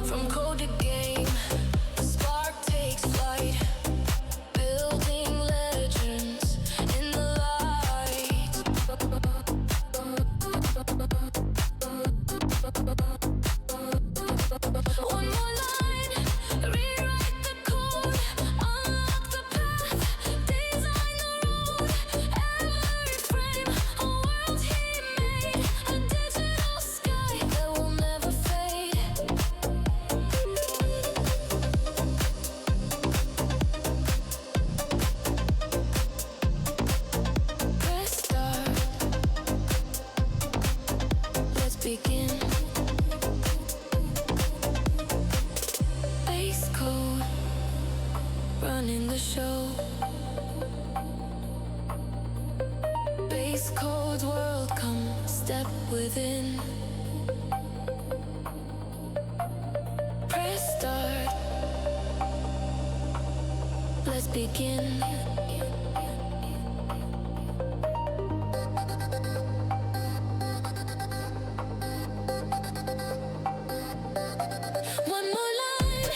From code to game, the spark takes flight, building legends in the light. One more line, rewrite the code, unlock the path, design the road. Every frame, a world he made, a digital sky that will never fade. Press start, let's begin. Base code, running the show. Base code's world, come step within. Press start, let's begin. One more line,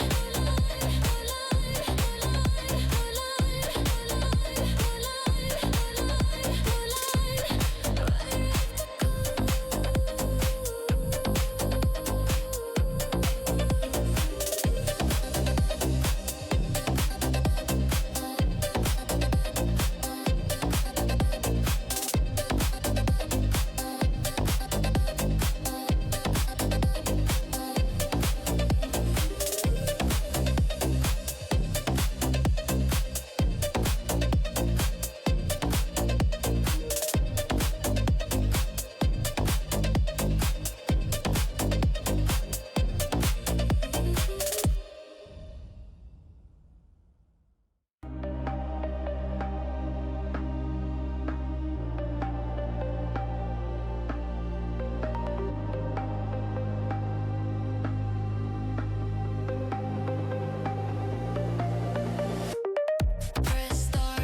press start,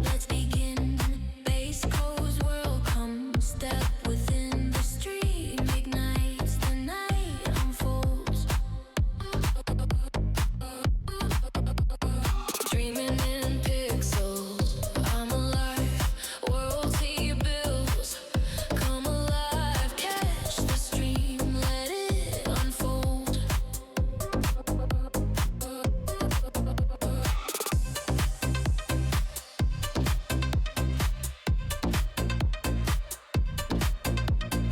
let's begin. Base code's world, come step within. The stream ignites, the night unfolds. Dreaming in pixels, I'm alive. Worlds he builds, come alive. Catch the stream, let it unfold.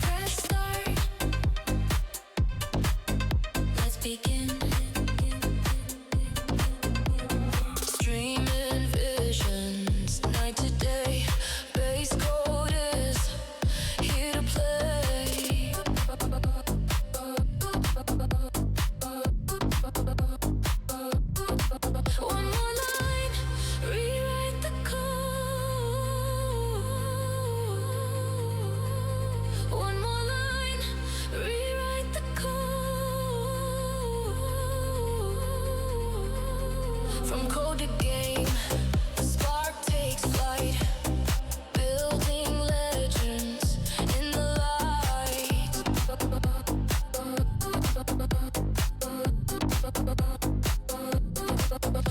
Press start, let's begin. Streaming visions, night to day. Base code is here to play. One more line, rewrite the code. One more line, rewrite the code. From code to game, the spark takes flight, building legends in the light.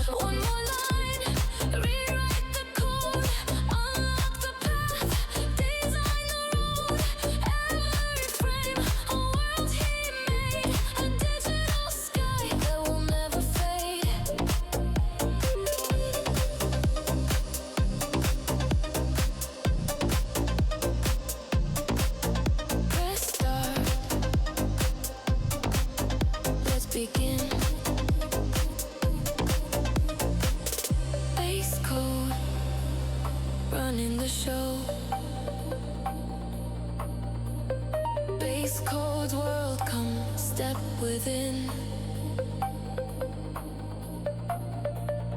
One more line, rewrite the code, unlock the path, design the road. Every frame, a world he made, a digital sky that will never fade. Press start, let's begin. Base code, running the show. Base code's world, come step within.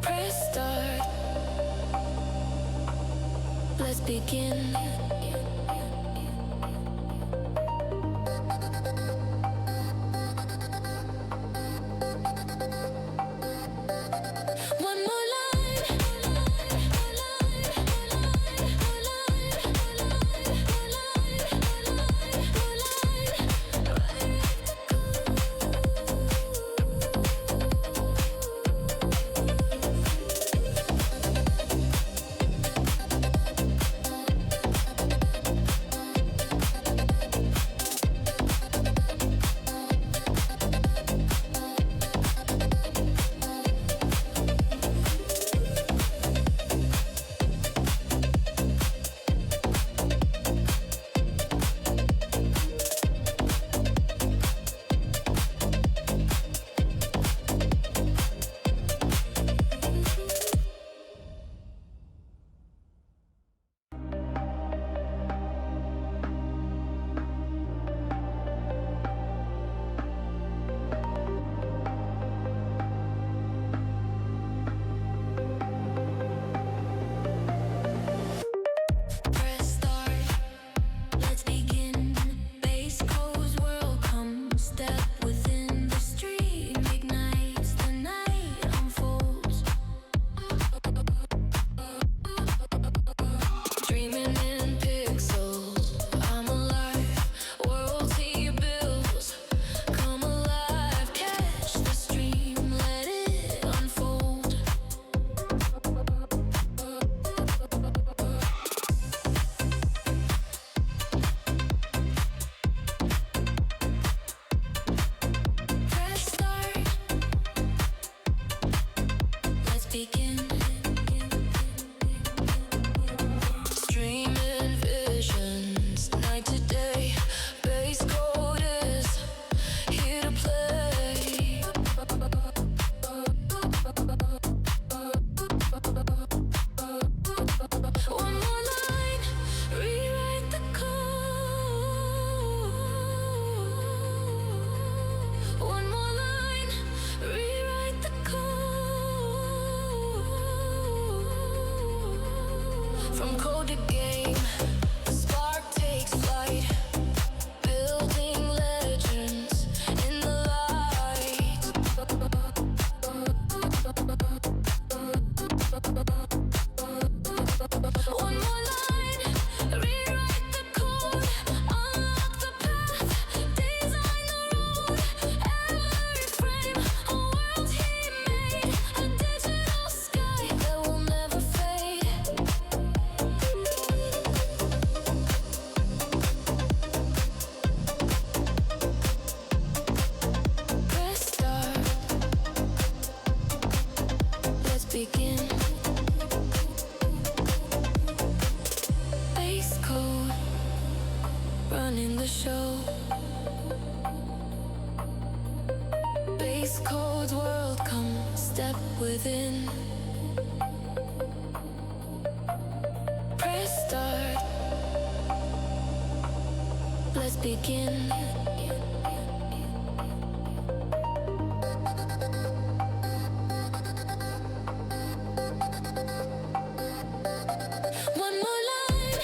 Press start, let's begin. One more line, the game. The spark takes flight, building legends in the light. One more line, rewrite the code, unlock the path, design the road. Every frame, a world he made, a digital sky that will never fade. Press start, let's begin. Base code, running the show. Base code's world, come step within. Press start, let's begin. One more line,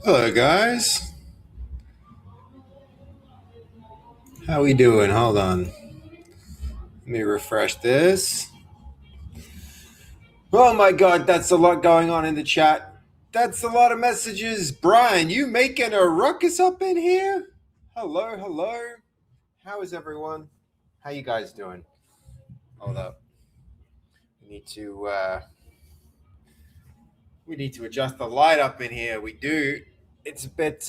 Hello guys, how we doing? Hold on, let me refresh this. Oh my god, that's a lot going on in the chat. That's a lot of messages. Brian, you making a ruckus up in here? Hello, hello. How is everyone? How you guys doing? Hold up. We need to adjust the light up in here. We do. It's a bit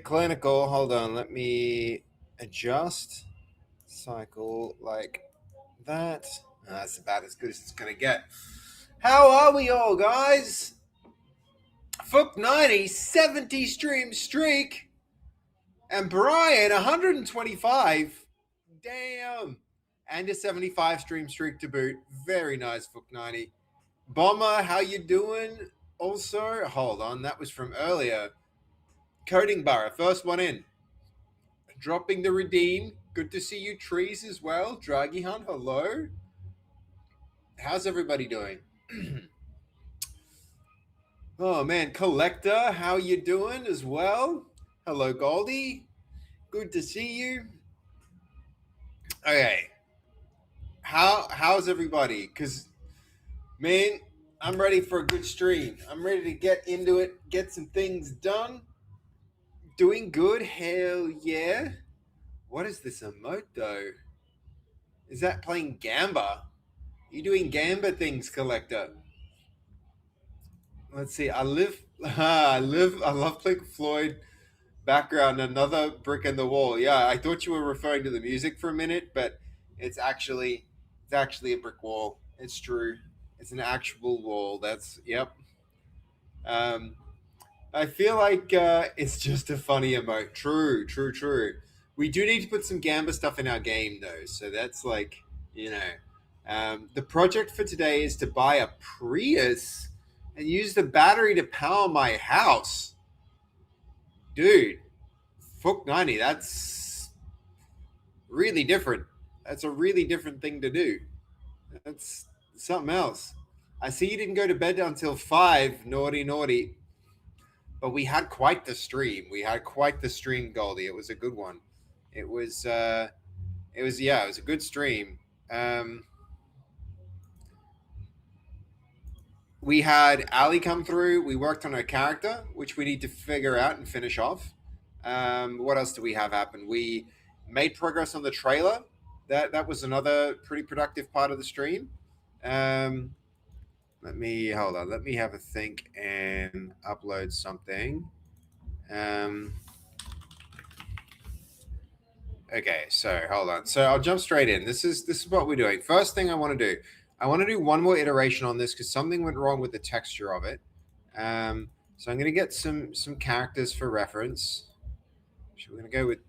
clinical. Hold on, let me adjust. Cycle like that. That's about as good as it's gonna get. How are we all, guys? Fook 90, 70 stream streak, and Brian 125. Damn, and a 75 stream streak to boot. Very nice, Fook 90. Bomber, how you doing? Also, hold on, that was from earlier. Coding Borough, first one in. Dropping the redeem. Good to see you, Trees, as well. Draggy Hunt, hello. How's everybody doing? Oh man, Collector, how you doing as well? Hello, Goldie. Good to see you. Okay. How's everybody? Because, man, I'm ready for a good stream. I'm ready to get into it, get some things done. Doing good? Hell yeah. What is this emote, though? Is that playing Gamba? You doing Gamba things, Collector? Let's see. I love Pink Floyd background. Another brick in the wall. Yeah, I thought you were referring to the music for a minute, but it's actually a brick wall. It's true. It's an actual wall. That's yep. I feel like it's just a funny emote. True. We do need to put some Gamba stuff in our game, though. So that's like, the project for today is to buy a Prius and use the battery to power my house. Dude, Fook 90, that's really different. That's a really different thing to do. That's something else. I see you didn't go to bed until 5. Naughty. But we had quite the stream. Goldie. It was a good one. It was a good stream. We had Ali come through. We worked on her character, which we need to figure out and finish off. What else do we have happen? We made progress on the trailer. That was another pretty productive part of the stream. Let me have a think and upload something. Okay, so hold on. So I'll jump straight in. This is what we're doing. First thing I want to do. I want to do one more iteration on this because something went wrong with the texture of it. So I'm going to get some characters for reference. So we're going to go with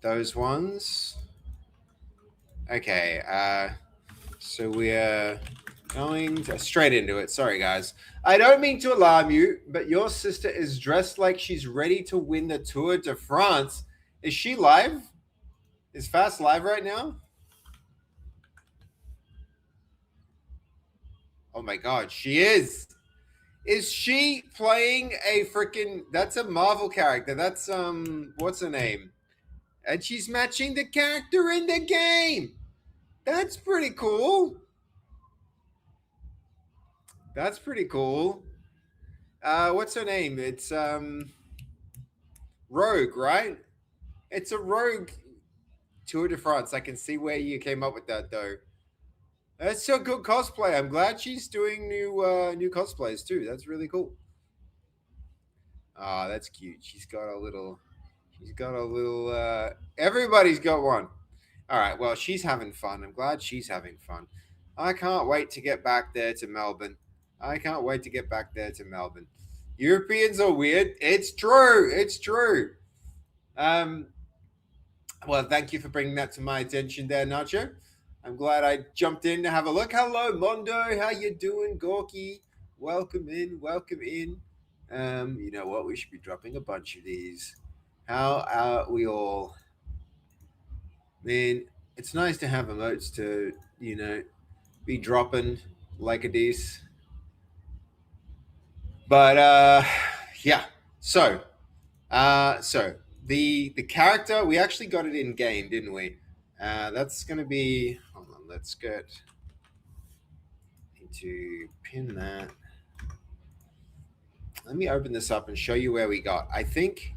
those ones. Okay. So we're Going straight into it. Sorry, guys. I don't mean to alarm you, but your sister is dressed like she's ready to win the Tour de France. Is she live? Is Fast live right now? Oh my god, she is. Is she playing a freaking? That's a Marvel character. That's what's her name? And she's matching the character in the game. That's pretty cool. That's pretty cool. What's her name? It's Rogue, right? It's a Rogue Tour de France. I can see where you came up with that though. That's so good cosplay. I'm glad she's doing new cosplays too. That's really cool. Ah, that's cute. She's got a little everybody's got one. All right, well, she's having fun. I'm glad she's having fun. I can't wait to get back there to Melbourne. I can't wait to get back there to Melbourne. Europeans are weird. It's true. It's true. Um, well, thank you for bringing that to my attention there, Nacho. I'm glad I jumped in to have a look. Hello, Mondo. How you doing, Gorky? Welcome in. Welcome in. You know what? We should be dropping a bunch of these. How are we all? Man, it's nice to have emotes to, be dropping like a dice. But yeah. So the character, we actually got it in game, didn't we? That's gonna be, hold on, let's get into pin that. Let me open this up and show you where we got. I think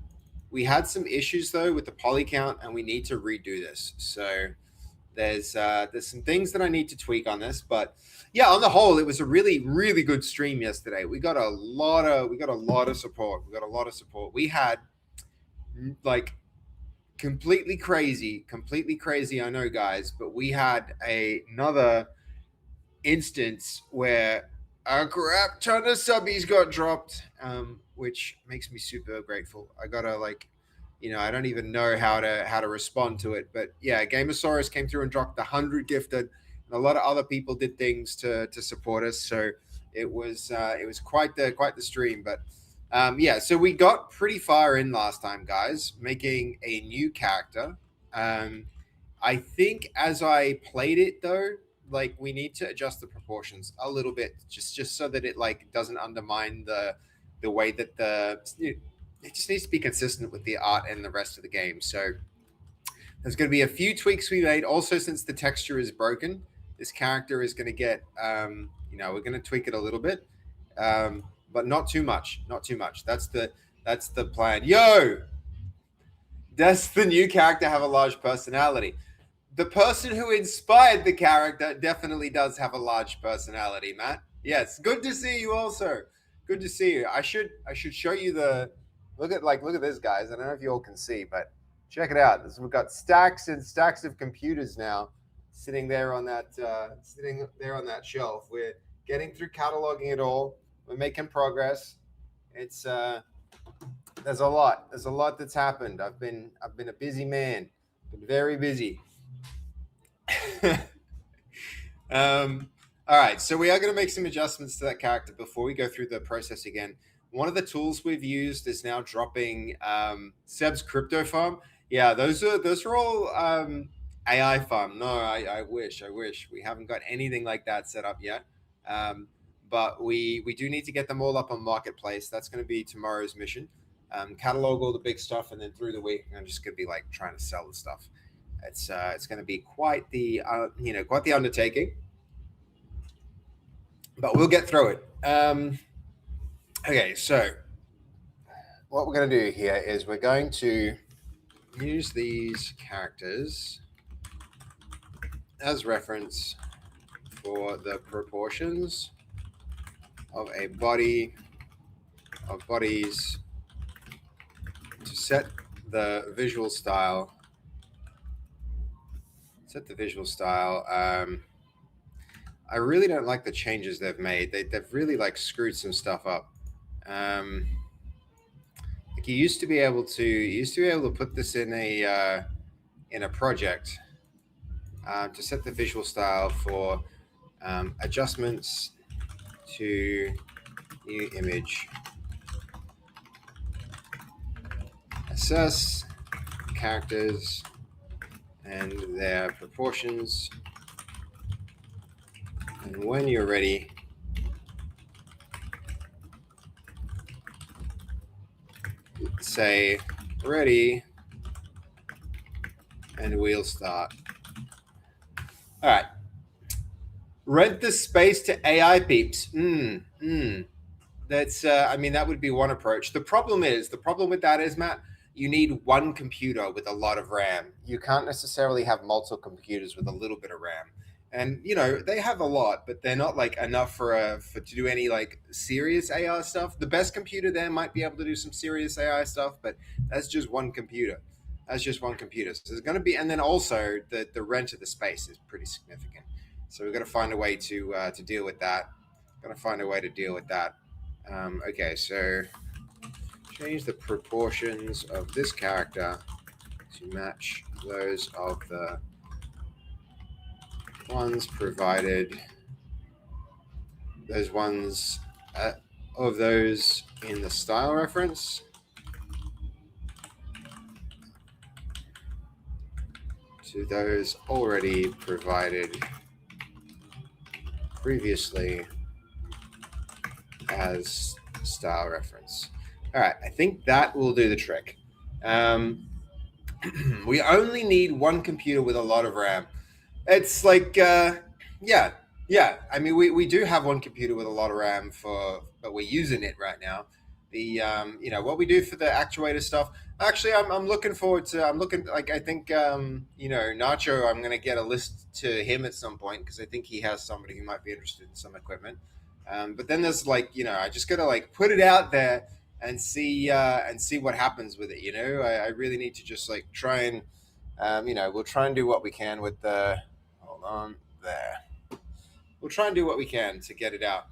we had some issues though with the poly count, and we need to redo this. So there's some things that I need to tweak on this, but yeah, on the whole, it was a really, really good stream yesterday. We got a lot of support. We had like completely crazy. I know, guys, but we had another instance where a crap ton of subbies got dropped, which makes me super grateful. I gotta I don't even know how to respond to it. But yeah, Gamosaurus came through and dropped 100 gifted, and a lot of other people did things to support us. So it was quite the stream. But yeah, so we got pretty far in last time, guys, making a new character. I think as I played it though, like we need to adjust the proportions a little bit, just so that it like doesn't undermine the way that it just needs to be consistent with the art and the rest of the game. So there's going to be a few tweaks we made. Also, since the texture is broken, this character is going to get, we're going to tweak it a little bit, but not too much. Not too much. That's the plan. Yo, does the new character have a large personality? The person who inspired the character definitely does have a large personality, Matt. Yes, good to see you. Also, good to see you. I should show you the. Look at this, guys. I don't know if you all can see, but check it out. We've got stacks and stacks of computers now sitting there on that shelf. We're getting through cataloging it all. We're making progress. It's there's a lot that's happened. I've been a busy man. Been very busy. All right, so we are going to make some adjustments to that character before we go through the process again. One of the tools we've used is now dropping Seb's crypto farm. Yeah, those are all AI farm. No, I wish we haven't got anything like that set up yet. But we do need to get them all up on marketplace. That's going to be tomorrow's mission. Catalog all the big stuff, and then through the week, I'm just going to be like trying to sell the stuff. It's going to be quite the undertaking, but we'll get through it. Okay, so what we're going to do here is we're going to use these characters as reference for the proportions of a body of bodies to set the visual style. I really don't like the changes they've made. They've really like screwed some stuff up. Like you used to be able to put this in a project to set the visual style for Adjustments to new image. Assess characters and their proportions. And when you're ready, say ready, and we'll start. All right. Rent the space to AI peeps. That's, I mean, that would be one approach. The problem with that is, Matt, you need one computer with a lot of RAM. You can't necessarily have multiple computers with a little bit of RAM. And you know they have a lot, but they're not like enough for to do any like serious AI stuff. The best computer there might be able to do some serious AI stuff, but that's just one computer. That's just one computer. So there's going to be, and then also the rent of the space is pretty significant. So we've got to find a way to deal with that. Got to find a way to deal with that. Okay, so change the proportions of this character to match those of the ones provided, those ones of those in the style reference. To those already provided previously as style reference. All right, I think that will do the trick. We only need one computer with a lot of RAM. It's like, yeah. I mean, we do have one computer with a lot of RAM but we're using it right now. The what we do for the actuator stuff. Actually, I'm looking forward to. I think Nacho. I'm gonna get a list to him at some point because I think he has somebody who might be interested in some equipment. But then there's I just gotta put it out there and see what happens with it. I really need to just try and we'll try and do what we can with the. Hold on there. We'll try and do what we can to get it out.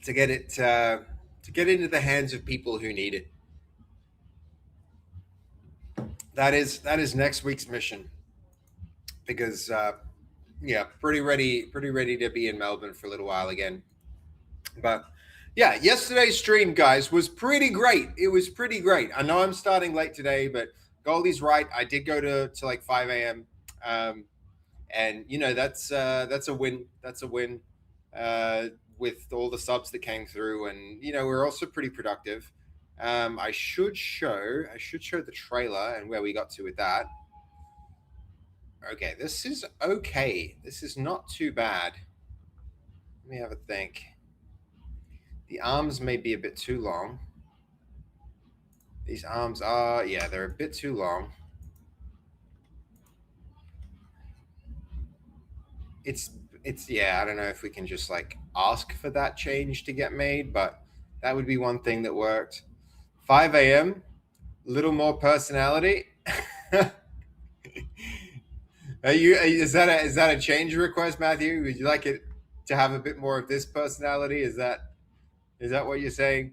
To get it into the hands of people who need it. That is next week's mission. Because pretty ready to be in Melbourne for a little while again. But yeah, yesterday's stream, guys, was pretty great. It was pretty great. I know I'm starting late today, but Goldie's right. I did go to 5 a.m. And that's a win. That's a win. With all the subs that came through, and we're also pretty productive. I should show the trailer and where we got to with that. Okay, this is okay. This is not too bad. Let me have a think. The arms may be a bit too long. These arms are, they're a bit too long. It's I don't know if we can just ask for that change to get made, but that would be one thing that worked. 5 a.m., little more personality. Is that a change request, Matthew? Would you like it to have a bit more of this personality? Is that what you're saying?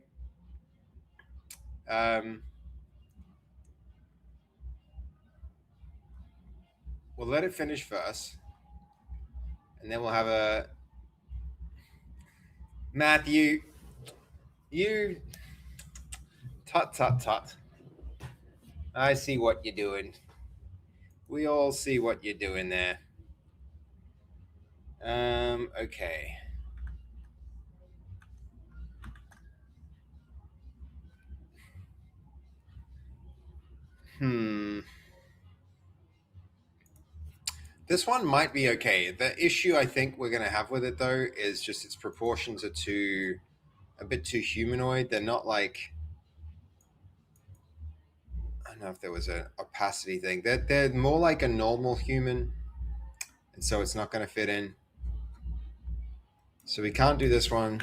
We'll let it finish first. And then we'll have a Matthew. You tut. I see what you're doing. We all see what you're doing there. Okay. This one might be okay. The issue I think we're going to have with it, though, is just its proportions are a bit too humanoid. They're not I don't know if there was an opacity thing. They're more like a normal human, and so it's not going to fit in. So we can't do this one.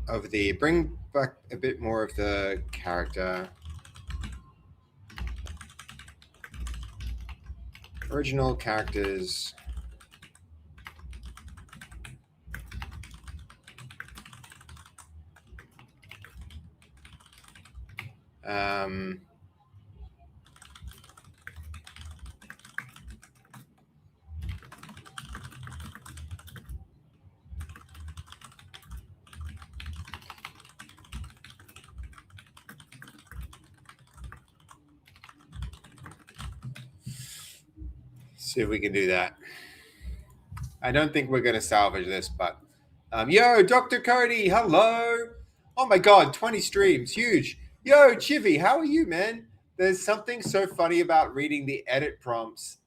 Over the bring back a bit more of the character. Original characters. Um, see if we can do that. I don't think we're going to salvage this, but yo, Dr. Cody, hello. Oh my God, 20 streams, huge. Yo, Chivy, how are you, man? There's something so funny about reading the edit prompts.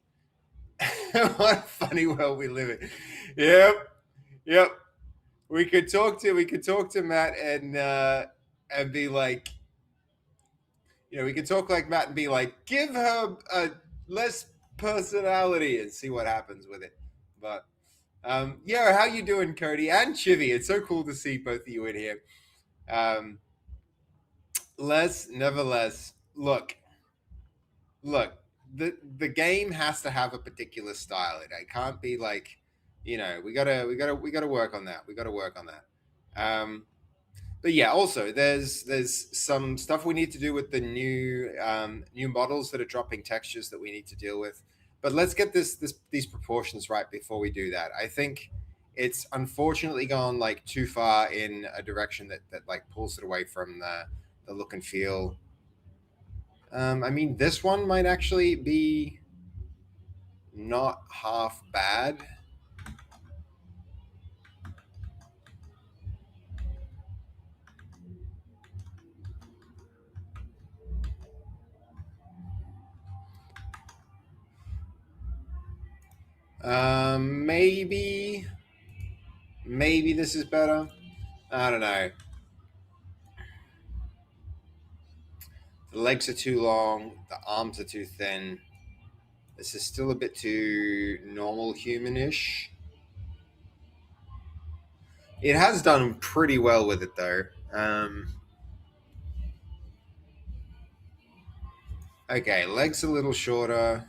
What a funny world we live in. Yep, yep. We could talk to Matt and be like, we could talk like Matt and be like, give her a less personality and see what happens with it. But yeah, how you doing, Cody and Chivy? It's so cool to see both of you in here. Nevertheless, look, the game has to have a particular style. It can't be like, we gotta work on that. We gotta work on that. But yeah, also there's some stuff we need to do with the new models that are dropping textures that we need to deal with. But let's get these proportions right before we do that. I think it's unfortunately gone like too far in a direction that like pulls it away from the look and feel. I mean, this one might actually be not half bad. Maybe this is better. I don't know. The legs are too long. The arms are too thin. This is still a bit too normal humanish. It has done pretty well with it though. Okay, legs a little shorter.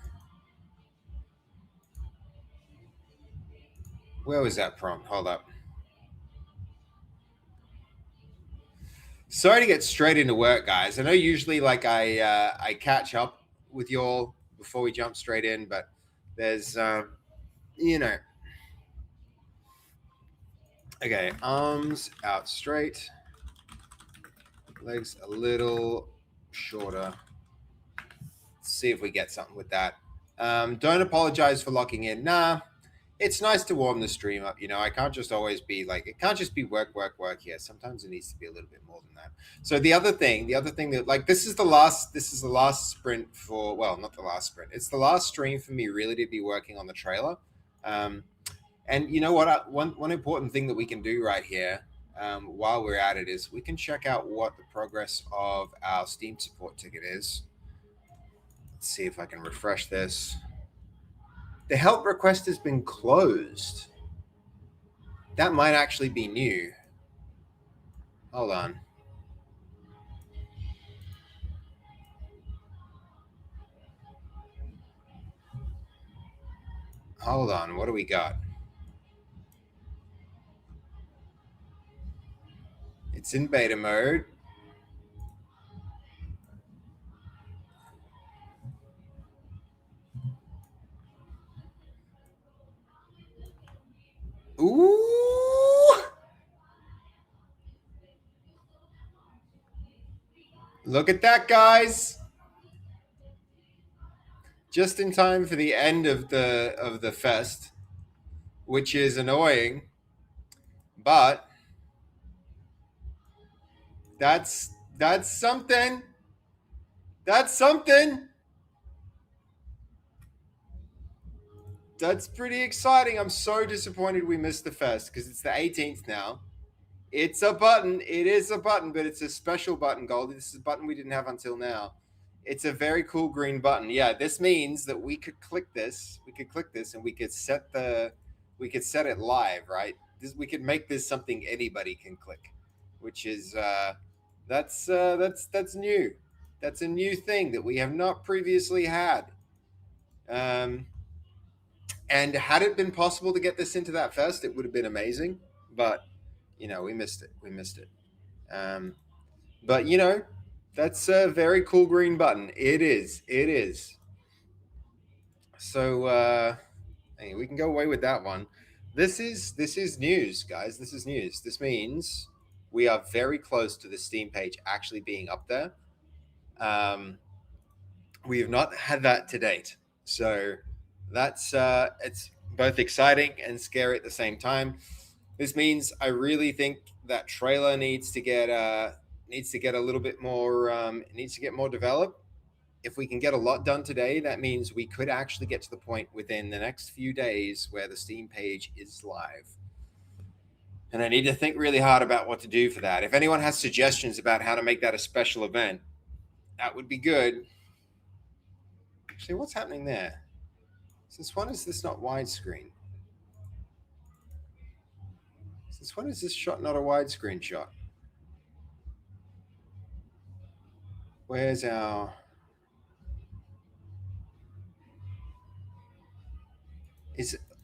Where was that prompt? Hold up. Sorry to get straight into work, guys. I know usually like I catch up with you all before we jump straight in, but there's you know. Okay, arms out straight, legs a little shorter. Let's see if we get something with that. Don't apologize for locking in. Nah, it's nice to warm the stream up. I can't just always be like, it can't just be work, work, work here. Sometimes it needs to be a little bit more than that. So the other thing that like this is the last sprint for, well, not the last sprint. It's the last stream for me really to be working on the trailer. And you know what? One important thing that we can do right here while we're at it is we can check out what the progress of our Steam support ticket is. Let's see if I can refresh this. The help request has been closed. That might actually be new. Hold on. Hold on. What do we got? It's in beta mode. Ooh! Look at that, guys! Just in time for the end of the fest, which is annoying, but that's something. That's something. That's pretty exciting. I'm so disappointed we missed the fest because it's the 18th now. It's a button. It is a button, but it's a special button, Goldie. This is a button we didn't have until now. It's a very cool green button. Yeah, this means that we could click this. We could click this, and we could set it live, right? We could make this something anybody can click, which is that's new. That's a new thing that we have not previously had. And had it been possible to get this into that fest, it would have been amazing. But we missed it. But That's a very cool green button. It is. It is. So hey, we can go away with that one. This is news, guys. This is news. This means we are very close to the Steam page actually being up there. We have not had that to date, so that's it's both exciting and scary at the same time. This means I really think that trailer needs to get a little bit more needs to get more developed. If we can get a lot done today, that means we could actually get to the point within the next few days where the Steam page is live. And I need to think really hard about what to do for that. If anyone has suggestions about how to make that a special event, that would be good. Actually, what's happening there? Since when is this not widescreen? Since when is this shot not a widescreen shot? Where's our...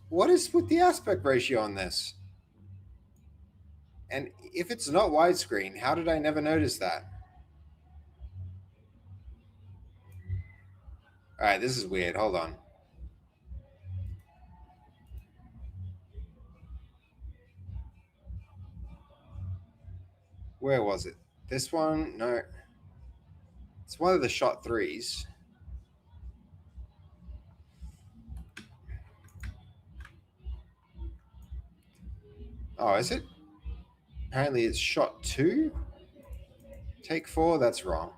What is with the aspect ratio on this? And if it's not widescreen, how did I never notice that? All right, this is weird. Hold on. Where was it? This one? No. It's one of the shot threes. Oh, is it? Apparently it's shot two. Take four? That's wrong.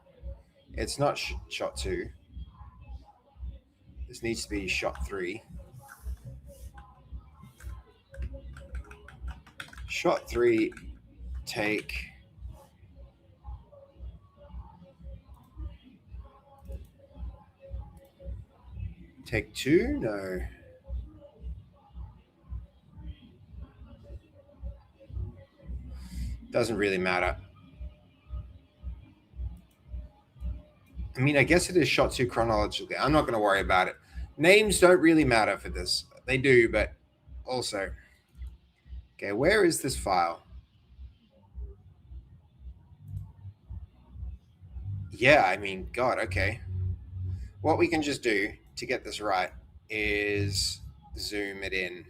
It's not shot two. This needs to be shot three. Shot three, take. Take two? No. Doesn't really matter. I mean, I guess it is shot two chronologically. I'm not going to worry about it. Names don't really matter for this. They do, but also. Okay, where is this file? Yeah, I mean, God, okay. What we can just do to get this right is zoom it in.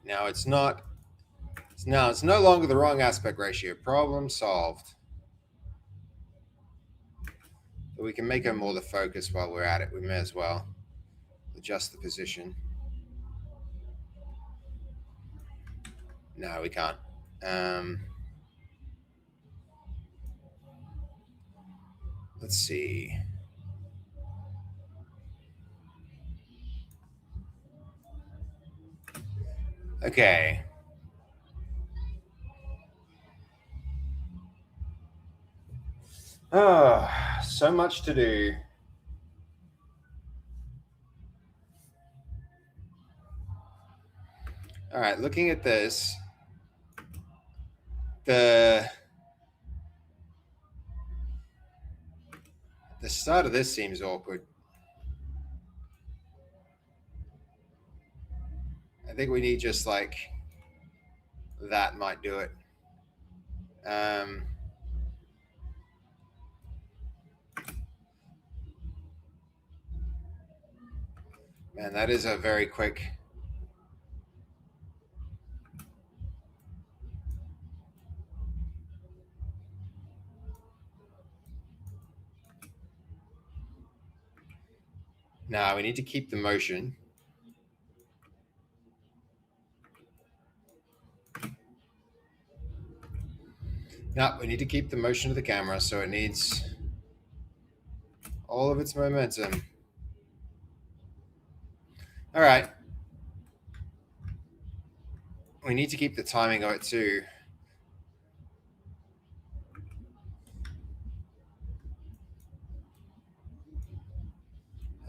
Now it's not. Now it's no longer the wrong aspect ratio. Problem solved. But we can make her more the focus while we're at it. We may as well adjust the position. No, we can't. Let's see. Okay. Oh, so much to do. All right, looking at this, the start of this seems awkward. I think we need just like that might do it. Man, that is a very quick. Now we need to keep the motion. No, we need to keep the motion of the camera, so it needs all of its momentum. All right. We need to keep the timing of it too.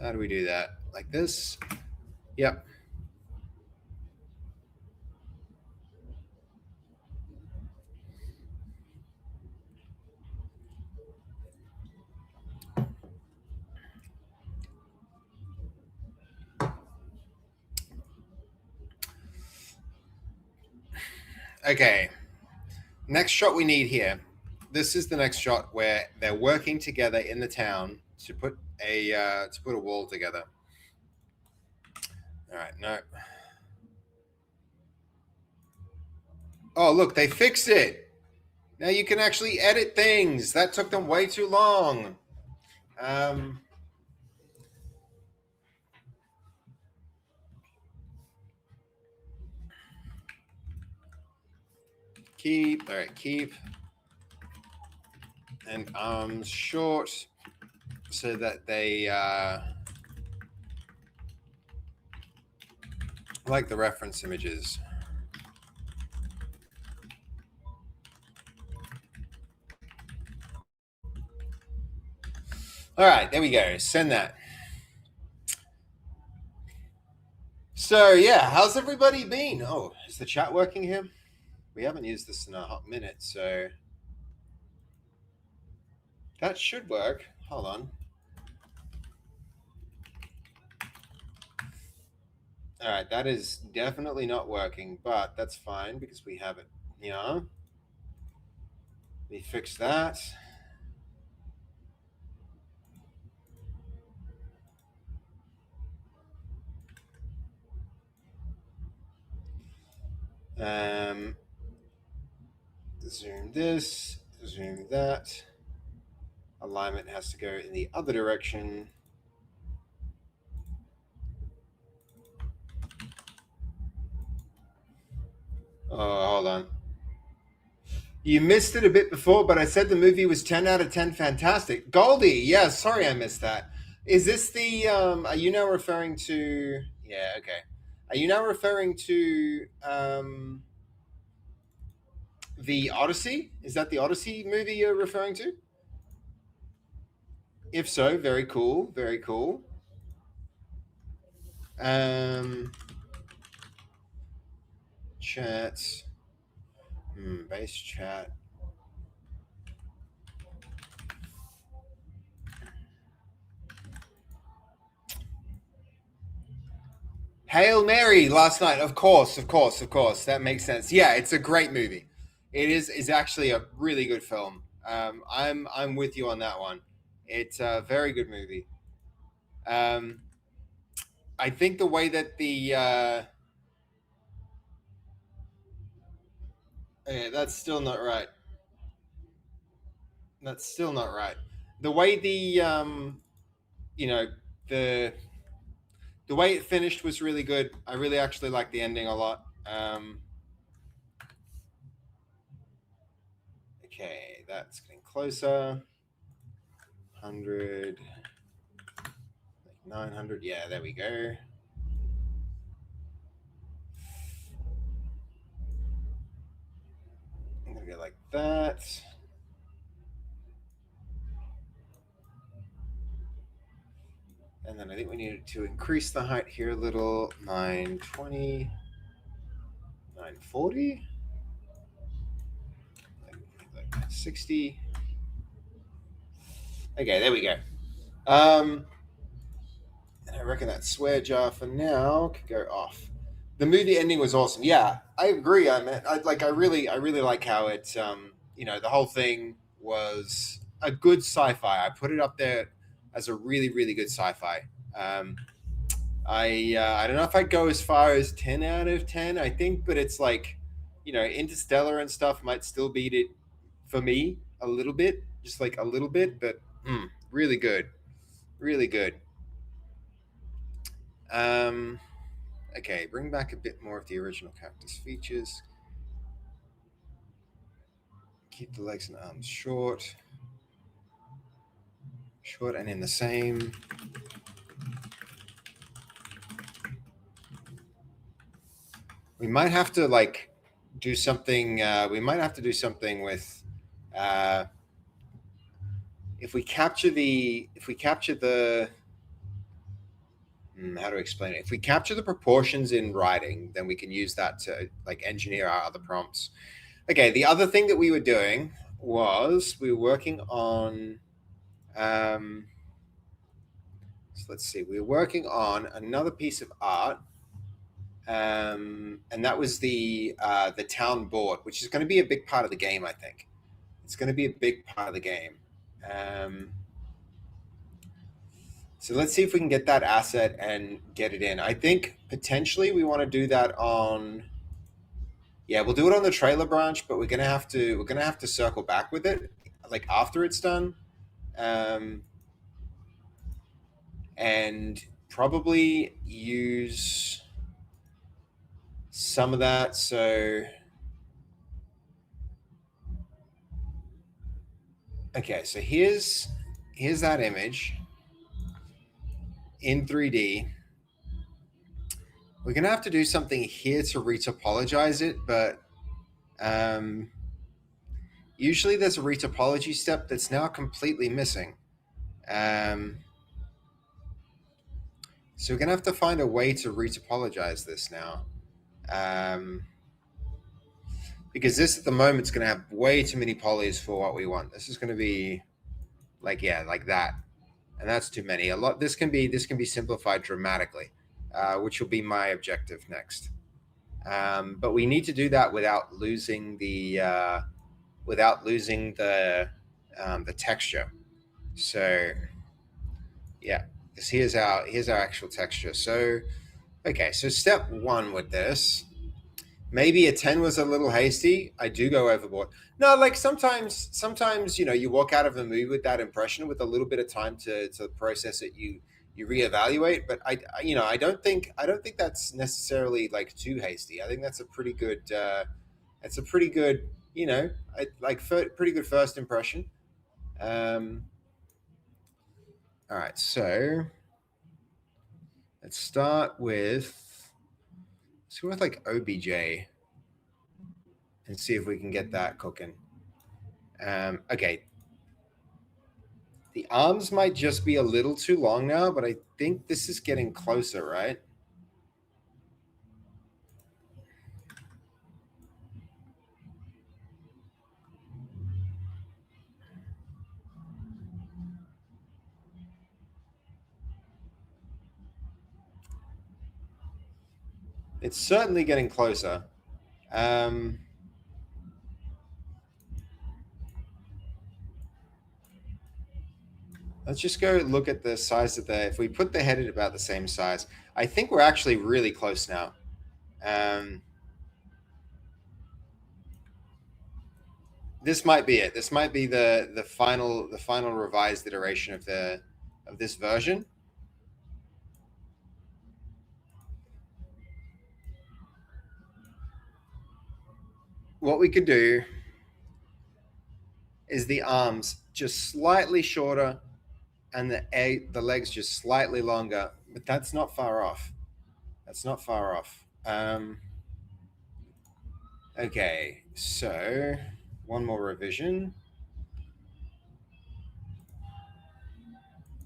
How do we do that? Like this? Yep. Okay. Next shot we need here. This is the next shot where they're working together in the town to put a wall together. All right, no. Oh, look, they fixed it. Now you can actually edit things. That took them way too long. Keep. All right, keep. And arms short so that they like the reference images. All right, there we go. Send that. So yeah, how's everybody been? Oh, is the chat working here? We haven't used this in a hot minute, so that should work. Hold on. All right, that is definitely not working, but that's fine because we have it. Yeah. Let me fix that. Zoom this, zoom that. Alignment has to go in the other direction. Oh, hold on. You missed it a bit before, but I said the movie was 10 out of 10 fantastic. Goldie, yeah, sorry I missed that. Is this the, are you now referring to, yeah, okay. Are you now referring to the Odyssey? Is that the Odyssey movie you're referring to? If so, very cool, very cool. Chat. Base chat. Hail Mary last night. Of course. That makes sense. Yeah, it's a great movie. It is actually a really good film. I'm with you on that one. It's a very good movie. I think the way that the yeah, that's still not right. That's still not right. The way you know the the way it finished was really good. I really actually like the ending a lot. Okay, that's getting closer. 100, 900. Yeah, there we go. I'm gonna go like that. And then I think we needed to increase the height here a little. 920, 940, like 60. Okay, there we go. And I reckon that swear jar for now could go off. The movie ending was awesome. Yeah, I agree. I really like how it. The whole thing was a good sci-fi. I put it up there as a really, really good sci-fi. I don't know if I'd go as far as 10 out of 10. I think, but it's like, Interstellar and stuff might still beat it for me a little bit, just like a little bit, but really good, really good. Okay, bring back a bit more of the original cactus features. Keep the legs and arms short and in the same. We might have to do something. We might have to do something with if we capture the how to explain it. If we capture the proportions in writing, then we can use that to engineer our other prompts. Okay, the other thing that we were doing was we were working on. So let's see. We were working on another piece of art. And that was the town board, which is going to be a big part of the game. I think it's going to be a big part of the game. Um, so let's see if we can get that asset and get it in. I think potentially we want to do that on. Yeah, we'll do it on the trailer branch, but we're gonna have to circle back with it, like after it's done, um, and probably use some of that. So okay, so here's that image in 3D. We're gonna have to do something here to retopologize it, but um, usually there's a retopology step that's now completely missing. Um, so we're gonna have to find a way to retopologize this now. Um, because this at the moment is going to have way too many polys for what we want. This is going to be like, yeah, like that, and that's too many. A lot. This can be simplified dramatically, which will be my objective next. But we need to do that without losing the texture. So yeah, because here's our actual texture. So okay, so step one with this, maybe a 10 was a little hasty. I do go overboard. No, like sometimes you walk out of a movie with that impression with a little bit of time to process it. You reevaluate, but I don't think that's necessarily like too hasty. I think that's a pretty good that's a pretty good pretty good first impression. um all right, so let's go with like OBJ and see if we can get that cooking. Okay, the arms might just be a little too long now, but I think this is getting closer, right? It's certainly getting closer. Um, let's just go look at the size of the. If we put the head at about the same size, I think we're actually really close now. Um, this might be it. This might be the final revised iteration of this version. What we could do is the arms just slightly shorter and the legs just slightly longer, but that's not far off. That's not far off. Okay, so one more revision.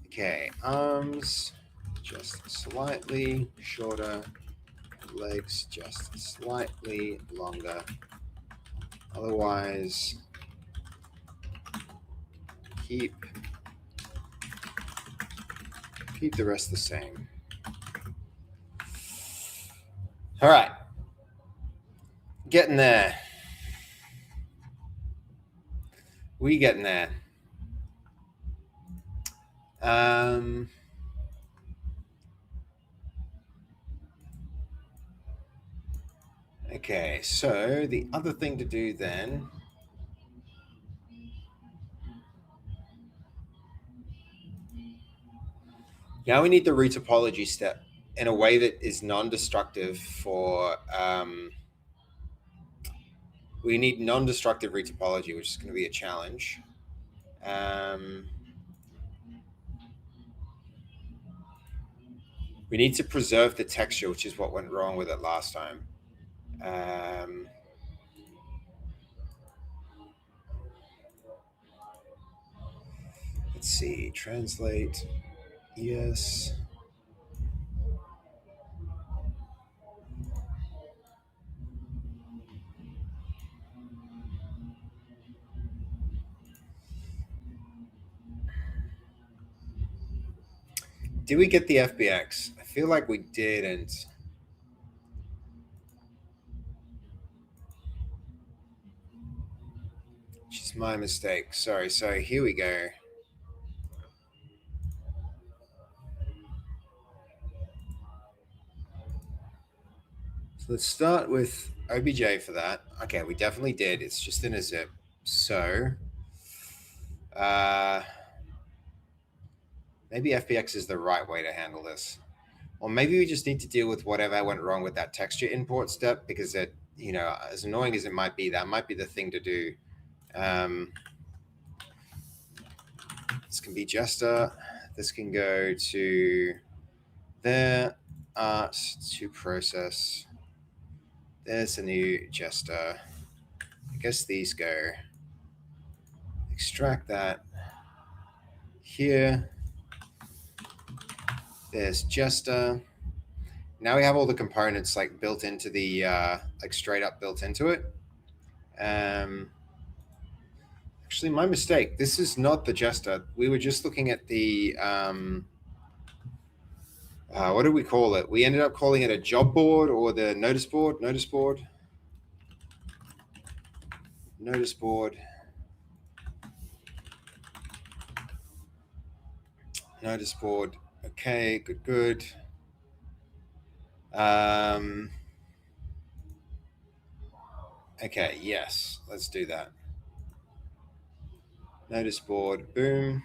Okay, arms just slightly shorter, legs just slightly longer. Otherwise, keep the rest the same. All right, getting there. We getting there. Okay, so the other thing to do then. Now we need the retopology step in a way that is non-destructive for. We need non-destructive retopology, which is going to be a challenge. We need to preserve the texture, which is what went wrong with it last time. Let's see. Translate. Yes. Did we get the FBX? I feel like we didn't. my mistake. Sorry. So here we go. So let's start with OBJ for that. Okay, we definitely did. It's just in a zip. So maybe FBX is the right way to handle this. Or maybe we just need to deal with whatever went wrong with that texture import step, because it, as annoying as it might be, that might be the thing to do. This can be Jester. This can go to there, art to process. There's a new Jester. I guess these go. Extract that. Here. There's Jester. Now we have all the components like built into the like straight up built into it. Actually, my mistake. This is not the Jester. We were just looking at the what did we call it? We ended up calling it a job board or the notice board. Notice board. Notice board. Notice board. Okay, good. Okay, yes, let's do that. Notice board, boom.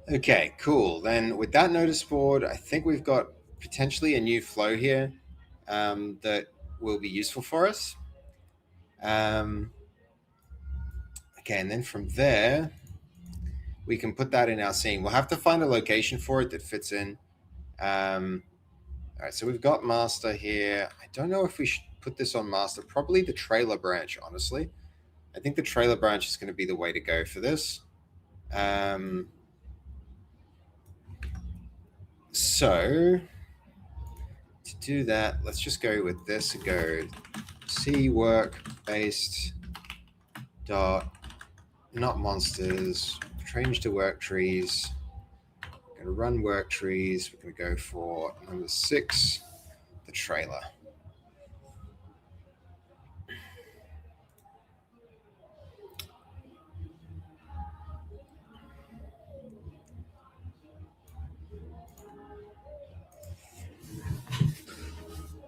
Okay, cool. Then with that notice board, I think we've got potentially a new flow here that will be useful for us. Okay, and then from there, we can put that in our scene. We'll have to find a location for it that fits in. All right, so we've got master here. I don't know if we should put this on master. Probably the trailer branch, honestly. I think the trailer branch is going to be the way to go for this. So to do that, let's just go with this. Go C work based dot not monsters. Change to work trees. We're going to run work trees. We're going to go for number 6, the trailer.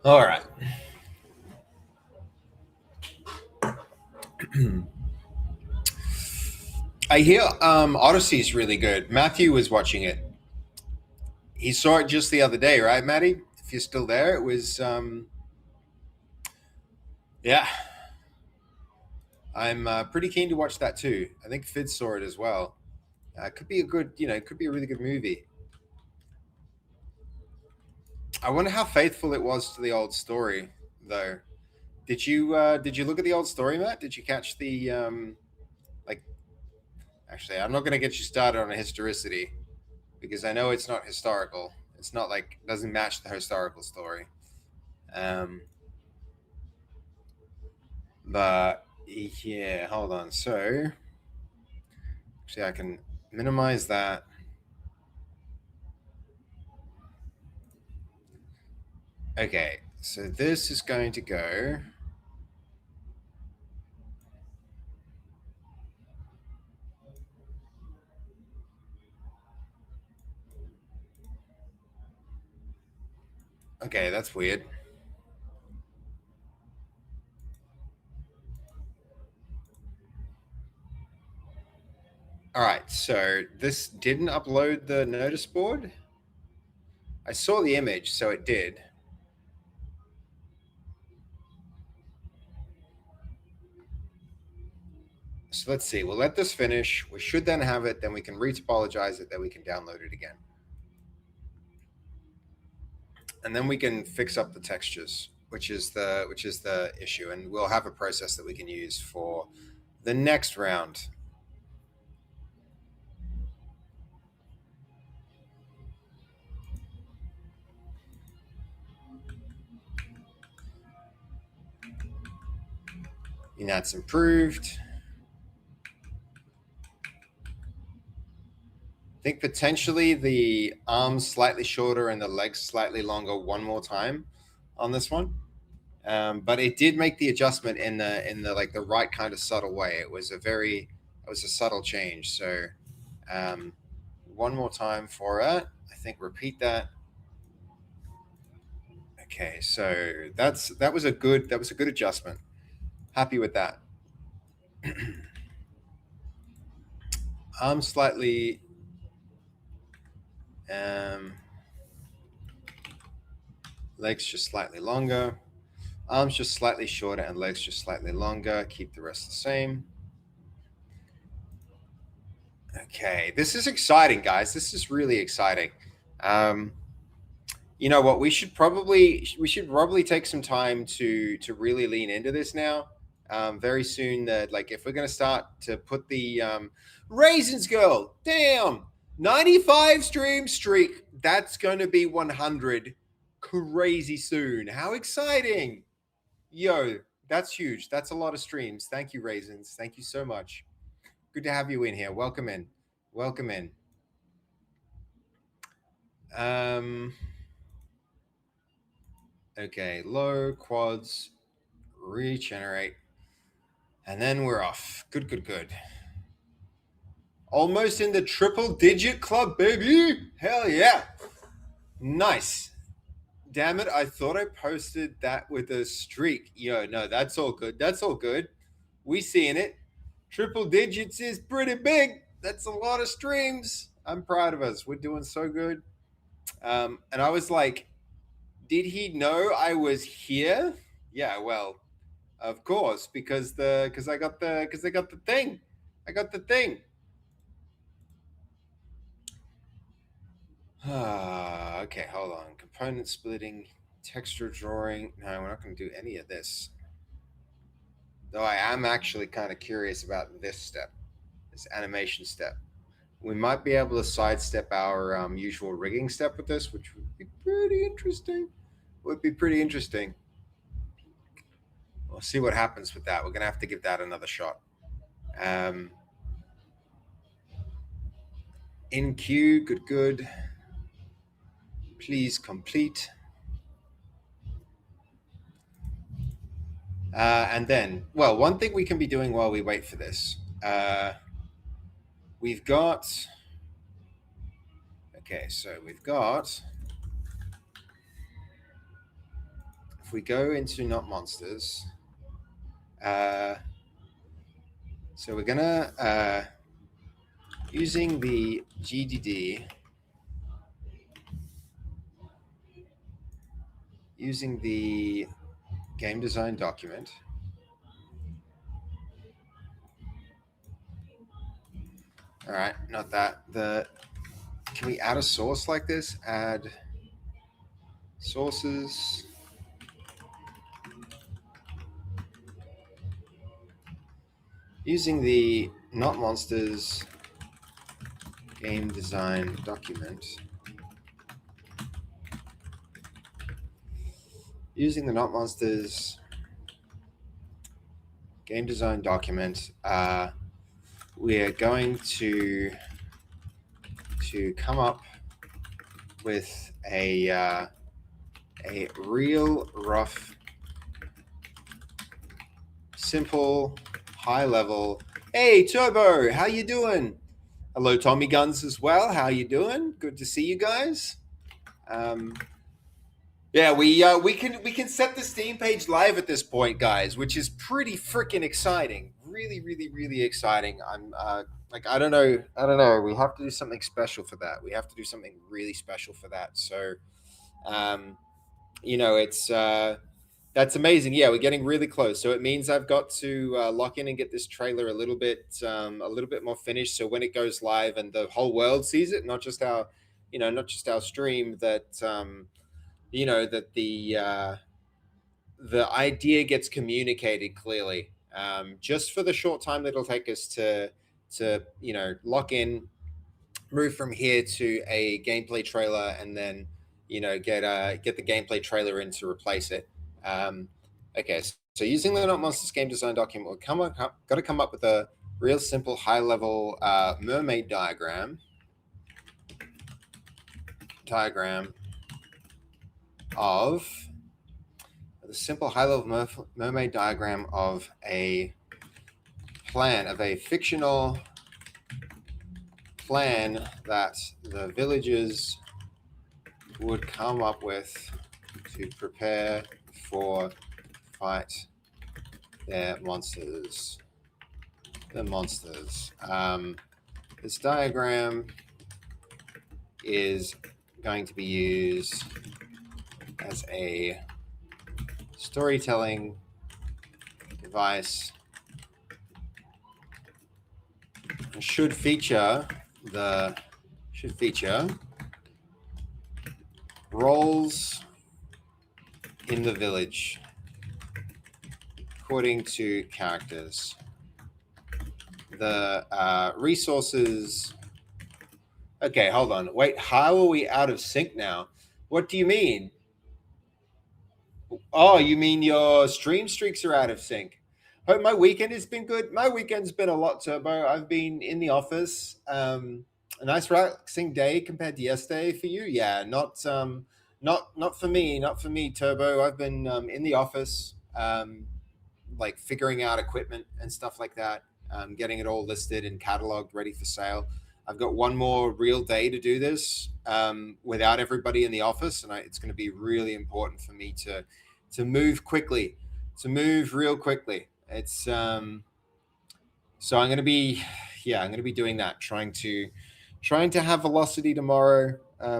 All right. I hear Odyssey is really good. Matthew was watching it. He saw it just the other day, right, Matty? If you're still there, it was yeah. I'm pretty keen to watch that too. I think Fid saw it as well. It could be a good, it could be a really good movie. I wonder how faithful it was to the old story, though. Did you look at the old story, Matt? Did you catch the like? Actually, I'm not going to get you started on a historicity because I know it's not historical. It's not like doesn't match the historical story. But yeah, hold on. So actually, I can minimize that. Okay, so this is going to go. Okay, that's weird. All right, so this didn't upload the notice board. I saw the image, so it did. So let's see. We'll let this finish. We should then have it. Then we can retopologize it. Then we can download it again. And then we can fix up the textures, which is the issue. And we'll have a process that we can use for the next round. That's improved. I think potentially the arms slightly shorter and the legs slightly longer one more time on this one. But it did make the adjustment in the like the right kind of subtle way. It was a subtle change. So one more time for it. I think repeat that. Okay, so that was a good adjustment. Happy with that. Arms slightly legs just slightly longer. Arms just slightly shorter and legs just slightly longer. Keep the rest the same. Okay, this is exciting, guys. This is really exciting. You know what? We should probably take some time to really lean into this now. Very soon, that like if we're gonna start to put the Raisins Girl, damn, 95 stream streak. That's gonna be 100 crazy soon. How exciting! Yo, that's huge. That's a lot of streams. Thank you, Raisins. Thank you so much. Good to have you in here. Welcome in. Welcome in. Okay, low, quads, regenerate. And then we're off. Good. Almost in the triple digit club, baby. Hell yeah. Nice. Damn it, I thought I posted that with a streak. Yo, no, that's all good. That's all good. We seeing it. Triple digits is pretty big. That's a lot of streams. I'm proud of us. We're doing so good. And I was like, did he know I was here? Yeah, well, of course, because I got the thing. I got the thing. Okay, hold on. Component splitting, texture drawing. No, we're not going to do any of this. Though I am actually kind of curious about this step, this animation step. We might be able to sidestep our usual rigging step with this, which would be pretty interesting. Would be pretty interesting. We'll see what happens with that. We're going to have to give that another shot. In queue, good. Please complete. And then, well, one thing we can be doing while we wait for this, we've got. Okay, so we've got. If we go into Not Monsters, so we're gonna using the GDD, using the game design document. All right, not that. Can we add a source like this? Add sources. Using the Not Monsters game design document. Using the Not Monsters game design document, we are going to come up with a real rough, simple, high level. Hey Turbo, how you doing? Hello Tommy Guns as well. How you doing? Good to see you guys. Yeah, we can set the Steam page live at this point, guys, which is pretty freaking exciting. Really exciting. I'm like I don't know. We have to do something special for that. We have to do something really special for that. So, it's that's amazing. Yeah, we're getting really close. So it means I've got to lock in and get this trailer a little bit more finished. So when it goes live and the whole world sees it, not just our stream, that that the idea gets communicated clearly. Just for the short time that it'll take us to lock in, move from here to a gameplay trailer, and then get the gameplay trailer in to replace it. Okay, so using the Not Monsters game design document, we'll got to come up with a real simple high level mermaid diagram. diagram of the simple high-level mermaid diagram of a plan, of a fictional plan that the villagers would come up with to prepare for fight their monsters. The monsters. This diagram is going to be used as a storytelling device. It should feature roles in the village according to characters. The resources. Okay, hold on. Wait, how are we out of sync now? What do you mean? Oh, you mean your stream streaks are out of sync? Hope my weekend has been good. My weekend's been a lot, Turbo. I've been in the office. A nice relaxing day compared to yesterday for you. Yeah, not for me. Not for me, Turbo. I've been in the office, like figuring out equipment and stuff like that. Getting it all listed and cataloged, ready for sale. I've got one more real day to do this without everybody in the office, and it's going to be really important for me to move quickly, to move real quickly. It's so I'm going to be doing that, trying to have velocity tomorrow.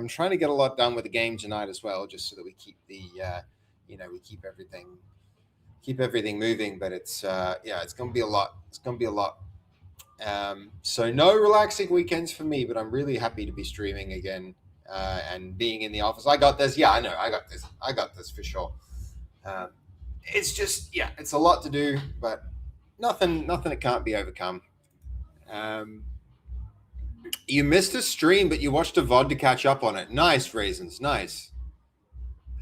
Trying to get a lot done with the game tonight as well, just so that we keep the we keep everything moving. But it's going to be a lot. It's going to be a lot. So no relaxing weekends for me, but I'm really happy to be streaming again and being in the office. I got this. Yeah, I know. I got this for sure. It's just, it's a lot to do, but nothing that can't be overcome. You missed a stream, but you watched a VOD to catch up on it. Nice, Raisins. Nice.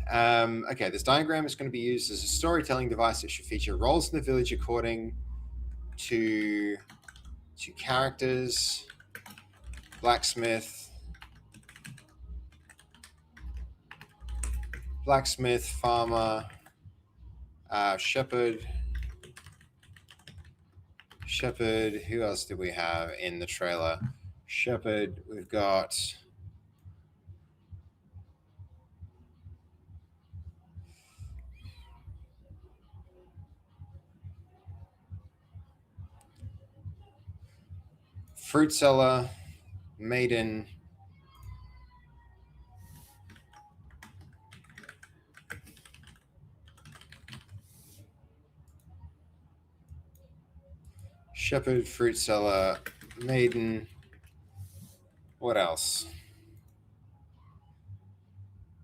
Okay, this diagram is going to be used as a storytelling device that should feature roles in the village according to characters: blacksmith, farmer, shepherd. Who else do we have in the trailer? Shepherd. We've got fruit seller, maiden, shepherd, fruit seller, maiden. What else?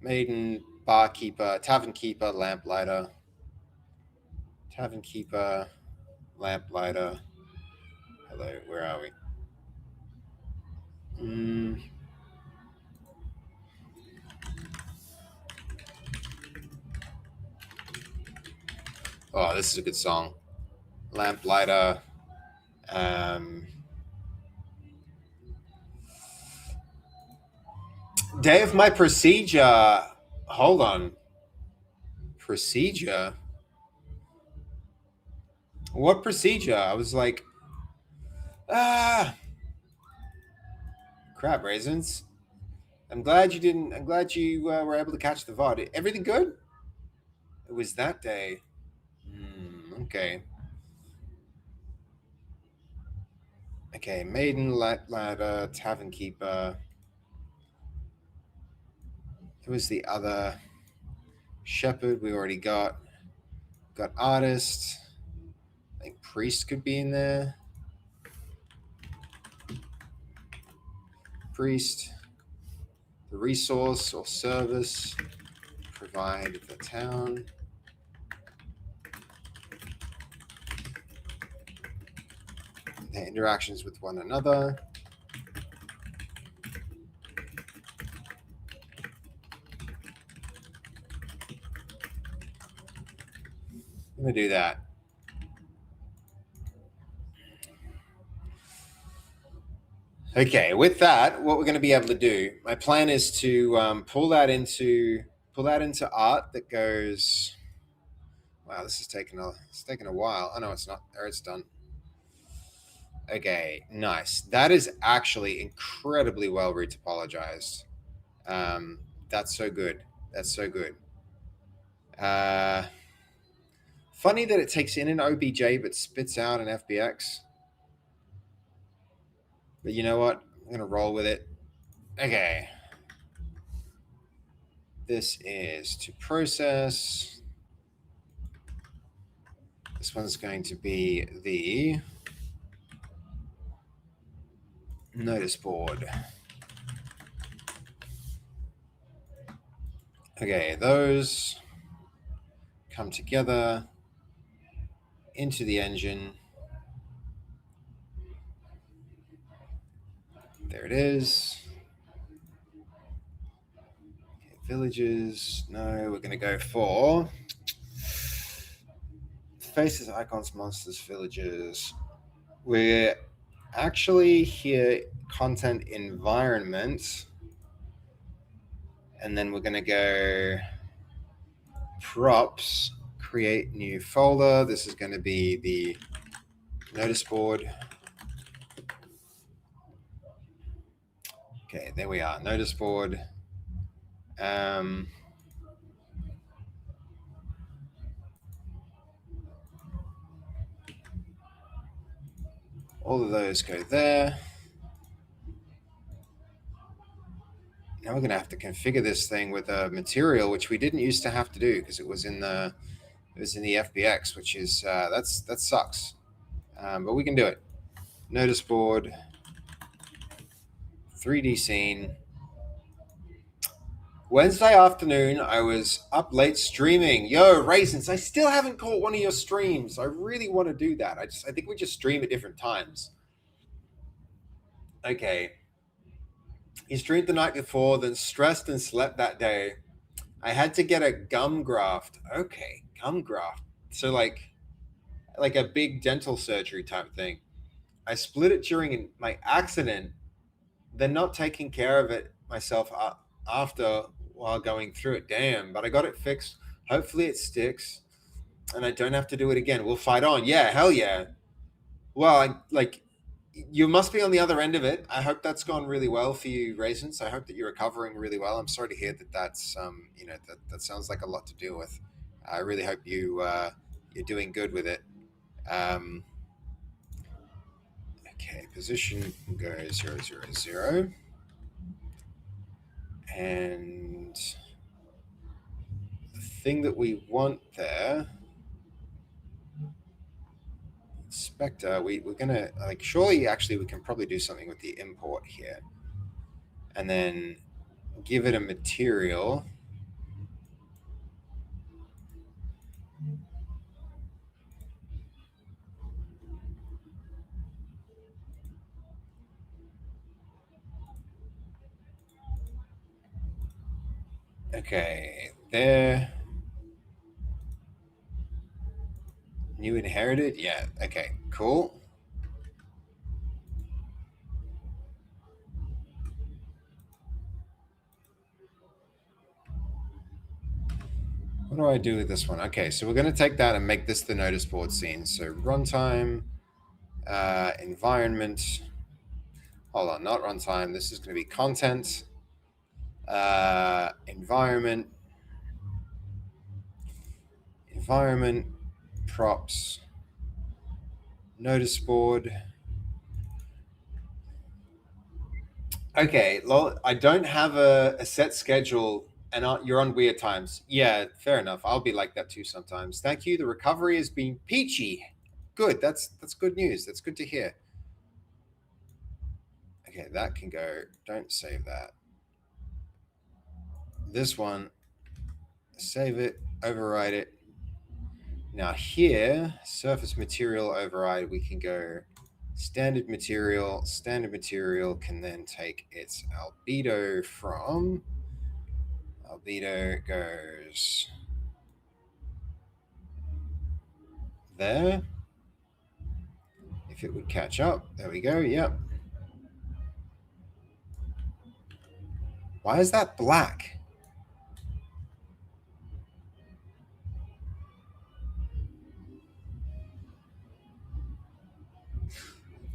Maiden, barkeeper, tavern keeper, lamplighter. Tavern keeper, lamplighter. Hello, where are we? Oh, this is a good song. Lamplighter. Day of my procedure. Hold on. Procedure? What procedure? I was like, crap, Raisins. I'm glad you were able to catch the VOD. Everything good? It was that day. Okay. Okay, maiden, ladder, tavern keeper. Who was the other? Shepherd, we already got. Got artist. I think priest could be in there. Priest. The resource or service provide the town. Their interactions with one another. I'm going to do that. Okay, with that, what we're going to be able to do, my plan is to pull that into art that goes. Wow, this is taking a while. Oh no, it's not. There, it's done. Okay, nice. That is actually incredibly well retopologized. Um, that's so good. That's so good. Uh, Funny that it takes in an OBJ but spits out an FBX. But you know what? I'm gonna roll with it. Okay. This is to process. This one's going to be the notice board. Okay, those come together into the engine. There it is. Okay, villages. No, we're going to go for faces, icons, monsters, villages. We're actually here content environment. And then we're going to go props, create new folder. This is going to be the notice board. Okay, there we are, notice board. All of those go there. Now we're going to have to configure this thing with a material, which we didn't used to have to do because it was in the FBX, which is that sucks. But we can do it. Notice board, 3D scene. Wednesday afternoon, I was up late streaming. Yo, Raisins, I still haven't caught one of your streams. I really want to do that. I think we just stream at different times. Okay. He streamed the night before, then stressed and slept that day. I had to get a gum graft. Okay, gum graft. So like a big dental surgery type thing. I split it during my accident, then not taking care of it myself after while going through it. Damn, but I got it fixed. Hopefully it sticks and I don't have to do it again. We'll fight on. Yeah, hell yeah. Well, you must be on the other end of it. I hope that's gone really well for you, Raisins. I hope that you're recovering really well. I'm sorry to hear that that's that sounds like a lot to deal with. I really hope you're doing good with it. Um, okay, position go 0, 0, 0. And the thing that we want there, inspector, we're gonna surely actually we can probably do something with the import here. And then give it a material. Okay, there. New inherited? Yeah, okay, cool. What do I do with this one? Okay, so we're going to take that and make this the notice board scene. So runtime, environment. Hold on, not runtime. This is going to be content, environment, props, notice board. Okay, well, I don't have a set schedule, and you're on weird times. Yeah, fair enough. I'll be like that too sometimes. Thank you. The recovery has been peachy. Good. That's good news. That's good to hear. Okay, that can go. Don't save that. This one, save it, override it. Now here, surface material override, we can go standard material. Standard material can then take its albedo from, albedo goes there. If it would catch up, there we go, yep. Why is that black?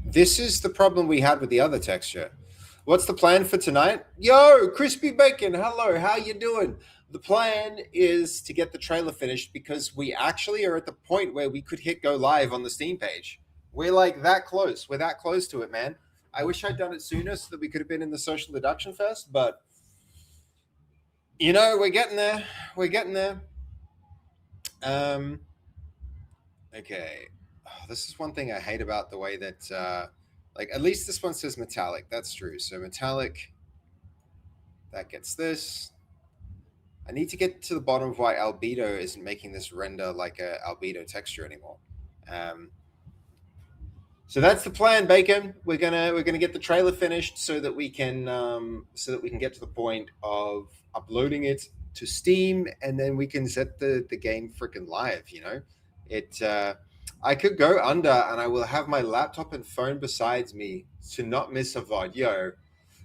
This is the problem we had with the other texture. What's the plan for tonight? Yo, Crispy Bacon, hello, how you doing? The plan is to get the trailer finished because we actually are at the point where we could hit go live on the Steam page. We're like that close. We're that close to it, man. I wish I'd done it sooner so that we could have been in the social deduction fest, but you know, we're getting there. We're getting there. Okay. Oh, this is one thing I hate about the way that like at least this one says metallic. That's true. So metallic, that gets this. I need to get to the bottom of why albedo isn't making this render like a albedo texture anymore. So that's the plan, Bacon. We're gonna get the trailer finished so that we can get to the point of uploading it to Steam, and then we can set the game freaking live. You know, it. I could go under, and I will have my laptop and phone besides me to not miss a VOD. Yo,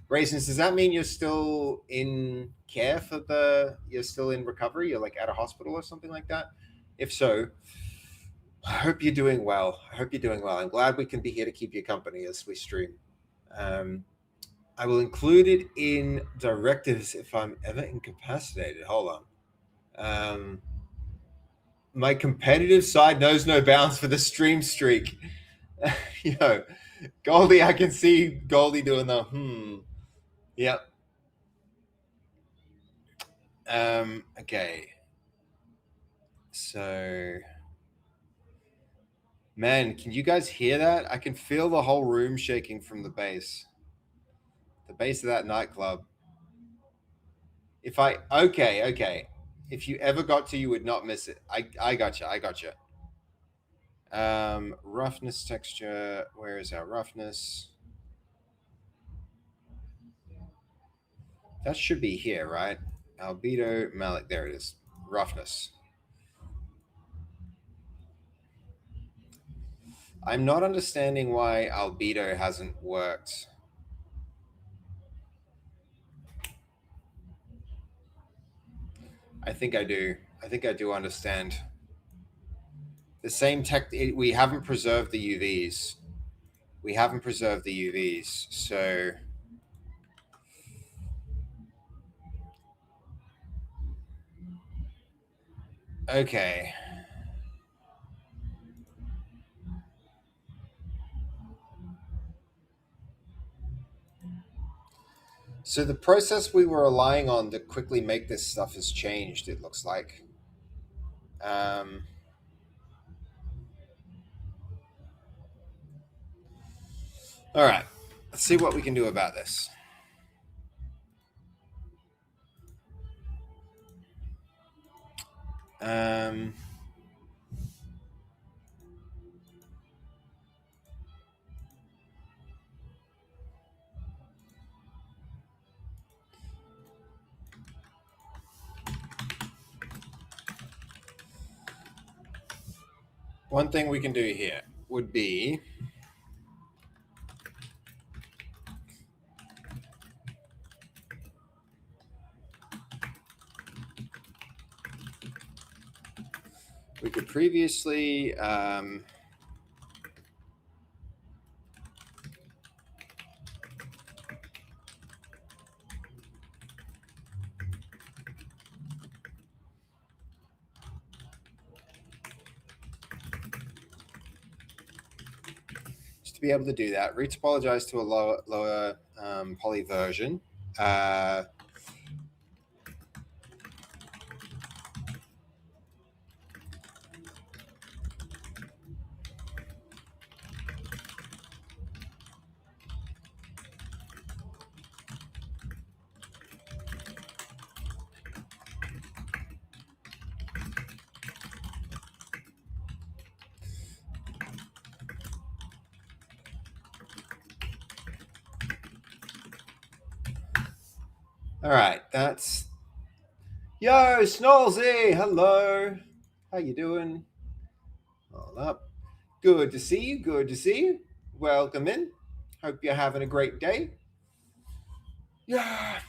Raisins, does that mean you're still in care for you're still in recovery? You're like at a hospital or something like that? If so, I hope you're doing well. I hope you're doing well. I'm glad we can be here to keep you company as we stream. I will include it in directives if I'm ever incapacitated. Hold on. My competitive side knows no bounds for the stream streak. Yo, Goldie, I can see Goldie doing the Yep. Okay. So, man, can you guys hear that? I can feel the whole room shaking from the bass. The bass of that nightclub. Okay. If you ever got to, you would not miss it. I gotcha. Roughness texture. Where is our roughness? That should be here, right? Albedo, Malik. There it is. Roughness. I'm not understanding why albedo hasn't worked. I think I do. I think I do understand. The same tech. We haven't preserved the UVs. So okay. So the process we were relying on to quickly make this stuff has changed, it looks like. All right. Let's see what we can do about this. One thing we can do here would be we could previously be able to do that. Retopologize to a lower poly version. All right, that's yo Snolzy. Hello, how you doing? Hold up. Good to see you. Good to see you. Welcome in. Hope you're having a great day. Yeah.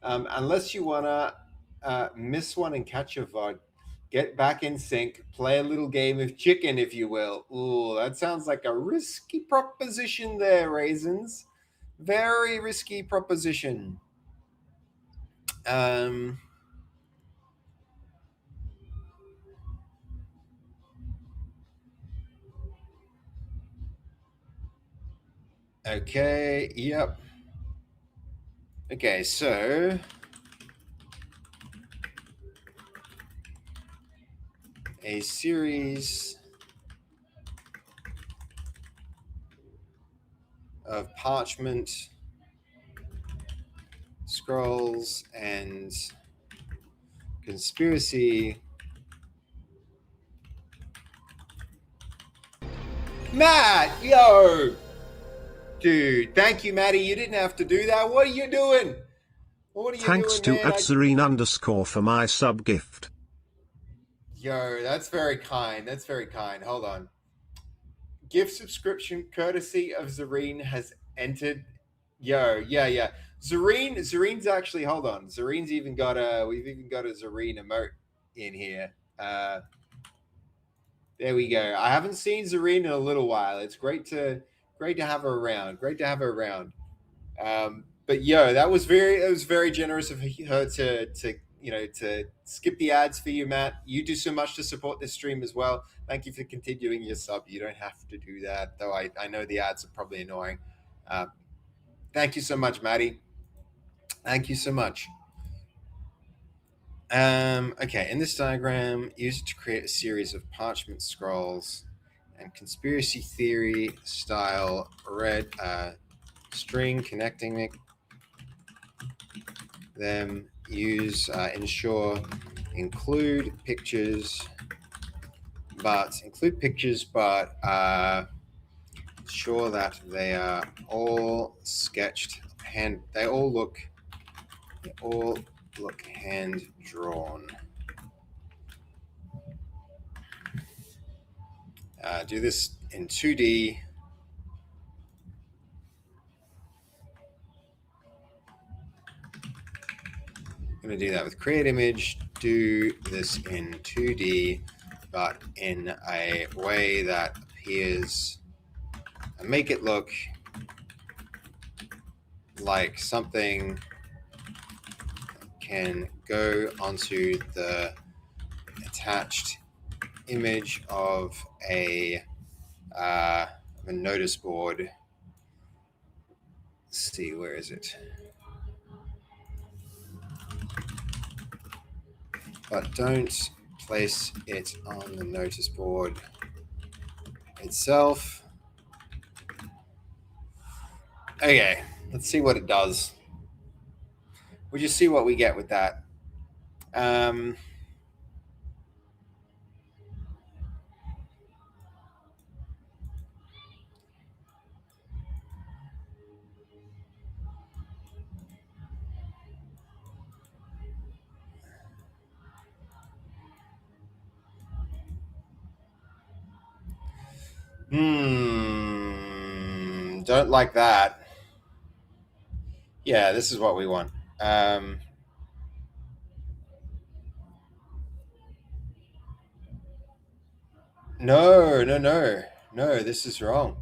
Unless you wanna miss one and catch a VOD, get back in sync, play a little game of chicken, if you will. Ooh, that sounds like a risky proposition there, Raisins. Very risky proposition. Okay, yep. Okay, so a series of parchment scrolls and conspiracy. Matt, yo! Dude, thank you, Matty. You didn't have to do that. What are you doing? What are you Thanks doing, to man? @Serene_ for my sub gift. Yo, that's very kind. That's very kind. Hold on. Gift subscription courtesy of Zareen has entered. Yo, yeah. Zareen's actually, hold on. Zareen's even got we've even got a Zareen emote in here. There we go. I haven't seen Zareen in a little while. It's great to have her around. Great to have her around. But yo, it was very generous of her to to skip the ads for you, Matt. You do so much to support this stream as well. Thank you for continuing your sub. You don't have to do that, though. I know the ads are probably annoying. Thank you so much, Maddie. Thank you so much. Okay, in this diagram, use it to create a series of parchment scrolls and conspiracy theory style red string connecting them. Use ensure include pictures, but ensure that they are all sketched hand. They all look hand drawn. Do this in 2D. I'm going to do that with create image. Do this in 2D, but in a way that appears and make it look like something can go onto the attached image of a notice board. Let's see, where is it? But don't place it on the notice board itself. Okay, let's see what it does. We'll just see what we get with that. Don't like that. Yeah, this is what we want. No, this is wrong.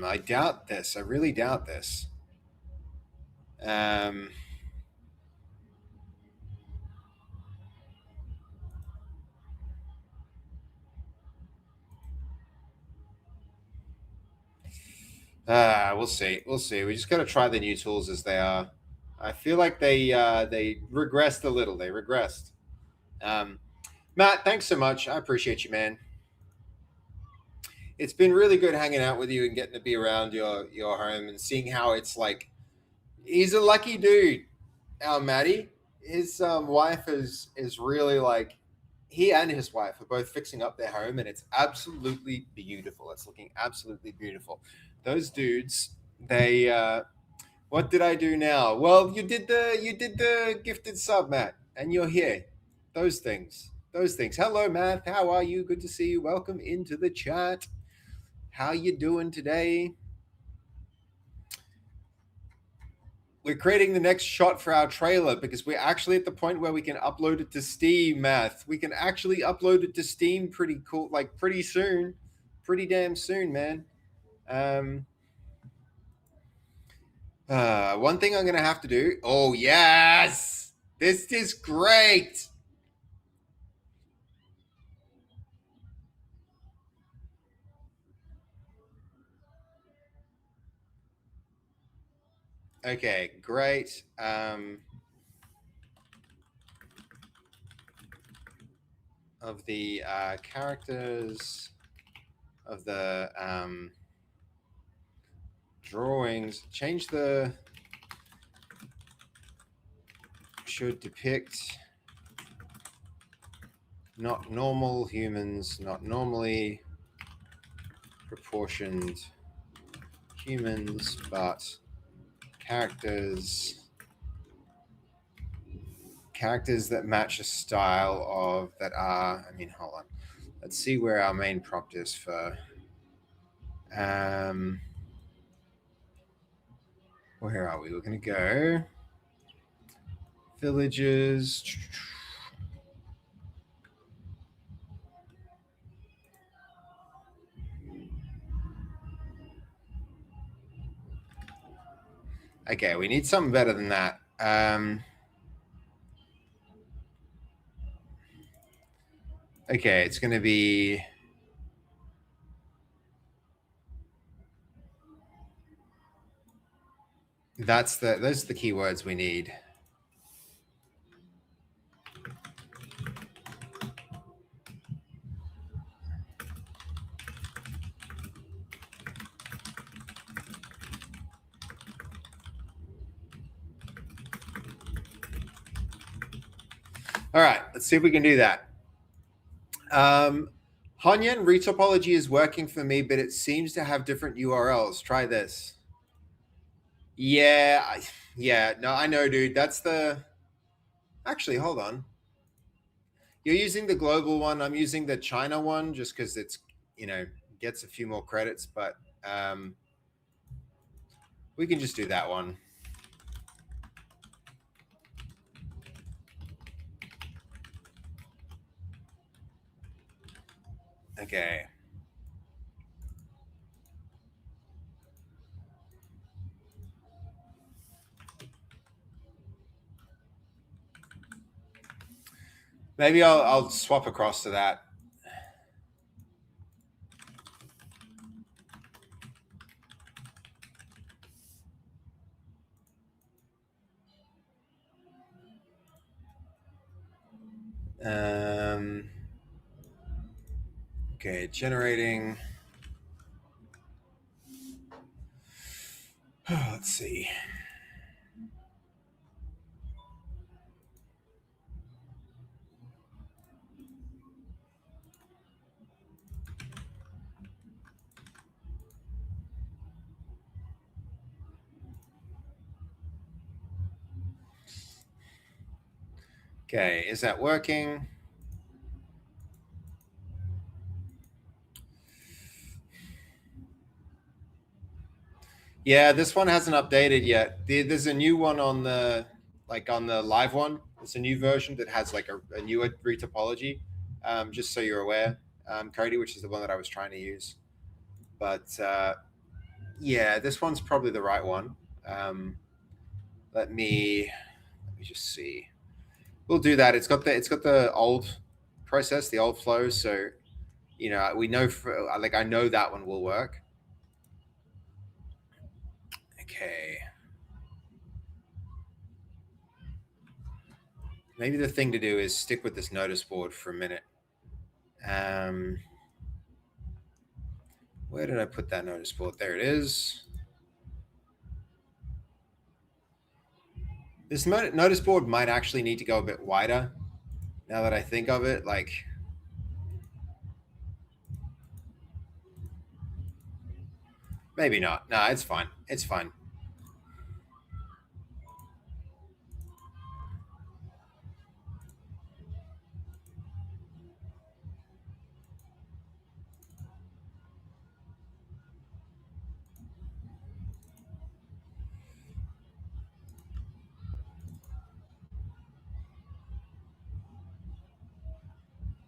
I doubt this. I really doubt this. We'll see. We'll see. We just got to try the new tools as they are. I feel like they regressed a little. They regressed. Matt, thanks so much. I appreciate you, man. It's been really good hanging out with you and getting to be around your home and seeing how it's like. He's a lucky dude, our Matty. His wife is really like. He and his wife are both fixing up their home, and it's absolutely beautiful. It's looking absolutely beautiful. Those dudes, they. What did I do now? Well, you did the gifted sub, Matt, and you're here. Those things those things. Hello, Math. How are you? Good to see you. Welcome into the chat. How you doing today? We're creating the next shot for our trailer because we're actually at the point where we can upload it to Steam, Math. We can actually upload it to Steam pretty cool, like pretty soon. Pretty damn soon, man. One thing I'm going to have to do. Oh, yes. This is great. Okay, great. Of the characters of the drawings, change the should depict not normal humans, not normally proportioned humans, but characters that match a style of that are, I mean, hold on. Let's see where our main prompt is for where are we? We're gonna go villages. Okay, we need something better than that. Okay, it's going to be those are the keywords we need. All right, let's see if we can do that. Hanyan retopology is working for me, but it seems to have different URLs. Try this. Yeah, no, I know, dude. That's the. Actually, hold on. You're using the global one. I'm using the China one just because it's, gets a few more credits, but we can just do that one. Okay. Maybe I'll swap across to that. Okay, generating. Let's see. Okay, is that working? Yeah, this one hasn't updated yet. There's a new one on the live one. It's a new version that has like a newer retopology. Just so you're aware, Cody, which is the one that I was trying to use. But yeah, this one's probably the right one. Let me just see. We'll do that. It's got the old process, the old flow. So we know I know that one will work. Okay. Maybe the thing to do is stick with this notice board for a minute. Where did I put that notice board? There it is. This notice board might actually need to go a bit wider. Now that I think of it, maybe not. No, it's fine. It's fine.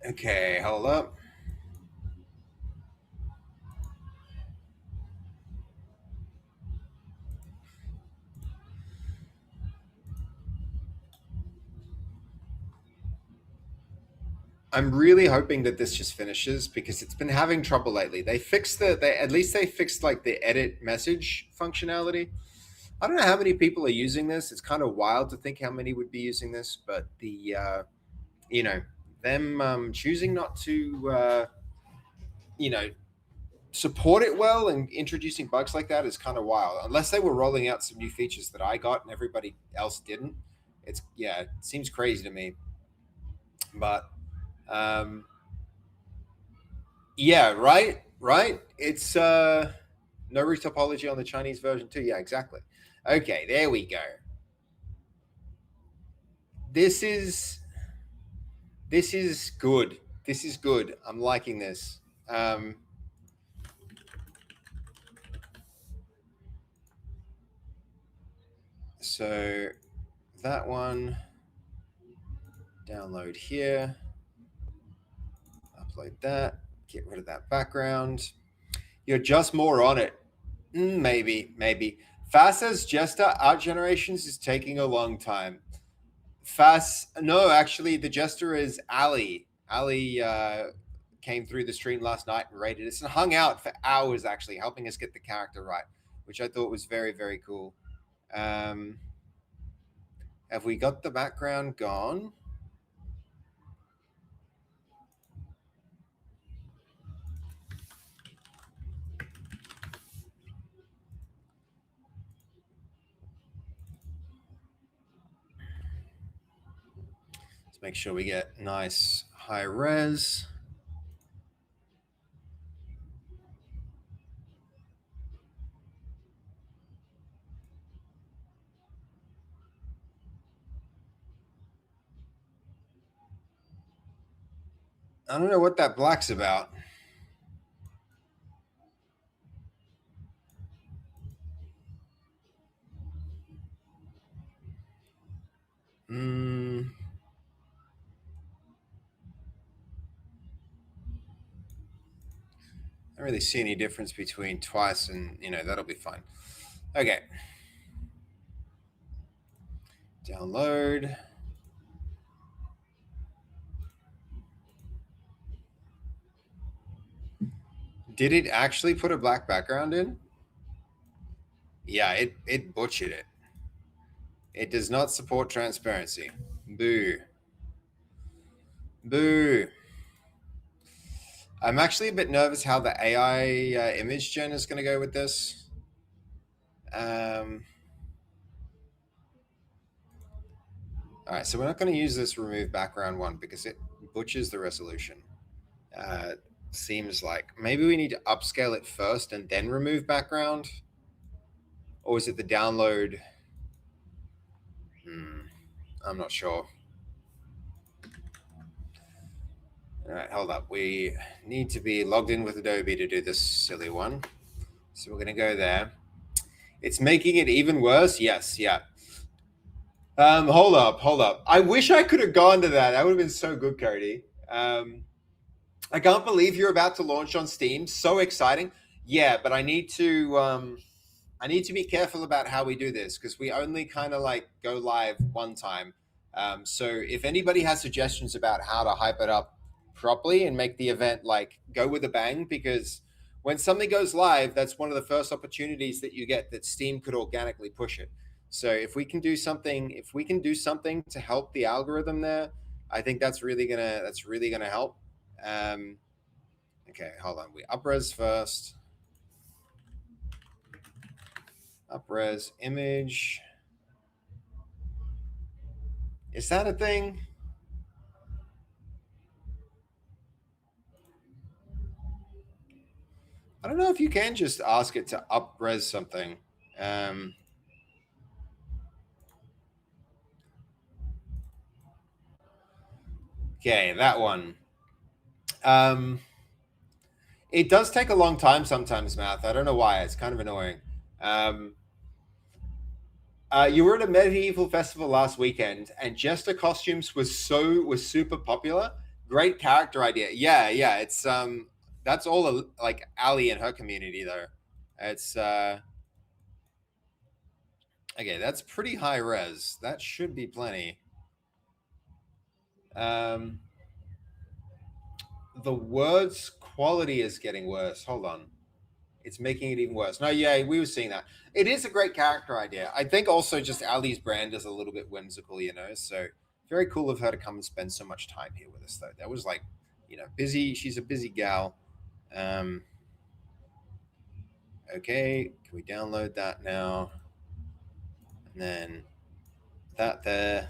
Okay, hold up. I'm really hoping that this just finishes because it's been having trouble lately. They fixed at least they fixed like the edit message functionality. I don't know how many people are using this. It's kind of wild to think how many would be using this, but you know, them choosing not to you know, support it well and introducing bugs like that is kind of wild. Unless they were rolling out some new features that I got and everybody else didn't. It's yeah, it seems crazy to me. But um yeah, right. It's no root topology on the Chinese version too. Yeah, exactly. Okay, there we go. This is this is good. This is good. I'm liking this. So that one, download here, upload that, get rid of that background. You're just more on it. Maybe. Fast as Jester art generations is taking a long time. Fast, no, actually, the Jester is Ali. Ali came through the stream last night and rated us and hung out for hours, actually, helping us get the character right, which I thought was very, very cool. Have we got the background gone? Let's make sure we get nice high res. I don't know what that black's about. I don't really see any difference between twice and, that'll be fine. Okay. Download. Did it actually put a black background in? Yeah, it butchered it. It does not support transparency. Boo. Boo. I'm actually a bit nervous how the AI image gen is going to go with this. All right, so we're not going to use this remove background one because it butchers the resolution. Seems like maybe we need to upscale it first and then remove background, or is it the download? I'm not sure. All right, hold up. We need to be logged in with Adobe to do this silly one. So we're going to go there. It's making it even worse. Yes, yeah. Hold up. I wish I could have gone to that. That would have been so good, Cody. I can't believe you're about to launch on Steam. So exciting. Yeah, but I need to be careful about how we do this because we only kind of like go live one time. So if anybody has suggestions about how to hype it up properly and make the event like go with a bang, because when something goes live, that's one of the first opportunities that you get that Steam could organically push it. So if we can do something to help the algorithm there, I think that's really gonna help. Okay, hold on. We upres first. Upres image. Is that a thing? I don't know if you can just ask it to upres something. Okay, that one. It does take a long time sometimes, Math. I don't know why. It's kind of annoying. You were at a medieval festival last weekend, and Jester costumes was super popular. Great character idea. Yeah, yeah. It's that's all like Ali and her community though. It's okay. That's pretty high res. That should be plenty. Um, the words quality is getting worse. Hold on. It's making it even worse. No, yeah, we were seeing that. It is a great character idea. I think also just Ali's brand is a little bit whimsical, you know. So very cool of her to come and spend so much time here with us, though. That was like, you know, busy. She's a busy gal. Um, okay, can we download that now? And then that there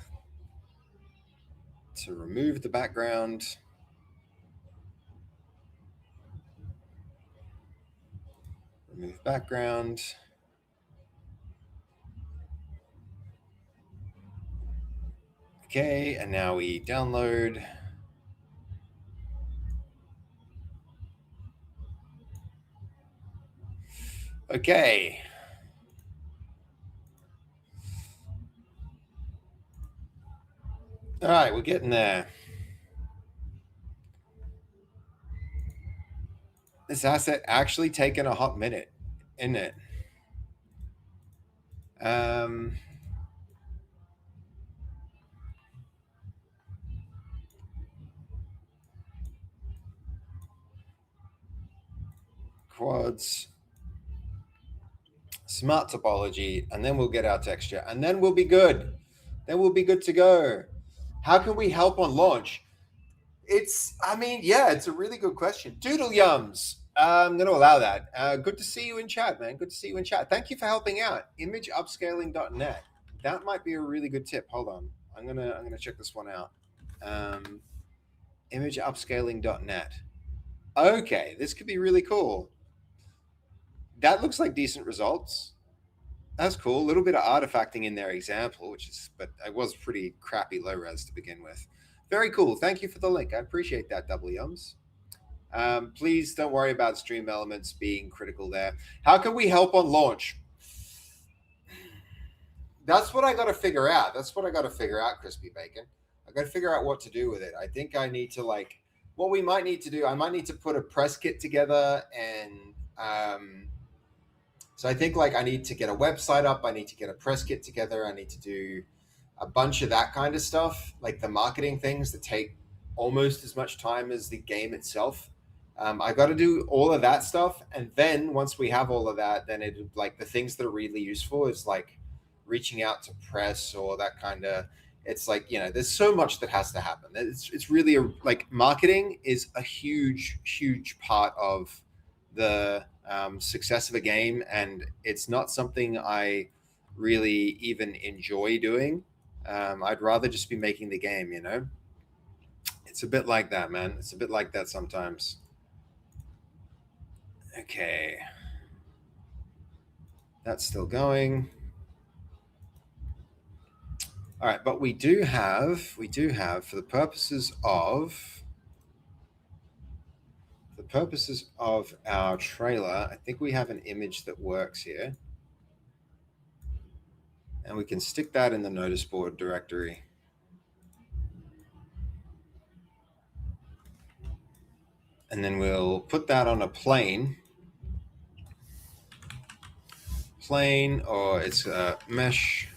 to remove the background. Remove background. Okay, and now we download. Okay. All right, we're getting there. This asset actually taken a hot minute, isn't it? Um, quads, smart topology, and then we'll get our texture, and then we'll be good. Then we'll be good to go. How can we help on launch? I mean, yeah, it's a really good question. Doodle Yums. I'm going to allow that. Good to see you in chat, man. Good to see you in chat. Thank you for helping out. Imageupscaling.net. That might be a really good tip. Hold on. I'm gonna check this one out. Imageupscaling.net. Okay, this could be really cool. That looks like decent results. That's cool. A little bit of artifacting in their example, but it was pretty crappy low res to begin with. Very cool. Thank you for the link. I appreciate that, Double Yums. Please don't worry about stream elements being critical there. How can we help on launch? That's what I got to figure out. Crispy Bacon. I got to figure out what to do with it. I think I need to what we might need to do. I might need to put a press kit together, and so I think I need to get a website up. I need to get a press kit together. I need to do a bunch of that kind of stuff, like the marketing things that take almost as much time as the game itself. I got to do all of that stuff, and then once we have all of that, then it the things that are really useful is reaching out to press or that kind of. It's there's so much that has to happen. It's really marketing is a huge part of the success of a game, and it's not something I really even enjoy doing. I'd rather just be making the game, you know. It's a bit like that, man. It's a bit like that sometimes. Okay. That's still going. All right, but we do have for the purposes of our trailer, I think we have an image that works here. And we can stick that in the notice board directory. And then we'll put that on a plane, or it's a mesh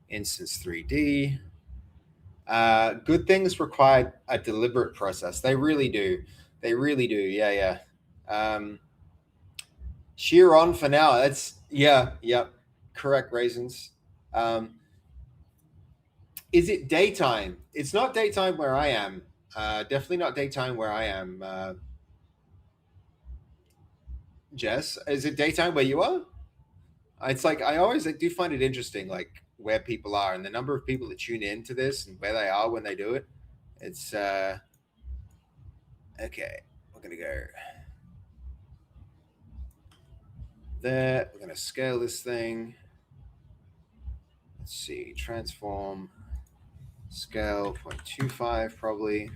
instance 3D. Good things require a deliberate process. They really do. Yeah. Sheer on for now. That's yep. Correct, Raisins. Is it daytime? It's not daytime where I am. Definitely not daytime where I am. Jess, is it daytime where you are? It's I always do find it interesting, where people are and the number of people that tune in to this and where they are when they do it. It's okay. We're gonna go there. We're gonna scale this thing. Let's see, transform, scale 0.25 probably.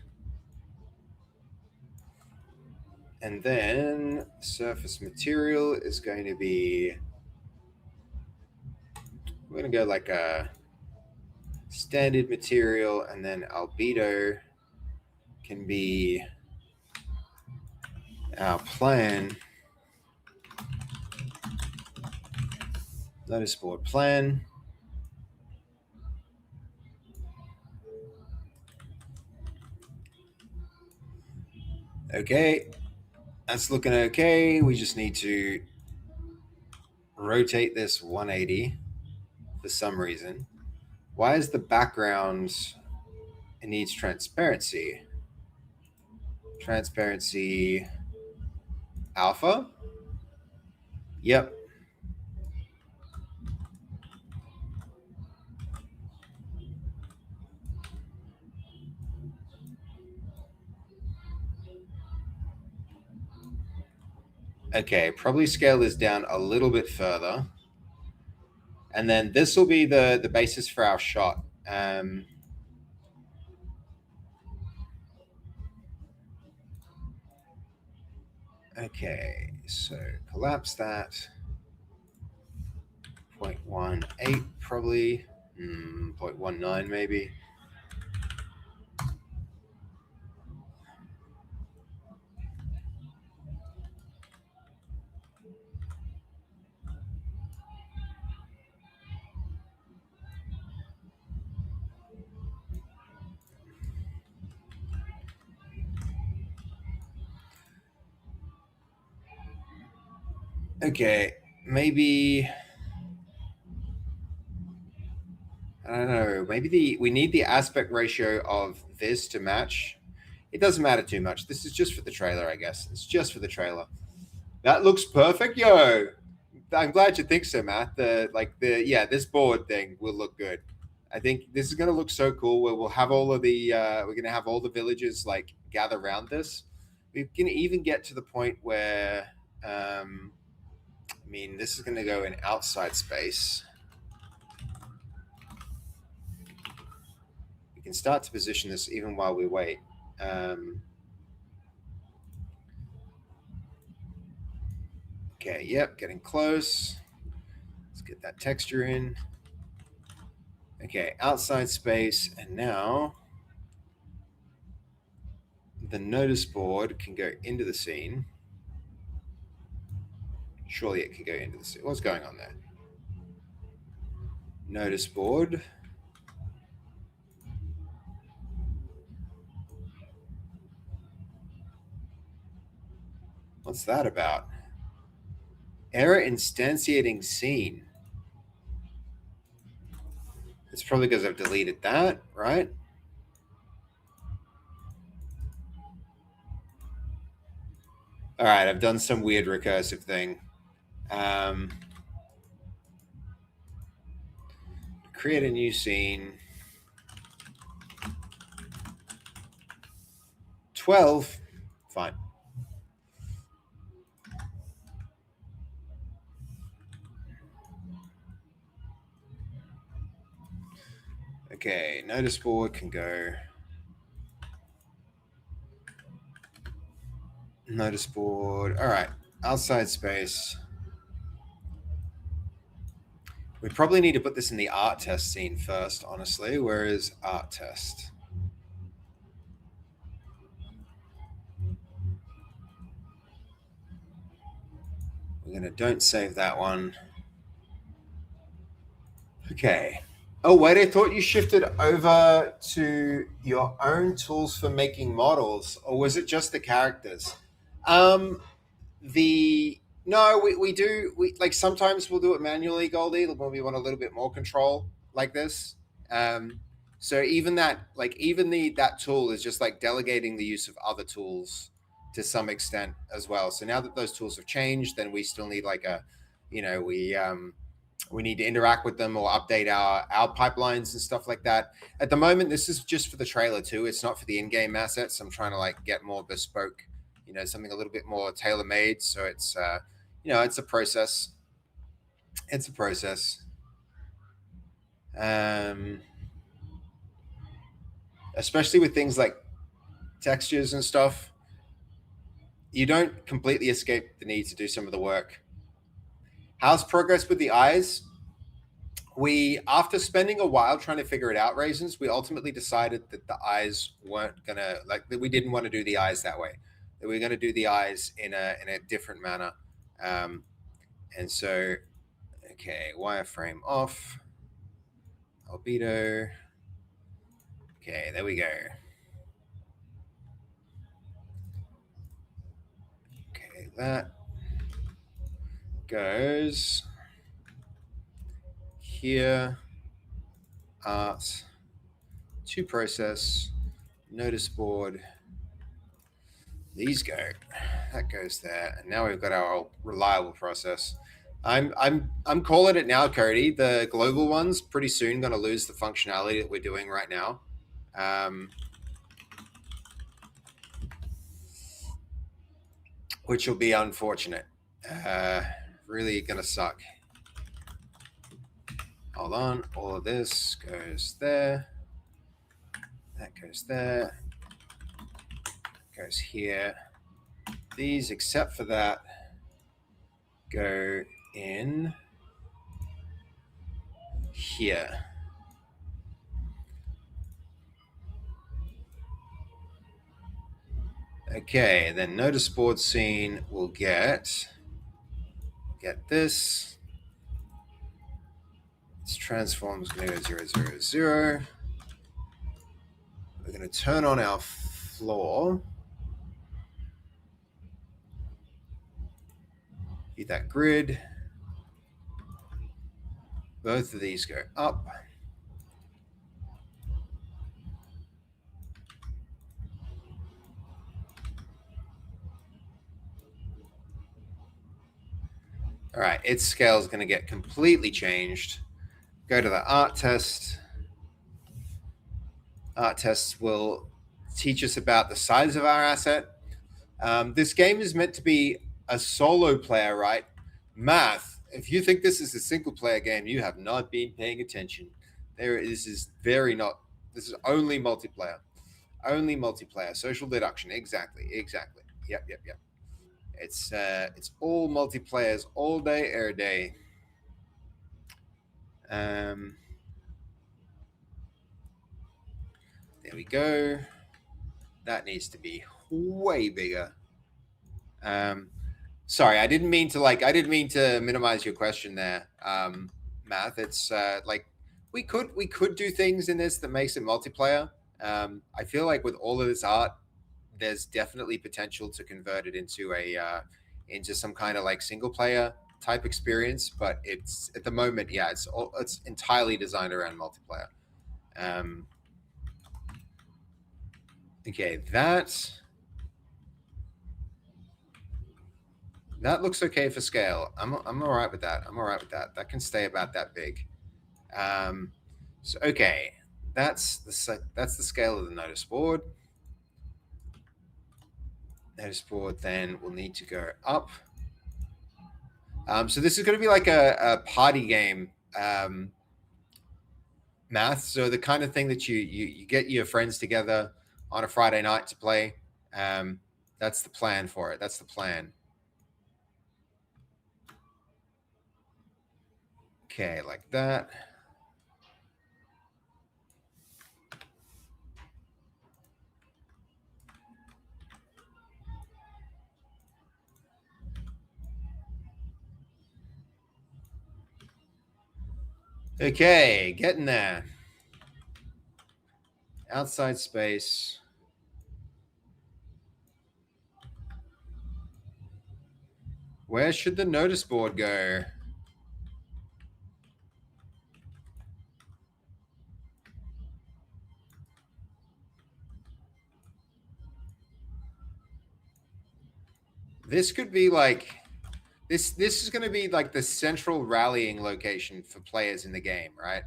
And then surface material is going to be, we're going to go a standard material, and then albedo can be our plan. Notice board plan. Okay, that's looking okay. We just need to rotate this 180 for some reason. Why is the background, it needs transparency? Transparency alpha? Yep. Okay, probably scale this down a little bit further. And then this will be the basis for our shot. Okay, so collapse that. 0.18 probably. 0.19 maybe. Okay, maybe, I don't know, maybe we need the aspect ratio of this to match. It doesn't matter too much. This is just for the trailer, I guess. It's just for the trailer. That looks perfect, yo. I'm glad you think so, Matt. This board thing will look good. I think this is going to look so cool where we'll have all of the we're going to have all the villagers like gather around this. We can even get to the point where this is going to go in outside space. We can start to position this even while we wait. Okay, yep, getting close. Let's get that texture in. Okay, outside space, and now the notice board can go into the scene. Surely it can go into the scene. What's going on there? Notice board. What's that about? Error instantiating scene. It's probably because I've deleted that, right? All right, I've done some weird recursive thing. Create a new scene. 12, fine. Okay, notice board can go. Notice board. All right, outside space. We probably need to put this in the art test scene first, honestly. Where is art test? We're going to don't save that one. Okay. Oh, wait, I thought you shifted over to your own tools for making models, or was it just the characters? We do like sometimes we'll do it manually, Goldie, when we want a little bit more control like this. So even that tool is just like delegating the use of other tools to some extent as well. So now that those tools have changed, then we still need we need to interact with them or update our pipelines and stuff like that. At the moment, this is just for the trailer too. It's not for the in-game assets. I'm trying to get more bespoke, something a little bit more tailor-made. So it's, it's a process. It's a process. Especially with things like textures and stuff, you don't completely escape the need to do some of the work. How's progress with the eyes? we, after spending a while trying to figure it out, Raisins, we ultimately decided that the eyes weren't gonna, like, that we didn't want to do the eyes that way. That we are gonna do the eyes in a different manner. And so, okay, wireframe off, albedo. Okay, there we go. Okay, that goes here. Art to process, notice board. These go. That goes there, and now we've got our reliable process. I'm calling it now, Cody. The global one's pretty soon going to lose the functionality that we're doing right now. Which will be unfortunate. Really going to suck. Hold on. All of this goes there. That goes there. Goes here. These, except for that, go in here. Okay, then notice board scene will get this. Its transform is going to go 0, 0, 0. We're going to turn on our floor. Hit that grid. Both of these go up. All right, its scale is going to get completely changed. Go to the art test. Art tests will teach us about the size of our asset. This game is meant to be a solo player, right? Math. If you think this is a single player game, you have not been paying attention. This is only multiplayer. Only multiplayer. Social deduction. Exactly. Yep. It's all multiplayers all day, every day. There we go. That needs to be way bigger. Sorry, I didn't mean to minimize your question there, Math. It's like we could do things in this that makes it multiplayer. I feel like with all of this art, there's definitely potential to convert it into some kind of like single player type experience, but it's at the moment, yeah, it's entirely designed around multiplayer. Okay, that looks okay for scale. I'm all right with that. That can stay about that big. So okay, that's the scale of the notice board. Notice board then will need to go up. So this is going to be like a party game, Math. So the kind of thing that you get your friends together on a Friday night to play. That's the plan for it. That's the plan. Okay, like that. Okay, getting there. Outside space. Where should the notice board go? This could be like this is going to be like the central rallying location for players in the game, right?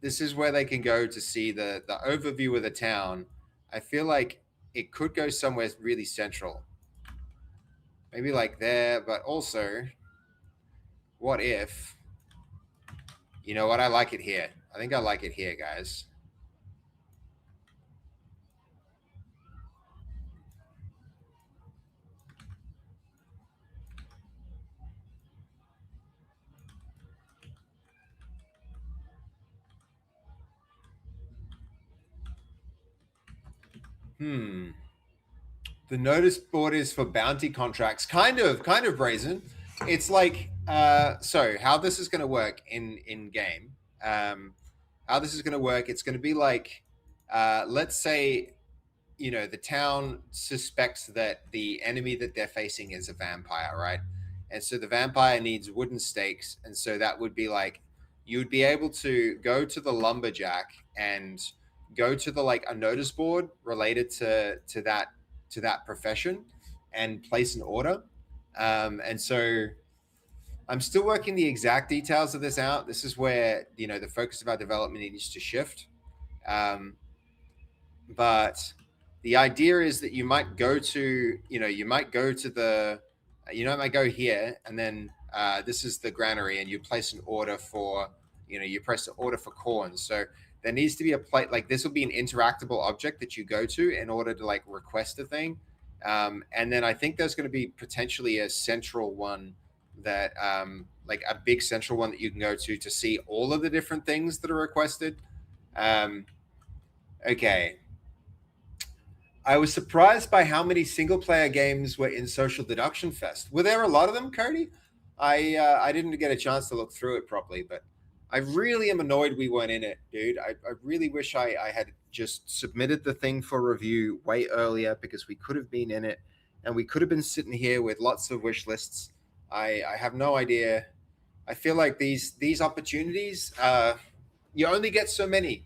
This is where they can go to see the overview of the town. I feel like it could go somewhere really central. Maybe like there, but also, what if, you know what, I like it here. I think I like it here, guys. The notice board is for bounty contracts. Kind of brazen. It's like so how this is going to work in game. How this is going to work. It's going to be like let's say the town suspects that the enemy that they're facing is a vampire, right? And so the vampire needs wooden stakes, and so that would be like you would be able to go to the lumberjack and go to the like a notice board related to that profession and place an order. And so I'm still working the exact details of this out. This is where the focus of our development needs to shift. But the idea is that you might go to the it might go here, and then this is the granary, and you place an order for you press the order for corn. So there needs to be a plate like this will be an interactable object that you go to in order to like request a thing. And then I think there's going to be potentially a central one that like a big central one that you can go to see all of the different things that are requested. Okay. I was surprised by how many single player games were in Social Deduction Fest. Were there a lot of them, Cody? I didn't get a chance to look through it properly, but I really am annoyed we weren't in it, dude. I really wish I had just submitted the thing for review way earlier because we could have been in it and we could have been sitting here with lots of wish lists. I have no idea. I feel like these opportunities, you only get so many.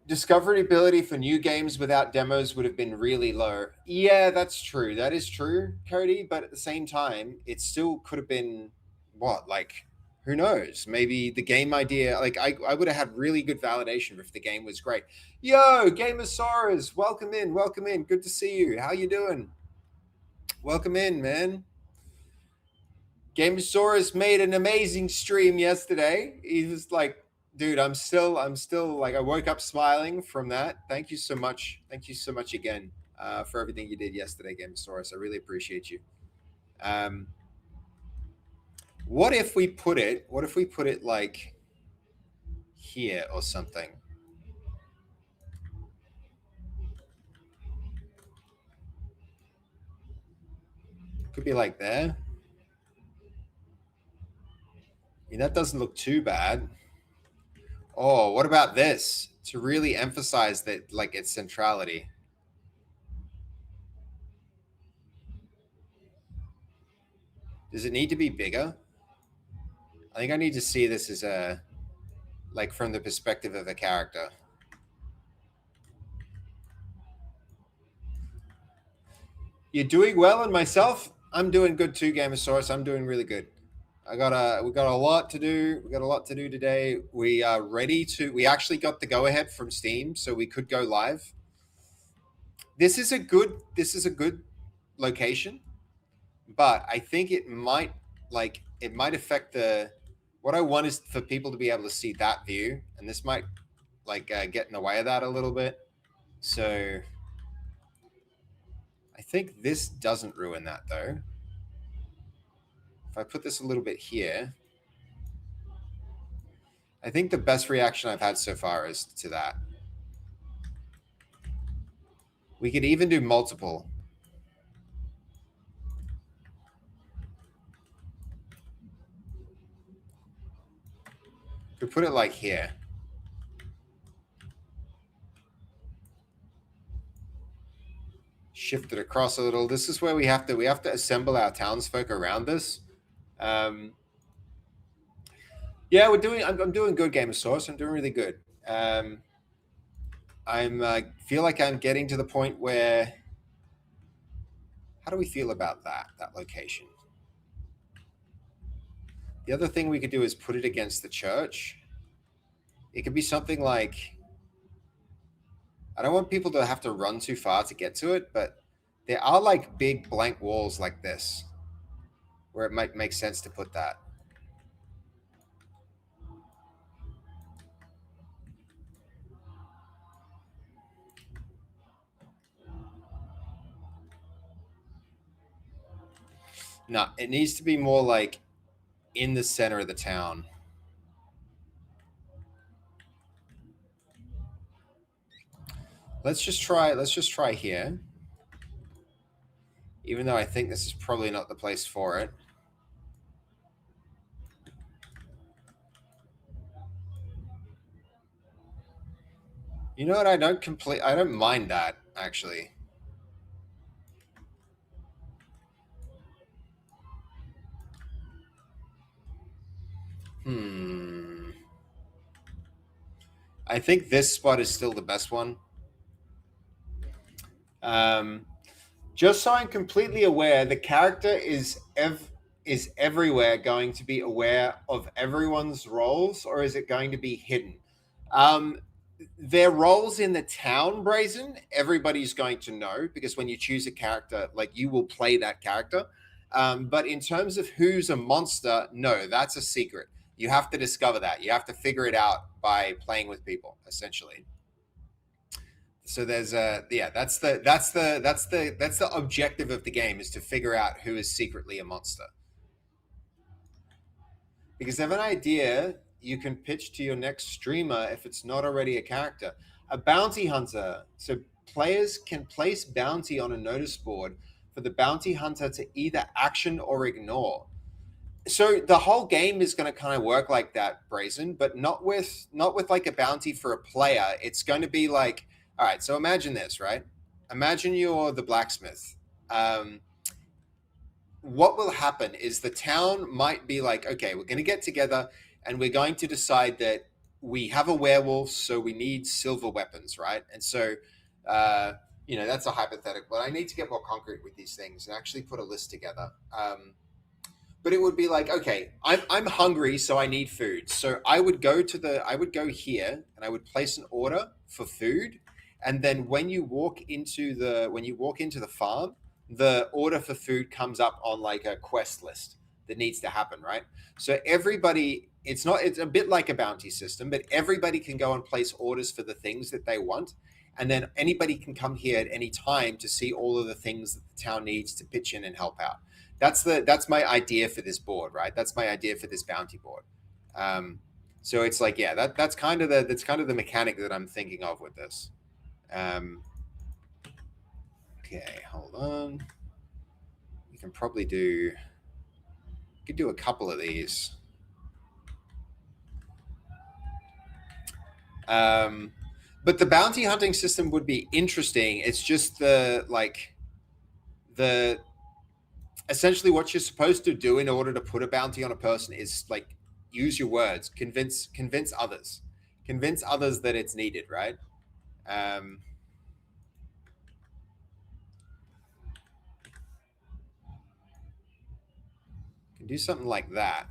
Discoverability for new games without demos would have been really low. Yeah, that's true. That is true, Cody. But at the same time, it still could have been what? Like, who knows? Maybe the game idea, like I would have had really good validation if the game was great. Yo, Gamosaurus, welcome in, welcome in. Good to see you. How you doing? Welcome in, man. Gamosaurus made an amazing stream yesterday. He was like, dude, I'm still like I woke up smiling from that. Thank you so much. Thank you so much again for everything you did yesterday, Gamosaurus. I really appreciate you. What if we put it like here or something? Could be like there. I mean, that doesn't look too bad. Oh, what about this? To really emphasize that, like, its centrality. Does it need to be bigger? I think I need to see this as a, like, from the perspective of a character. You're doing well, and myself, I'm doing good too, Gamosaurus. I'm doing really good. We got a lot to do. We got a lot to do today. We are ready to. We actually got the go ahead from Steam, so we could go live. This is a good location, but I think it might affect the. What I want is for people to be able to see that view, and this might get in the way of that a little bit. So I think this doesn't ruin that though. If I put this a little bit here, I think the best reaction I've had so far is to that. We could even do multiple. Could put it like here. Shift it across a little. This is where we have to assemble our townsfolk around this. Yeah, I'm doing good, Gamosaurus. I'm doing really good. Feel like I'm getting to the point where. How do we feel about that location? The other thing we could do is put it against the church. It could be something like. I don't want people to have to run too far to get to it, but there are like big blank walls like this, where it might make sense to put that. No, it needs to be more like in the center of the town. let's just try here. Even though I think this is probably not the place for it. You know what? I don't mind that, actually. I think this spot is still the best one. Just so I'm completely aware, the character is everywhere going to be aware of everyone's roles, or is it going to be hidden? Their roles in the town, Brazen, everybody's going to know, because when you choose a character, like, you will play that character. But in terms of who's a monster, no, that's a secret. You have to discover that. You have to figure it out by playing with people, essentially. So there's that's the objective of the game, is to figure out who is secretly a monster. Because of an idea you can pitch to your next streamer if it's not already a character. A bounty hunter. So players can place bounty on a notice board for the bounty hunter to either action or ignore. So the whole game is going to kind of work like that, Brazen, but not with like a bounty for a player. It's going to be like, all right, so imagine this, right? Imagine you're the blacksmith. What will happen is the town might be like, okay, we're going to get together and we're going to decide that we have a werewolf, so we need silver weapons, right? And so, that's a hypothetical, but I need to get more concrete with these things and actually put a list together. But it would be like, okay, I'm hungry, so I need food. So I would go here and I would place an order for food. And then when you walk into the farm, the order for food comes up on like a quest list that needs to happen, right? So everybody, it's a bit like a bounty system, but everybody can go and place orders for the things that they want. And then anybody can come here at any time to see all of the things that the town needs to pitch in and help out. That's my idea for this board, right? That's my idea for this bounty board. So it's like, yeah, that's kind of the mechanic that I'm thinking of with this. Okay, hold on. You can probably do a couple of these. But the bounty hunting system would be interesting. It's just essentially what you're supposed to do in order to put a bounty on a person is like use your words, convince others that it's needed, right? Can do something like that.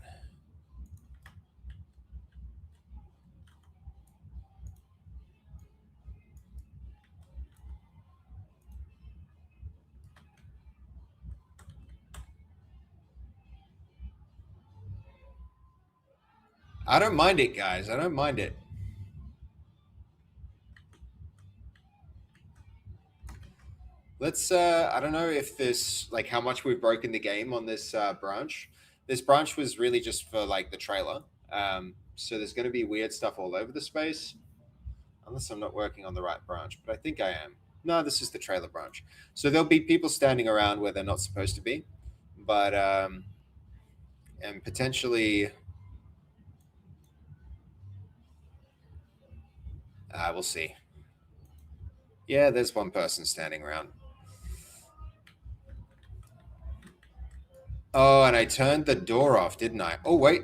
I don't mind it, guys. I don't mind it. Let's I don't know if this, like, how much we've broken the game on this branch. This branch was really just for like the trailer. So there's going to be weird stuff all over the space, unless I'm not working on the right branch, but I think I am. No, this is the trailer branch. So there'll be people standing around where they're not supposed to be, but and potentially we'll see. Yeah, there's one person standing around. Oh, and I turned the door off, didn't I? Oh, wait.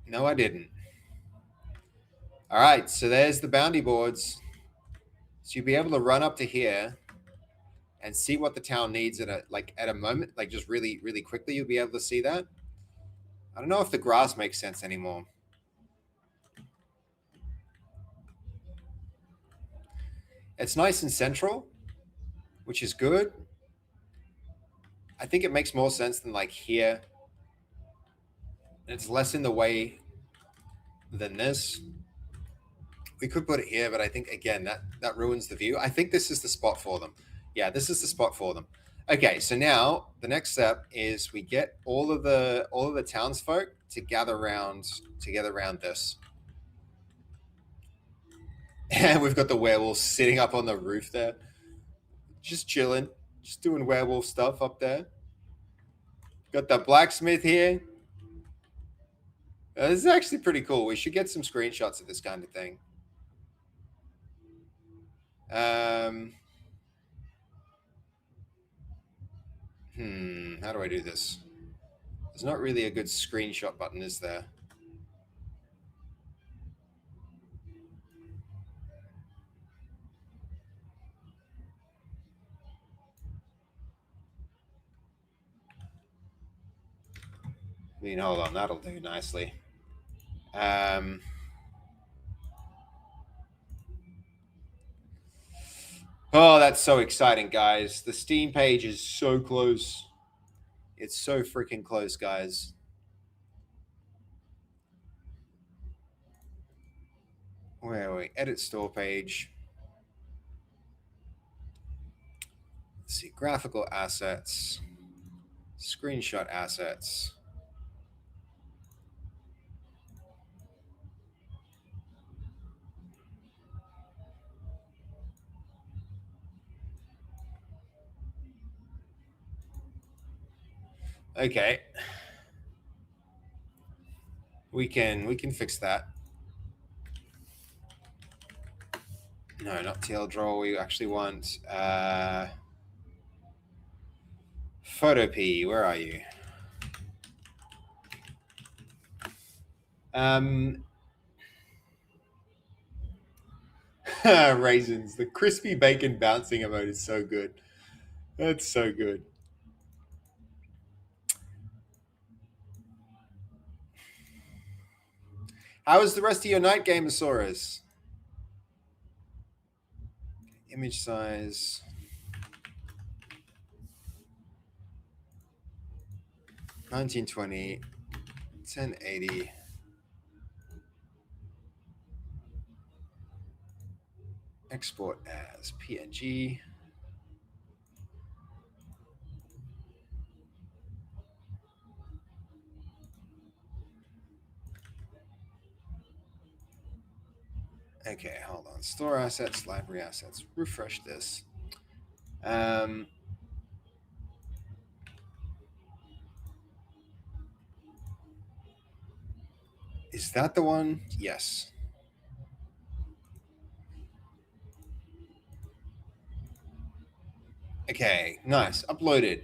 No, I didn't. All right, so there's the bounty boards. So you'll be able to run up to here and see what the town needs at a moment, like just really, really quickly. You'll be able to see that. I don't know if the grass makes sense anymore. It's nice and central, which is good. I think it makes more sense than like here. It's less in the way than this. We could put it here, but I think, again, that ruins the view. I think this is the spot for them. Yeah, this is the spot for them. Okay, so now the next step is we get all of the townsfolk to gather around this. And we've got the werewolf sitting up on the roof there, just chilling, just doing werewolf stuff up there. Got the blacksmith here. This is actually pretty cool. We should get some screenshots of this kind of thing. How do I do this? There's not really a good screenshot button, is there? I mean, hold on, that'll do nicely. Oh, that's so exciting, guys. The Steam page is so close. It's so freaking close, guys. Where are we? Edit store page. Let's see, graphical assets, screenshot assets. Okay. We can fix that. No, not TL draw. We actually want Photopea. Where are you? Raisins. The crispy bacon bouncing emote is so good. That's so good. How is the rest of your night, Gamosaurus? Image size. $1920, 1080. Export as PNG. Okay, hold on. Store assets, library assets. Refresh this. Is that the one? Yes. Okay, nice. Uploaded.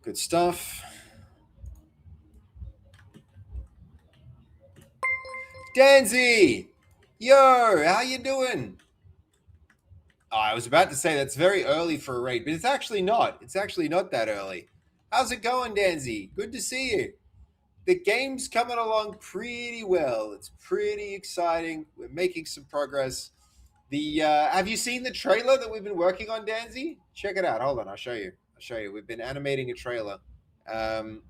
Good stuff. Danzy! Yo, how you doing? Oh, I was about to say that's very early for a raid, but it's actually not. It's actually not that early. How's it going, Danzy? Good to see you. The game's coming along pretty well. It's pretty exciting. We're making some progress. Have you seen the trailer that we've been working on, Danzy? Check it out. Hold on, I'll show you. We've been animating a trailer.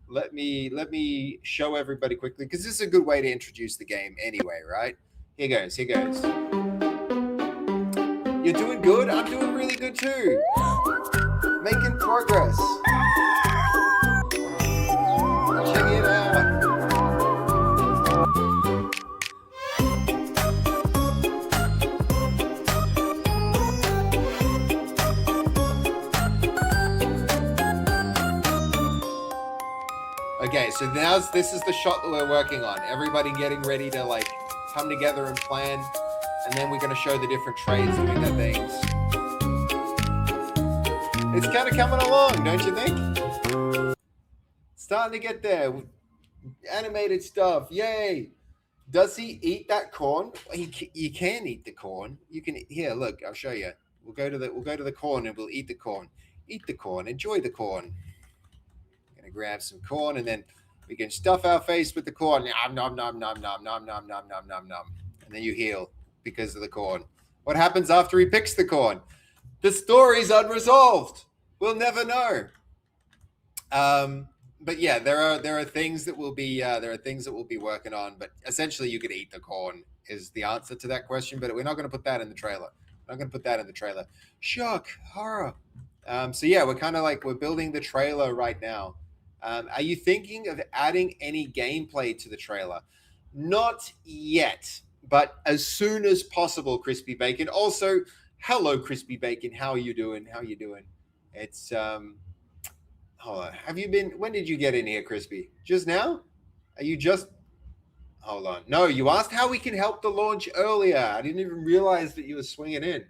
Let me show everybody quickly, because this is a good way to introduce the game anyway, right? Here goes. You're doing good. I'm doing really good too. Making progress. Check it out. Okay, so this is the shot that we're working on. Everybody getting ready to like come together and plan, and then we're going to show the different trades doing their things. It's kind of coming along, don't you think? Starting to get there. Animated stuff, yay! Does he eat that corn? You can eat the corn. You can here. Look, I'll show you. We'll go to the corn and we'll eat the corn. Eat the corn. Enjoy the corn. Gonna grab some corn and then we can stuff our face with the corn. Nom nom nom nom nom nom nom nom nom nom nom. And then you heal because of the corn. What happens after he picks the corn? The story's unresolved. We'll never know. But yeah, there are things that we'll be working on. But essentially, you could eat the corn is the answer to that question. But we're not going to put that in the trailer. Shock, horror. So yeah, we're kind of like we're building the trailer right now. Are you thinking of adding any gameplay to the trailer? Not yet, but as soon as possible, Crispy Bacon. Also, hello, Crispy Bacon. How are you doing? How you doing? It's hold on. Have you been? When did you get in here, Crispy? Just now? Are you just? Hold on. No, you asked how we can help the launch earlier. I didn't even realize that you were swinging in.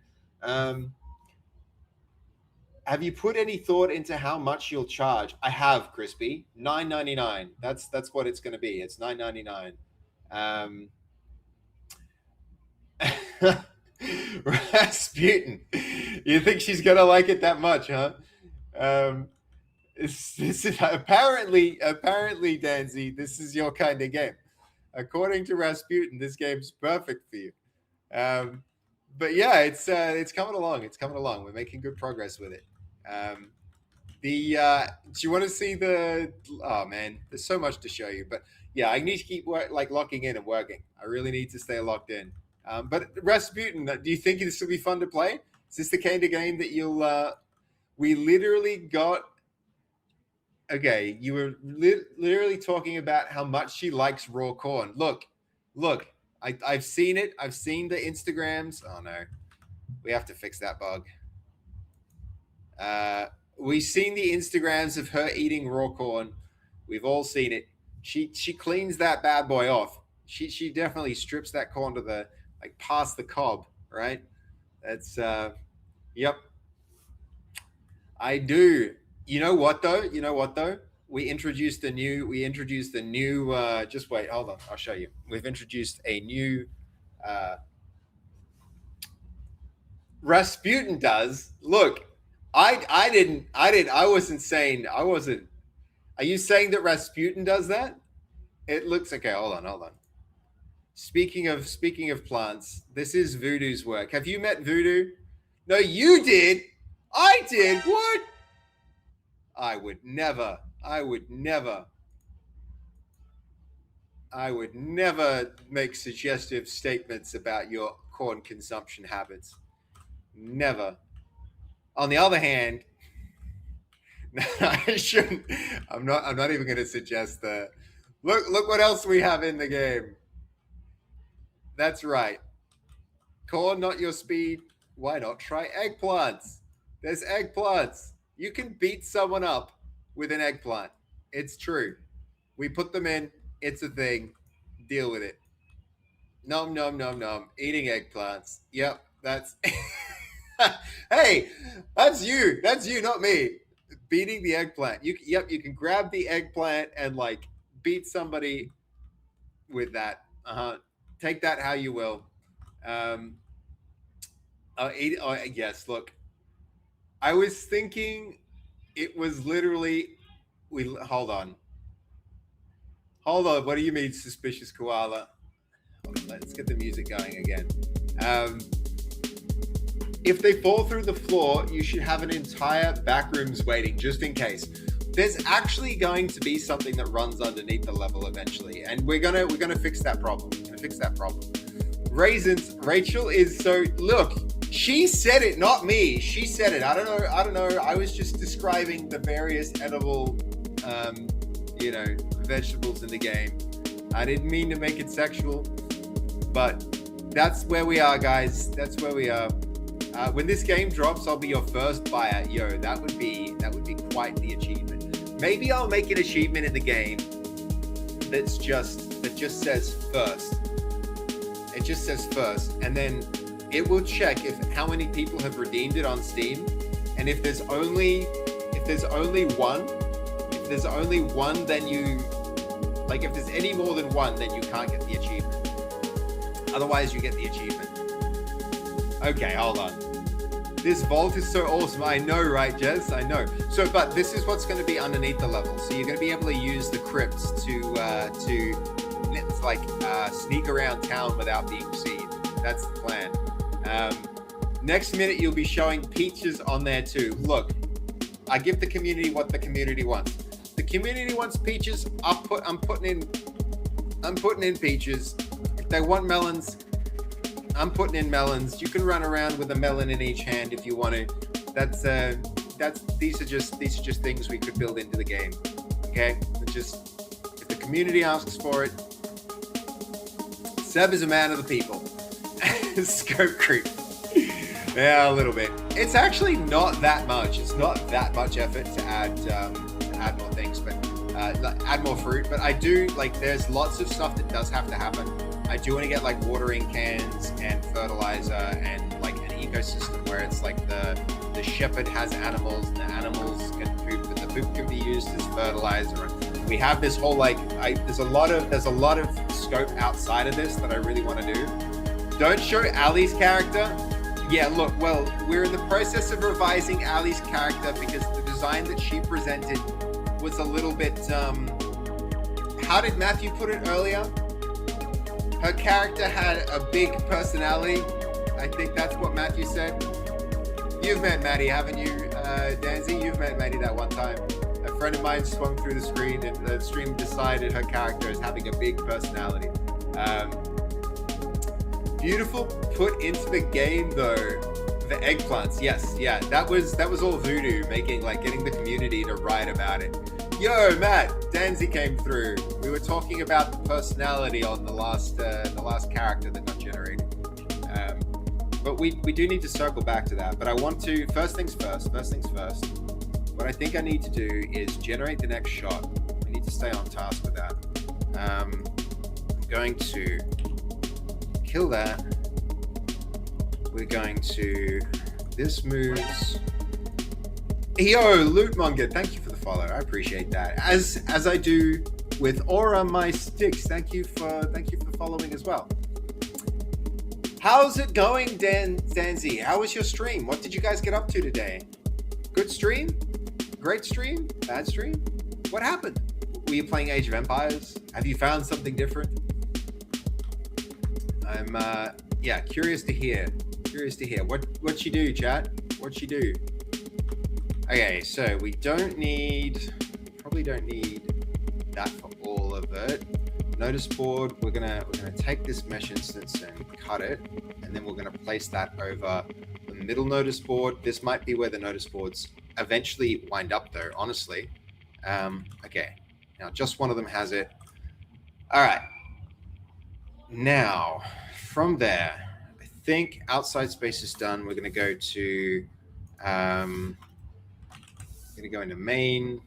Have you put any thought into how much you'll charge? I have, Crispy. $9.99. That's what it's going to be. It's $9.99. Rasputin. You think she's gonna like it that much, huh? This is apparently, Danzy, this is your kind of game. According to Rasputin, this game's perfect for you. But yeah, it's coming along. It's coming along. We're making good progress with it. Do you want to see the? Oh man, there's so much to show you. But yeah, I need to keep locking in and working. I really need to stay locked in. But Rasputin, do you think this will be fun to play? Is this the kind of game that you'll? We literally got. Okay, you were literally talking about how much she likes raw corn. Look, I've seen it. I've seen the Instagrams. Oh no, we have to fix that bug. We've seen the Instagrams of her eating raw corn. We've all seen it. She cleans that bad boy off. She definitely strips that corn to the past the cob, right? That's yep. I do. You know what though? We introduced a new just wait, hold on, I'll show you. We've introduced a new Rasputin does. Look, I wasn't saying. Are you saying that Rasputin does that? It looks okay. Hold on. Speaking of plants, this is Voodoo's work. Have you met Voodoo? No, you did. I did. What? I would never make suggestive statements about your corn consumption habits. Never. On the other hand, I shouldn't. I'm not even going to suggest that. Look what else we have in the game. That's right. Corn, not your speed. Why not try eggplants? There's eggplants. You can beat someone up with an eggplant. It's true. We put them in. It's a thing. Deal with it. Nom, nom, nom, nom. Eating eggplants. Yep, that's... Hey, that's you. That's you, not me. Beating the eggplant. You can grab the eggplant and beat somebody with that. Take that how you will. Yes, look. I was thinking it was literally hold on. What do you mean, suspicious koala? Let's get the music going again. If they fall through the floor, you should have an entire back rooms waiting just in case. There's actually going to be something that runs underneath the level eventually, and we're gonna fix that problem. Raisins, Rachel is so look. She said it, not me. She said it. I don't know. I was just describing the various edible, vegetables in the game. I didn't mean to make it sexual, but that's where we are, guys. That's where we are. When this game drops, I'll be your first buyer. Yo, that would be quite the achievement. Maybe I'll make an achievement in the game that just says first. It just says first, and then it will check how many people have redeemed it on Steam, and if there's only one, then you if there's any more than one, then you can't get the achievement. Otherwise, you get the achievement. Okay, hold on. This vault is so awesome. I know, right, Jez? I know. So, but this is what's going to be underneath the level. So you're going to be able to use the crypts to sneak around town without being seen. That's the plan. Next minute, you'll be showing peaches on there too. Look, I give the community what the community wants. The community wants peaches. I'm putting in peaches. If they want melons, I'm putting in melons. You can run around with a melon in each hand if you want to. These are just things we could build into the game. Okay, just if the community asks for it, Seb is a man of the people. Scope creep. Yeah, a little bit. It's actually not that much. It's not that much effort to add more things, but add more fruit. But I do like. There's lots of stuff that does have to happen. I do want to get like watering cans and fertilizer and like an ecosystem where it's like the shepherd has animals and the animals can poop and the poop can be used as fertilizer. We have this whole like there's a lot of scope outside of this that I really want to do. Don't show Ali's character. Yeah, look, well, we're in the process of revising Ali's character because the design that she presented was a little bit how did Matthew put it earlier? Her character had a big personality. I think that's what Matthew said. You've met Maddie, haven't you, Danzy? You've met Maddie that one time. A friend of mine swung through the screen and the stream decided her character is having a big personality. Beautiful put into the game though. The eggplants, yes, yeah, that was all voodoo, getting the community to write about it. Yo, Matt, Danzy came through. We were talking about the personality on the last character that got generated. But we do need to circle back to that. But I want to first things first. What I think I need to do is generate the next shot. I need to stay on task with that. I'm going to kill that. We're going to, this moves. Yo, Lootmonger, thank you for the follow. I appreciate that. As I do with Aura My Sticks. Thank you for following as well. How's it going, Danzy? How was your stream? What did you guys get up to today? Good stream? Great stream? Bad stream? What happened? Were you playing Age of Empires? Have you found something different? I'm curious to hear. What'd she do, chat? What'd she do? Okay, so we probably don't need that for all of it. Notice board, we're gonna take this mesh instance and cut it, and then we're gonna place that over the middle notice board. This might be where the notice boards eventually wind up though, honestly. Okay, now just one of them has it. All right, now from there, I think outside space is done. We're gonna go to, going to go into main.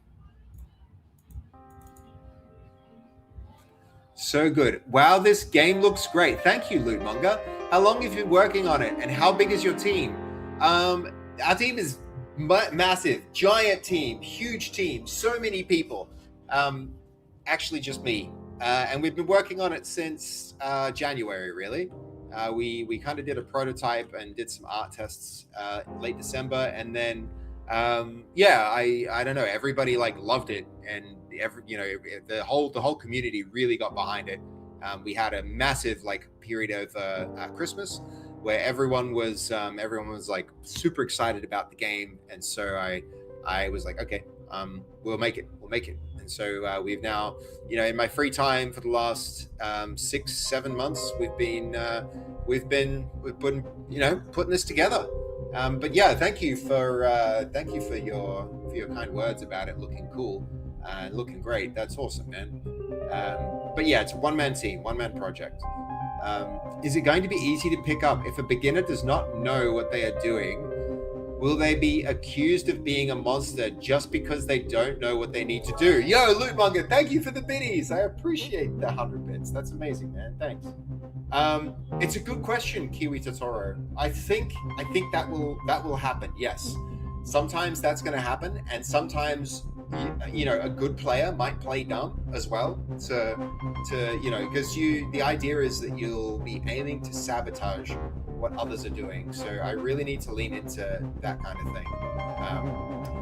So good. Wow, this game looks great. Thank you, Lootmonger. How long have you been working on it, and how big is your team? Our team is massive, giant team, huge team, so many people. Actually, just me. And we've been working on it since January, really. We kind of did a prototype and did some art tests late December, and then I don't know, everybody loved it, and the whole community really got behind it. We had a massive period of Christmas where everyone was super excited about the game, and so I was like, okay, we'll make it. And so we've now, in my free time for the last 6-7 months, we've been putting this together. But yeah, thank you for your kind words about it looking cool and looking great. That's awesome, man. But yeah, it's a one-man team, one-man project. Is it going to be easy to pick up if a beginner does not know what they are doing? Will they be accused of being a monster just because they don't know what they need to do? Yo, Lootmonger, thank you for the biddies. I appreciate the 100 bits. That's amazing, man. Thanks. It's a good question, Kiwi Totoro. I think that will happen. Yes, sometimes that's going to happen, and sometimes a good player might play dumb as well. Because the idea is that you'll be aiming to sabotage what others are doing. So I really need to lean into that kind of thing.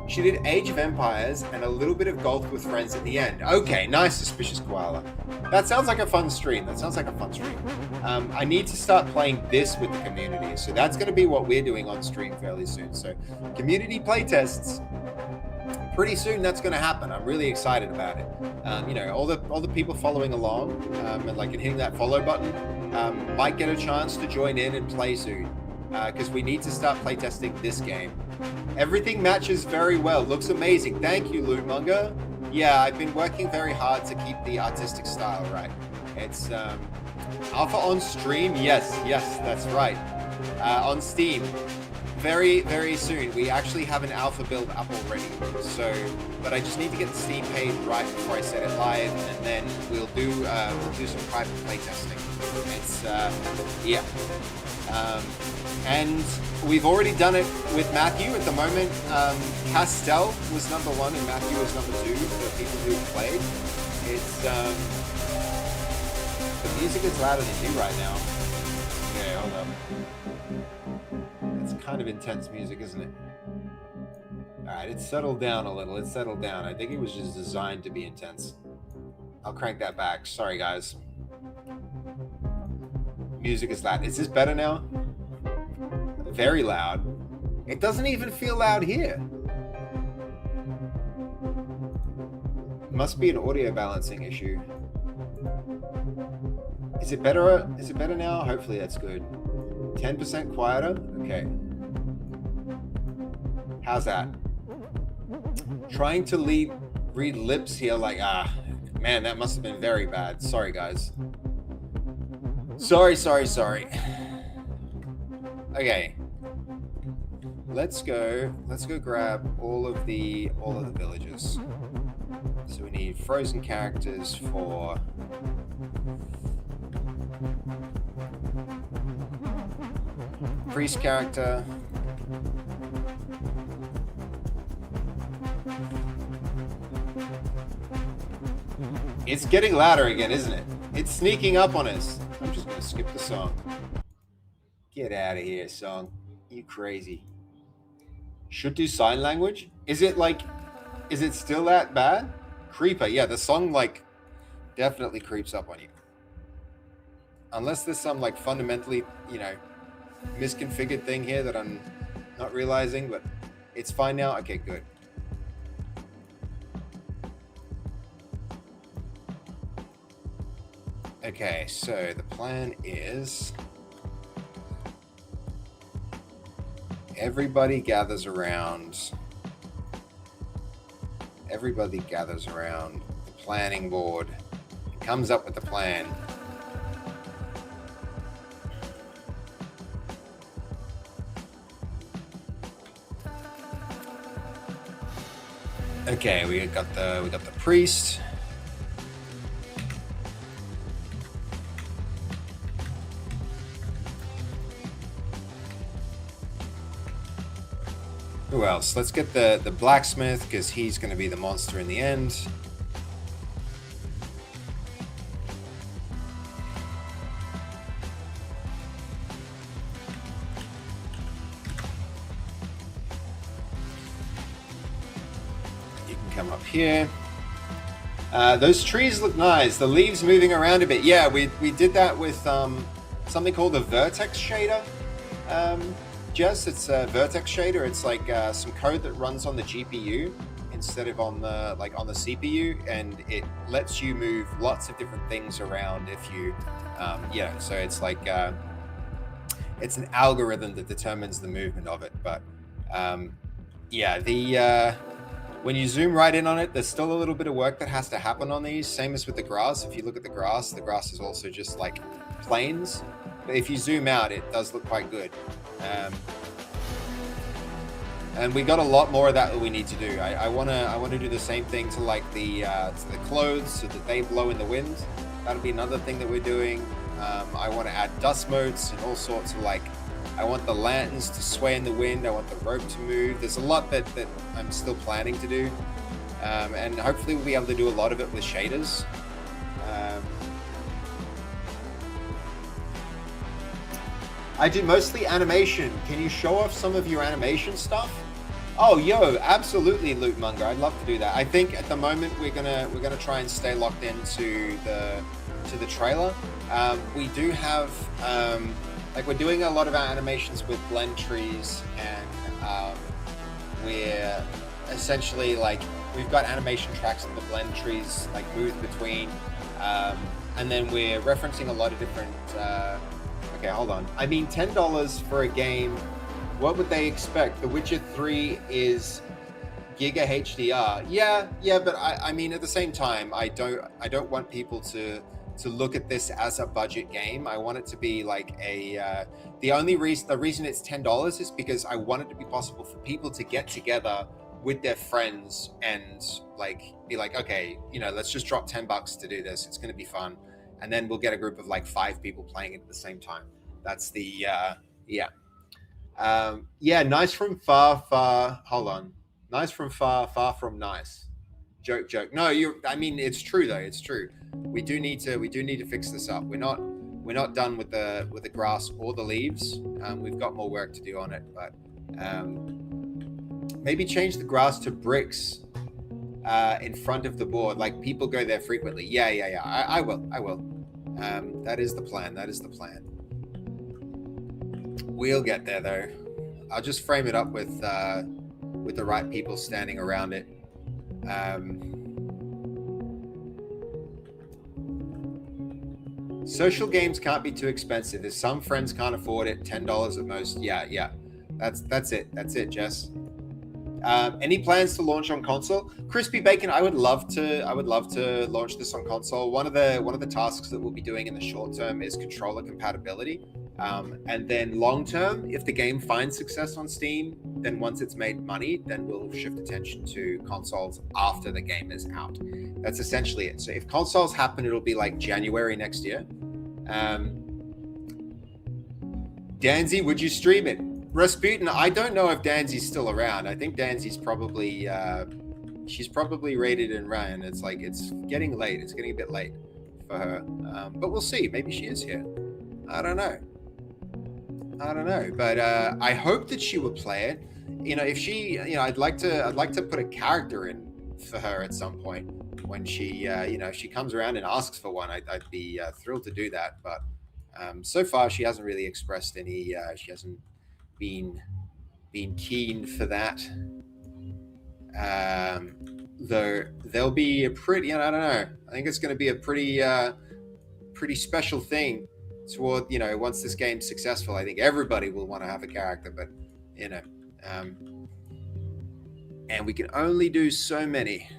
She did Age of Empires and a little bit of golf with friends at the end. Okay, nice, Suspicious Koala. That sounds like a fun stream. I need to start playing this with the community. So that's going to be what we're doing on stream fairly soon. So community playtests, pretty soon that's going to happen. I'm really excited about it. All the people following along and hitting that follow button might get a chance to join in and play soon, because we need to start playtesting this game. Everything matches very well. Looks amazing. Thank you, Lootmonger. Yeah, I've been working very hard to keep the artistic style right. It's alpha on stream. Yes, that's right. On Steam, very soon. We actually have an alpha build up already. So, but I just need to get the Steam page right before I set it live, and then we'll do some private playtesting. It's yeah. And we've already done it with Matthew at the moment. Castell was number 1 and Matthew was number 2 for people who played. It's the music is louder than you right now. Okay, hold up. It's kind of intense music, isn't it? Alright, it's settled down a little. It's settled down. I think it was just designed to be intense. I'll crank that back. Sorry, guys. Music is loud. Is this better now? Very loud. It doesn't even feel loud here. Must be an audio balancing issue. Is it better? Is it better now? Hopefully that's good. 10% quieter? Okay. How's that? Trying to read lips here like, man, that must have been very bad. Sorry, guys. Sorry. Okay. Let's go grab all of the villages. So we need frozen characters for priest character. It's getting louder again, isn't it? It's sneaking up on us. I'm just gonna skip the song. Get out of here, song. You crazy. Should do sign language? Is it still that bad? Creeper, yeah, the song definitely creeps up on you. Unless there's some fundamentally, misconfigured thing here that I'm not realizing, but it's fine now. Okay, good. Okay, so the plan is everybody gathers around the planning board, comes up with the plan. Okay, we got the priest. Who else? Let's get the blacksmith, because he's going to be the monster in the end. You can come up here. Those trees look nice. The leaves moving around a bit. Yeah, we did that with something called the vertex shader. Jess, it's a vertex shader. It's some code that runs on the GPU instead of on the CPU, and it lets you move lots of different things around if you so it's it's an algorithm that determines the movement of it. But when you zoom right in on it, there's still a little bit of work that has to happen on these, same as with the grass. If you look at the grass is also just plains. But if you zoom out, it does look quite good. And we got a lot more of that we need to do. I want to do the same thing to the clothes so that they blow in the wind. That'll be another thing that we're doing. I want to add dust motes and all sorts of I want the lanterns to sway in the wind. I want the rope to move. There's a lot that I'm still planning to do. And hopefully we'll be able to do a lot of it with shaders. I do mostly animation. Can you show off some of your animation stuff? Oh, yo, absolutely, Lootmonger. I'd love to do that. I think at the moment we're gonna try and stay locked into the trailer. We do have we're doing a lot of our animations with blend trees, and we're essentially we've got animation tracks that the blend trees move between, and then we're referencing a lot of different. Okay, hold on. I mean, $10 for a game. What would they expect? The Witcher 3 is Giga HDR. Yeah, but I mean, at the same time, I don't want people to look at this as a budget game. I want it to be like a the reason it's $10 is because I want it to be possible for people to get together with their friends and like be like, okay, let's just drop $10 to do this. It's going to be fun, and then we'll get a group of like 5 people playing it at the same time. That's the nice from far. Hold on, nice from far from nice. Joke. No, I mean, it's true though. It's true. We do need to fix this up. We're not done with the grass or the leaves. We've got more work to do on it, but maybe change the grass to bricks in front of the board. Like people go there frequently. Yeah. I will. That is the plan. We'll get there though. I'll just frame it up with the right people standing around it. Social games can't be too expensive. If some friends can't afford it, $10 at most. Yeah. That's it, Jess. Any plans to launch on console? Crispy Bacon, I would love to launch this on console. One of the tasks that we'll be doing in the short term is controller compatibility. And then long term, if the game finds success on Steam, then once it's made money, then we'll shift attention to consoles after the game is out. That's essentially it. So if consoles happen, it'll be like January next year. Danzy, would you stream it? Rasputin, I don't know if Danzy's still around. I think Danzy's probably she's probably rated and ran. It's like it's getting late. It's getting a bit late for her. But we'll see. Maybe she is here. I don't know. But I hope that she would play it. If she, I'd like to put a character in for her at some point when she, if she comes around and asks for one. I'd be thrilled to do that. But so far, she hasn't really expressed any. She hasn't been keen for that. Though there'll be a pretty, I don't know. I think it's going to be a pretty special thing. Toward once this game's successful, I think everybody will want to have a character, but and we can only do so many.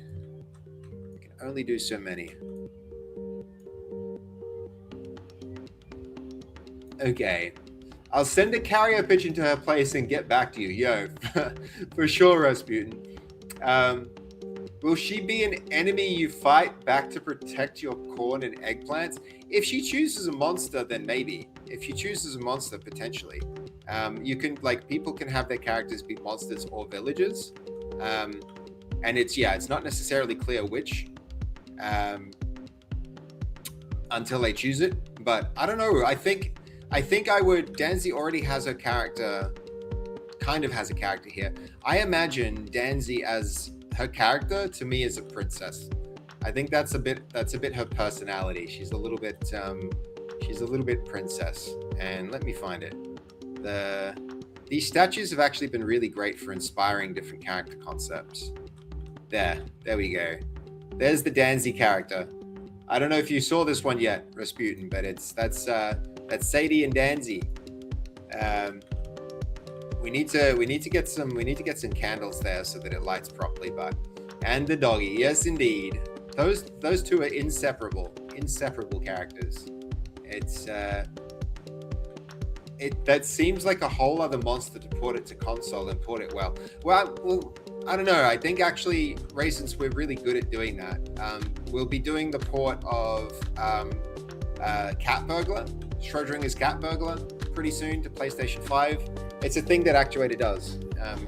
Okay, I'll send a carrier pigeon to her place and get back to you. Yo, for sure, Rasputin. Will she be an enemy you fight back to protect your corn and eggplants? If she chooses a monster, then maybe. If she chooses a monster, potentially. You can, people can have their characters be monsters or villagers. And it's not necessarily clear which until they choose it. But I don't know. I think I would. Danzy already has a character, kind of has a character here. I imagine Danzy as her character to me is a princess. I think that's a bit her personality. She's a little bit princess. And let me find it. These statues have actually been really great for inspiring different character concepts. There we go. There's the Danzy character. I don't know if you saw this one yet, Rasputin, but that's Sadie and Danzy. We need to get some candles there so that it lights properly. And the doggy, yes indeed. Those two are inseparable characters. That seems like a whole other monster to port it to console and port it well. Well, I don't know. I think actually, Raisins, we're really good at doing that. We'll be doing the port of Cat Burglar, Schrodinger's Cat Burglar, pretty soon to PlayStation 5. It's a thing that Actuator does,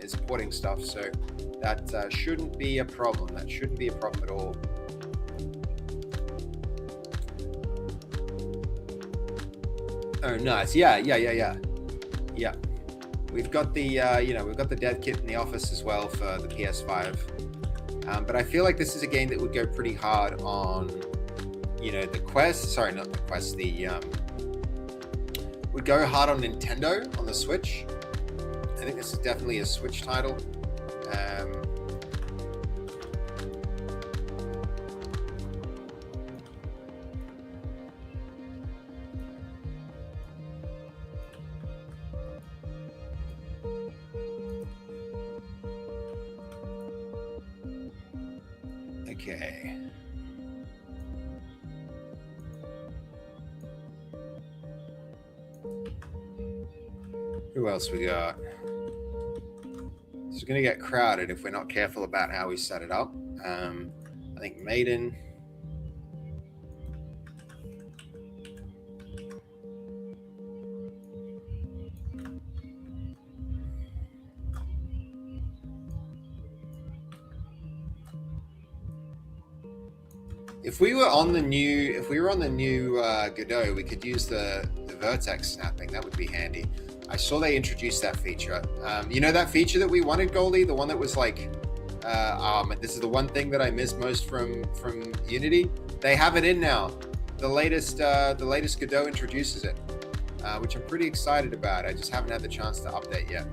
is porting stuff, so that shouldn't be a problem. That shouldn't be a problem at all. Oh, nice. Yeah. We've got the dev kit in the office as well for the PS5. But I feel like this is a game that would go pretty hard on, the Quest. Sorry, not the Quest. Would go hard on Nintendo on the Switch. I think this is definitely a Switch title. Okay. Who else we got? This is going to get crowded if we're not careful about how we set it up. I think Maiden. If we were on the new Godot, we could use the vertex snapping. That would be handy. I saw they introduced that feature. You know that feature that we wanted, Goldie, the one that was like, this is the one thing that I miss most from Unity. They have it in now. The latest Godot introduces it, which I'm pretty excited about. I just haven't had the chance to update yet.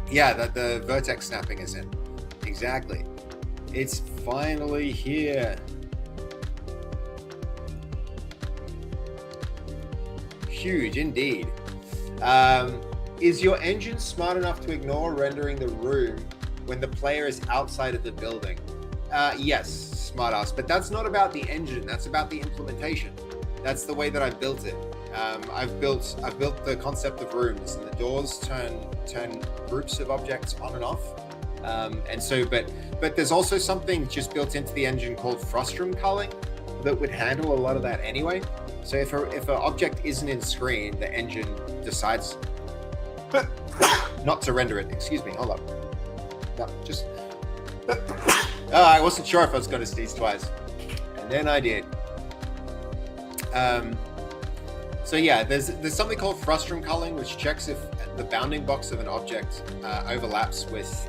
Yeah, that the vertex snapping is in. Exactly. It's finally here. Huge indeed. Is your engine smart enough to ignore rendering the room when the player is outside of the building? Yes, smart ass. But that's not about the engine. That's about the implementation. That's the way that I built it. I've built the concept of rooms, and the doors turn groups of objects on and off. But there's also something just built into the engine called frustum culling that would handle a lot of that anyway. So if an object isn't in screen, the engine decides not to render it. Excuse me, hold up. No, just. I wasn't sure if I was going to sneeze twice, and then I did. So yeah, there's something called frustum culling, which checks if the bounding box of an object overlaps with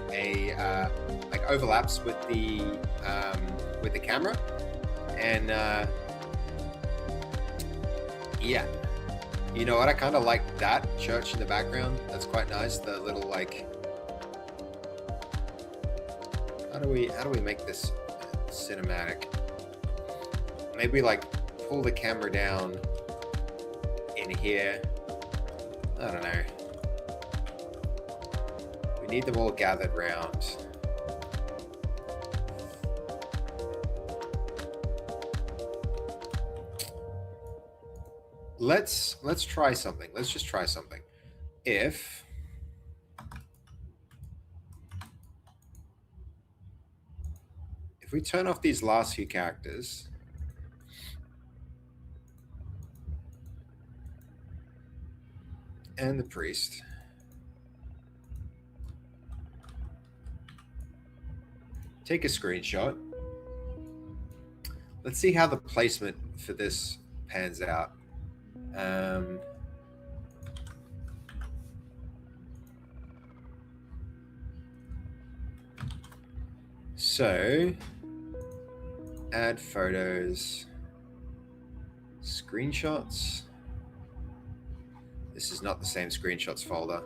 the camera, and yeah, you know what? I kind of like that church in the background. That's quite nice. The little like, how do we make this cinematic? Maybe like pull the camera down in here. I don't know. We need them all gathered round. Let's try something. Let's just try something. If we turn off these last few characters, and the priest, take a screenshot. Let's see how the placement for this pans out. So add photos, screenshots. This is not the same screenshots folder.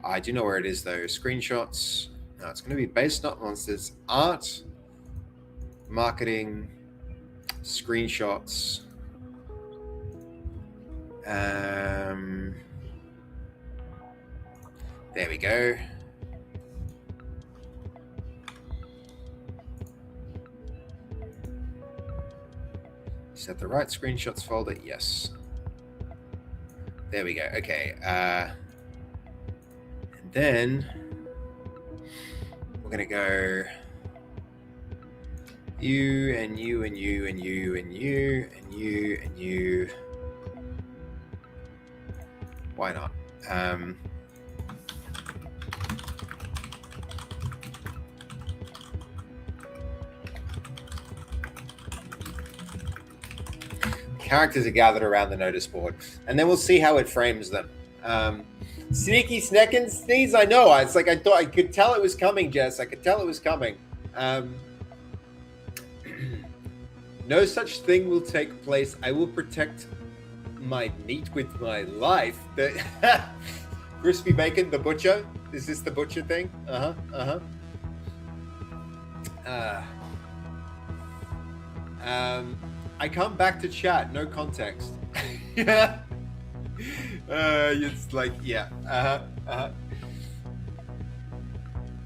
I do know where it is though. Screenshots. No, it's going to be based not monsters. Art, marketing, screenshots. There we go. Is that the right screenshots folder? Yes. There we go. Okay. And then we're going to go you and you and you and you and you and you and you. Why not? Characters are gathered around the notice board, and then we'll see how it frames them. Sneaky Sneck Sneeze, I know. It's like I thought I could tell it was coming, Jess. I could tell it was coming. No such thing will take place. I will protect my meat with my life. Crispy Bacon, the butcher. Is this the butcher thing? I come back to chat, no context. Yeah. It's like, yeah.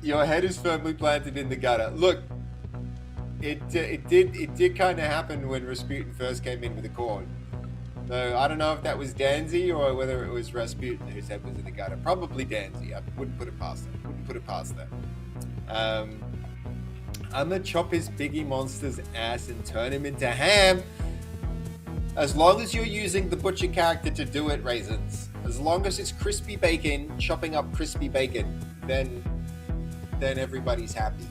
Your head is firmly planted in the gutter. Look, it did kind of happen when Rasputin first came in with the corn. Though I don't know if that was Danzy or whether it was Rasputin whose head was in the gutter. Probably Danzy. I wouldn't put it past them. I'm gonna chop his piggy monster's ass and turn him into ham. As long as you're using the butcher character to do it, Raisins. As long as it's crispy bacon, chopping up crispy bacon, then everybody's happy.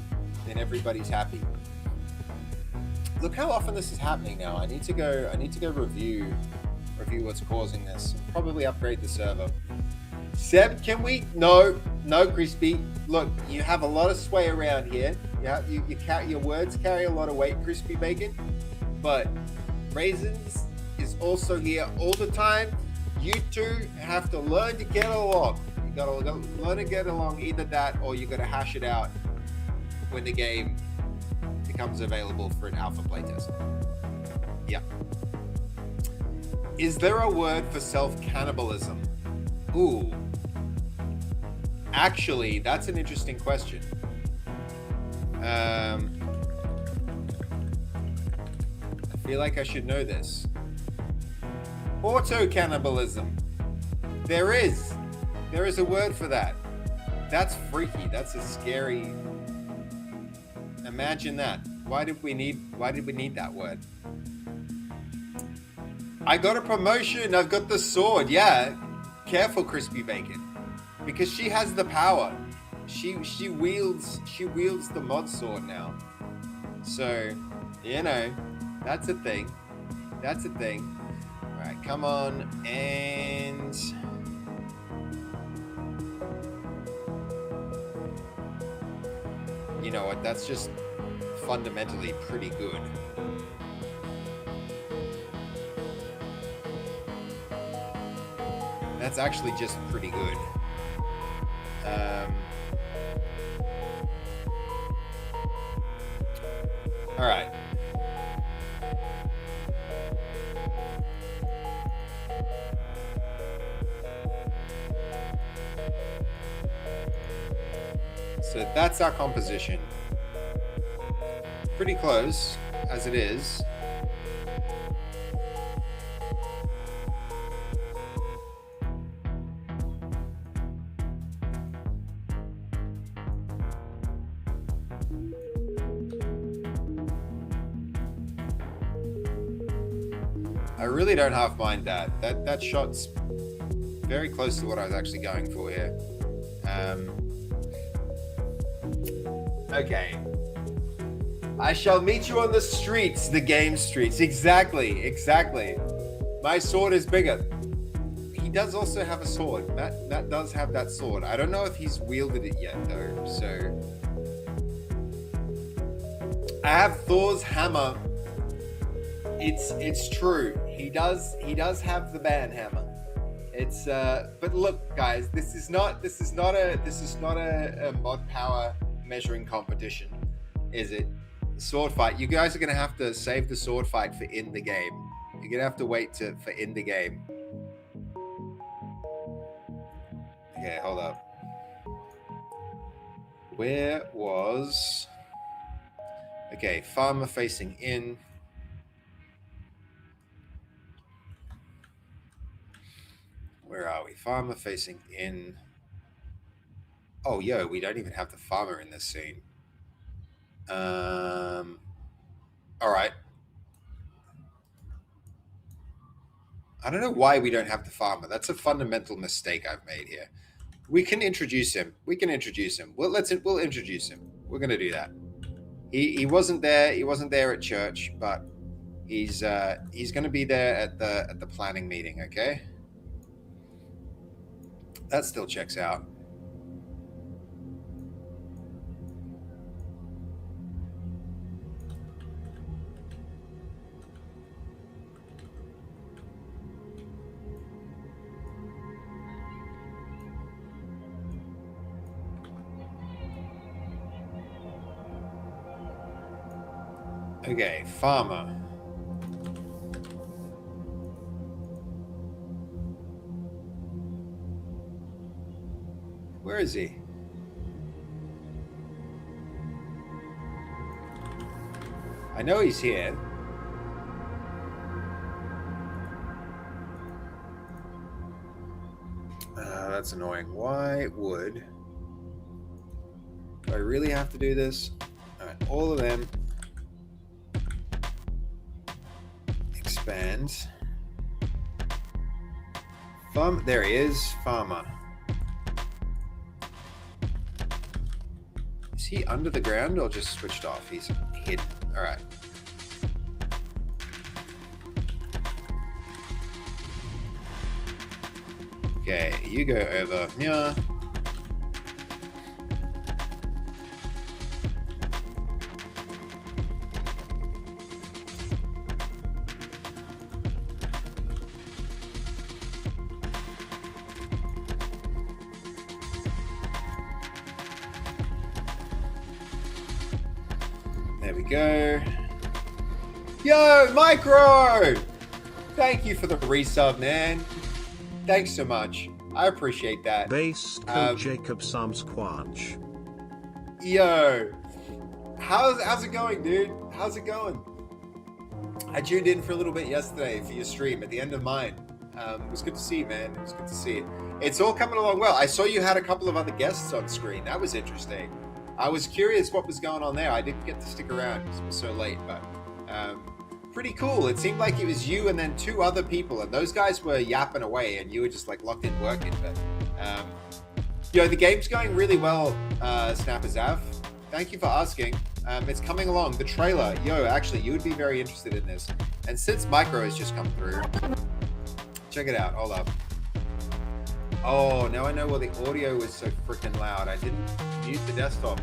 Look how often this is happening now. I need to go review what's causing this. Probably upgrade the server. Seb, can we? No, Crispy. Look, you have a lot of sway around here. Your words carry a lot of weight, Crispy Bacon. But Raisins is also here all the time. You two have to learn to get along. You gotta learn to get along. Either that, or you gotta hash it out when the game becomes available for an alpha playtest. Yeah. Is there a word for self-cannibalism? Ooh. Actually, that's an interesting question. I feel like I should know this. Auto-cannibalism. There is a word for that. That's freaky. That's a scary... Imagine that. Why did we need that word? I got a promotion. I've got the sword. Yeah. Careful, Crispy Bacon. Because she has the power. She wields the mod sword now. So, that's a thing. All right, come on, and you know what? That's just fundamentally pretty good. That's actually just pretty good. All right. So that's our composition. Pretty close, as it is. I really don't half mind that. That shot's very close to what I was actually going for here. Okay. I shall meet you on the streets, the game streets. Exactly. My sword is bigger. He does also have a sword. Matt does have that sword. I don't know if he's wielded it yet though. So I have Thor's hammer. It's true. He does have the band hammer. It's but look, guys, this is not a mod power measuring competition, is it? Sword fight. You guys are gonna have to save the sword fight for in the game. You're gonna have to wait for in the game. Okay, hold up. Where was? Okay, farmer facing in. Where are we? Farmer facing in. Oh, yo, we don't even have the farmer in this scene. All right. I don't know why we don't have the farmer. That's a fundamental mistake I've made here. We can introduce him. We'll introduce him. We're going to do that. He wasn't there. He wasn't there at church, but he's going to be there at the planning meeting. Okay. That still checks out. Okay, farmer. Where is he? I know he's here. That's annoying. Why would... Do I really have to do this? All right, all of them. Expand. There he is, Farmer. Is he under the ground or just switched off? He's hidden. All right. Okay, you go over here. There we go. Yo, Micro! Thank you for the resub, man. Thanks so much. I appreciate that. Base code Jacob Samsquatch. Yo, how's it going, dude? How's it going? I tuned in for a little bit yesterday for your stream at the end of mine. It was good to see you, man. It was good to see it. It's all coming along well. I saw you had a couple of other guests on screen. That was interesting. I was curious what was going on there. I didn't get to stick around because it was so late, but pretty cool. It seemed like it was you and then two other people, and those guys were yapping away, and you were just like locked in working. But the game's going really well, Snapperzav. Thank you for asking. It's coming along. The trailer, actually, you would be very interested in this. And since Micro has just come through, check it out. Hold up. Oh, now I know why the audio was so freaking loud. I didn't mute the desktop.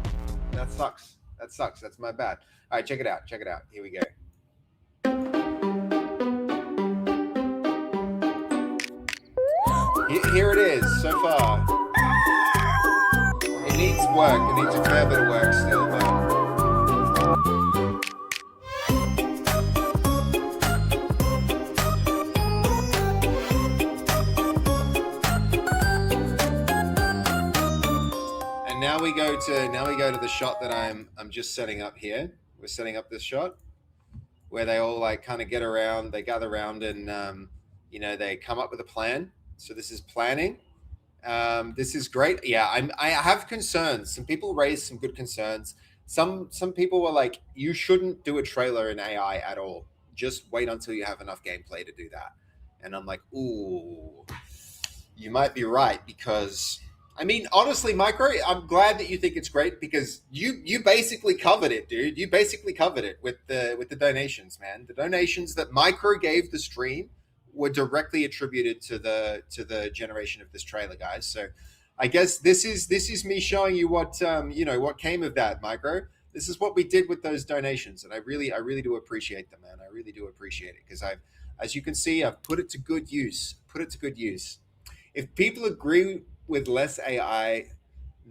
That sucks. That's my bad. All right, check it out. Here we go. Here it is, so far. It needs work. It needs a fair bit of work still, but... And now we go to the shot that I'm just setting up here. We're setting up this shot where they all like kind of get around, they gather around, and they come up with a plan. So this is planning. This is great. Yeah, I have concerns. Some people raised some good concerns. Some people were like, you shouldn't do a trailer in AI at all. Just wait until you have enough gameplay to do that. And I'm like, ooh, you might be right, because I mean, honestly, Micro, I'm glad that you think it's great, because you basically covered it, dude. You basically covered it with the donations, man. The donations that Micro gave the stream were directly attributed to the generation of this trailer, guys. So I guess this is me showing you what what came of that, Micro. This is what we did with those donations, and I really do appreciate them, man. I really do appreciate it, because as you can see, I've put it to good use. If people agree with less AI,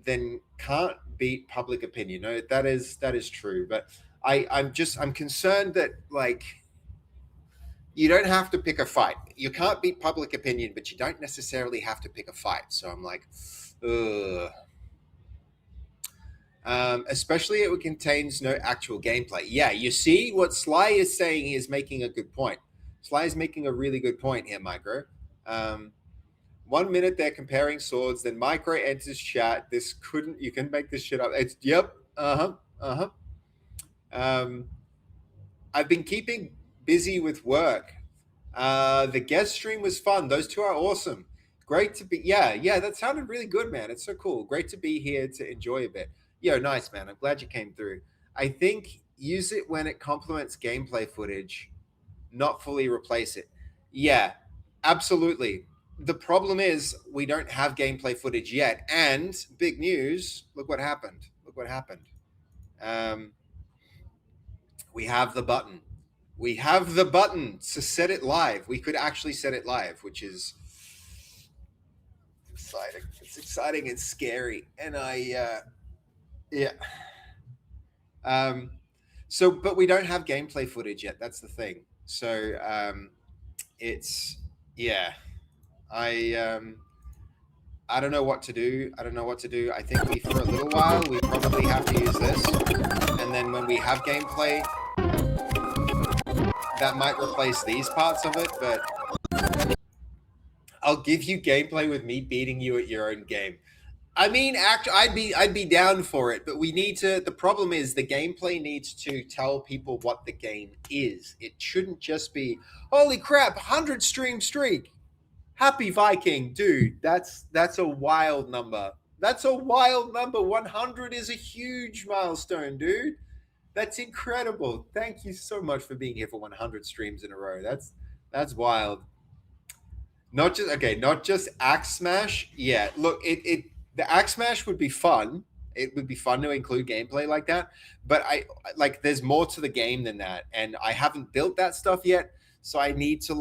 then can't beat public opinion. No, that is true. But I'm concerned that, like, you don't have to pick a fight. You can't beat public opinion, but you don't necessarily have to pick a fight. So I'm like, ugh. Especially it contains no actual gameplay. Yeah, you see what Sly is saying. He is making a good point. Sly is making a really good point here, Micro. 1 minute they're comparing swords, then Micro enters chat. You can make this shit up. It's yep. I've been keeping busy with work. The guest stream was fun. Those two are awesome. Great to be. Yeah, that sounded really good, man. It's so cool. Great to be here to enjoy a bit. Nice, man. I'm glad you came through. I think use it when it complements gameplay footage, not fully replace it. Yeah, absolutely. The problem is we don't have gameplay footage yet. And big news, look what happened. We have the button. We have the button to set it live. We could actually set it live, which is exciting. It's exciting and scary. And but we don't have gameplay footage yet. That's the thing. So I don't know what to do. I think for a little while, we probably have to use this. And then when we have gameplay, that might replace these parts of it, but I'll give you gameplay with me beating you at your own game. I mean, I'd be down for it, but we need to. The problem is the gameplay needs to tell people what the game is. It shouldn't just be, holy crap, 100 stream streak, happy Viking, dude. That's a wild number. That's a wild number. 100 is a huge milestone, dude. That's incredible. Thank you so much for being here for 100 streams in a row. That's wild. Not just Axe Smash. Yeah, look, the Axe Smash would be fun. It would be fun to include gameplay like that. But I like there's more to the game than that, and I haven't built that stuff yet. So I need to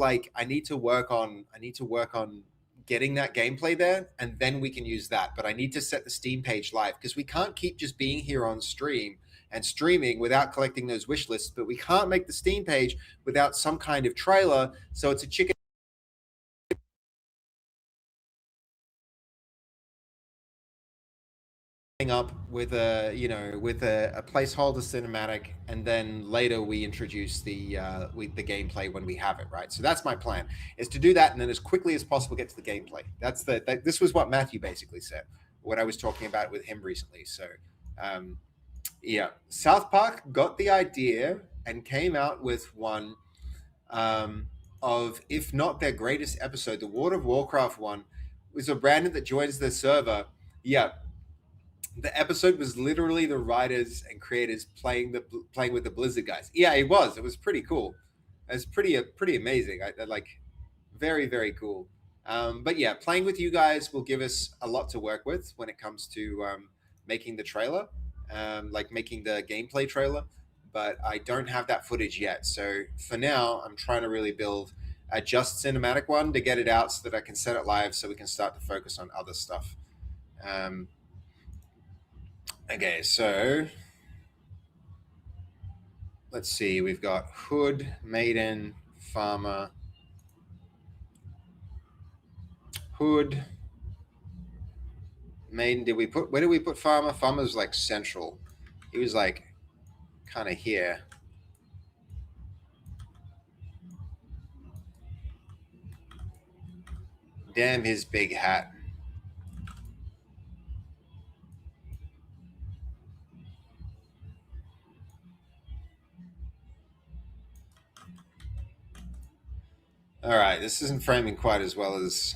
work on getting that gameplay there, and then we can use that. But I need to set the Steam page live because we can't keep just being here on stream and streaming without collecting those wish lists. But we can't make the Steam page without some kind of trailer. So it's a chicken up with a placeholder cinematic, and then later we introduce the gameplay when we have it, right? So that's my plan, is to do that and then as quickly as possible get to the gameplay. This was what Matthew basically said when I was talking about it with him recently. So yeah, South Park got the idea and came out with one of, if not their greatest episode, the World of Warcraft one, was a Brandon that joins their server. Yeah, the episode was literally the writers and creators playing with the Blizzard guys. Yeah, it was. It was pretty cool. It was pretty amazing. I like, very, very cool. But yeah, playing with you guys will give us a lot to work with when it comes to making the trailer, like making the gameplay trailer. But I don't have that footage yet. So for now, I'm trying to really build a just cinematic one to get it out so that I can set it live so we can start to focus on other stuff. Okay, so let's see. We've got Hood, Maiden, Farmer. Hood, Maiden. Where did we put Farmer? Farmer's like central. He was like kind of here. Damn his big hat. All right, this isn't framing quite as well as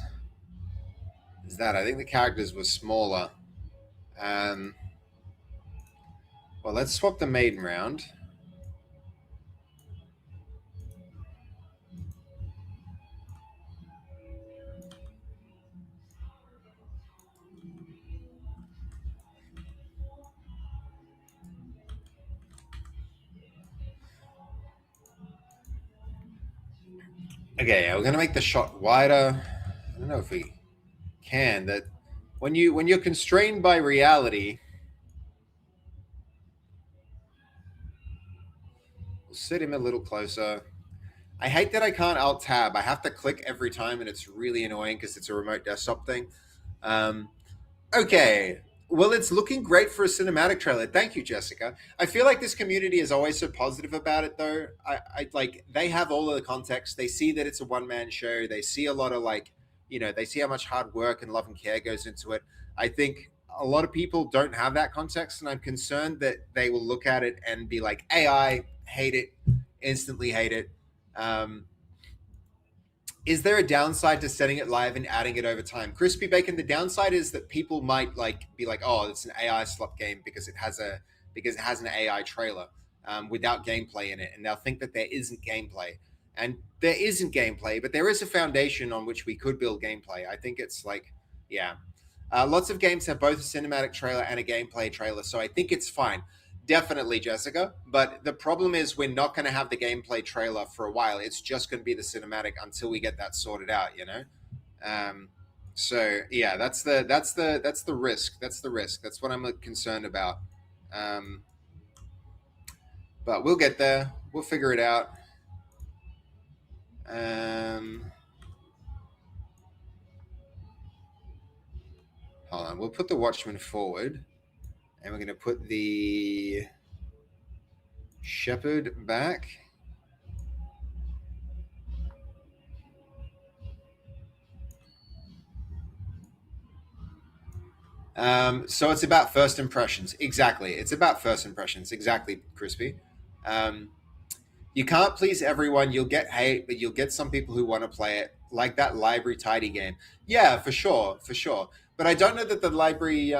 that. I think the characters were smaller. Well, let's swap the Maiden round. Okay, we're gonna make the shot wider. I don't know if we can. That when you're constrained by reality, we'll sit him a little closer. I hate that I can't Alt Tab. I have to click every time, and it's really annoying because it's a remote desktop thing. Okay. Well, it's looking great for a cinematic trailer. Thank you, Jessica. I feel like this community is always so positive about it, though. I like, they have all of the context. They see that it's a one-man show. They see a lot of they see how much hard work and love and care goes into it. I think a lot of people don't have that context, and I'm concerned that they will look at it and be like, AI, hate it, instantly hate it. Is there a downside to setting it live and adding it over time? Crispy Bacon, the downside is that people might be like, oh, it's an AI slot game because it has an AI trailer without gameplay in it, and they'll think that there isn't gameplay. And there isn't gameplay, but there is a foundation on which we could build gameplay. I think it's lots of games have both a cinematic trailer and a gameplay trailer, so I think it's fine. Definitely, Jessica. But the problem is we're not going to have the gameplay trailer for a while. It's just going to be the cinematic until we get that sorted out, So yeah, that's the risk. That's the risk. That's what I'm concerned about. But we'll get there. We'll figure it out. Hold on. We'll put the Watchman forward. And we're going to put the Shepherd back. So it's about first impressions. Exactly. It's about first impressions. Exactly, Crispy. Um, you can't please everyone. You'll get hate, but you'll get some people who want to play it, like that library tidy game. Yeah, for sure, for sure. But I don't know that the library.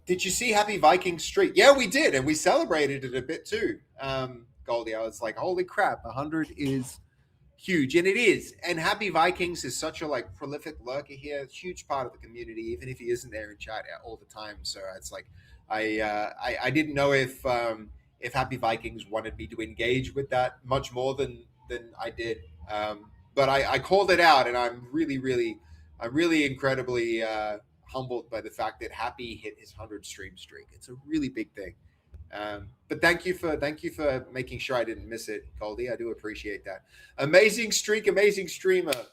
Did you see Happy Viking Street? Yeah, we did, and we celebrated it a bit too. Goldie, I was like, holy crap, 100 is huge, and it is. And Happy Vikings is such a like prolific lurker here, huge part of the community, even if he isn't there in chat all the time. So it's like I didn't know if Happy Vikings wanted me to engage with that much more than I did. But I called it out, and I'm really incredibly humbled by the fact that Happy hit his 100 stream streak. It's a really big thing. But thank you for making sure I didn't miss it, Goldie. I do appreciate that. Amazing streak, amazing streamer,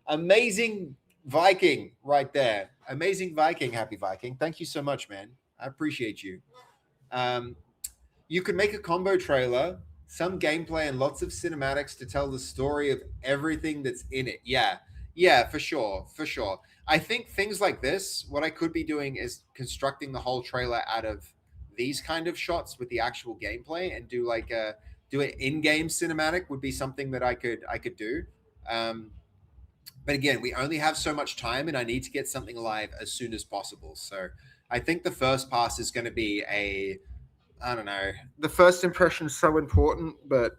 amazing Viking right there. Amazing Viking, Happy Viking. Thank you so much, man. I appreciate you. You could make a combo trailer, some gameplay, and lots of cinematics to tell the story of everything that's in it. Yeah, for sure, for sure. I think things like this, what I could be doing is constructing the whole trailer out of these kind of shots with the actual gameplay, and do an in-game cinematic would be something that I could do. But again, we only have so much time, and I need to get something live as soon as possible. So I think the first pass is going to be I don't know. The first impression is so important, but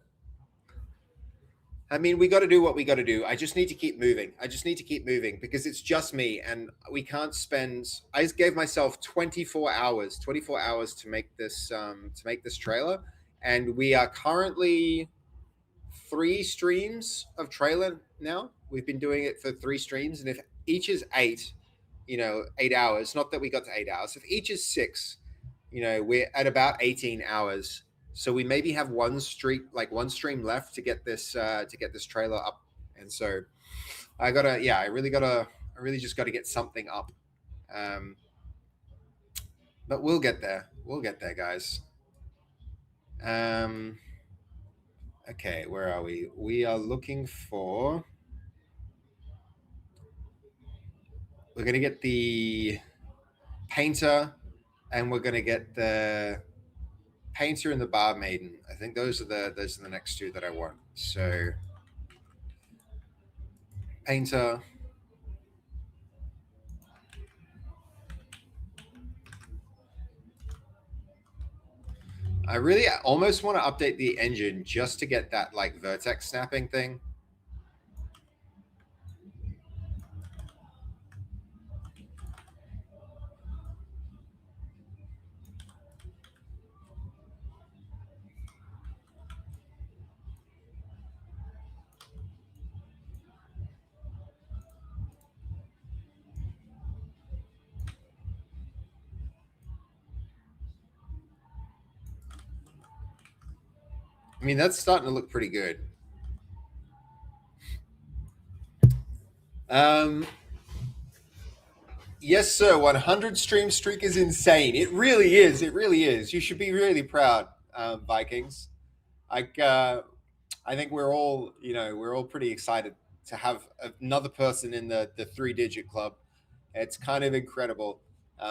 I mean, we got to do what we got to do. I just need to keep moving. I just need to keep moving because it's just me, and we can't spend. I just gave myself 24 hours to make this trailer, and we are currently 3 streams of trailer now. We've been doing it for 3 streams, and if each is 8, 8 hours. Not that we got to 8 hours. If each is 6, we're at about 18 hours. So we maybe have one stream left to get this trailer up. And so I really just gotta get something up. But we'll get there. We'll get there, guys. Okay, where are we? We are looking for. We're gonna get the painter, and we're gonna get the painter and the bar maiden. I think those are the next 2 that I want. So painter. I really almost want to update the engine just to get that like vertex snapping thing. I mean, that's starting to look pretty good. Yes, sir. 100 stream streak is insane. It really is. It really is. You should be really proud, Vikings. I think we're all pretty excited to have another person in the 3-digit club. It's kind of incredible.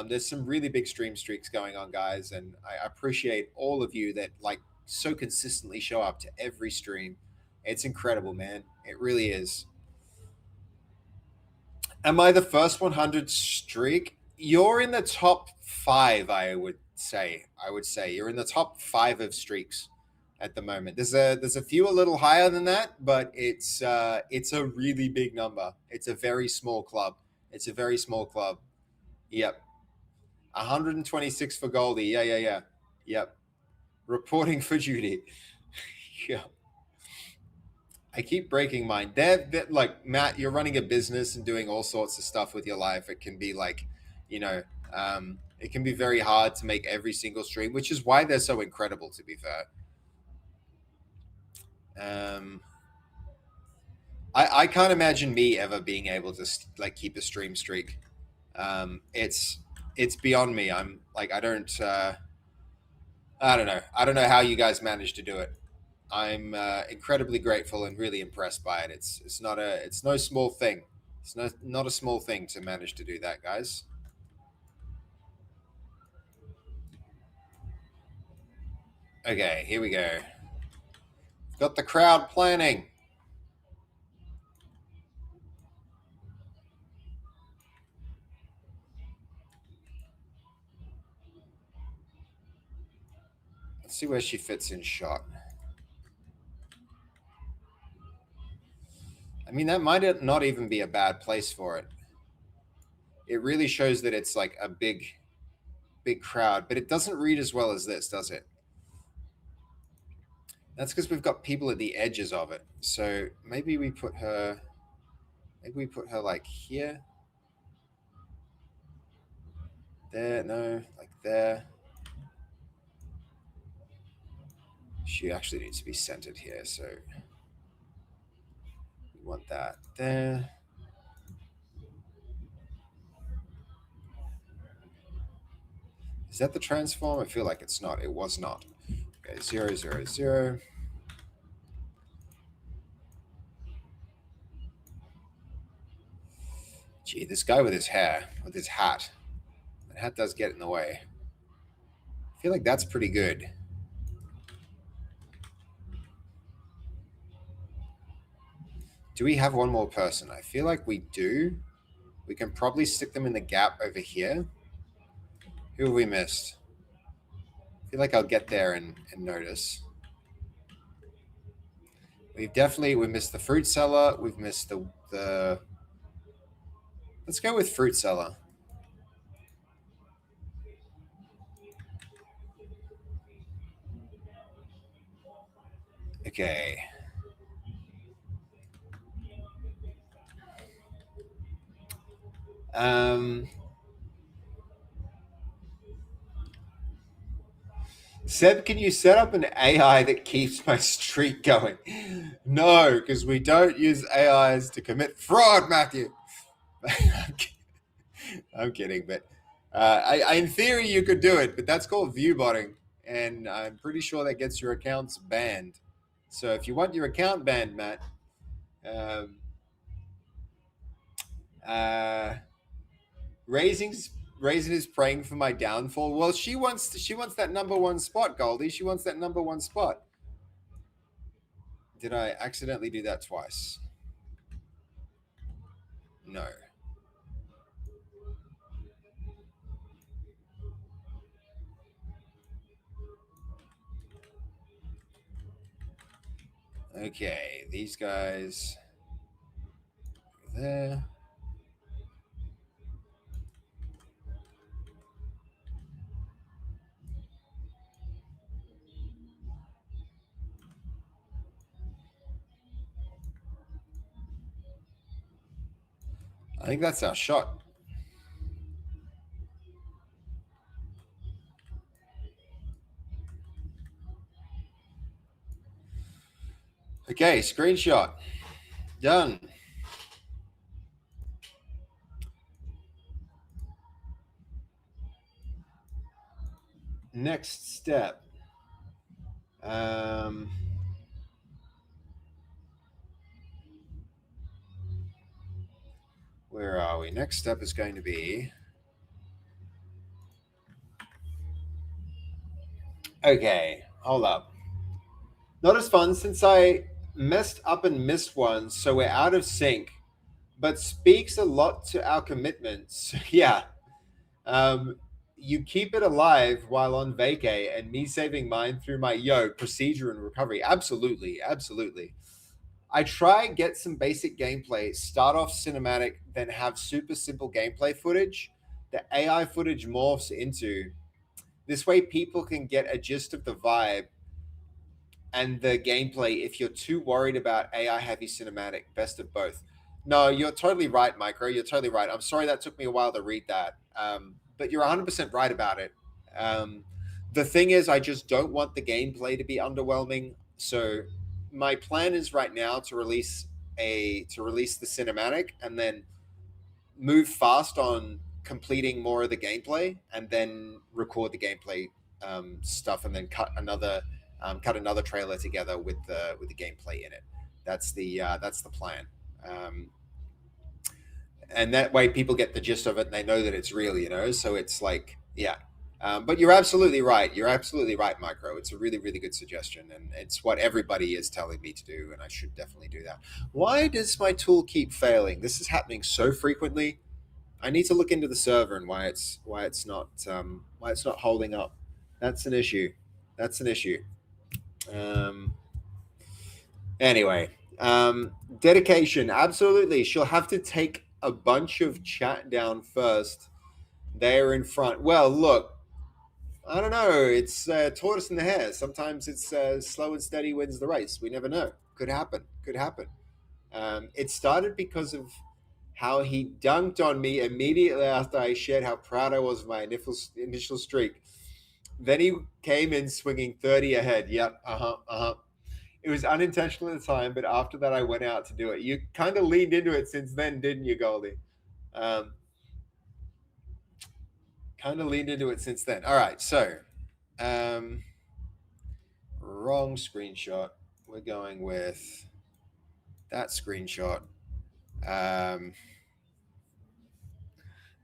There's some really big stream streaks going on, guys, and I appreciate all of you that like so consistently show up to every stream. It's incredible, man. It really is. Am I the first 100 streak? You're in the top 5, I would say. You're in the top 5 of streaks at the moment. There's a few a little higher than that, but it's a really big number. It's a very small club. Yep. 126 for Goldie. Yeah. Yep. Reporting for Judy. Yeah. I keep breaking mine. That like Matt, you're running a business and doing all sorts of stuff with your life. It can be like, it can be very hard to make every single stream, which is why they're so incredible, to be fair. I can't imagine me ever being able to like keep a stream streak. It's beyond me. I'm like, I don't know. I don't know how you guys manage to do it. I'm incredibly grateful and really impressed by it. It's no small thing. It's not a small thing to manage to do that, guys. Okay, here we go. Got the crowd planning. Let's see where she fits in shot. I mean, that might not even be a bad place for it. It really shows that it's like a big crowd, but it doesn't read as well as this, does it? That's because we've got people at the edges of it. So maybe we put her like here. There, no, like there. She actually needs to be centered here, so we want that there. Is that the transform? I feel like it's not. It was not. Okay, 0, 0, 0. Gee, this guy with his hair, with his hat. That hat does get in the way. I feel like that's pretty good. Do we have one more person? I feel like we do. We can probably stick them in the gap over here. Who have we missed? I feel like I'll get there and notice. We missed the fruit seller. We've missed the let's go with fruit seller. Okay. Seb, can you set up an AI that keeps my streak going? No, because we don't use AIs to commit fraud, Matthew. I'm kidding, but in theory you could do it, but that's called view botting, and I'm pretty sure that gets your accounts banned. So if you want your account banned, Matt, Raisin is praying for my downfall. Well, she wants that number one spot, Goldie. She wants that number one spot. Did I accidentally do that twice? No. Okay, these guys there. I think that's our shot. Okay, screenshot. Done. Next step. Where are we? Next step is going to be... Okay, hold up. Not as fun since I messed up and missed one, so we're out of sync, but speaks a lot to our commitments. Yeah. You keep it alive while on vacay, and me saving mine through my procedure and recovery. Absolutely, absolutely. I try get some basic gameplay, start off cinematic, then have super simple gameplay footage. The AI footage morphs into. This way, people can get a gist of the vibe and the gameplay. If you're too worried about AI heavy cinematic, best of both. No, you're totally right, Micro. You're totally right. I'm sorry that took me a while to read that. But you're 100% right about it. The thing is, I just don't want the gameplay to be underwhelming. So my plan is right now to release the cinematic and then move fast on completing more of the gameplay, and then record the gameplay stuff, and then cut another trailer together with the gameplay in it. That's the plan. And that way people get the gist of it and they know that it's real, so it's like, yeah. But you're absolutely right. You're absolutely right, Micro. It's a really, really good suggestion, and it's what everybody is telling me to do, and I should definitely do that. Why does my tool keep failing? This is happening so frequently. I need to look into the server and why it's not holding up. That's an issue. That's an issue. Um, anyway, dedication. Absolutely, she'll have to take a bunch of chat down first. They're in front. Well, look, I don't know. It's tortoise and the hare. Sometimes it's slow and steady wins the race. We never know. Could happen. Could happen. It started because of how he dunked on me immediately after I shared how proud I was of my initial streak. Then he came in swinging 30 ahead. Yep. It was unintentional at the time, but after that, I went out to do it. You kind of leaned into it since then, didn't you, Goldie? Kind of leaned into it since then. All right, so wrong screenshot. We're going with that screenshot.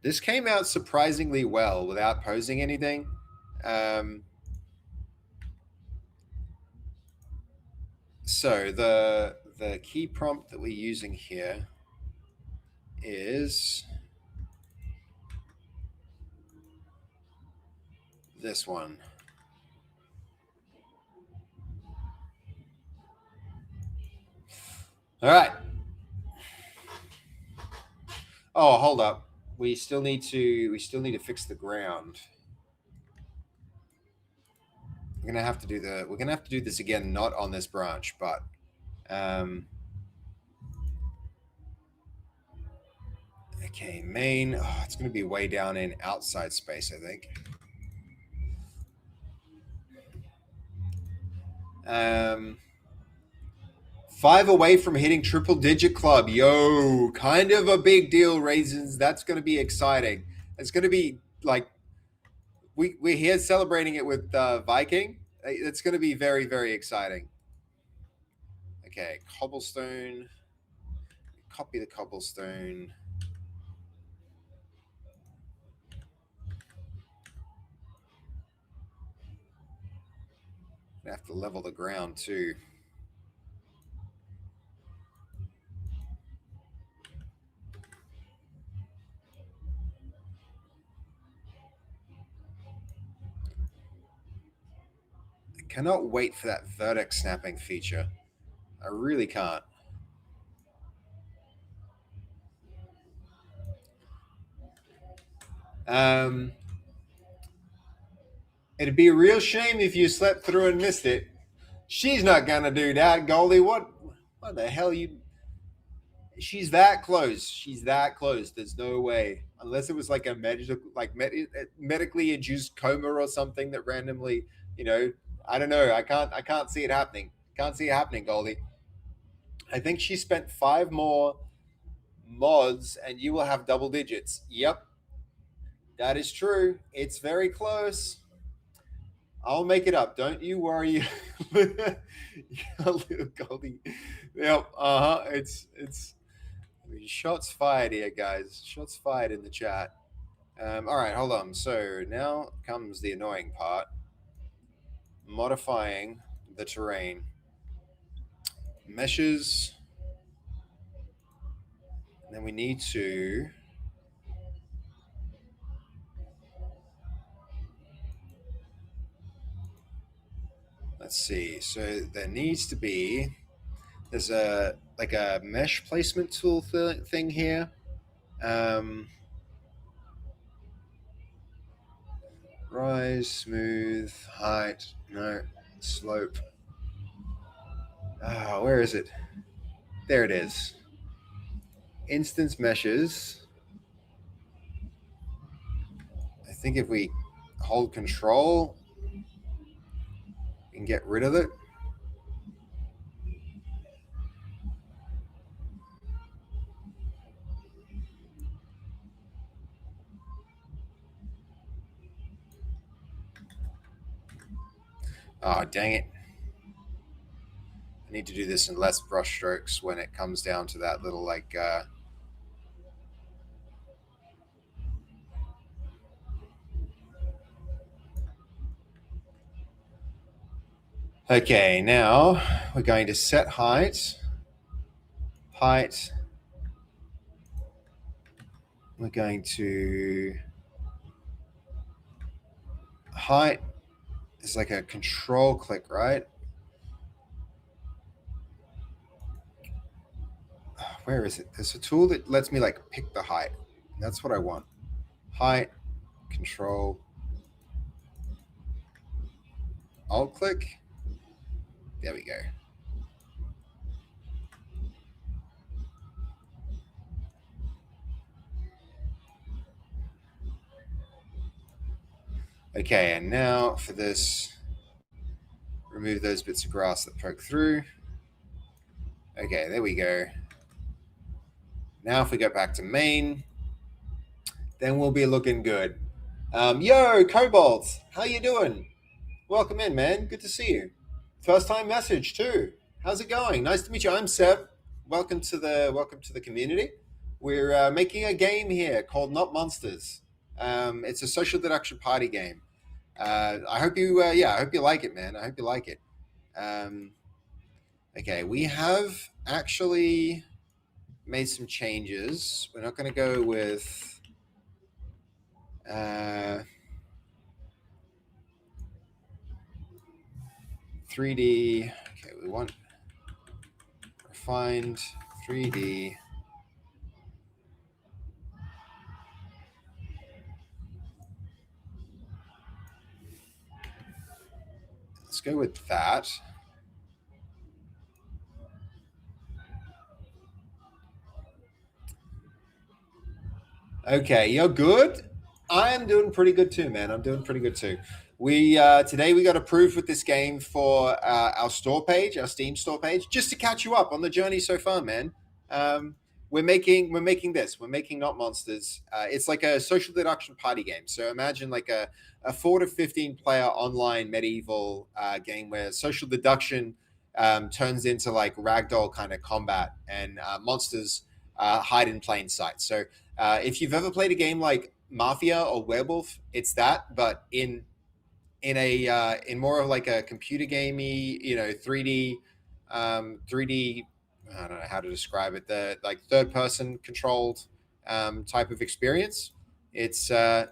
This came out surprisingly well without posing anything. So the key prompt that we're using here is this one. All right. Oh, hold up. We still need to fix the ground. We're gonna have to do this again, not on this branch, but okay, main. Oh, it's gonna be way down in outside space, I think. 5 away from hitting triple digit club. Yo, kind of a big deal, Raisins. That's going to be exciting. It's going to be like we're here celebrating it with Viking. It's going to be very, very exciting. Okay, cobblestone. Copy the cobblestone. I have to level the ground too. I cannot wait for that vertex snapping feature. I really can't. It'd be a real shame if you slept through and missed it. She's not gonna do that, Goldie. What the hell you? She's that close. She's that close. There's no way, unless it was like a medically induced coma or something that randomly, I don't know. I can't see it happening. Can't see it happening, Goldie. I think she spent 5 more mods, and you will have double digits. Yep, that is true. It's very close. I'll make it up. Don't you worry. Little Goldie. Yep. It's shots fired here, guys. Shots fired in the chat. All right, hold on. So now comes the annoying part. Modifying the terrain. Meshes. And then we need to let's see. So there needs to be there's a mesh placement tool thing here. Rise, smooth, height, no, slope. Where is it? There it is. Instance meshes. I think if we hold control, we can get rid of it. Oh, dang it. I need to do this in less brush strokes when it comes down to that little Okay, now we're going to set height. We're going to height is like a control click, right? Where is it? There's a tool that lets me like pick the height. That's what I want. Height, control, alt click. There we go. Okay, and now for this, remove those bits of grass that poke through. Okay, there we go. Now if we go back to main, then we'll be looking good. Yo, Cobalt, how you doing? Welcome in, man. Good to see you. First time message too. How's it going? Nice to meet you. I'm Seb. Welcome to the community. We're making a game here called Not Monsters. It's a social deduction party game. I hope you like it, man. I hope you like it. Okay, we have actually made some changes. We're not going to go with 3D. Okay, we want refined 3D. Let's go with that. Okay, you're good. I am doing pretty good too, man. I'm doing pretty good too. We today we got approved with this game for our store page, our Steam store page, just to catch you up on the journey so far, man. We're making this. We're making Not Monsters. It's like a social deduction party game. So imagine like a 4 to 15 player online medieval game where social deduction turns into like ragdoll kind of combat, and monsters hide in plain sight. So if you've ever played a game like Mafia or Werewolf, it's that, but in more of like a computer gamey, 3D, 3D. I don't know how to describe it. The like third person controlled type of experience. It's that's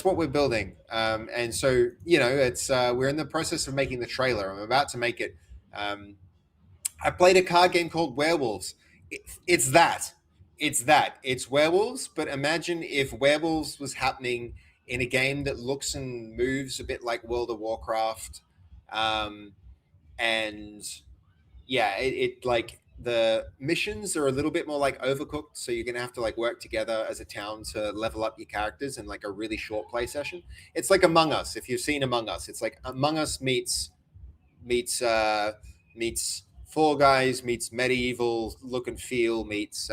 what we're building. And so it's we're in the process of making the trailer. I'm about to make it. I played a card game called Werewolves. It's that. It's werewolves, but imagine if werewolves was happening in a game that looks and moves a bit like World of Warcraft. And yeah, it like the missions are a little bit more like Overcooked, so you're gonna have to like work together as a town to level up your characters in like a really short play session. It's like Among Us. If you've seen Among Us, it's like Among Us meets Fall Guys, meets medieval look and feel, meets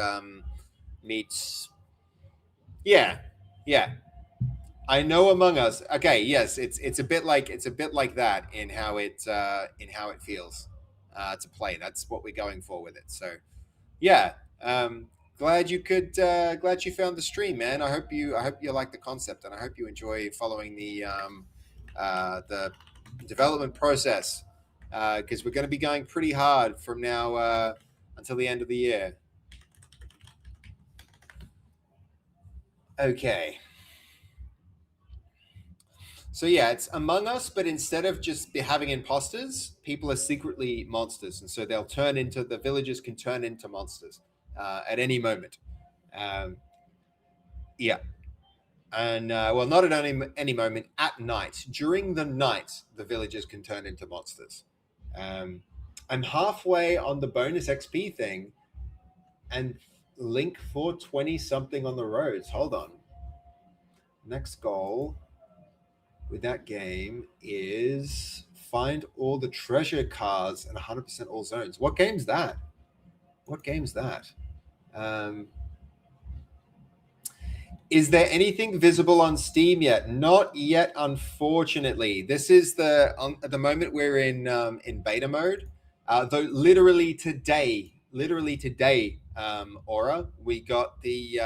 yeah. I know Among Us. Okay, yes, it's a bit like that in how it feels to play. That's what we're going for with it. So yeah, glad you found the stream, man. I hope you like the concept, and I hope you enjoy following the development process, because we're going to be going pretty hard from now until the end of the year. Okay. So yeah, it's Among Us, but instead of just having imposters, people are secretly monsters, and so the villagers can turn into monsters at any moment. Yeah, and well, not at any moment. At night, during the night, the villagers can turn into monsters. I'm halfway on the bonus XP thing, and link 420 something on the roads. Hold on. Next goal with that game is find all the treasure cards and 100% all zones. What game's that? Is there anything visible on Steam yet? Not yet, unfortunately. This is at the moment we're in beta mode. Though literally today, Aura, we got the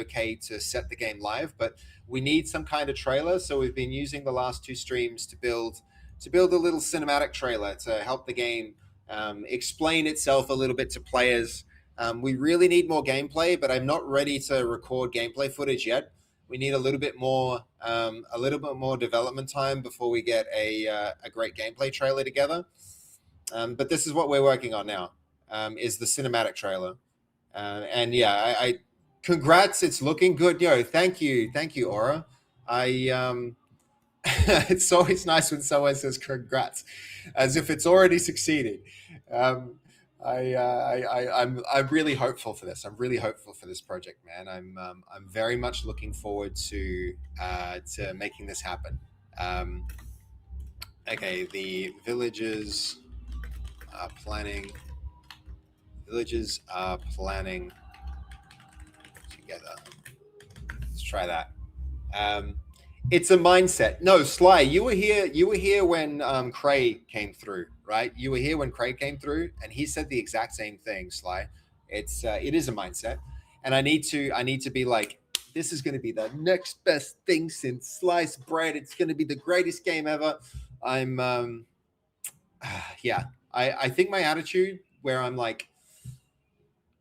okay to set the game live, but we need some kind of trailer. So we've been using the last two streams to build to build a little cinematic trailer to help the game explain itself a little bit to players. We really need more gameplay, but I'm not ready to record gameplay footage yet. We need a little bit more development time before we get a great gameplay trailer together. But this is what we're working on now, is the cinematic trailer. And yeah, I congrats. It's looking good. Yo, thank you, Aura. It's always nice when someone says congrats, as if it's already succeeded. I'm really hopeful for this. I'm really hopeful for this project, man. I'm very much looking forward to making this happen. Okay, the villagers are planning. Villagers are planning together. Let's try that. It's a mindset. No, Sly, you were here. You were here when Craig came through, right? You were here when Craig came through, and he said the exact same thing. Sly, it is a mindset, and I need to be like, this is going to be the next best thing since sliced bread. It's going to be the greatest game ever. I'm yeah. I think my attitude where I'm like,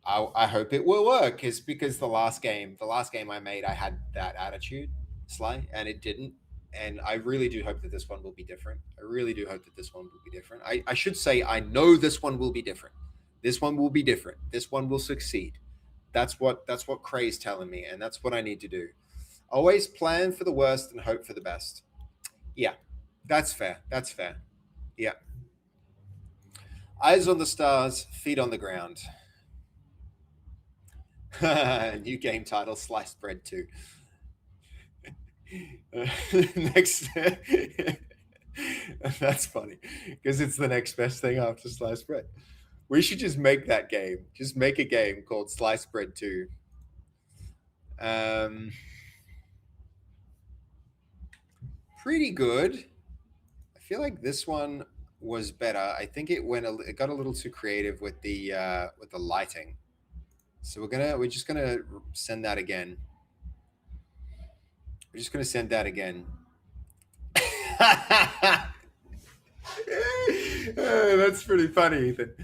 I hope it will work is because the last game I made, I had that attitude, Sly, and it didn't. And I really do hope that this one will be different. I really do hope that this one will be different. I should say, I know this one will be different. This one will be different. This one will succeed. That's what Cray's telling me, and that's what I need to do. Always plan for the worst and hope for the best. Yeah, that's fair. That's fair. Yeah. Eyes on the stars, feet on the ground. New game title, Sliced Bread 2. Next. That's funny because it's the next best thing after Sliced Bread. We should just make that game. Just make a game called Sliced Bread 2. Pretty good. I feel like this one was better. I think it got a little too creative with the lighting. So we're just gonna send that again. We're just gonna send that again. That's pretty funny, Ethan.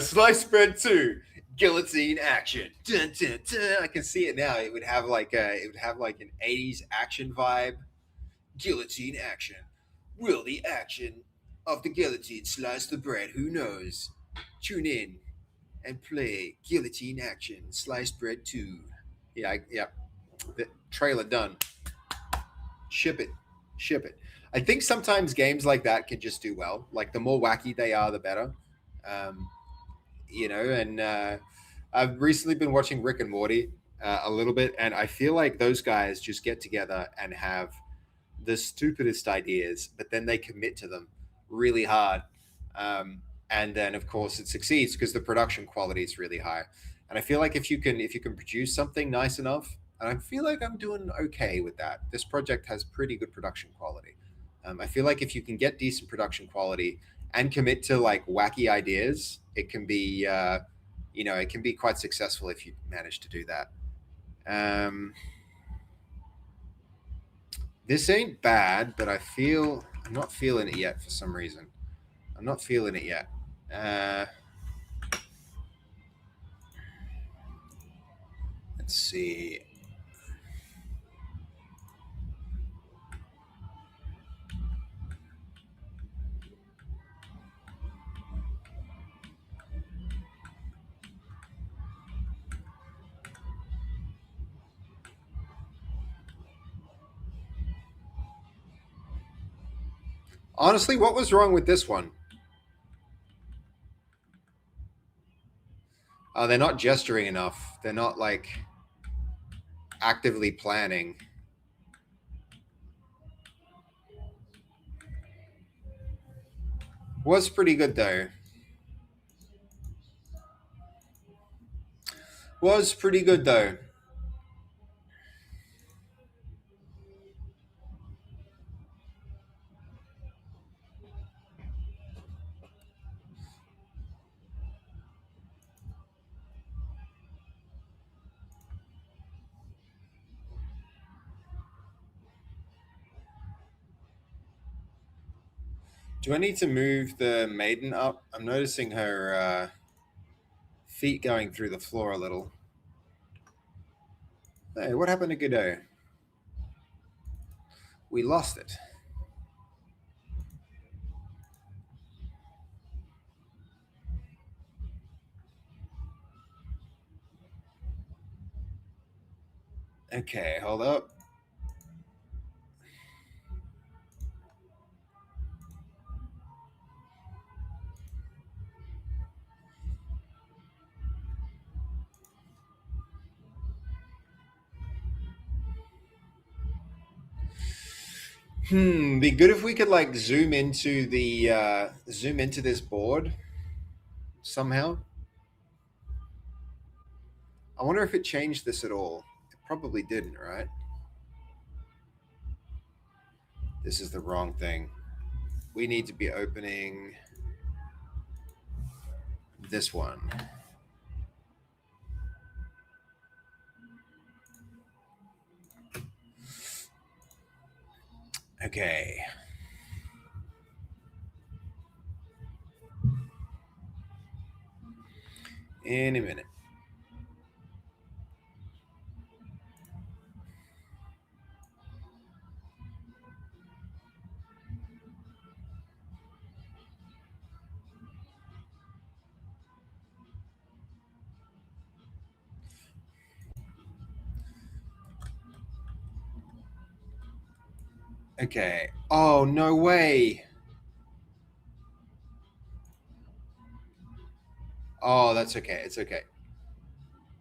Sliced Bread 2, guillotine action. Dun, dun, dun. I can see it now. It would have like an 80s action vibe. Guillotine action. Will the action of the guillotine slice the bread? Who knows? Tune in and play Guillotine Action Sliced Bread 2. Yeah. The trailer done. Ship it. I think sometimes games like that can just do well. Like the more wacky they are, the better. And I've recently been watching Rick and Morty a little bit, and I feel like those guys just get together and have the stupidest ideas, but then they commit to them really hard. And then of course it succeeds because the production quality is really high. And I feel like if you can produce something nice enough, and I feel like I'm doing okay with that. This project has pretty good production quality. I feel like if you can get decent production quality and commit to like wacky ideas, it can be it can be quite successful if you manage to do that. This ain't bad, but I'm not feeling it yet for some reason. I'm not feeling it yet. Let's see. Honestly, what was wrong with this one? They're not gesturing enough. They're not like actively planning. Was pretty good though. Was pretty good though. Do I need to move the maiden up? I'm noticing her feet going through the floor a little. Hey, what happened to Godot? We lost it. Okay, hold up. Be good if we could like zoom into this board somehow. I wonder if it changed this at all. It probably didn't, right? This is the wrong thing. We need to be opening this one. Okay. In a minute. Okay. Oh, no way. Oh, that's okay. It's okay.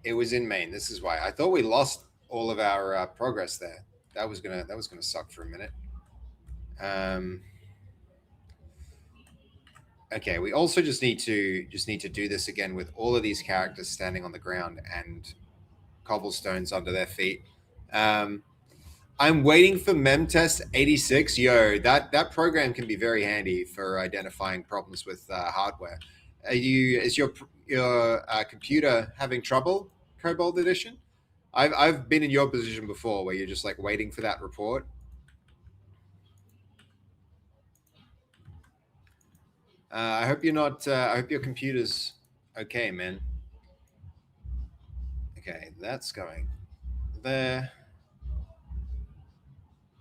It was in main. This is why. I thought we lost all of our progress there. That was gonna suck for a minute. Okay, we also just need to do this again with all of these characters standing on the ground and cobblestones under their feet. I'm waiting for memtest 86. Yo, that program can be very handy for identifying problems with hardware. Is your computer having trouble, Cobalt Edition? I've been in your position before where you're just like waiting for that report. I hope you're not. I hope your computer's okay, man. Okay, that's going there.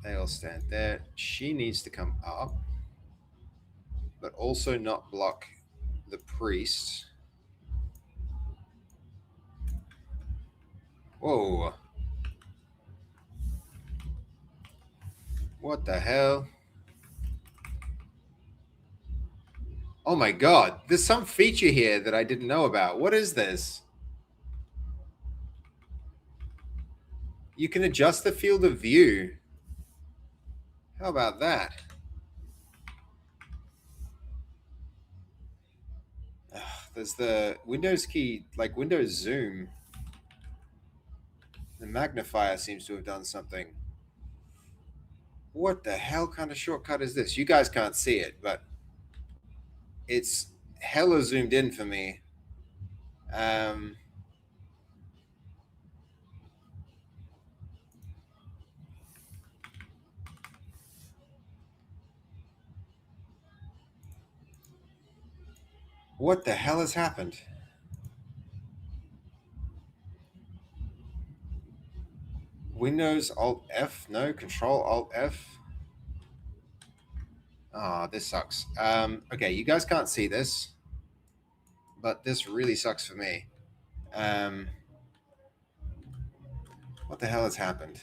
They all stand there. She needs to come up, but also not block the priest. Whoa. What the hell? Oh my god, there's some feature here that I didn't know about. What is this? You can adjust the field of view. How about that? There's the Windows key, like Windows Zoom. The magnifier seems to have done something. What the hell kind of shortcut is this? You guys can't see it, but it's hella zoomed in for me. What the hell has happened? Windows Alt F? No, Control Alt F. Oh, this sucks. Okay, you guys can't see this, but this really sucks for me. What the hell has happened?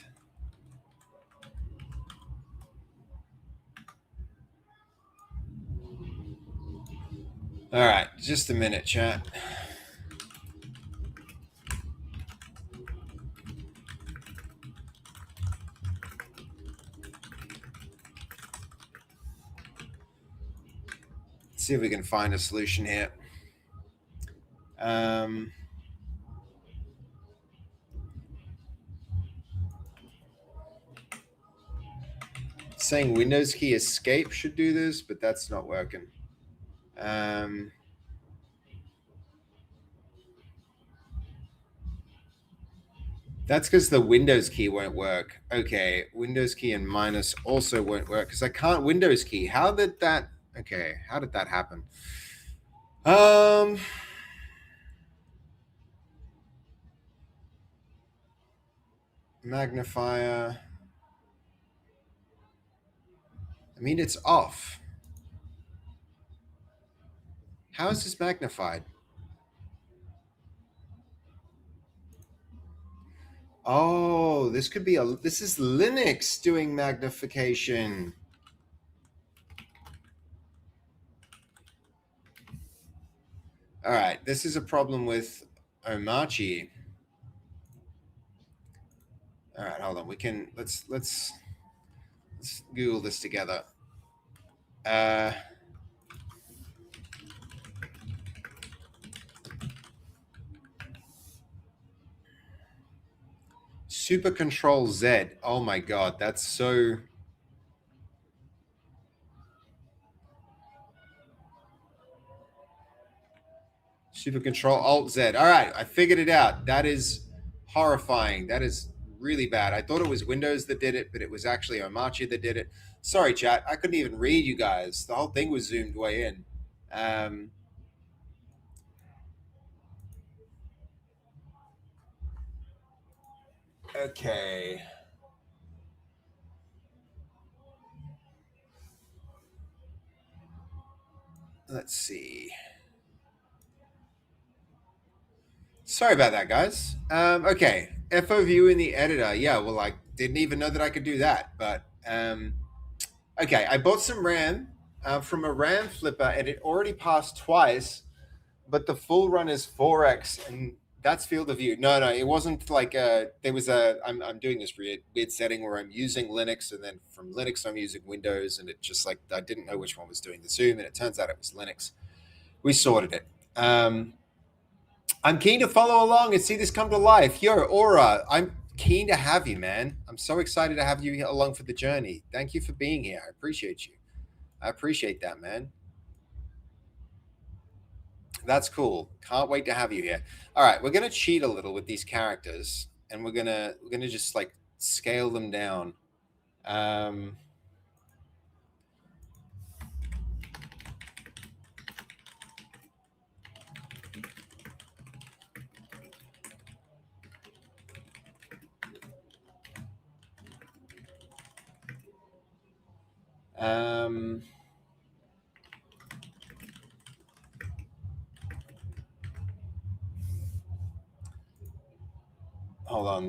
All right, just a minute, chat. Let's see if we can find a solution here. Saying Windows key escape should do this, but that's not working. That's because the Windows key won't work. Okay, Windows key and minus also won't work because I can't Windows key. How did that Okay, how did that happen? Magnifier. I mean, it's off. How is this magnified? Oh, this could be this is Linux doing magnification. All right, this is a problem with Omarchy. All right, hold on. We can let's Google this together. Super Control Z. Oh my god, that's so. Super Control Alt Z. All right, I figured it out. That is horrifying. That is really bad. I thought it was Windows that did it, but it was actually Omarchy that did it. Sorry, chat. I couldn't even read you guys. The whole thing was zoomed way in. Okay. Let's see. Sorry about that, guys. Okay. FO view in the editor. Yeah, well, I didn't even know that I could do that. But okay, I bought some RAM from a RAM flipper, and it already passed twice, but the full run is 4x, and that's field of view. No, it wasn't like there was I'm doing this weird setting where I'm using Linux, and then from Linux I'm using Windows, and it just like I didn't know which one was doing the zoom, and it turns out it was Linux. We sorted it. I'm keen to follow along and see this come to life. Yo, Aura, I'm keen to have you, man. I'm so excited to have you along for the journey. Thank you for being here. I appreciate you. I appreciate that, man. That's cool. Can't wait to have you here. All right, we're gonna cheat a little with these characters, and we're gonna just like scale them down. Hold on.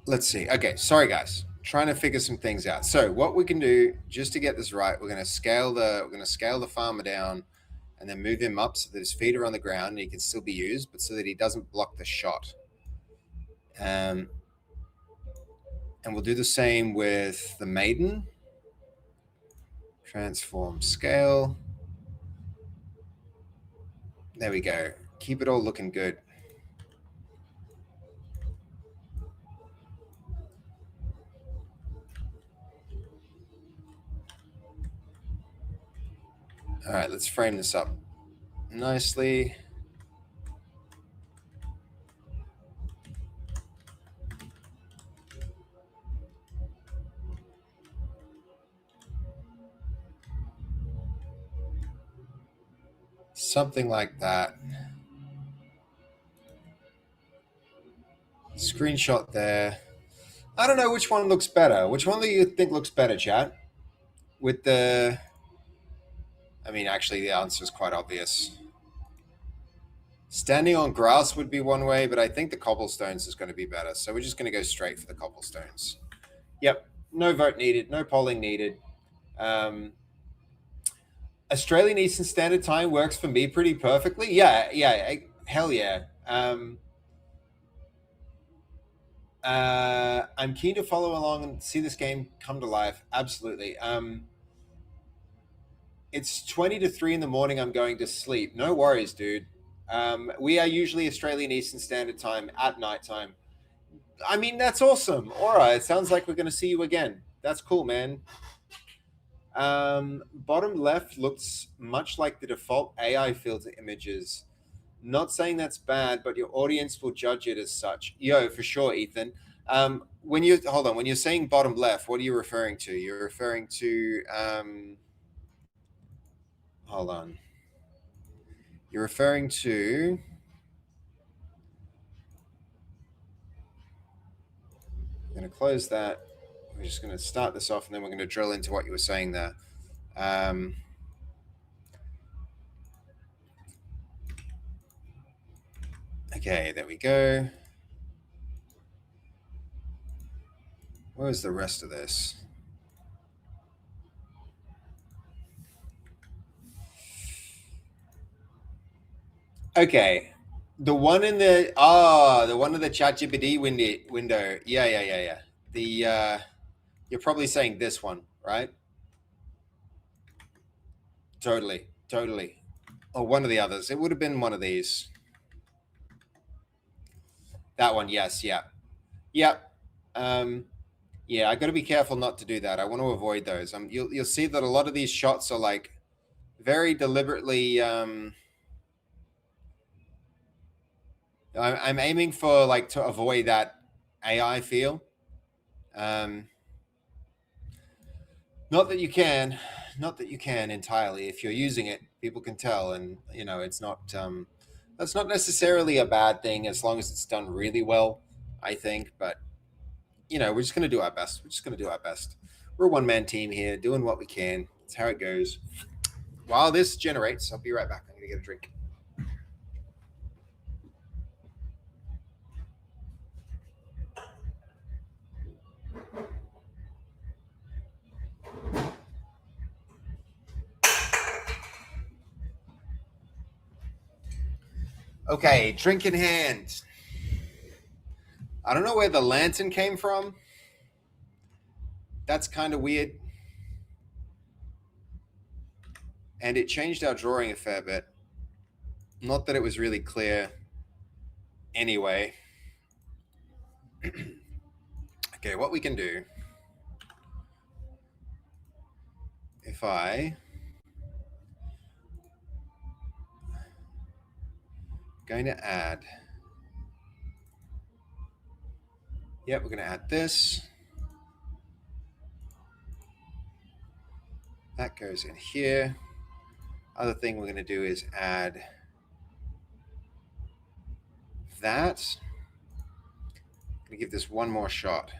Let's see. Okay, sorry guys. Trying to figure some things out. So what we can do just to get this right, we're gonna scale the farmer down, and then move him up so that his feet are on the ground and he can still be used, but so that he doesn't block the shot. And we'll do the same with the maiden. Transform scale. There we go. Keep it all looking good. All right, let's frame this up nicely. Something like that. Screenshot there. I don't know which one looks better. Which one do you think looks better, chat? With the... I mean, actually, the answer is quite obvious. Standing on grass would be one way, but I think the cobblestones is going to be better. So we're just going to go straight for the cobblestones. Yep. No vote needed. No polling needed. Australian Eastern Standard Time works for me pretty perfectly. Yeah. Hell yeah. I'm keen to follow along and see this game come to life. Absolutely. It's 20 to 3 in the morning. I'm going to sleep. No worries, dude. We are usually Australian Eastern Standard Time at nighttime. I mean, that's awesome. All right. It sounds like we're going to see you again. That's cool, man. Bottom left looks much like the default AI filter images. Not saying that's bad, but your audience will judge it as such. Yo, for sure, Ethan. When you hold on, when you're saying bottom left, what are you referring to? You're referring to hold on. You're referring to I'm going to close that. We're just going to start this off, and then we're going to drill into what you were saying there. Okay, there we go. Where's the rest of this? Okay, the one in the one in the ChatGPT window. Yeah. The you're probably saying this one, right? Totally. Or one of the others. It would have been one of these. That one, yes, yeah. Yep. Yeah, I got to be careful not to do that. I want to avoid those. You'll see that a lot of these shots are like very deliberately. I'm aiming for like to avoid that AI feel. Not that you can entirely. If you're using it, people can tell, and it's not. That's not necessarily a bad thing as long as it's done really well, I think. But we're just going to do our best. We're a one-man team here, doing what we can. That's how it goes. While this generates, I'll be right back. I'm going to get a drink. Okay, drink in hand. I don't know where the lantern came from. That's kind of weird. And it changed our drawing a fair bit. Not that it was really clear anyway. Okay, what we can do, if I'm going to add, we're going to add this. That goes in here. Other thing we're going to do is add that. I'm going to give this one more shot.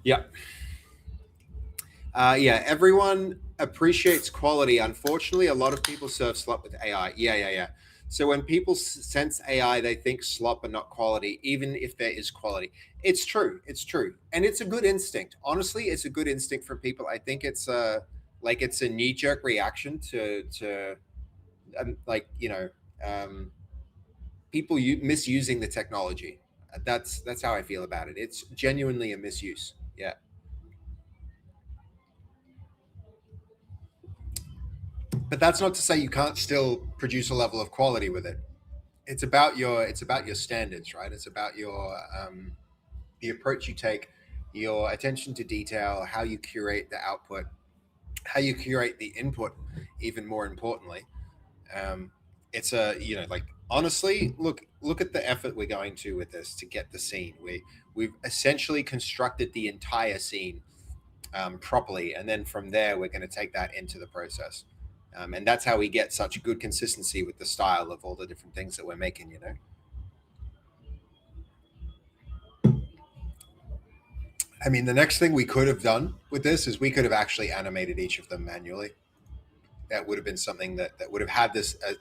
Yep. Everyone appreciates quality. Unfortunately, a lot of people serve slop with AI. Yeah. So when people sense AI, they think slop and not quality, even if there is quality. It's true. And it's a good instinct. Honestly, it's a good instinct for people. I think it's it's a knee-jerk reaction to people misusing the technology. That's how I feel about it. It's genuinely a misuse. Yeah. But that's not to say you can't still produce a level of quality with it. It's about your standards, right? It's about your the approach you take, your attention to detail, how you curate the output, how you curate the input. Even more importantly, it's honestly, look at the effort we're going to with this to get the scene. We've essentially constructed the entire scene properly, and then from there we're going to take that into the process. And that's how we get such good consistency with the style of all the different things that we're making, I mean, the next thing we could have done with this is we could have actually animated each of them manually. That would have been something that would have had this, a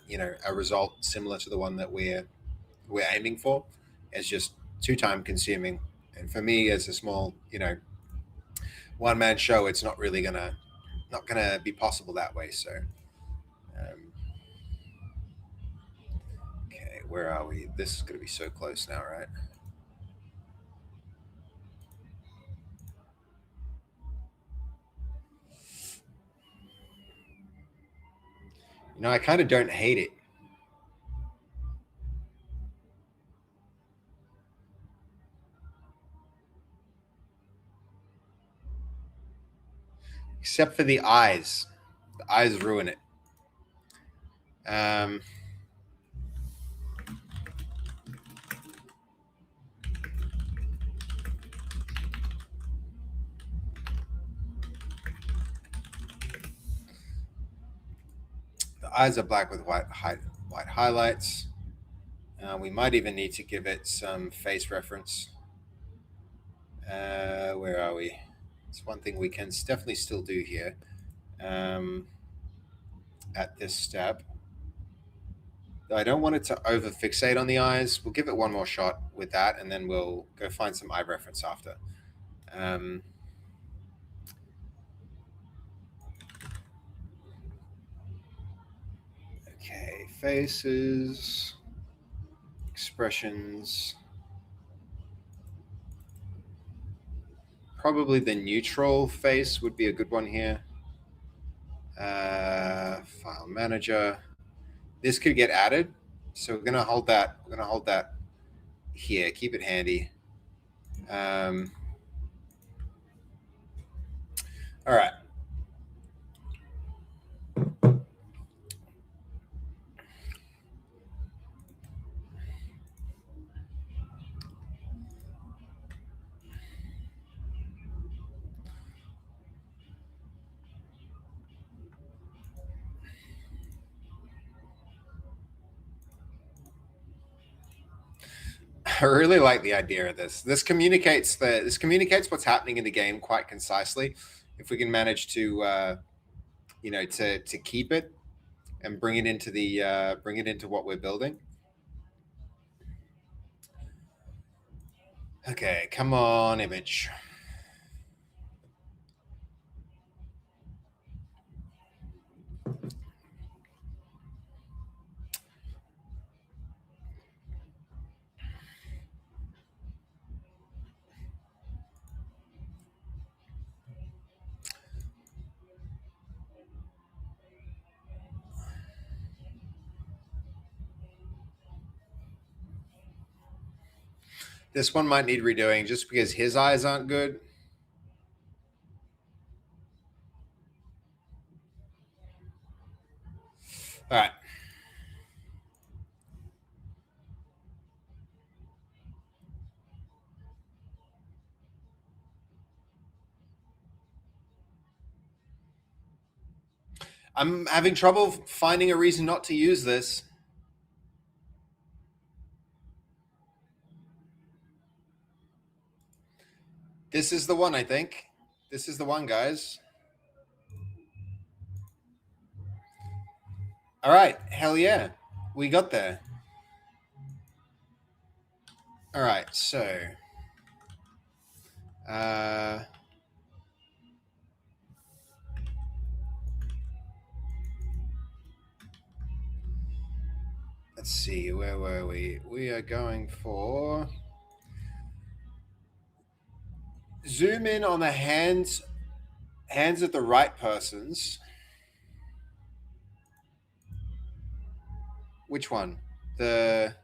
result similar to the one that we're aiming for. It's just too time consuming. And for me, as a small, one man show, it's not really not gonna be possible that way. So, okay, where are we? This is gonna be so close now, right? I kind of don't hate it. Except for the eyes. The eyes ruin it. The eyes are black with white highlights. We might even need to give it some face reference. Where are we? It's one thing we can definitely still do here at this step. I don't want it to over fixate on the eyes. We'll give it one more shot with that, and then we'll go find some eye reference after. Okay, faces, expressions. Probably the neutral face would be a good one here. File manager. This could get added, so we're gonna hold that. We're gonna hold that here. Keep it handy. All right. I really like the idea of this. This communicates what's happening in the game quite concisely. If we can manage to, to keep it and bring it into what we're building. Okay, come on, image. This one might need redoing just because his eyes aren't good. All right. I'm having trouble finding a reason not to use this. This is the one, I think. This is the one, guys. All right. Hell yeah. We got there. All right. So, let's see. Where were we? We are going for... Zoom in on the hands of the right persons. Which one? These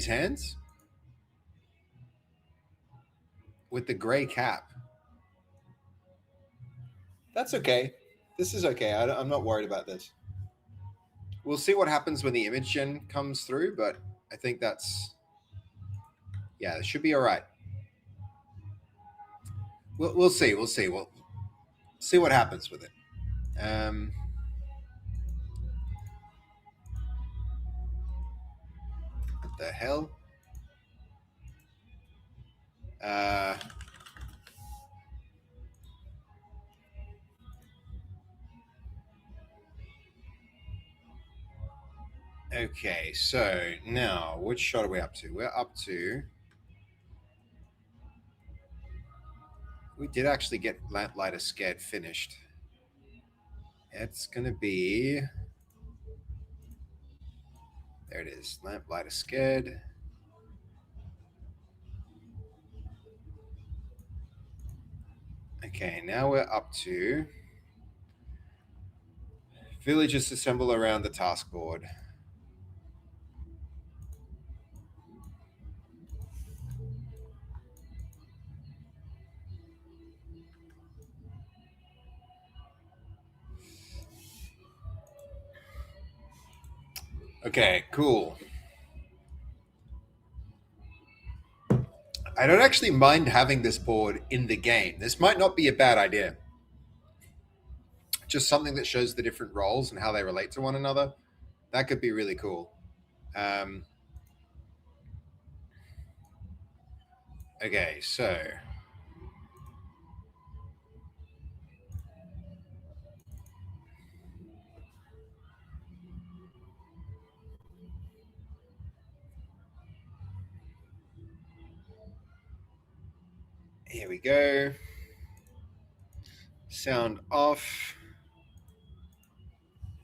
hands? With the gray cap. That's okay. This is okay. I'm not worried about this. We'll see what happens when the image gen comes through, but I think that's... Yeah, it should be all right. We'll see. We'll see. We'll see what happens with it. What the hell? Okay, so now which shot are we up to? We're up to... We did actually get Lamplighter Scared finished. It's going to be... There it is. Lamplighter Scared. Okay, now we're up to... Villagers assemble around the task board. Okay, cool. I don't actually mind having this board in the game. This might not be a bad idea. Just something that shows the different roles and how they relate to one another. That could be really cool. Okay, so here we go. Sound off.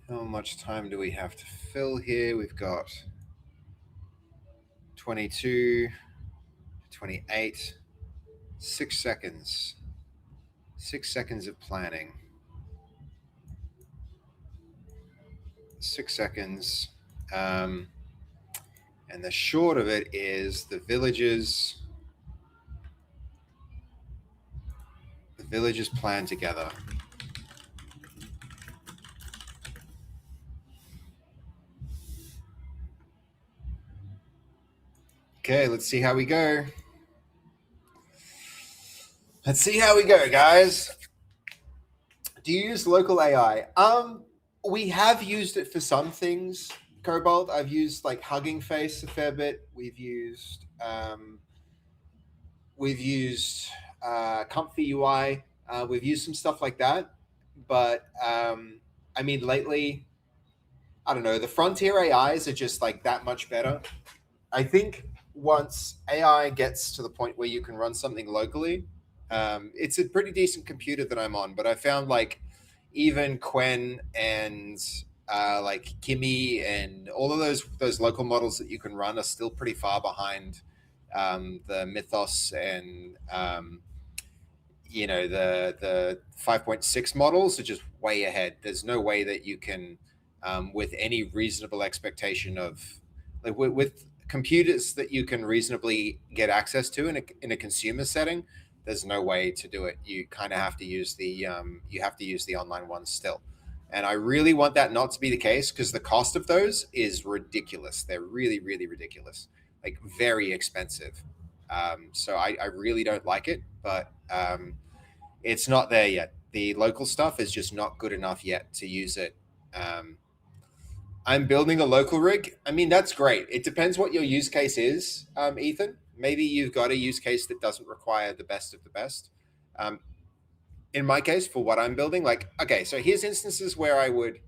How much time do we have to fill here? We've got 22, 28, 6 seconds. 6 seconds of planning. 6 seconds. And the short of it is the villages plan together. Okay, let's see how we go. Let's see how we go, guys. Do you use local AI? We have used it for some things, Cobalt. I've used like Hugging Face a fair bit. We've used Comfy UI. We've used some stuff like that. But I mean, lately, I don't know. The frontier AIs are just like that much better. I think once AI gets to the point where you can run something locally, it's a pretty decent computer that I'm on. But I found like even Quen and like Kimi and all of those local models that you can run are still pretty far behind the Mythos and the 5.6 models are just way ahead. There's no way that you can with any reasonable expectation of like with computers that you can reasonably get access to in a consumer setting, there's no way to do it. You kind of have to use the online ones still. And I really want that not to be the case because the cost of those is ridiculous. They're really, really ridiculous, like very expensive. So I really don't like it, but it's not there yet. The local stuff is just not good enough yet to use it. I'm building a local rig. I mean, that's great. It depends what your use case is, Ethan. Maybe you've got a use case that doesn't require the best of the best. In my case, for what I'm building, like, okay, so here's instances where I would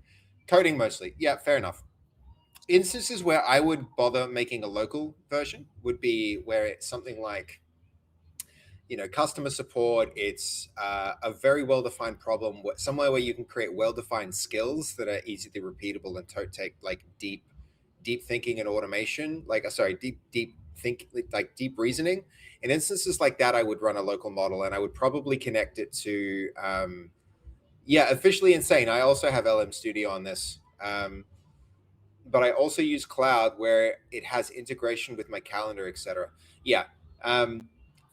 coding mostly. Yeah, fair enough. Instances where I would bother making a local version would be where it's something like, customer support. It's a very well-defined problem, somewhere where you can create well-defined skills that are easily repeatable and take like deep thinking and automation. Deep reasoning. In instances like that, I would run a local model and I would probably connect it to, Officially Insane. I also have LM Studio on this. But I also use Cloud where it has integration with my calendar, etc. Yeah.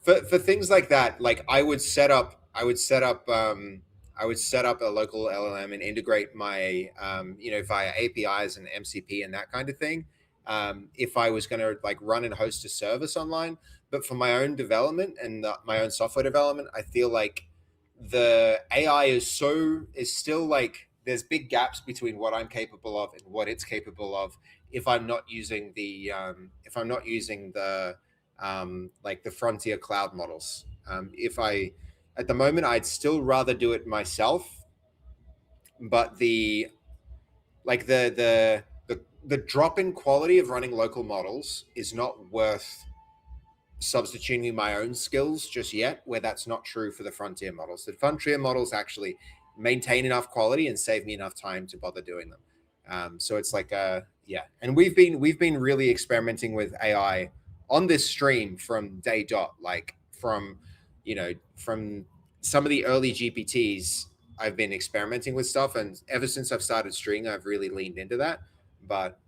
For things like that, like I would set up a local LLM and integrate my via APIs and MCP and that kind of thing. If I was going to like run and host a service online, but for my own development and my own software development, I feel like the AI is still like there's big gaps between what I'm capable of and what it's capable of if I'm not using the like the frontier cloud models. At the moment, I'd still rather do it myself, but the drop in quality of running local models is not worth substituting my own skills just yet, where that's not true for the frontier models. The frontier models actually maintain enough quality and save me enough time to bother doing them. So it's like and we've been really experimenting with AI on this stream from day dot, like from some of the early GPTs. I've been experimenting with stuff, and ever since I've started streaming, I've really leaned into that. But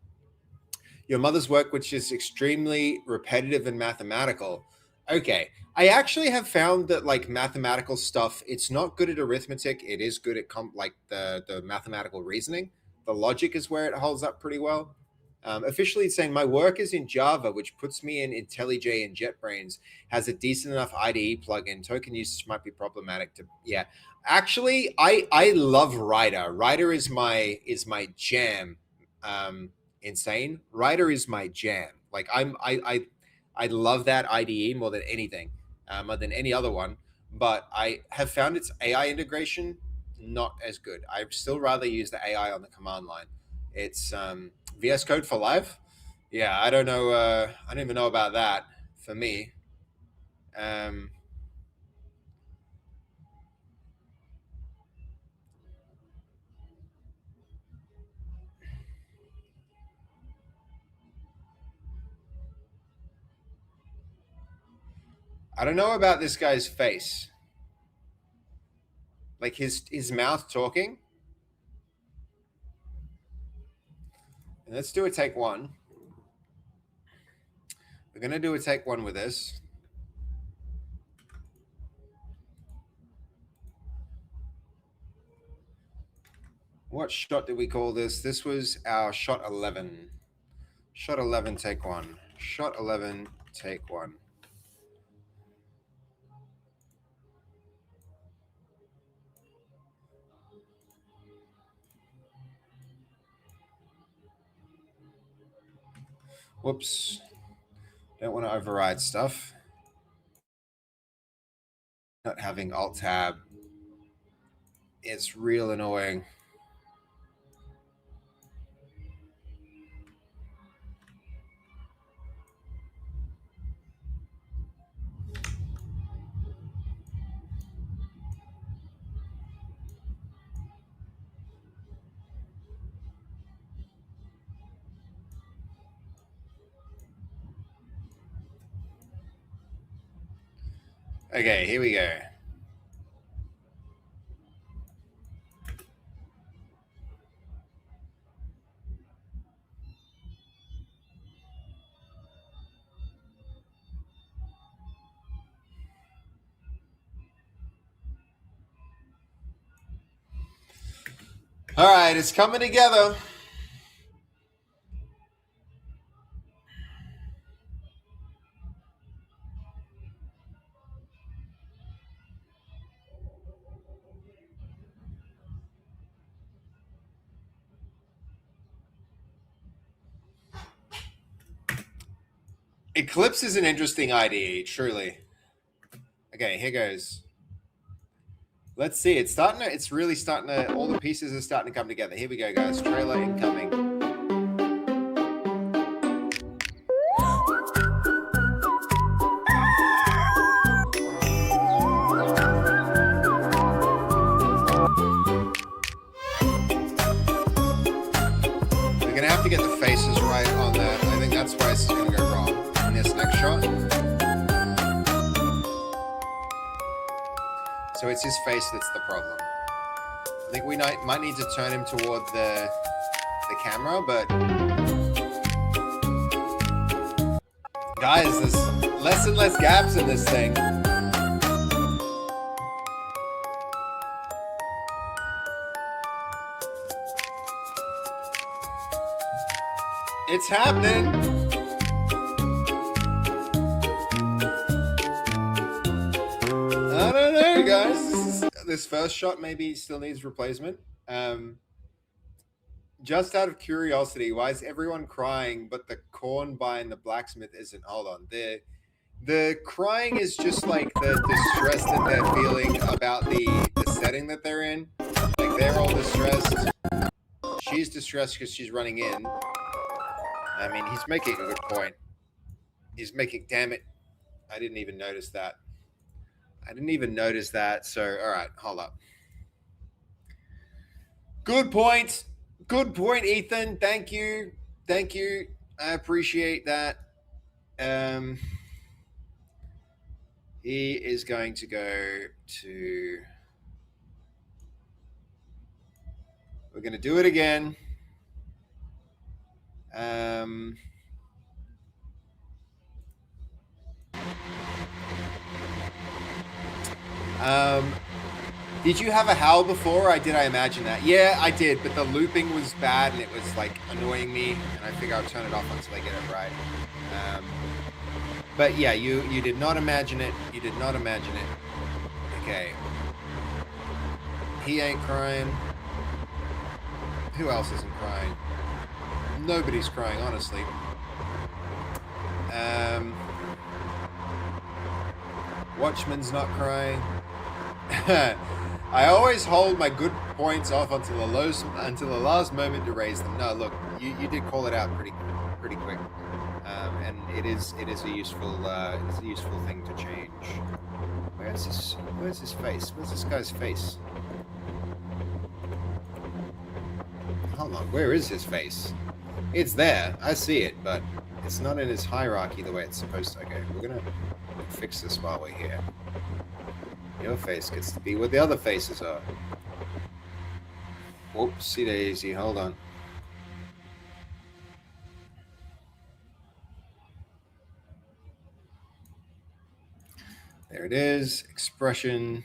your mother's work, which is extremely repetitive and mathematical. Okay, I actually have found that like mathematical stuff, it's not good at arithmetic. It is good at the mathematical reasoning. The logic is where it holds up pretty well. Officially, it's saying my work is in Java, which puts me in IntelliJ and JetBrains. Has a decent enough IDE plugin. Token usage might be problematic. Yeah, actually, I love Rider. Rider is my jam. Insane. Rider is my jam. Like I love that IDE more than anything, more than any other one. But I have found its AI integration not as good. I'd still rather use the AI on the command line. It's VS Code for Live. Yeah, I don't know. I don't even know about that for me. I don't know about this guy's face. Like his mouth talking. Let's do a take one. We're gonna do a take one with this. What shot did we call this? This was our shot 11. Shot 11, take one. Shot 11, take one. Whoops. Don't want to override stuff. Not having Alt Tab. It's real annoying. Okay, here we go. All right, it's coming together. Eclipse is an interesting IDE, truly. Okay, here goes. Let's see. It's really starting to. All the pieces are starting to come together. Here we go, guys. Trailer incoming. We're gonna have to get the faces right on that. I think that's where it's gonna go wrong in this next shot. So it's his face that's the problem. I think we might need to turn him toward the camera, but guys, there's less and less gaps in this thing. It's happening. I don't know, guys. This first shot maybe still needs replacement. Just out of curiosity, why is everyone crying, but the corn buying the blacksmith isn't? Hold on. The crying is just like the distress that they're feeling about the setting that they're in. Like they're all distressed. She's distressed because she's running in. I mean, he's making a good point. He's making, damn it. I didn't even notice that. So, all right, hold up. Good point. Good point, Ethan. Thank you. I appreciate that. He is going to go to... We're going to do it again. Did you have a howl before? I imagine that? Yeah, I did, but the looping was bad and it was like annoying me, and I figure I'll turn it off until I get it right. But yeah, you did not imagine it. You did not imagine it. Okay. He ain't crying. Who else isn't crying? Nobody's crying, honestly. Watchman's not crying. I always hold my good points off until the last moment to raise them. No, look, you did call it out pretty quick, and it is a useful thing to change. Where's his face? Where's this guy's face? Hold on, where is his face? It's there, I see it, but it's not in his hierarchy the way it's supposed to. Okay, we're gonna fix this while we're here. Your face gets to be where the other faces are. Whoopsie daisy, hold on. There it is, expression.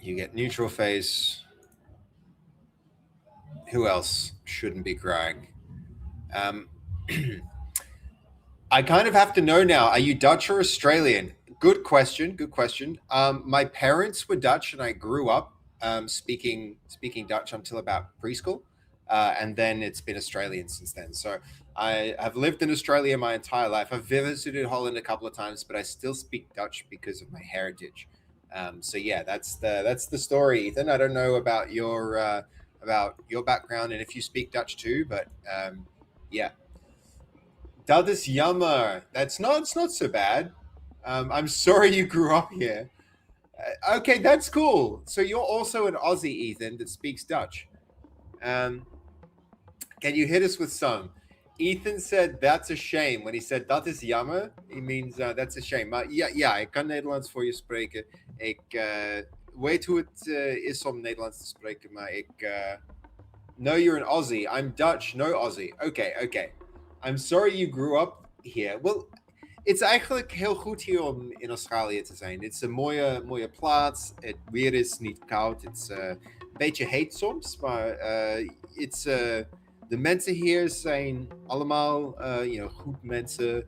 You get neutral face. Who else shouldn't be crying? I kind of have to know now. Are you Dutch or Australian? Good question. Good question. My parents were Dutch, and I grew up speaking Dutch until about preschool, and then it's been Australian since then. So I have lived in Australia my entire life. I've visited Holland a couple of times, but I still speak Dutch because of my heritage. So yeah, that's the story, Ethan. I don't know about your background and if you speak Dutch too, but yeah. Dat is jammer. It's not so bad. I'm sorry you grew up here. Okay, that's cool. So you're also an Aussie, Ethan, that speaks Dutch. Can you hit us with some? Ethan said that's a shame. When he said dat is jammer, he means that's a shame. Maar ja, ik kan Nederlands voor je spreken. Ik weet hoe het is om Nederlands te spreken, maar ik... No, you're an Aussie. I'm Dutch, no Aussie. Okay. I'm sorry you grew up here. Well, it's eigenlijk heel goed hier om in Australië te zijn. Het is een mooie plaats. Het weer is niet koud. Het is een beetje heet soms, maar de mensen hier zijn allemaal goed mensen.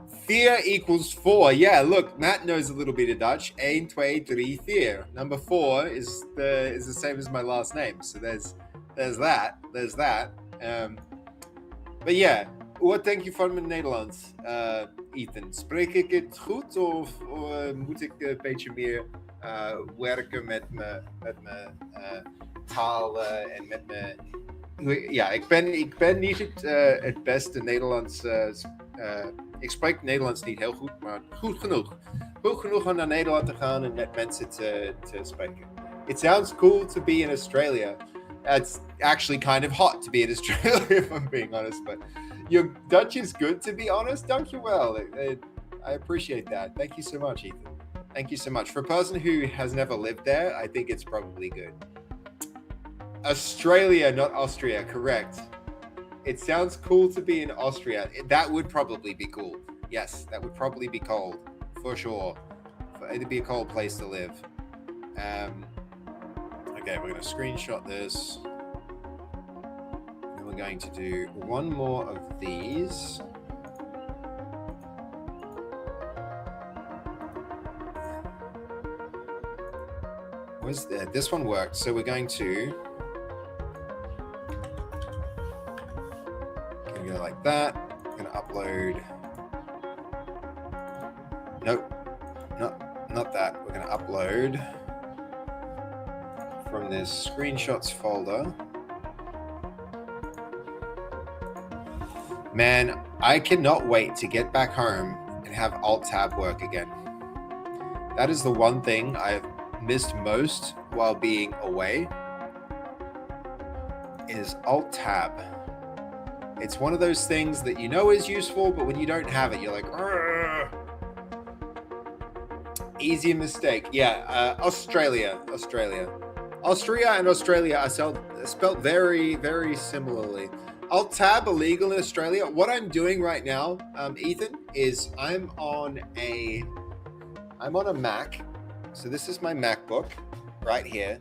4 equals 4. Yeah, look, Matt knows a little bit of Dutch. 1, 2, 3, 4. Number 4 is the same as my last name. So there's that. But yeah, wat denk je van mijn Nederlands, Ethan? Spreek ik het goed of moet ik een beetje meer werken met mijn taal en met mijn... Ja, ik ben niet het beste Nederlands. Ik spreek Nederlands niet heel goed, maar goed genoeg. Goed genoeg om naar Nederland te gaan en met mensen te spreken. It sounds cool to be in Australia. It's actually kind of hot to be in Australia, if I'm being honest. But your Dutch is good, to be honest. Thank you well. I appreciate that. Thank you so much, Ethan. Thank you so much. For a person who has never lived there, I think it's probably good. Australia, not Austria, correct. It sounds cool to be in Austria. That would probably be cool. Yes, that would probably be cold, for sure. It'd be a cold place to live. Okay, we're going to screenshot this. And we're going to do one more of these. Where's that? This one worked. So we're going to go like that. We're going to upload. Nope, not that. We're going to upload from this screenshots folder. Man, I cannot wait to get back home and have Alt-Tab work again. That is the one thing I've missed most while being away, is Alt-Tab. It's one of those things that you know is useful, but when you don't have it, you're like, "Argh." Easy mistake. Yeah, Australia. Austria and Australia are spelled very, very similarly. Alt-Tab illegal in Australia. What I'm doing right now, Ethan, is I'm on a I'm on a Mac. So this is my MacBook right here.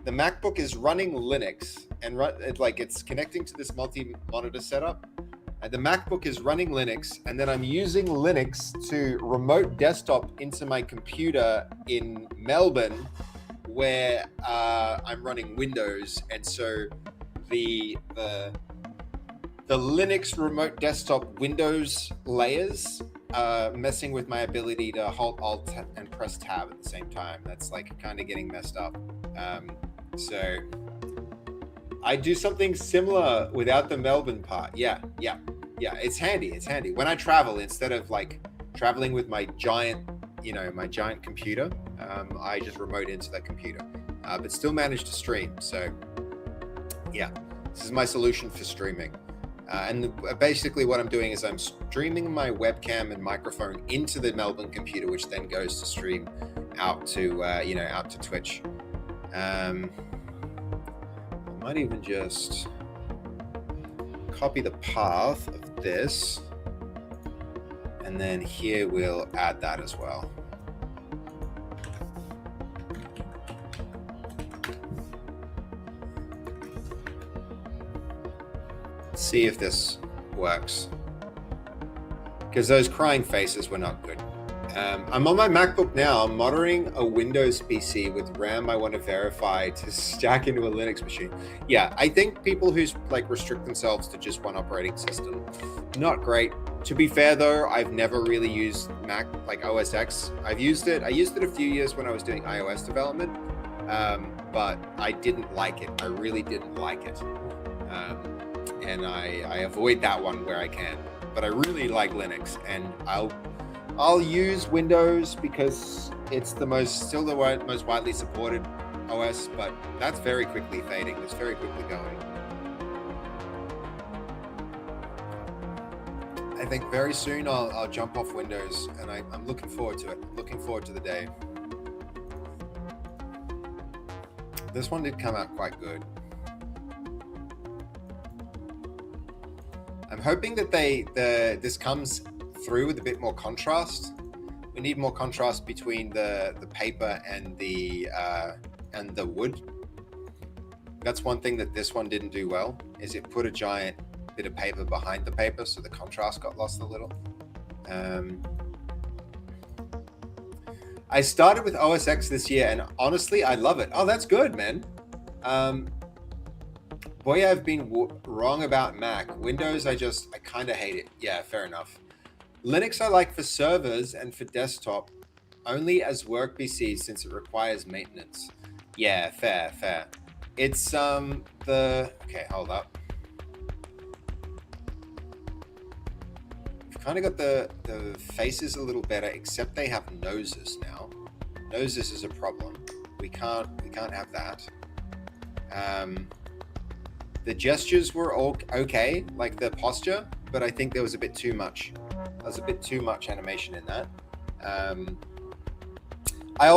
The MacBook is running Linux and it's connecting to this multi-monitor setup. And the MacBook is running Linux, and then I'm using Linux to remote desktop into my computer in Melbourne, where I'm running Windows, and so the Linux remote desktop Windows layers messing with my ability to hold Alt and press Tab at the same time. That's like kind of getting messed up. So I do something similar without the Melbourne part. Yeah, it's handy. It's handy. When I travel, instead of like traveling with my giant computer, I just remote into that computer, but still manage to stream. So yeah, this is my solution for streaming. And basically what I'm doing is I'm streaming my webcam and microphone into the Melbourne computer, which then goes to stream out to, out to Twitch. I might even just copy the path of this, and then here we'll add that as well. See if this works, because those crying faces were not good. I'm on my MacBook now. I'm monitoring a Windows PC with RAM I want to verify to stack into a Linux machine. Yeah, I think people who restrict themselves to just one operating system, not great. To be fair though, I've never really used Mac like OS X. I used it a few years when I was doing iOS development, but I didn't like it. I really didn't like it. And I avoid that one where I can, but I really like Linux, and I'll use Windows because it's still the most widely supported OS, but that's very quickly fading. It's very quickly going. I think very soon I'll jump off Windows, and I'm looking forward to it. Looking forward to the day. This one did come out quite good. I'm hoping that this comes through with a bit more contrast. We need more contrast between the paper and the wood. That's one thing that this one didn't do well, is it put a giant bit of paper behind the paper, so the contrast got lost a little. I started with OS X this year, and honestly, I love it. Oh, that's good, man. Boy, I've been wrong about Mac. Windows, I kind of hate it. Yeah, fair enough. Linux I like for servers and for desktop, only as work PCs since it requires maintenance. Yeah, fair. It's okay, hold up. We've kind of got the faces a little better, except they have noses now. Noses is a problem. We can't have that. The gestures were all okay, like the posture, but I think there was a bit too much. There's a bit too much animation in that. I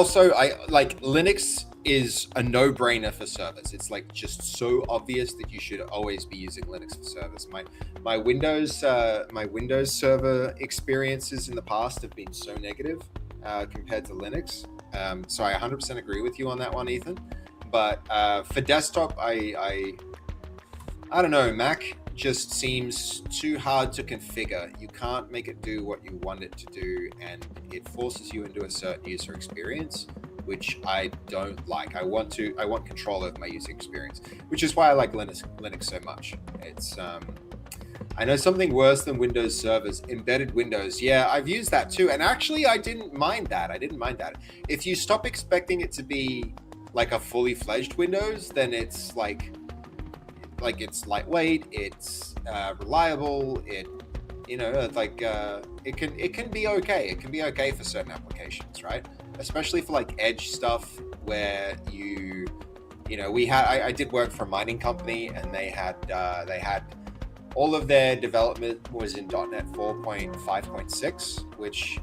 like Linux is a no-brainer for servers. It's like just so obvious that you should always be using Linux for servers. My Windows server experiences in the past have been so negative compared to Linux. So I 100% agree with you on that one, Ethan. But for desktop, I don't know, Mac just seems too hard to configure. You can't make it do what you want it to do, and it forces you into a certain user experience, which I don't like. I want control over my user experience, which is why I like Linux so much. It's I know something worse than Windows servers, embedded Windows. Yeah, I've used that too, and actually I didn't mind that. If you stop expecting it to be like a fully fledged Windows, then it's like it's lightweight, it's reliable, it can be okay. It can be okay for certain applications, right? Especially for like edge stuff where I did work for a mining company, and they had all of their development was in .NET 4.5.6, which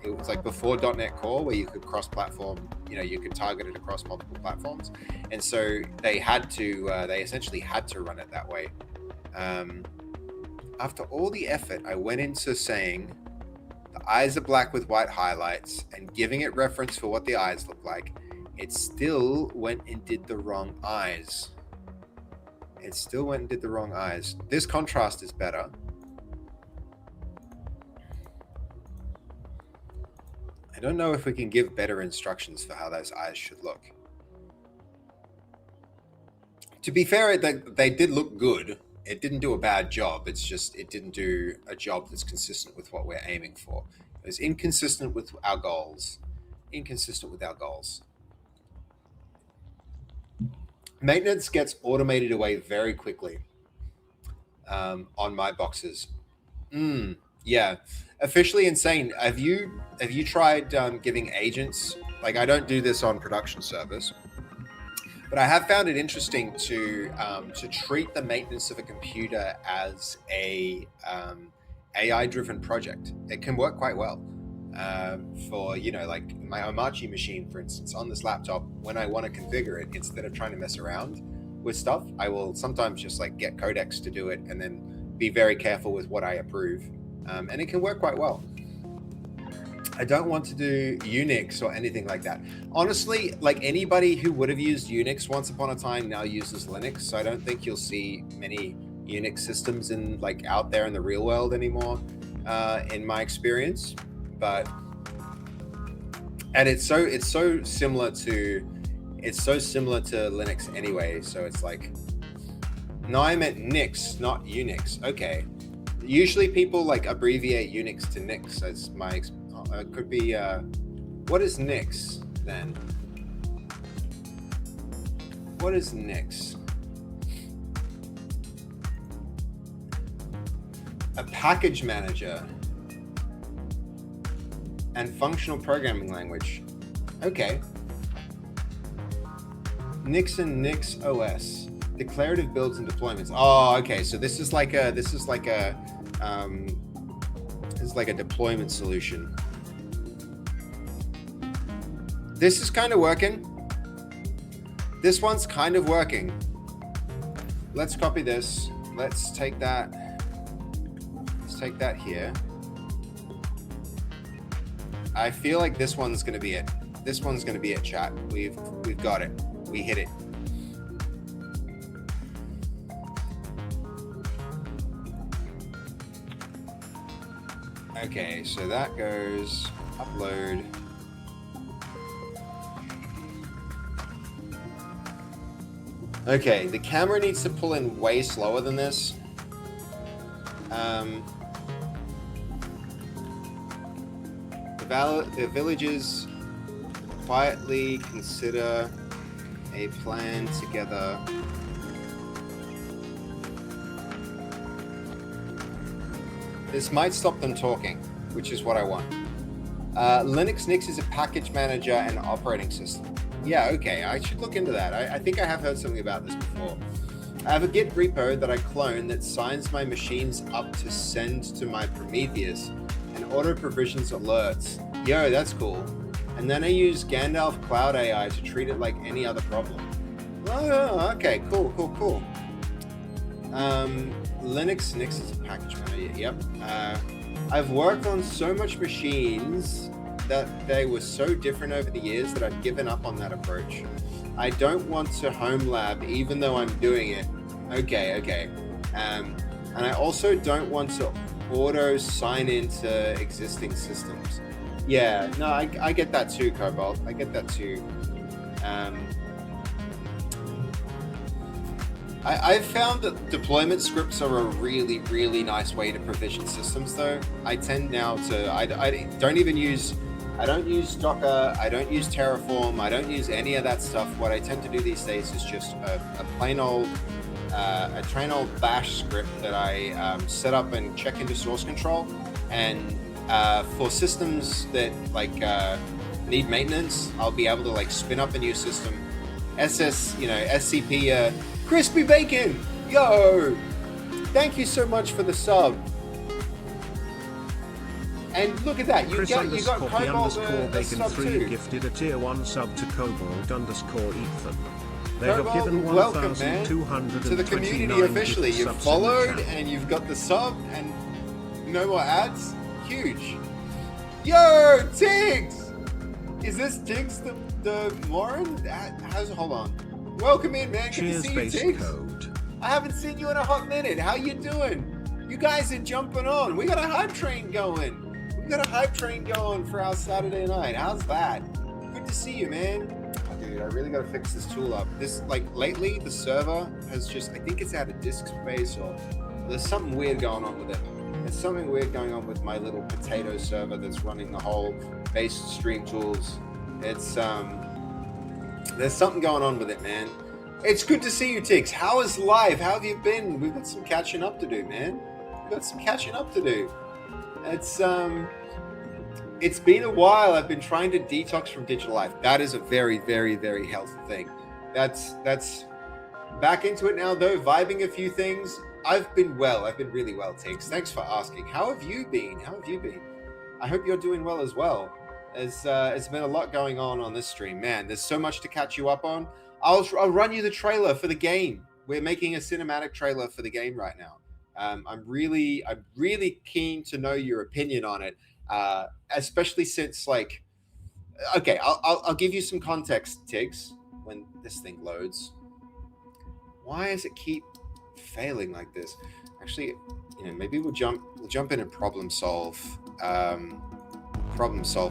it was like before .NET Core, where you could cross-platform, you could target it across multiple platforms, and so they essentially had to run it that way. After all the effort I went into saying that eyes are black with white highlights and giving it reference for what the eyes look like, it still went and did the wrong eyes. It still went and did the wrong eyes. This contrast is better. I don't know if we can give better instructions for how those eyes should look. To be fair, they did look good. It didn't do a bad job. It's just it didn't do a job that's consistent with what we're aiming for. It was inconsistent with our goals. Inconsistent with our goals. Maintenance gets automated away very quickly on my boxes. Yeah, officially insane. Have you tried giving agents? Like, I don't do this on production service, but I have found it interesting to treat the maintenance of a computer as a AI-driven project. It can work quite well for, you know, like my Omachi machine, for instance, on this laptop. When I want to configure it, instead of trying to mess around with stuff, I will sometimes just like get Codex to do it and then be very careful with what I approve. And it can work quite well. I don't want to do Unix or anything like that. Honestly, like anybody who would have used Unix once upon a time now uses Linux. So I don't think you'll see many Unix systems out there in the real world anymore, in my experience. And it's so similar to Linux anyway. So it's like, no, I meant Nix, not Unix. Okay. Usually people like abbreviate Unix to Nix as my could be what is Nix then? What is Nix? A package manager and functional programming language. Okay. Nix and Nix OS. Declarative builds and deployments. Oh, okay. So this is like a deployment solution. This is kind of working. This one's kind of working. Let's copy this. Let's take that. Let's take that here. I feel like this one's going to be it. This one's going to be it, chat. We've got it. We hit it. Okay, so that goes upload. Okay, the camera needs to pull in way slower than this. The villagers quietly consider a plan together. This might stop them talking, which is what I want. Linux Nix is a package manager and operating system. Yeah, okay, I should look into that. I think I have heard something about this before. I have a Git repo that I clone that signs my machines up to send to my Prometheus and auto provisions alerts. Yo, that's cool. And then I use Gandalf Cloud AI to treat it like any other problem. Oh, okay, cool. Linux Nix is a package manager. Yep. I've worked on so much machines that they were so different over the years that I've given up on that approach. I don't want to home lab even though I'm doing it. Okay. And I also don't want to auto sign into existing systems. Yeah, no, I get that too, Cobalt. I get that too. I've found that deployment scripts are a really, really nice way to provision systems, though. I tend now to, I don't use Docker, I don't use Terraform, I don't use any of that stuff. What I tend to do these days is just a plain old bash script that I set up and check into source control. And for systems that need maintenance, I'll be able to spin up a new system. SCP, Crispy Bacon, yo! Thank you so much for the sub. And look at that, you got Cobalt the sub too. Gifted a tier 1 sub to Cobalt_Ethan. They Cobalt, have given welcome, man, 1,229 to the community officially. You've followed and you've got the sub and no more ads. Huge. Yo, Tiggs! Is this Tiggs the Morin? Hold on. Welcome in, man. Good to Cheers, see you, base Tiggs. code. I haven't seen you in a hot minute. How you doing? You guys are jumping on. We got a hype train going. We got a hype train going for our Saturday night. How's that? Good to see you, man. Oh, dude, I really got to fix this tool up. This, like, lately, the server has just, I think it's out of disk space or there's something weird going on with it. There's something weird going on with my little potato server that's running the whole base stream tools. It's, there's something going on with it, man. It's good to see you, Tiggs. How is life? How have you been? We've got some catching up to do, man. We've got some catching up to do. It's been a while. I've been trying to detox from digital life. That is a very, very, very healthy thing. That's back into it now, though. Vibing a few things. I've been well. I've been really well, Tiggs. Thanks for asking. How have you been? I hope you're doing well as well. It's been a lot going on this stream, man. There's so much to catch you up on. I'll run you the trailer for the game. We're making a cinematic trailer for the game right now. I'm really keen to know your opinion on it, especially since, like, okay, I'll give you some context, Tiggs. When this thing loads, why does it keep failing like this? Actually, maybe we'll jump in and problem solve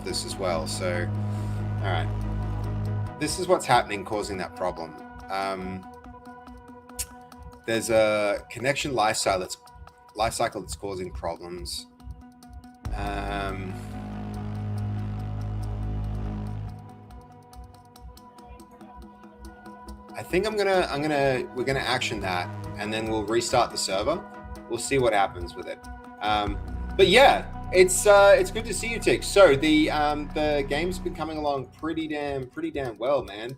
this as well. So, all right. This is what's happening, causing that problem. There's a connection life cycle that's causing problems. I think we're gonna action that, and then we'll restart the server. We'll see what happens with it. But yeah, it's good to see you, Tiggs. So the game's been coming along pretty damn well, man.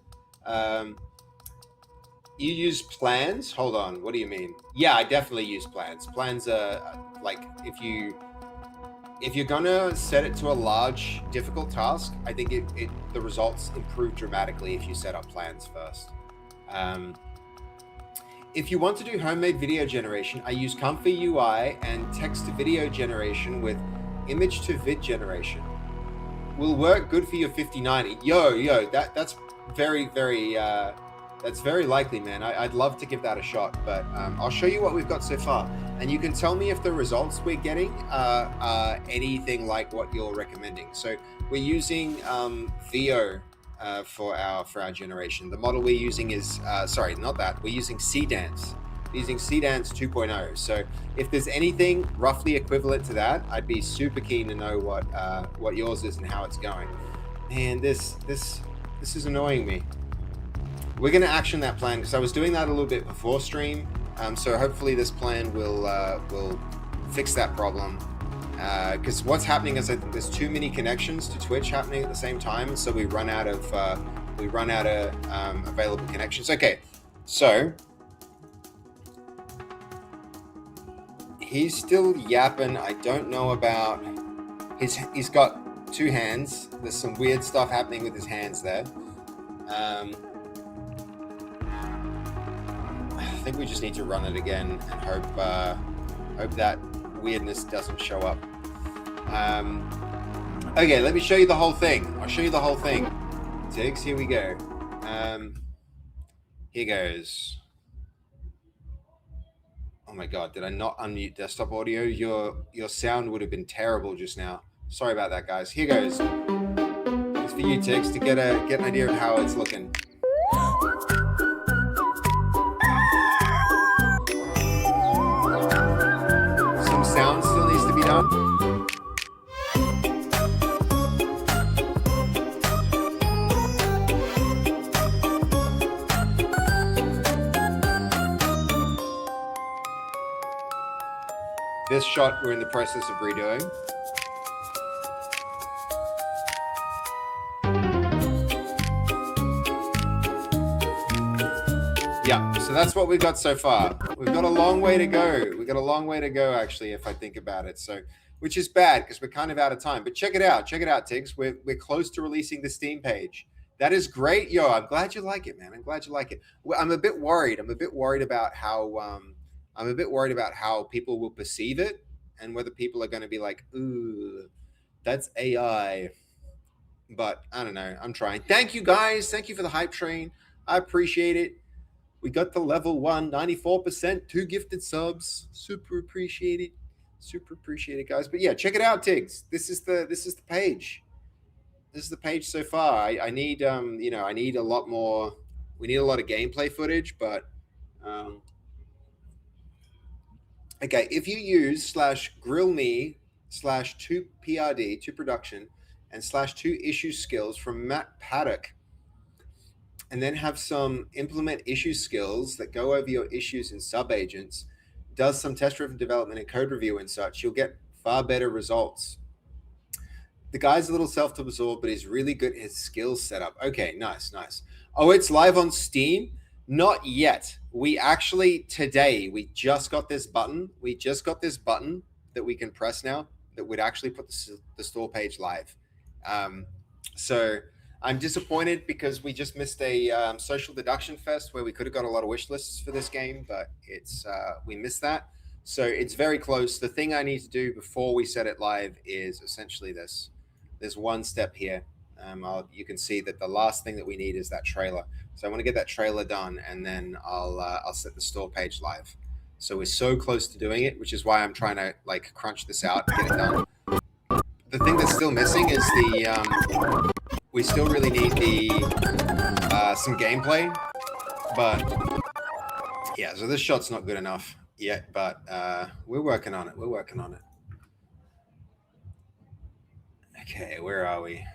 You use plans? Hold on, what do you mean? Yeah, I definitely use plans. Plans are like, if you're gonna set it to a large, difficult task, I think the results improve dramatically if you set up plans first. If you want to do homemade video generation, I use Comfy UI and text to video generation with image to vid generation. Will work good for your 5090. Yo, that's very, very that's very likely, man. I'd love to give that a shot, but I'll show you what we've got so far, and you can tell me if the results we're getting are anything like what you're recommending. So we're using Veo for our generation. The model we're using is we're using Cdance. Using Cdance 2.0. So if there's anything roughly equivalent to that, I'd be super keen to know what yours is and how it's going. Man, this is annoying me. We're going to action that plan because I was doing that a little bit before stream. So hopefully this plan will fix that problem. Because what's happening is I think there's too many connections to Twitch happening at the same time, so we run out of available connections. Okay, so he's still yapping. I don't know about he's got two hands. There's some weird stuff happening with his hands there. I think we just need to run it again and hope that weirdness doesn't show up. Okay, let me show you the whole thing. I'll show you the whole thing. Tiggs, here we go. Here goes. Oh my god, did I not unmute desktop audio? Your sound would have been terrible just now. Sorry about that, guys. Here goes. It's for you, Tiggs, to get an idea of how it's looking. Some sound still needs to be done. This shot we're in the process of redoing. Yeah, so that's what we've got so far. We've got a long way to go. We've got a long way to go, actually, if I think about it. So, which is bad because we're kind of out of time. But check it out. Check it out, Tiggs. We're close to releasing the Steam page. That is great. Yo, I'm glad you like it, man. I'm glad you like it. I'm a bit worried. I'm a bit worried about how people will perceive it and whether people are going to be like, ooh, That's AI. But I don't know. I'm trying. Thank you guys. Thank you for the hype train. I appreciate it. We got the level 1, 94%, 2 gifted subs. Super appreciate it. Super appreciate it, guys. But yeah, check it out, Tiggs. This is the page. This is the page so far. I need I need a lot more. We need a lot of gameplay footage, but okay, if you use /grillme/2prd, 2 production, and /2 issue skills from Matt Paddock, and then have some implement issue skills that go over your issues in subagents, does some test-driven development and code review and such, you'll get far better results. The guy's a little self-absorbed, but he's really good at his skills setup. Okay, nice. Oh, it's live on Steam? Not yet. We actually, today, we just got this button. We just got this button that we can press now that would actually put the store page live. So I'm disappointed because we just missed a social deduction fest where we could have got a lot of wish lists for this game, but it's we missed that. So it's very close. The thing I need to do before we set it live is essentially this. There's one step here. You can see that the last thing that we need is that trailer. So I want to get that trailer done, and then I'll set the store page live. So we're so close to doing it, which is why I'm trying to like crunch this out and get it done. The thing that's still missing is the we still really need the some gameplay, but yeah. So this shot's not good enough yet, but we're working on it. We're working on it. Okay, where are we?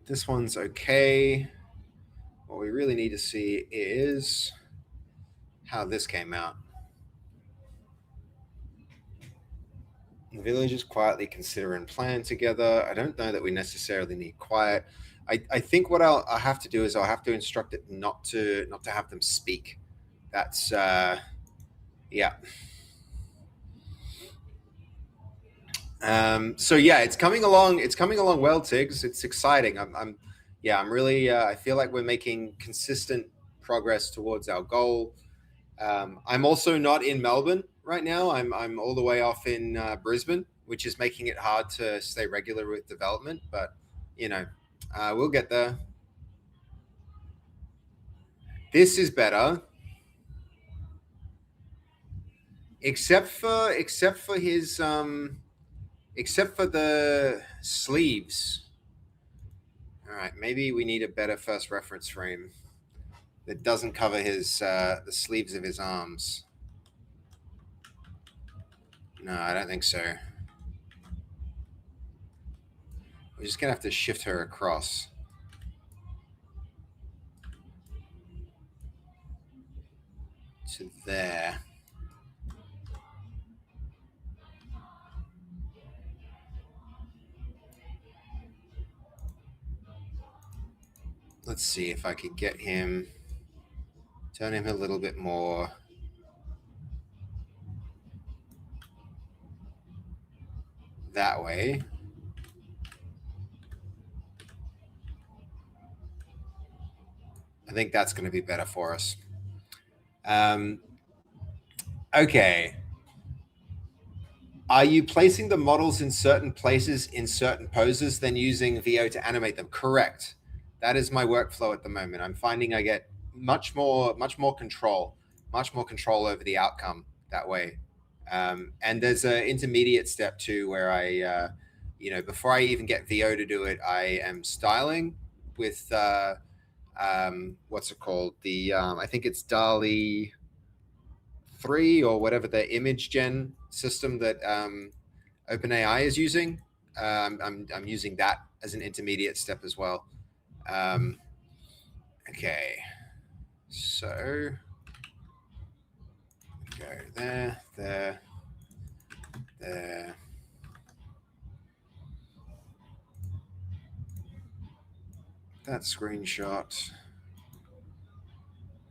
This one's okay. What we really need to see is how this came out. The villagers quietly consider and plan together. I don't know that we necessarily need quiet. I think what I'll have to do is I'll have to instruct it not to have them speak. That's yeah. So yeah, it's coming along. It's coming along well, Tiggs. It's exciting. I'm really. I feel like we're making consistent progress towards our goal. I'm also not in Melbourne right now. I'm all the way off in Brisbane, which is making it hard to stay regular with development. But we'll get there. This is better, except for his except for the sleeves. All right, maybe we need a better first reference frame that doesn't cover his the sleeves of his arms. No, I don't think so. We're just gonna have to shift her across. To there. Let's see if I could get him, turn him a little bit more. That way. I think that's going to be better for us. Okay. Are you placing the models in certain places in certain poses, then using VO to animate them? Correct. That is my workflow at the moment. I'm finding I get much more control over the outcome that way. And there's an intermediate step too, where I, before I even get VO to do it, I am styling with what's it called? The I think it's DALL-E 3 or whatever the image gen system that OpenAI is using. I'm using that as an intermediate step as well. Okay, so go there. That screenshot.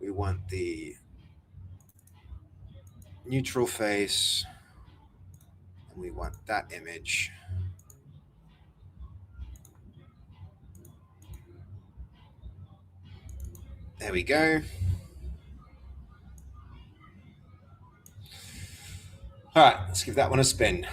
We want the neutral face, and we want that image. There we go. All right, let's give that one a spin.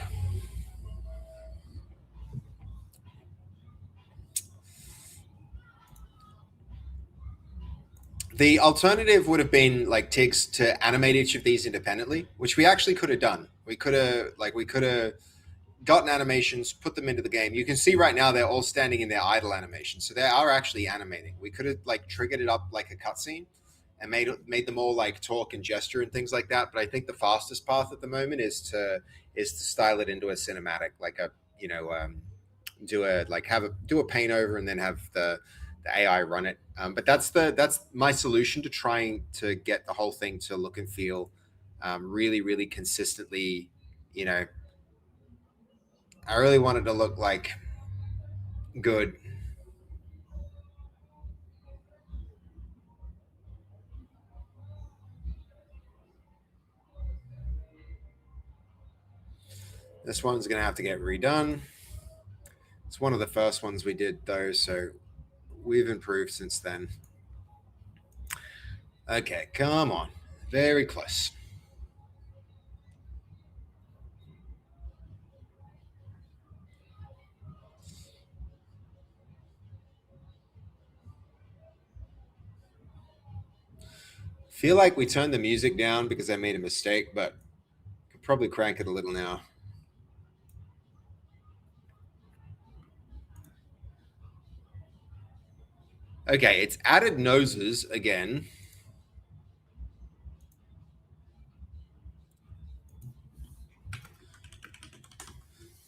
The alternative would have been like Tiggs to animate each of these independently, which we actually could have done. We could have gotten animations, put them into the game. You can see right now they're all standing in their idle animation, so they are actually animating. We could have like triggered it up like a cutscene and made them all like talk and gesture and things like that. But I think the fastest path at the moment is to style it into a cinematic, like a do a paint over and then have the AI run it. But that's my solution to trying to get the whole thing to look and feel really, really consistently. You know, I really want it to look like good. This one's going to have to get redone. It's one of the first ones we did, though, so we've improved since then. Okay, come on. Very close. Feel like we turned the music down because I made a mistake, but could probably crank it a little now. Okay, it's added noses again.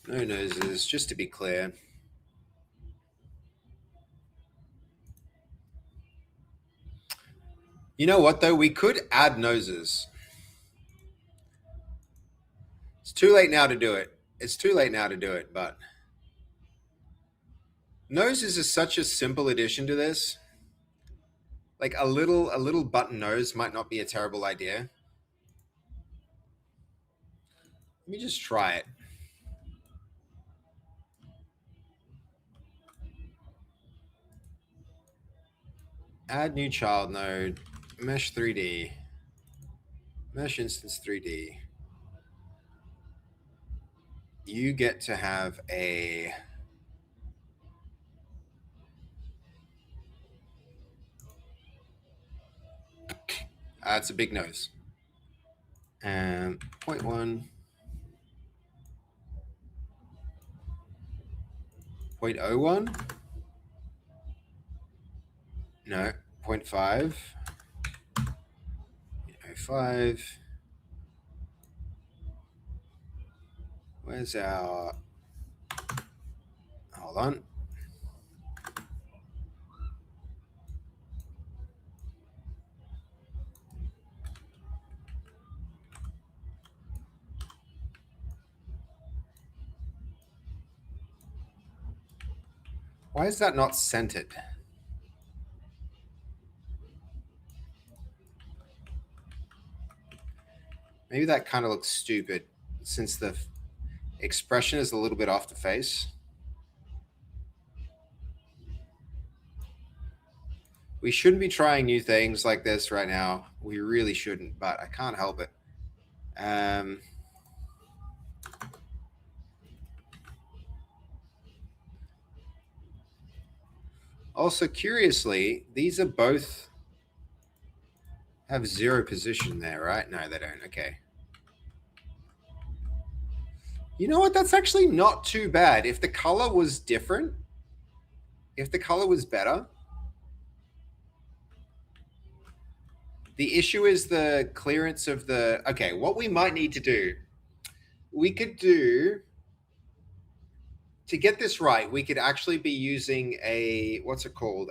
No noses, just to be clear. You know what, though? We could add noses. It's too late now to do it. It's too late now to do it, but noses is such a simple addition to this. Like a little button nose might not be a terrible idea. Let me just try it. Add new child node, mesh 3D, mesh instance 3D. You get to have a it's a big nose. And 0.1, 0.01, no, 0.5, 0.05. Where's our, hold on. Why is that not centered? Maybe that kind of looks stupid since the expression is a little bit off the face. We shouldn't be trying new things like this right now. We really shouldn't, but I can't help it. Also, curiously, these are both have 0 position there, right? No, they don't. Okay. You know what? That's actually not too bad. If the color was different, if the color was better, the issue is the clearance of the. Okay, what we might need to do, we could do to get this right. We could actually be using a what's it called?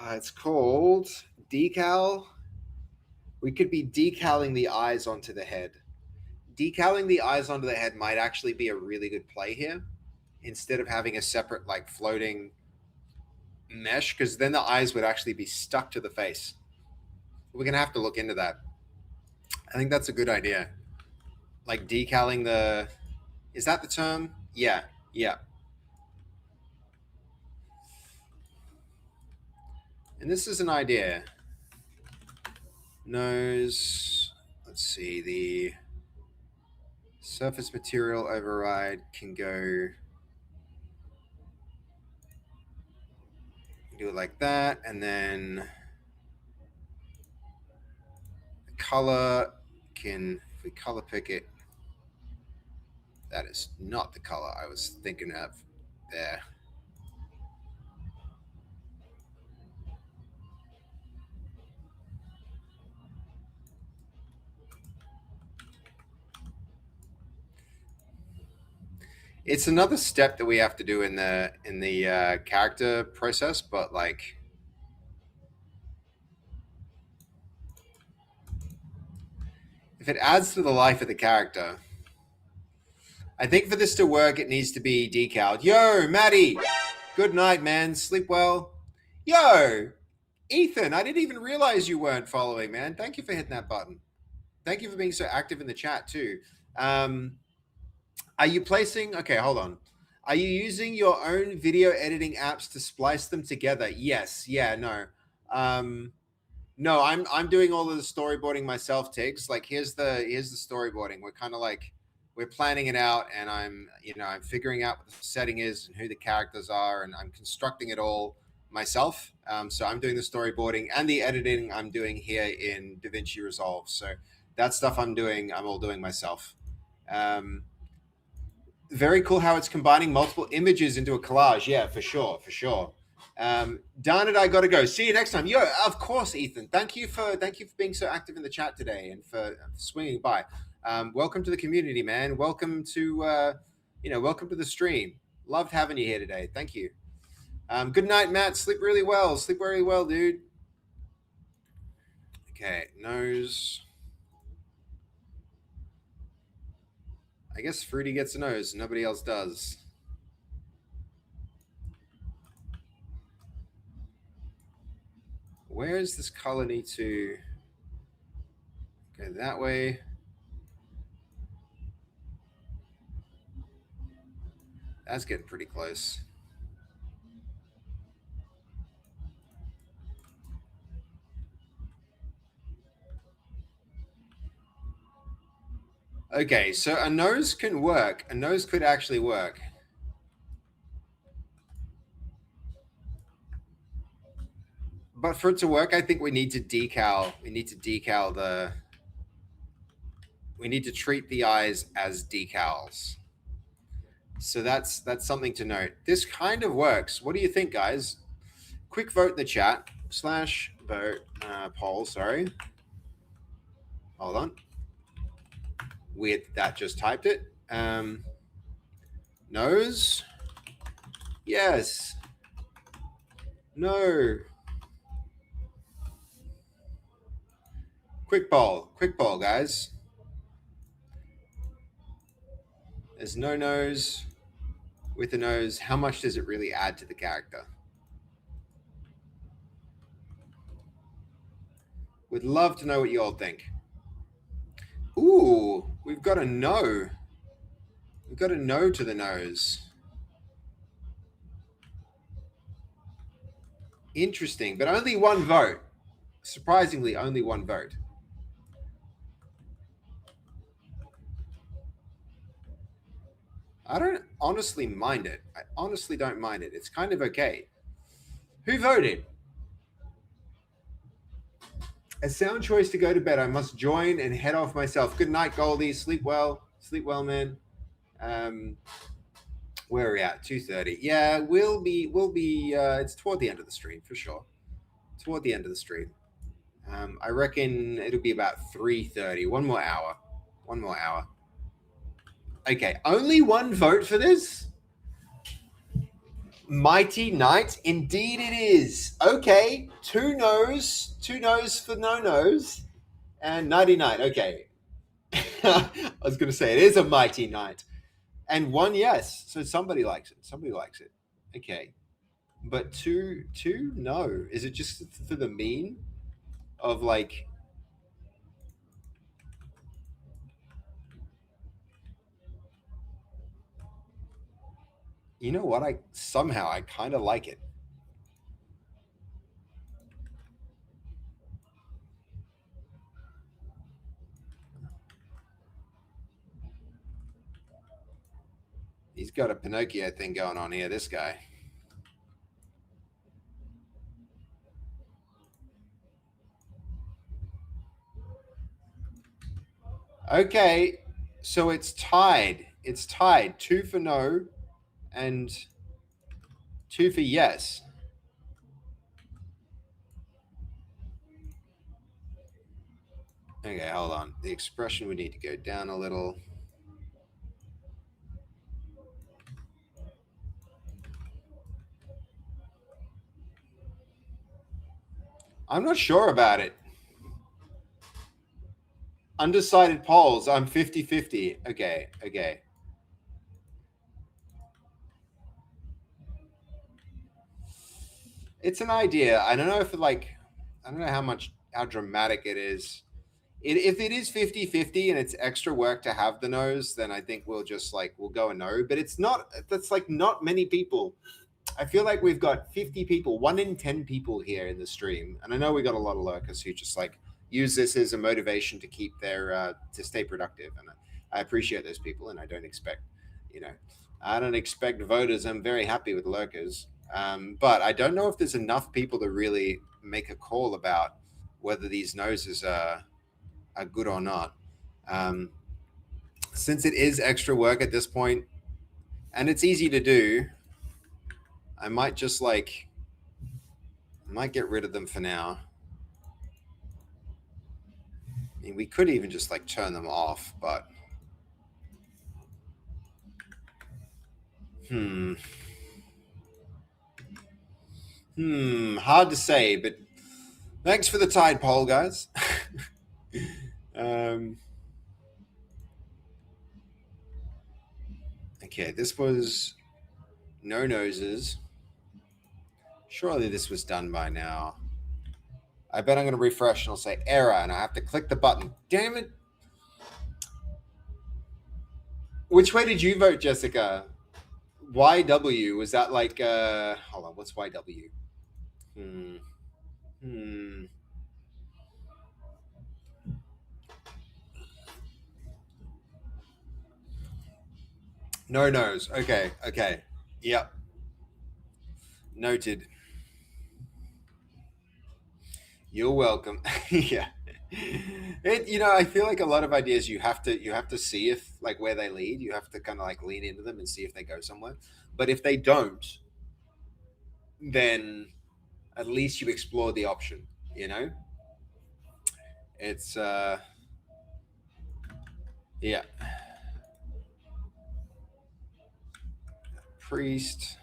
It's called decal. We could be decaling the eyes onto the head. Decaling the eyes onto the head might actually be a really good play here instead of having a separate like floating mesh, because then the eyes would actually be stuck to the face. We're gonna have to look into that. I think that's a good idea. Like decaling the, is that the term? Yeah. And this is an idea. Nose. Let's see. The surface material override can go. Do it like that, and then the color can, if we color pick it, that is not the color I was thinking of there. It's another step that we have to do in the character process, but like if it adds to the life of the character, I think for this to work, it needs to be decaled. Yo, Maddie, good night, man. Sleep well. Yo, Ethan, I didn't even realize you weren't following, man. Thank you for hitting that button. Thank you for being so active in the chat too. Are you placing? Okay, hold on. Are you using your own video editing apps to splice them together? Yes. Yeah. No. No. I'm doing all of the storyboarding myself, Tiggs. Like here's the storyboarding. We're kind of like we're planning it out, and I'm figuring out what the setting is and who the characters are, and I'm constructing it all myself. So I'm doing the storyboarding and the editing. I'm doing here in DaVinci Resolve. So that stuff I'm all doing myself. Very cool how it's combining multiple images into a collage. Yeah, for sure. Darn it, I gotta go. See you next time. Yo, of course, Ethan. Thank you for being so active in the chat today and for swinging by. Welcome to the community, man. Welcome to welcome to the stream. Loved having you here today. Thank you. Good night, Matt. Sleep really well. Sleep really well, dude. Okay, nose. I guess Fruity gets a nose. Nobody else does. Where is this color need to go that way? That's getting pretty close. Okay, so a nose can work. A nose could actually work. But for it to work, I think we need to decal. We need to treat the eyes as decals. So that's something to note. This kind of works. What do you think, guys? Quick vote in the chat. /vote poll, sorry. Hold on. Weird that just typed it. Nose. Yes. No. Quick poll, guys. There's no nose. With a nose, how much does it really add to the character? Would love to know what you all think. Ooh, we've got a no. We've got a no to the nose. Interesting, but only one vote. Surprisingly, only one vote. I don't honestly mind it. I honestly don't mind it. It's kind of okay. Who voted? A sound choice to go to bed. I must join and head off myself. Good night, Goldie. Sleep well. Sleep well, man. Where are we at? 2:30. Yeah, we'll be. It's toward the end of the stream for sure. Toward the end of the stream. I reckon it'll be about 3:30. One more hour. Okay, only one vote for this? Mighty Knight? Indeed it is. Okay, two no's for no nose, and Nighty Night. Okay. I was going to say, it is a Mighty Knight. And one yes, so somebody likes it. Okay. But two no. Is it just for the mean of like... You know what? I kind of like it. He's got a Pinocchio thing going on here, this guy. Okay, so it's tied. It's tied. 2 for no and 2 for yes. Okay, hold on. The expression would need to go down a little. I'm not sure about it. Undecided polls. I'm 50-50. Okay, okay. It's an idea. I don't know if I don't know how dramatic it is. If it is 50-50 and it's extra work to have the nose, then I think we'll go a no. But it's not, that's like not many people. I feel like we've got 50 people, 1 in 10 people here in the stream. And I know we got a lot of lurkers who just like use this as a motivation to keep their, to stay productive. And I appreciate those people. And I don't expect voters. I'm very happy with lurkers. But I don't know if there's enough people to really make a call about whether these noses are good or not. Since it is extra work at this point, and it's easy to do, I might just get rid of them for now. I mean, we could even just like turn them off, but hard to say, but thanks for the tide poll, guys. Okay, this was no noses. Surely this was done by now. I bet I'm going to refresh and it'll say error, and I have to click the button. Damn it. Which way did you vote, Jessica? YW, was that like, hold on, what's YW? No nose. Okay, okay. Yep. Noted. You're welcome. Yeah. I feel like a lot of ideas you have to see if like where they lead. You have to kind of like lean into them and see if they go somewhere. But if they don't, then at least you explore the option, It's yeah. Priest.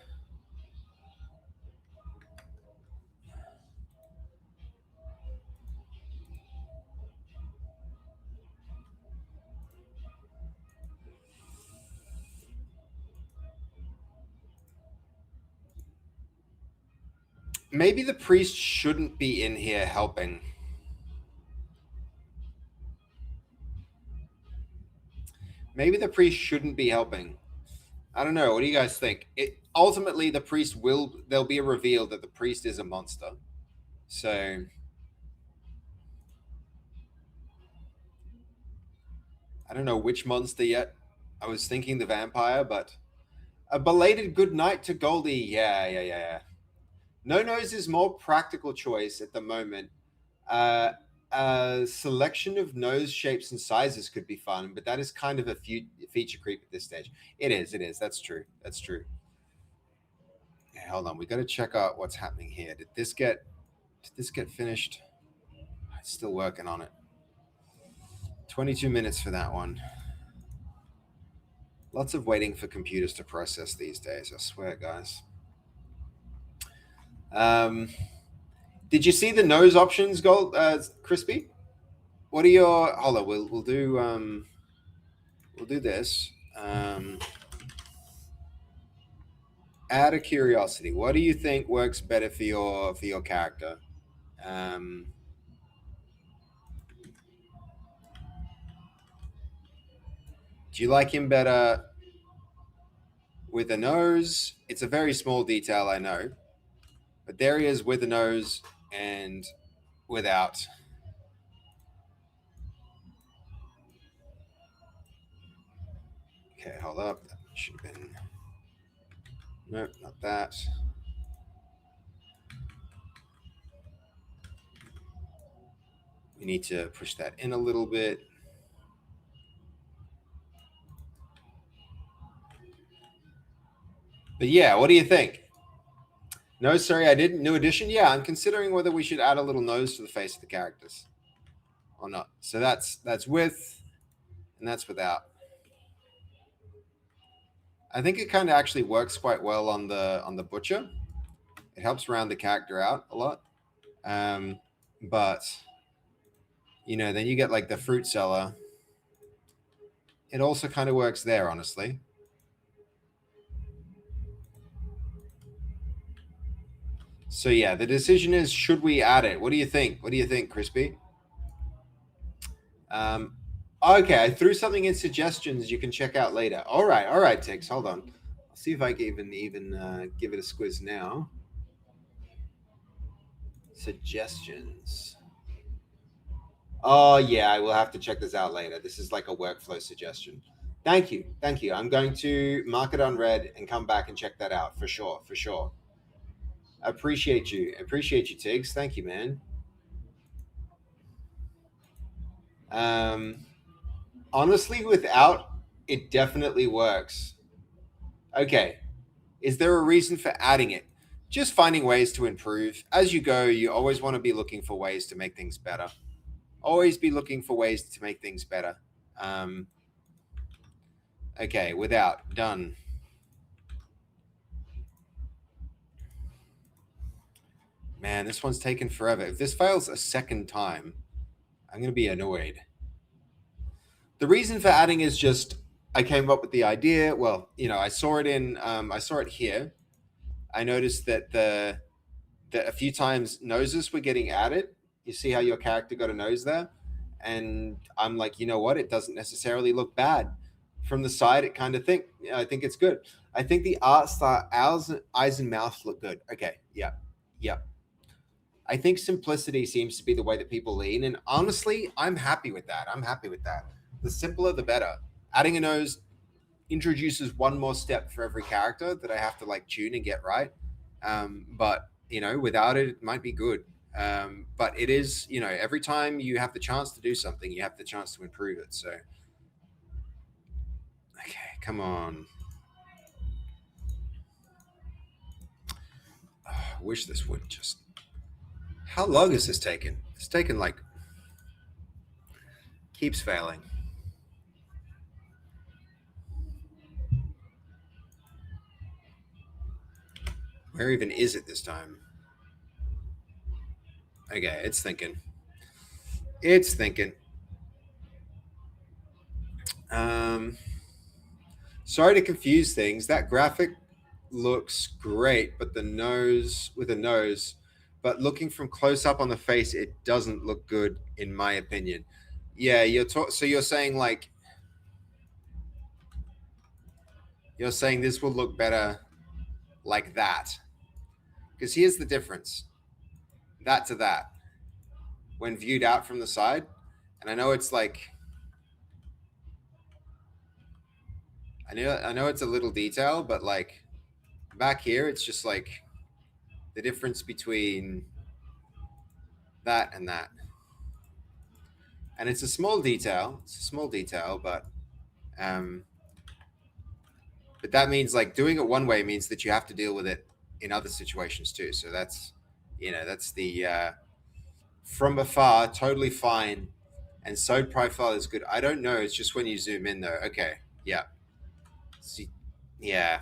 Maybe the priest shouldn't be in here helping. Maybe the priest shouldn't be helping. I don't know. What do you guys think? Ultimately, there'll be a reveal that the priest is a monster. So I don't know which monster yet. I was thinking the vampire, but a belated good night to Goldie. Yeah. No Nose is more practical choice at the moment. A selection of nose shapes and sizes could be fun, but that is kind of a feature creep at this stage. It is. That's true. Okay, hold on. We got to check out what's happening here. Did this get finished? I'm still working on it. 22 minutes for that one. Lots of waiting for computers to process these days. I swear, guys. Did you see the nose options, Crispy? What are your? Hold on, we'll do this. Out of curiosity, what do you think works better for your character? Do you like him better with a nose? It's a very small detail, I know. But there he is with a nose and without. Okay, hold up. That should have been Nope, not that. We need to push that in a little bit. But yeah, what do you think? No, sorry, I didn't. New addition? Yeah, I'm considering whether we should add a little nose to the face of the characters or not. So that's with and that's without. I think it kind of actually works quite well on the butcher. It helps round the character out a lot. But you know, then you get like the fruit seller. It also kind of works there, honestly. So yeah, the decision is: should we add it? What do you think? What do you think, Crispy? Okay, I threw something in suggestions you can check out later. All right, Tix. Hold on. I'll see if I can even give it a squiz now. Suggestions. Oh yeah, I will have to check this out later. This is like a workflow suggestion. Thank you. I'm going to mark it on red and come back and check that out for sure. Appreciate you, Tiggs. Thank you, man. Honestly, without it definitely works. Okay, is there a reason for adding it? Just finding ways to improve as you go. You always want to be looking for ways to make things better. Always be looking for ways to make things better. Okay, without done. Man, this one's taken forever. If this fails a second time, I'm going to be annoyed. The reason for adding is just I came up with the idea. Well, you know, I saw it here. I noticed that that a few times noses were getting added. You see how your character got a nose there? And I'm like, you know what? It doesn't necessarily look bad. From the side, it kind of I think it's good. I think the art style, eyes and mouth look good. Okay, yeah. I think simplicity seems to be the way that people lean. And honestly, I'm happy with that. The simpler, the better. Adding a nose introduces one more step for every character that I have to like tune and get right. But you know, without it, it might be good. But it is, you know, every time you have the chance to do something, you have the chance to improve it. So, okay, come on. I wish this would just. How long is this taken? It's taken like. Keeps failing. Where even is it this time? Okay, it's thinking. Sorry to confuse things. That graphic looks great, but the nose with a nose, but looking from close up on the face, it doesn't look good in my opinion. Yeah, so you're saying like this will look better like that. Because here's the difference. That to that. When viewed out from the side, and I know it's like I know it's a little detail, but like back here, it's just like the difference between that and that. And it's a small detail. But that means like doing it one way means that you have to deal with it in other situations too. So that's that's the from afar, totally fine. And sewed profile is good. I don't know. It's just when you zoom in though. Okay. Yeah. See, yeah.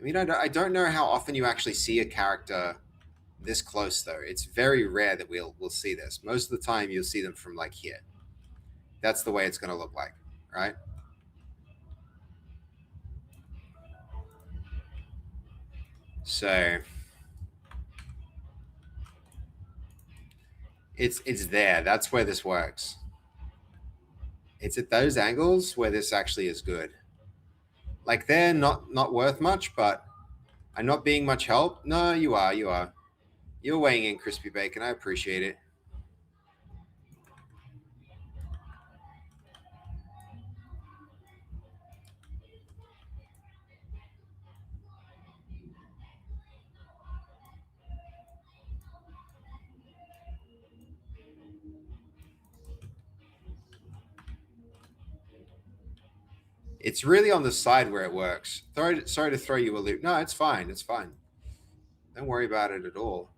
I mean, I don't know how often you actually see a character this close though. It's very rare that we'll see this. Most of the time you'll see them from like here. That's the way it's going to look like, right? So it's there. That's where this works. It's at those angles where this actually is good. Like they're not worth much, but I'm not being much help. No, you are. You're weighing in, Crispy Bacon. I appreciate it. It's really on the side where it works. Sorry to throw you a loop. No, it's fine. It's fine. Don't worry about it at all.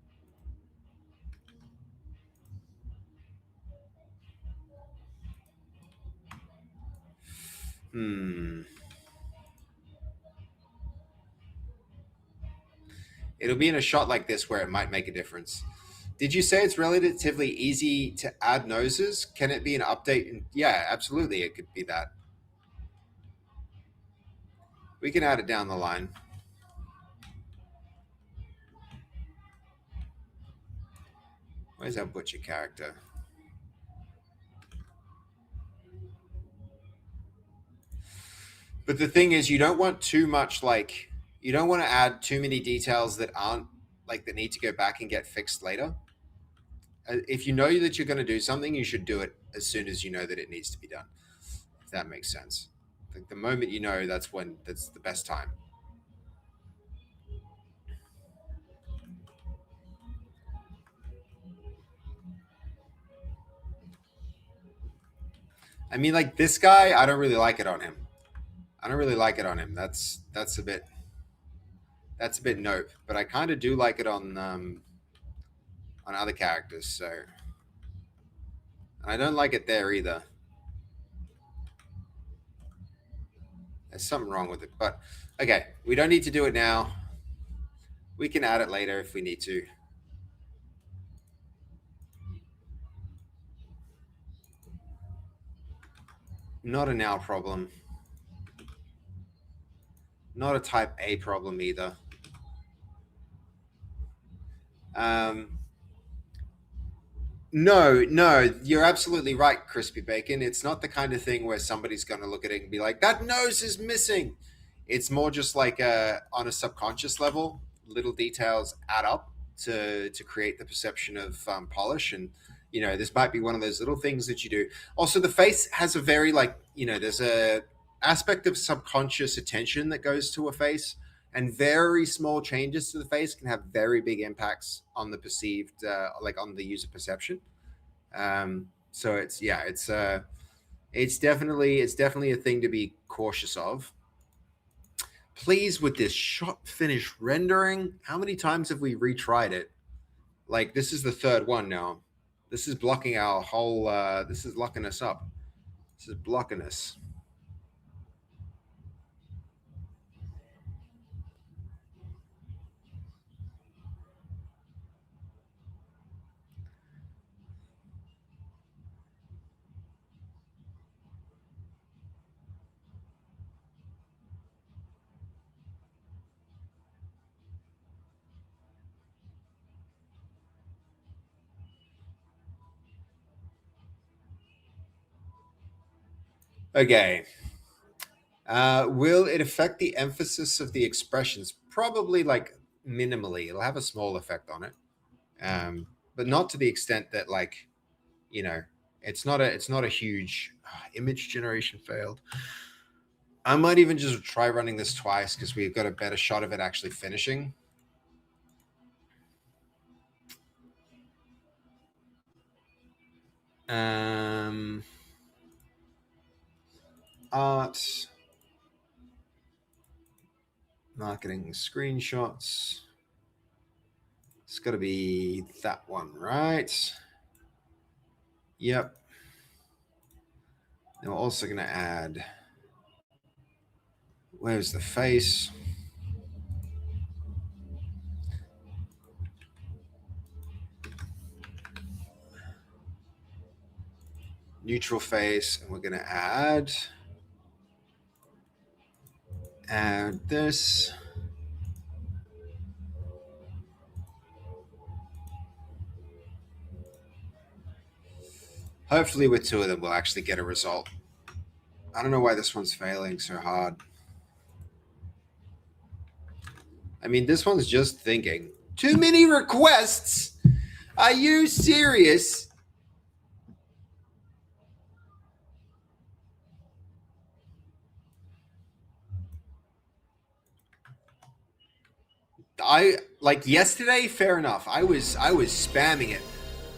It'll be in a shot like this where it might make a difference. Did you say it's relatively easy to add noses? Can it be an update? Yeah, absolutely. It could be that. We can add it down the line. Where's our butcher character? But the thing is, you don't want too much, like, you don't want to add too many details that aren't, like, that need to go back and get fixed later. If you know that you're going to do something, you should do it as soon as you know that it needs to be done. If that makes sense. Like, the moment you know, that's the best time. I mean, like, this guy, I don't really like it on him. That's a bit nope. But I kind of do like it on other characters. So, and I don't like it there either. There's something wrong with it. But okay, we don't need to do it now. We can add it later if we need to. Not a now problem. Not a type A problem either. No, you're absolutely right, Crispy Bacon. It's not the kind of thing where somebody's going to look at it and be like, that nose is missing. It's more just like on a subconscious level, little details add up to create the perception of polish. And, you know, this might be one of those little things that you do. Also, the face has a very, like, you know, there's a aspect of subconscious attention that goes to a face, and very small changes to the face can have very big impacts on the perceived, like on the user perception. So it's definitely a thing to be cautious of. Pleased with this shot finish rendering. How many times have we retried it? Like, this is the third one now. This is blocking our whole, this is locking us up. This is blocking us. Okay. Will it affect the emphasis of the expressions? Probably, like, minimally. It'll have a small effect on it, but not to the extent that, like, you know, it's not a huge image generation failed. I might even just try running this twice because we've got a better shot of it actually finishing. Art, marketing, screenshots. It's got to be that one, right? Yep. And we're also going to add, where's the face? Neutral face, and we're going to add this. Hopefully with two of them, we'll actually get a result. I don't know why this one's failing so hard. I mean, this one's just thinking. Too many requests? Are you serious? Like yesterday, fair enough. I was spamming it.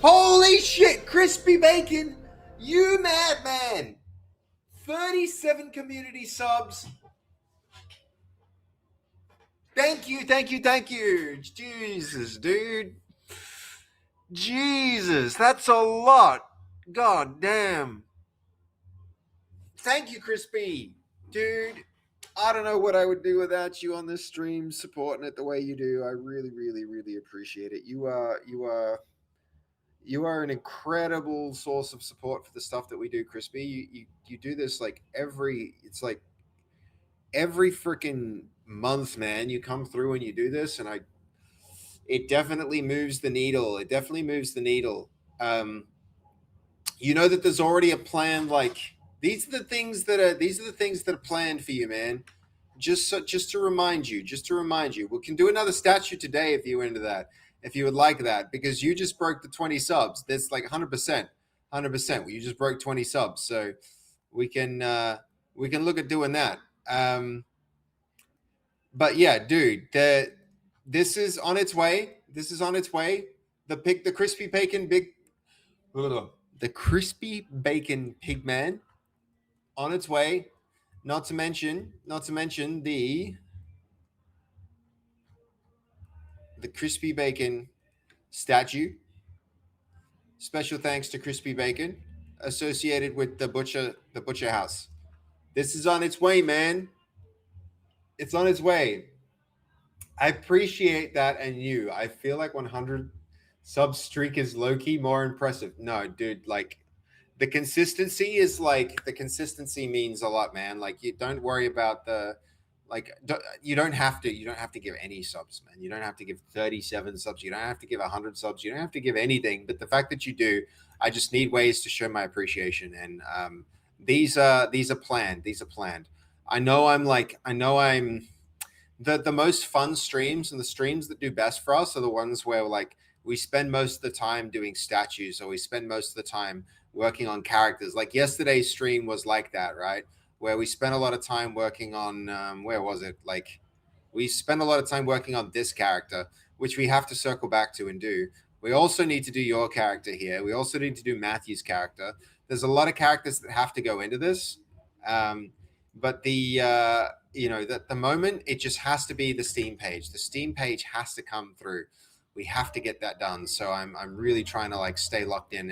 Holy shit, Crispy Bacon, you madman! 37 community subs. Thank you, thank you, thank you. Jesus, dude. Jesus, that's a lot. God damn. Thank you, Crispy. Dude, I don't know what I would do without you on this stream, supporting it the way you do. I really, really, really appreciate it. You are an incredible source of support for the stuff that we do, Crispy. You do this like every freaking month, man. You come through and you do this, and it definitely moves the needle. It definitely moves the needle. You know that there's already a plan. Like these are the things that are planned for you, man. Just to remind you, we can do another statue today if you're into that, if you would like that, because you just broke the 20 subs. That's like 100%. You just broke 20 subs, so we can look at doing that. But yeah, dude, this is on its way. The crispy bacon the crispy bacon pigman on its way. Not to mention the crispy bacon statue. Special thanks to Crispy Bacon, associated with the butcher house. This is on its way, man. It's on its way. I appreciate that, and you. I feel like 100 sub streak is low key more impressive. No, dude, like the consistency means a lot, man. Like you don't worry about you don't have to give any subs, man. You don't have to give 37 subs. You don't have to give 100 subs. You don't have to give anything. But the fact that you do, I just need ways to show my appreciation. And these are planned. I know I'm the most fun streams, and the streams that do best for us are the ones where like we spend most of the time doing statues, or we spend most of the time working on characters. Like yesterday's stream was like that, right? Where we spent a lot of time working on where was it? Like we spent a lot of time working on this character, which we have to circle back to and do. We also need to do your character here. We also need to do Matthew's character. There's a lot of characters that have to go into this. But the moment it just has to be the Steam page. The Steam page has to come through. We have to get that done. So I'm really trying to like stay locked in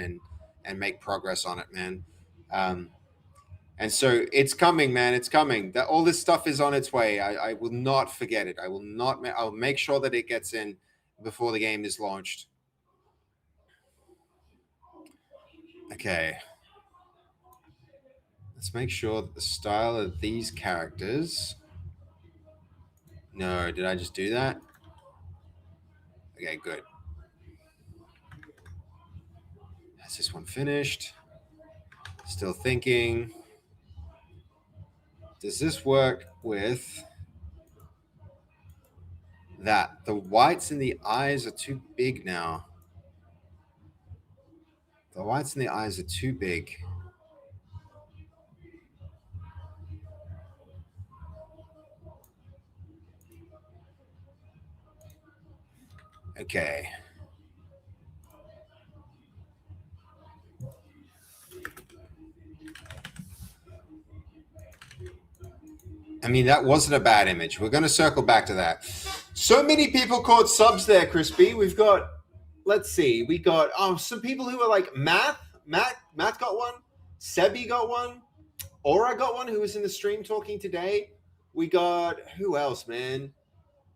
and make progress on it, man. And so it's coming, man. It's coming. That all this stuff is on its way. I will not forget it. I'll make sure that it gets in before the game is launched. Okay. Let's make sure that the style of these characters. No, did I just do that? Okay, good. Is this one finished? Still thinking. Does this work with that? The whites in the eyes are too big now. The whites in the eyes are too big. Okay. I mean, that wasn't a bad image. We're going to circle back to that. So many people caught subs there, Crispy. We've got, let's see, we got some people who are like Matt got one. Sebi got one. Aura got one, who was in the stream talking today. We got, who else, man?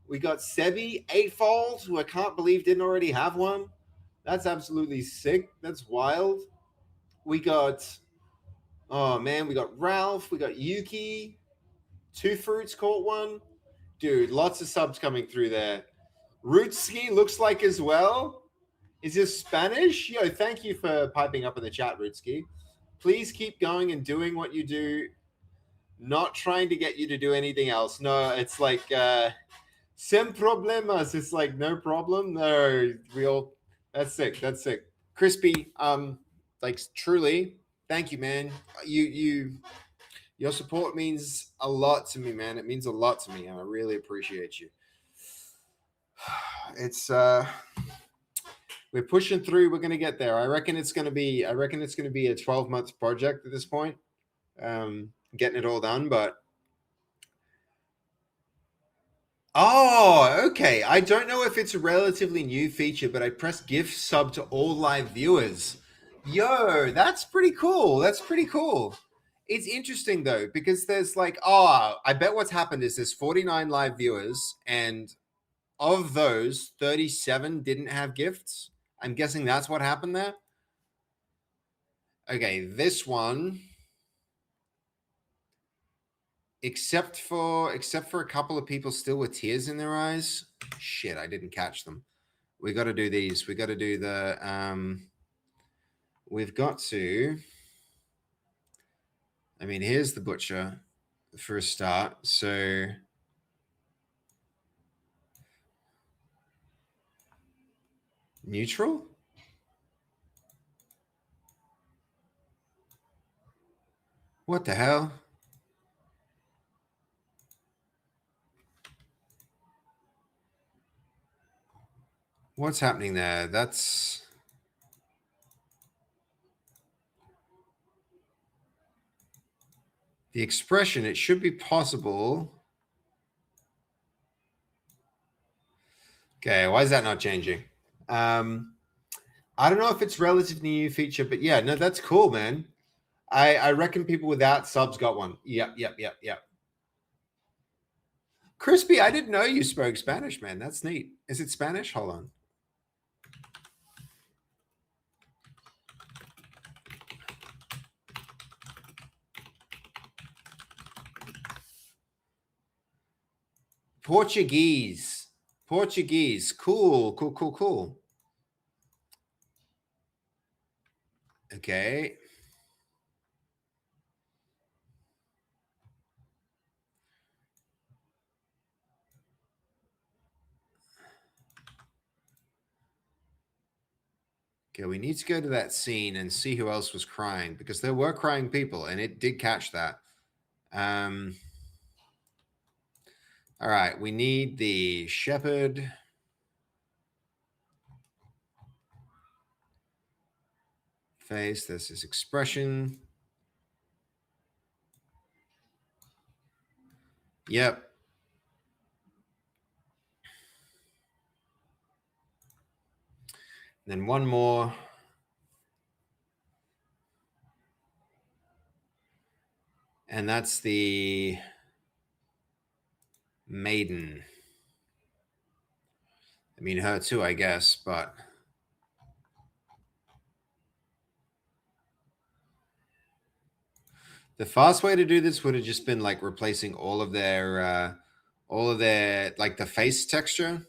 We got Sebi, Eightfold, who I can't believe didn't already have one. That's absolutely sick. That's wild. We got, oh man, we got Ralph. We got Yuki. Two Fruits caught one. Dude, lots of subs coming through there. Rootski looks like as well. Is this Spanish? Yo, thank you for piping up in the chat, Rootski. Please keep going and doing what you do. Not trying to get you to do anything else. No, it's like sem problemas. It's like no problem. No, that's sick. That's sick. Crispy, like truly, thank you, man. Your support means a lot to me, man. It means a lot to me, and I really appreciate you. It's we're pushing through. We're gonna get there. I reckon it's gonna be a 12-month project at this point. getting it all done, but oh, okay. I don't know if it's a relatively new feature, but I pressed gift sub to all live viewers. Yo, that's pretty cool. That's pretty cool. It's interesting though, because there's like, oh, I bet what's happened is there's 49 live viewers, and of those, 37 didn't have gifts. I'm guessing that's what happened there. Okay, this one, except for a couple of people still with tears in their eyes. Shit, I didn't catch them. We got to do these. We got to do the we've got to, I mean, here's the butcher for a start. So neutral? What the hell? What's happening there? That's the expression. It should be possible. Okay, why is that not changing? I don't know if it's relatively new feature, but yeah, no, that's cool, man. I reckon people without subs got one. Yep. Crispy, I didn't know you spoke Spanish, man. That's neat. Is it Spanish? Hold on. Portuguese. Cool. Okay. Okay, we need to go to that scene and see who else was crying, because there were crying people and it did catch that. All right, we need the shepherd. Face, this is expression. Yep. Then one more. And that's the maiden. I mean, her too, I guess, but the fast way to do this would have just been like replacing all of their like the face texture.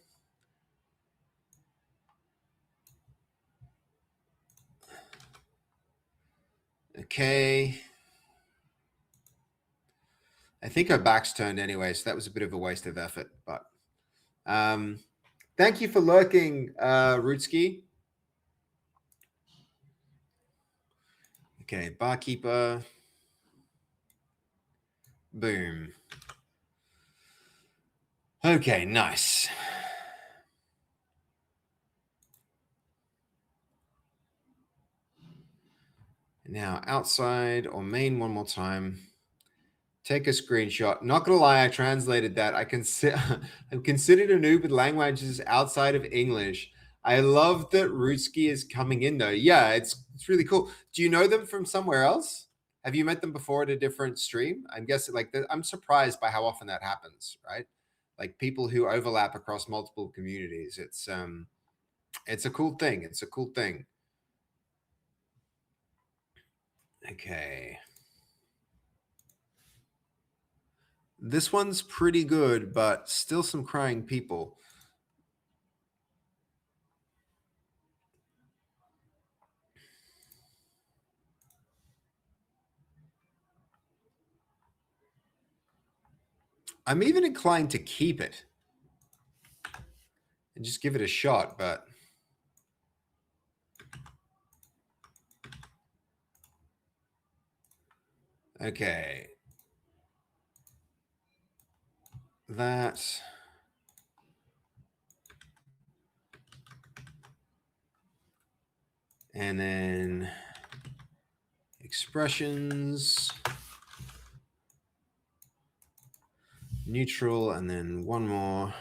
Okay. I think her back's turned anyway, so that was a bit of a waste of effort. But thank you for lurking, Rootski. Okay, barkeeper. Boom. Okay, nice. Now outside or main one more time. Take a screenshot. Not gonna lie, I translated that. I'm considered a noob with languages outside of English. I love that Rootski is coming in though. Yeah, it's really cool. Do you know them from somewhere else? Have you met them before at a different stream? I'm guessing like I'm surprised by how often that happens, right? Like people who overlap across multiple communities. It's a cool thing. It's a cool thing. Okay. This one's pretty good, but still some crying people. I'm even inclined to keep it and just give it a shot, but okay. That. And then expressions. neutral, and then one more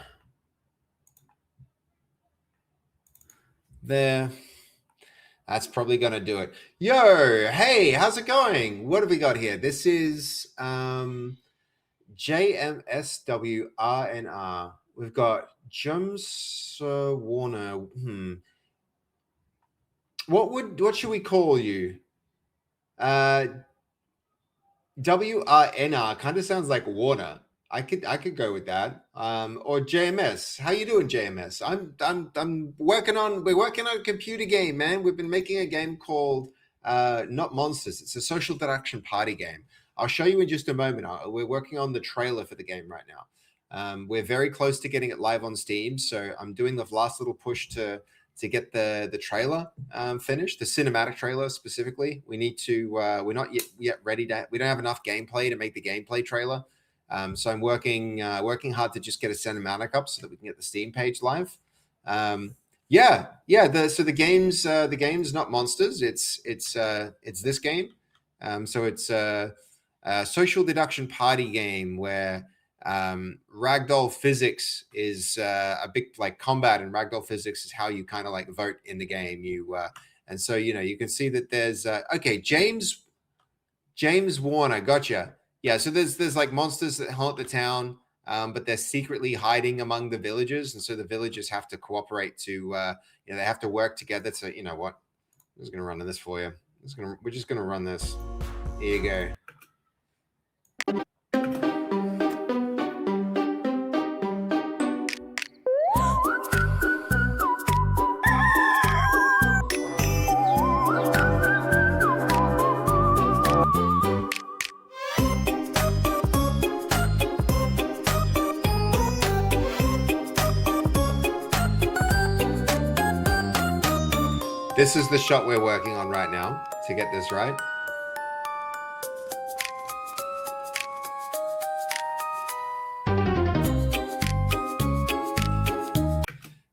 there. That's probably going to do it. Yo, hey, how's it going? What have we got here? This is JMSWRNR. We've got James Warner. What should we call you? WRNR kind of sounds like Warner. I could go with that. Or JMS. How you doing, JMS? I'm working on a computer game, man. We've been making a game called Not Monsters. It's a social deduction party game. I'll show you in just a moment. We're working on the trailer for the game right now. We're very close to getting it live on Steam, so I'm doing the last little push to get the trailer finished, the cinematic trailer specifically. We need to. We're not yet ready to. We don't have enough gameplay to make the gameplay trailer. So I'm working hard to just get a cinematic up so that we can get the Steam page live. So the game's Not Monsters. It's this game. So it's a social deduction party game where ragdoll physics is a big, like, combat, and ragdoll physics is how you kind of like vote in the game. And so you can see that there's okay, James Warner, gotcha. Yeah, so there's like monsters that haunt the town, but they're secretly hiding among the villagers, and so the villagers have to cooperate to they have to work together to, you know what? I'm just gonna run this for you. We're just gonna run this. Here you go. This is the shot we're working on right now to get this right.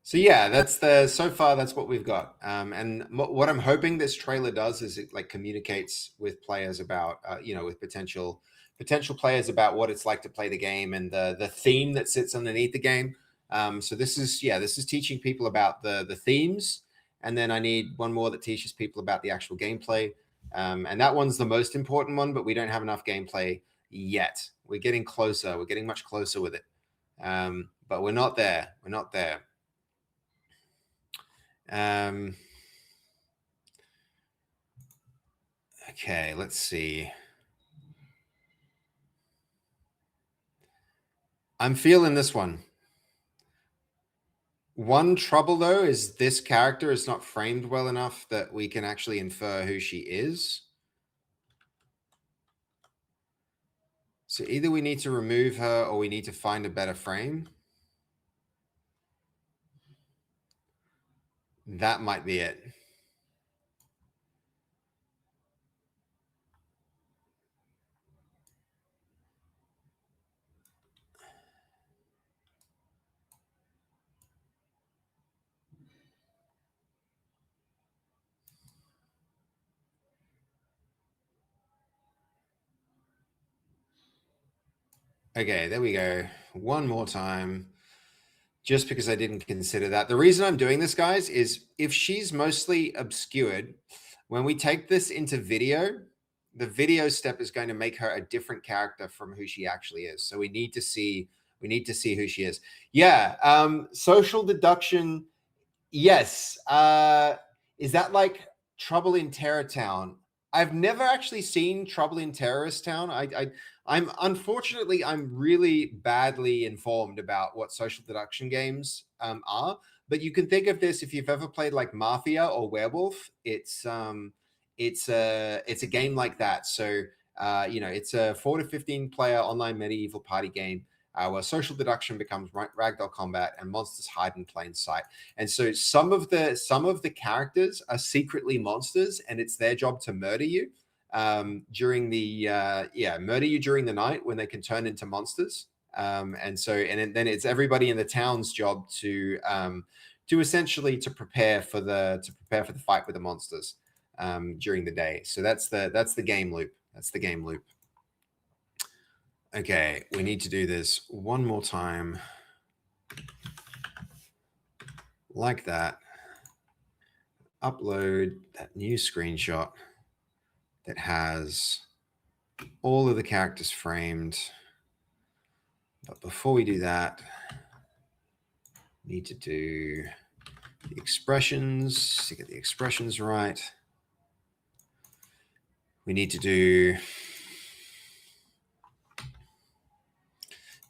So yeah, so far that's what we've got. And what I'm hoping this trailer does is it like communicates with players about, with potential players about what it's like to play the game and the theme that sits underneath the game. So this is teaching people about the themes. And then I need one more that teaches people about the actual gameplay. And that one's the most important one, but we don't have enough gameplay yet. We're getting closer. We're getting much closer with it. But we're not there. We're not there. Okay, let's see. I'm feeling this one. One trouble, though, is this character is not framed well enough that we can actually infer who she is. So either we need to remove her or we need to find a better frame. That might be it. Okay, there we go. One more time. Just because I didn't consider that. The reason I'm doing this, guys, is if she's mostly obscured, when we take this into video, the video step is going to make her a different character from who she actually is. So we need to see who she is. Yeah. Social deduction. Yes. Is that like Trouble in Terror Town? I've never actually seen Trouble in Terrorist Town. I'm unfortunately, I'm really badly informed about what social deduction games are. But you can think of this if you've ever played like Mafia or Werewolf. It's a game like that. So it's a 4 to 15 player online medieval party game where social deduction becomes ragdoll combat and monsters hide in plain sight. And so some of the characters are secretly monsters, and it's their job to murder you during the night when they can turn into monsters. And then it's everybody in the town's job to essentially prepare for the fight with the monsters during the day. So that's the game loop. That's the game loop. Okay, we need to do this one more time. Like that. Upload that new screenshot that has all of the characters framed. But before we do that, need to do the expressions to get the expressions right. We need to do,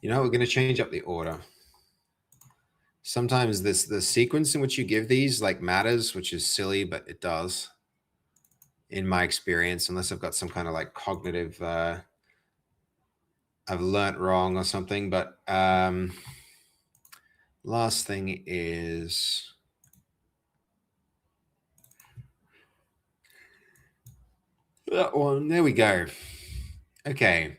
we're going to change up the order. Sometimes the sequence in which you give these like matters, which is silly, but it does in my experience, unless I've got some kind of like cognitive, I've learnt wrong or something. But last thing is that one. There we go. Okay.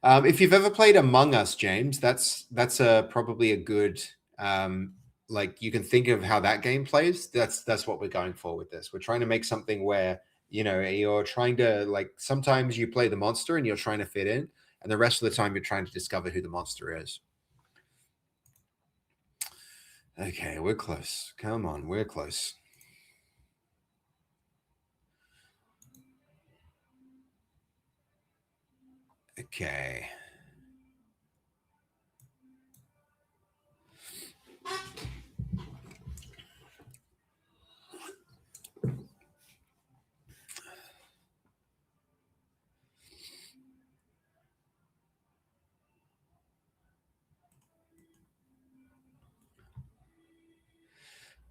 If you've ever played Among Us, James, that's probably a good like you can think of how that game plays. That's what we're going for with this. We're trying to make something where you're trying to, like, sometimes you play the monster and you're trying to fit in, and the rest of the time you're trying to discover who the monster is. Okay, we're close. Come on, we're close. Okay.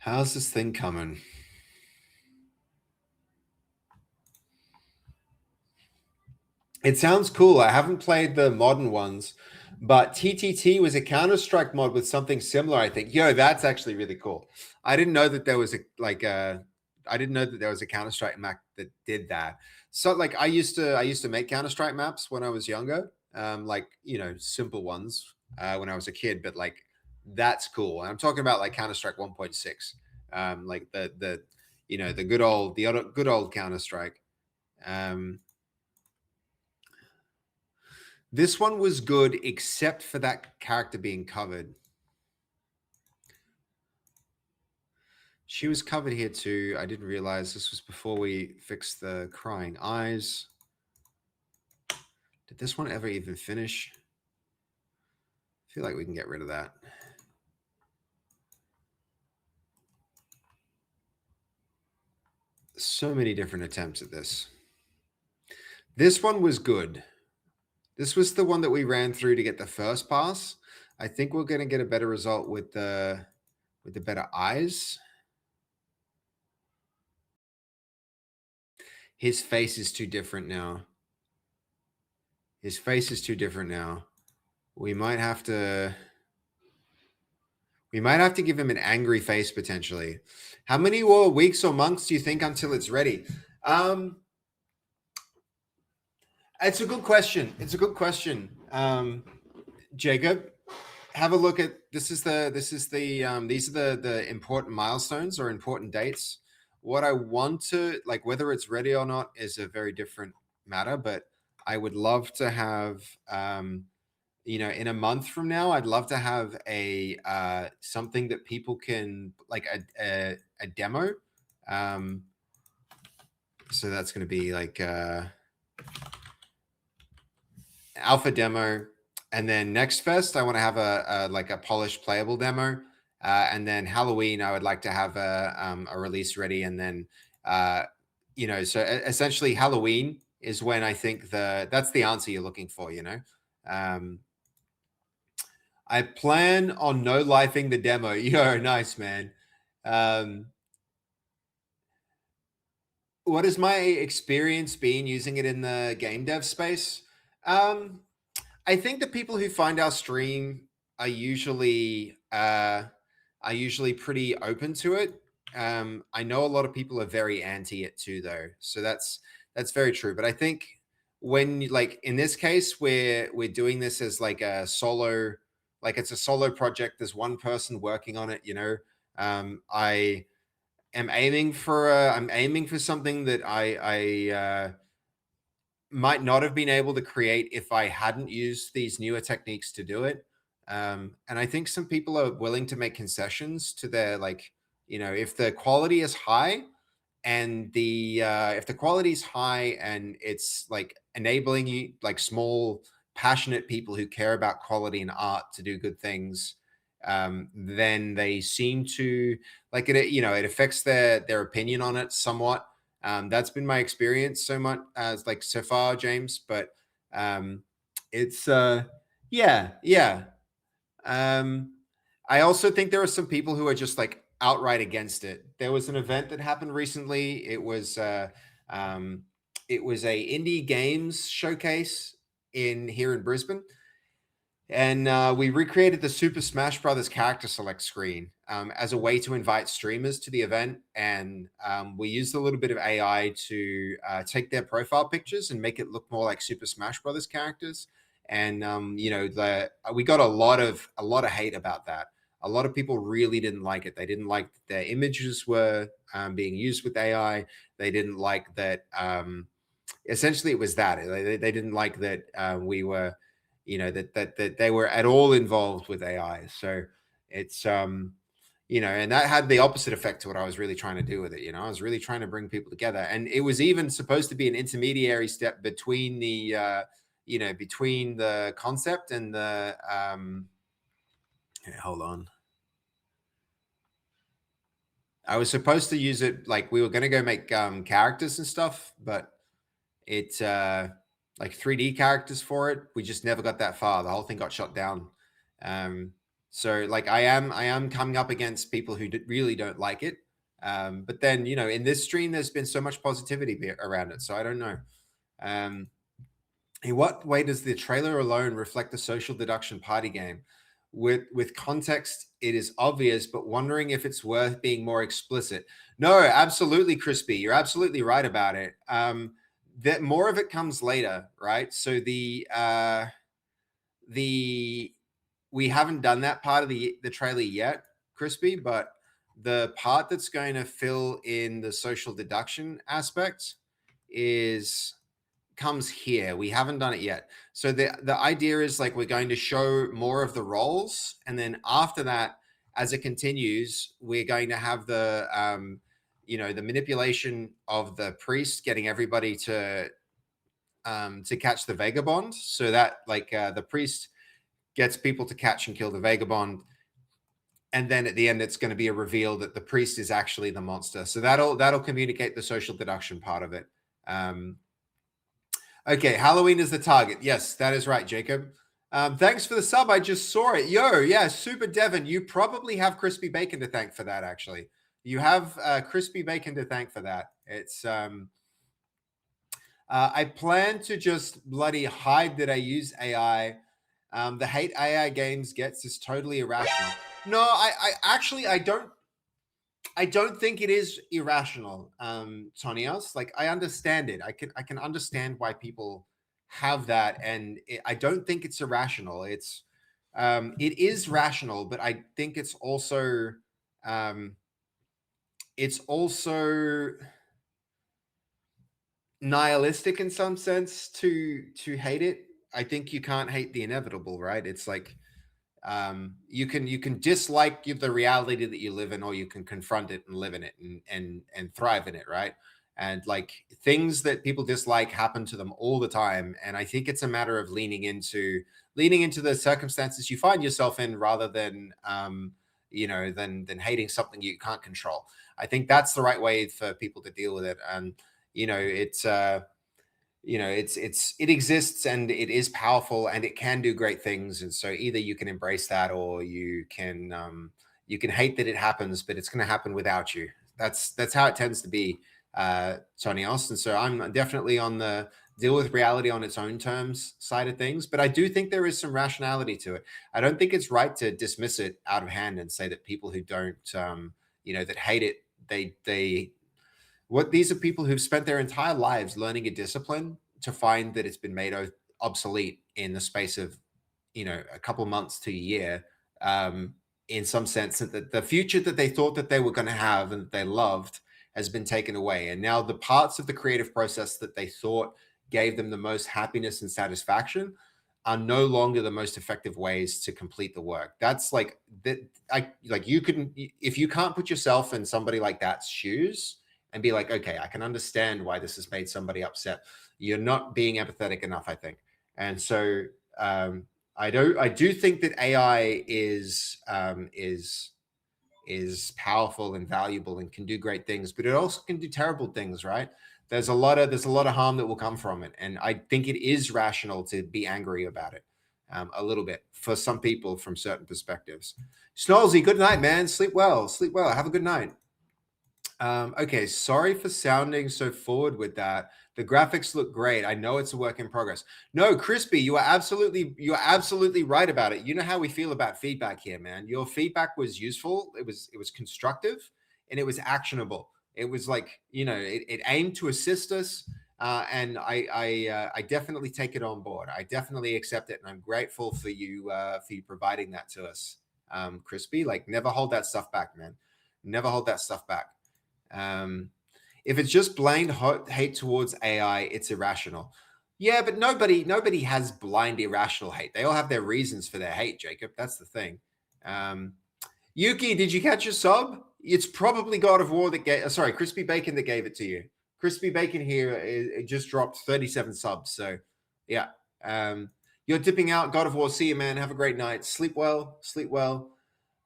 How's this thing coming? It sounds cool. I haven't played the modern ones, but TTT was a Counter-Strike mod with something similar, I think. Yo, that's actually really cool. I didn't know that there was a Counter-Strike map that did that. So like I used to make Counter-Strike maps when I was younger. Like, simple ones when I was a kid, but like that's cool. And I'm talking about like Counter-Strike 1.6. Like the good old Counter-Strike. This one was good, except for that character being covered. She was covered here too. I didn't realize this was before we fixed the crying eyes. Did this one ever even finish? I feel like we can get rid of that. So many different attempts at this. This one was good. This was the one that we ran through to get the first pass. I think we're going to get a better result with the better eyes. His face is too different now. His face is too different now. We might have to give him an angry face potentially. How many more weeks or months do you think until it's ready? It's a good question. Jacob, have a look at these are the important milestones or important dates. What I want to, like, whether it's ready or not is a very different matter, but I would love to have in a month from now, I'd love to have a something that people can, like, a demo. So that's going to be like alpha demo, and then next fest I want to have a polished playable demo, and then Halloween I would like to have a release ready, and then so essentially Halloween is when I think that's the answer you're looking for. I plan on no lifing the demo. Yo, nice, man. What has my experience been using it in the game dev space? I think the people who find our stream are usually pretty open to it. I know a lot of people are very anti it too, though. So that's very true. But I think when, like, in this case, we're doing this as like a solo, like it's a solo project. There's one person working on it. I am aiming for something that might not have been able to create if I hadn't used these newer techniques to do it. And I think some people are willing to make concessions to their, like, if the quality is high, and the if the quality is high and it's like enabling you, like small passionate people who care about quality and art, to do good things, then they seem to like it. It affects their opinion on it somewhat. That's been my experience so much as like so far, James. But it's yeah. um, I also think there are some people who are just like outright against it. There was an event that happened recently. It was a indie games showcase here in Brisbane, and we recreated the Super Smash Brothers character select screen as a way to invite streamers to the event. And we used a little bit of AI to take their profile pictures and make it look more like Super Smash Brothers characters. And we got a lot of hate about that. A lot of people really didn't like it. They didn't like that their images were being used with AI. They didn't like that. Essentially, it was that they didn't like that we were, that they were at all involved with AI. So it's and that had the opposite effect to what I was really trying to do with it. I was really trying to bring people together, and it was even supposed to be an intermediary step between the between the concept and the hold on. I was supposed to use it, like we were going to go make characters and stuff, but it like 3D characters for it. We just never got that far. The whole thing got shut down. So like I am coming up against people who really don't like it. But then, in this stream, there's been so much positivity around it. So I don't know. In what way does the trailer alone reflect the social deduction party game? With context, it is obvious, but wondering if it's worth being more explicit. No, absolutely, Crispy. You're absolutely right about it. That more of it comes later, right? So we haven't done that part of the trailer yet, Crispy, but the part that's going to fill in the social deduction aspect comes here. We haven't done it yet. So the idea is like we're going to show more of the roles, and then after that, as it continues, we're going to have the the manipulation of the priest getting everybody to catch the vagabond, so that like the priest gets people to catch and kill the vagabond, and then at the end it's going to be a reveal that the priest is actually the monster. So that'll communicate the social deduction part of it. Okay, Halloween is the target. Yes, that is right, Jacob. Thanks for the sub. I just saw it. Yo, yeah, Super Devon. You probably have Crispy Bacon to thank for that, actually. You have Crispy Bacon to thank for that. It's I plan to just bloody hide that I use AI. The hate AI games gets is totally irrational. No, I actually I don't think it is irrational, Tonios. Like I understand it. I can understand why people have that, and I don't think it's irrational. It is rational, but I think it's also nihilistic in some sense to hate it. I think you can't hate the inevitable, right? It's like you can dislike the reality that you live in, or you can confront it and live in it and thrive in it, right? And like things that people dislike happen to them all the time, and I think it's a matter of leaning into the circumstances you find yourself in, rather than than hating something you can't control. I think that's the right way for people to deal with it. And it exists, and it is powerful, and it can do great things. And so either you can embrace that, or you can hate that it happens, but it's going to happen without you. That's how it tends to be, Tony Austin. So I'm definitely on the deal with reality on its own terms side of things, but I do think there is some rationality to it. I don't think it's right to dismiss it out of hand and say that people who don't that hate it, these are people who've spent their entire lives learning a discipline, to find that it's been made obsolete in the space of a couple months to a year, in some sense, that the future that they thought that they were going to have and that they loved has been taken away. And now the parts of the creative process that they thought gave them the most happiness and satisfaction are no longer the most effective ways to complete the work. That's like that. You couldn't, if you can't put yourself in somebody like that's shoes and be like, okay, I can understand why this has made somebody upset. You're not being empathetic enough, I think. And so I do think that AI is powerful and valuable and can do great things, but it also can do terrible things, right? There's a lot of harm that will come from it, and I think it is rational to be angry about it a little bit for some people from certain perspectives. Snolzy, good night, man. Sleep well. Sleep well. Have a good night. Okay, sorry for sounding so forward with that. The graphics look great. I know it's a work in progress. No, Crispy, you are absolutely right about it. You know how we feel about feedback here, man. Your feedback was useful. It was constructive, and it was actionable. It was like, it aimed to assist us, and I definitely take it on board. I definitely accept it, and I'm grateful for you providing that to us, Crispy. Like, never hold that stuff back, man. Never hold that stuff back. If it's just blind hate towards AI, it's irrational. Yeah, but nobody has blind irrational hate. They all have their reasons for their hate, Jacob. That's the thing. Yuki, did you catch a sub? It's probably God of War that gave, sorry, Crispy Bacon that gave it to you. Crispy Bacon here, it just dropped 37 subs. So yeah, you're dipping out. God of War, see you, man. Have a great night. Sleep well. Sleep well.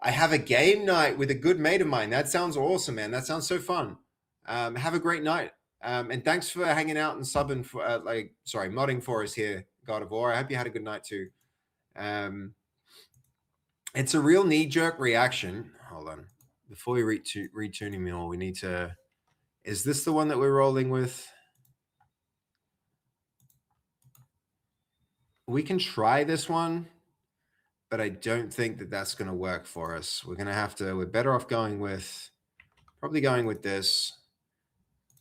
I have a game night with a good mate of mine. That sounds awesome, man. That sounds so fun. Have a great night. And thanks for hanging out and subbing for, modding for us here, God of War. I hope you had a good night too. It's a real knee-jerk reaction. Hold on. Before we read tuning me all, we need to... Is this the one that we're rolling with? We can try this one, but I don't think that that's going to work for us. We're going to have to... We're better off going with... Probably going with this.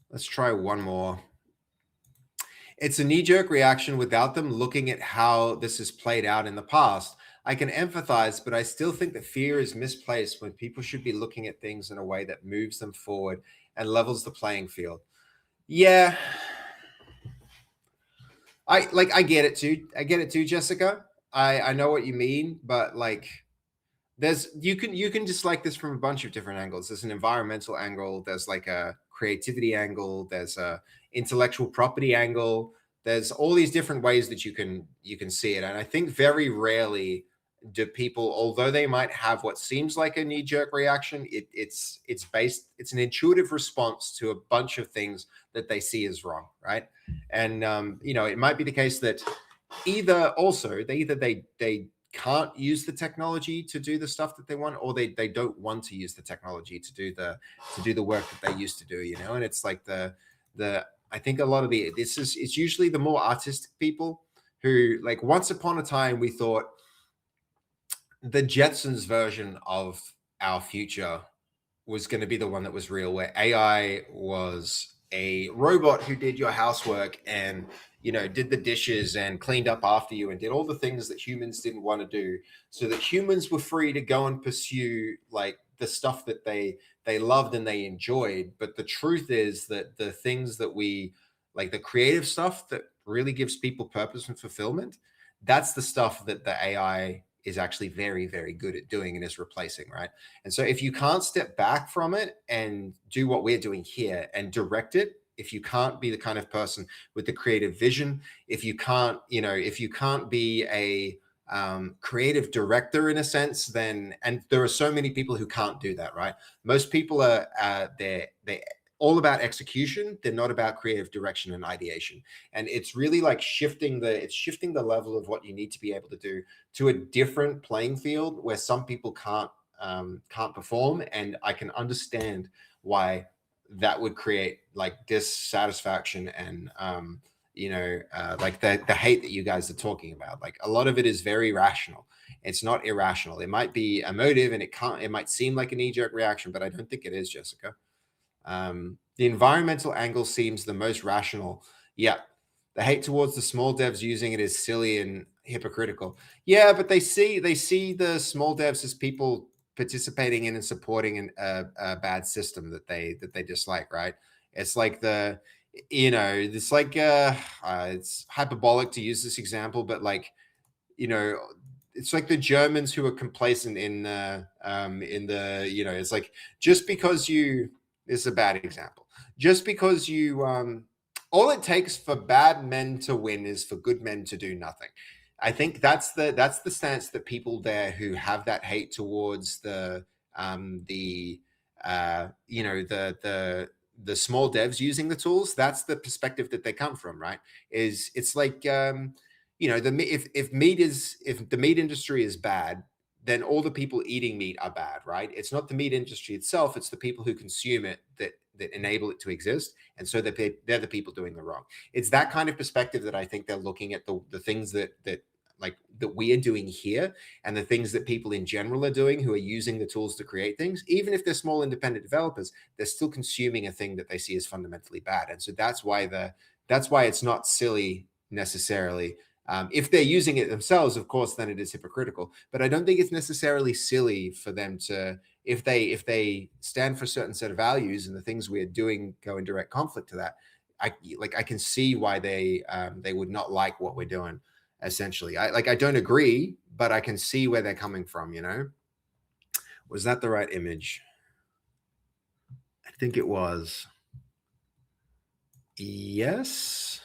Let's try one more. It's a knee-jerk reaction without them looking at how this has played out in the past. I can empathize, but I still think that fear is misplaced when people should be looking at things in a way that moves them forward and levels the playing field. Yeah. I get it too. I get it too, Jessica. I know what you mean, but like you can dislike this from a bunch of different angles. There's an environmental angle, there's like a creativity angle, there's a intellectual property angle. There's all these different ways that you can see it. And I think very rarely do people, although they might have what seems like a knee-jerk reaction, it's an intuitive response to a bunch of things that they see as wrong, right? And it might be the case that either they can't use the technology to do the stuff that they want, or they don't want to use the technology to do the work that they used to do, and it's like I think a lot of it's usually the more artistic people who, like, once upon a time we thought the Jetsons version of our future was going to be the one that was real, where AI was a robot who did your housework and did the dishes and cleaned up after you and did all the things that humans didn't want to do, so that humans were free to go and pursue like the stuff that they loved and they enjoyed. But the truth is that the things that we like, the creative stuff that really gives people purpose and fulfillment, that's the stuff that the AI is actually very, very good at doing and is replacing, right? And so if you can't step back from it and do what we're doing here and direct it, if you can't be the kind of person with the creative vision, if you can't be a creative director in a sense, then, and there are so many people who can't do that, right? Most people are they're all about execution. They're not about creative direction and ideation. And it's really like shifting the level of what you need to be able to do to a different playing field where some people can't perform. And I can understand why that would create like dissatisfaction and like the hate that you guys are talking about. Like, a lot of it is very rational. It's not irrational. It might be emotive and it might seem like a knee-jerk reaction, but I don't think it is, Jessica. The environmental angle seems the most rational. Yeah. The hate towards the small devs using it is silly and hypocritical. Yeah, but they see the small devs as people participating in and supporting a bad system that they dislike, right? It's like it's like it's hyperbolic to use this example, but like, you know, it's like the Germans who are complacent in the it's like, just because you this is a bad example. Just because you all it takes for bad men to win is for good men to do nothing. I think that's the stance that people there who have that hate towards the the small devs using the tools, that's the perspective that they come from, right? Is it's like if the meat industry is bad, then all the people eating meat are bad, right? It's not the meat industry itself, it's the people who consume it that enable it to exist, and so they're the people doing the wrong. It's that kind of perspective that I think they're looking at the things that we are doing here, and the things that people in general are doing who are using the tools to create things. Even if they're small independent developers, they're still consuming a thing that they see as fundamentally bad, and so that's why it's not silly necessarily. If they're using it themselves, of course, then it is hypocritical. But I don't think it's necessarily silly for them to, if they stand for a certain set of values and the things we're doing go in direct conflict to that. I can see why they would not like what we're doing. Essentially, I don't agree, but I can see where they're coming from. Was that the right image? I think it was. Yes.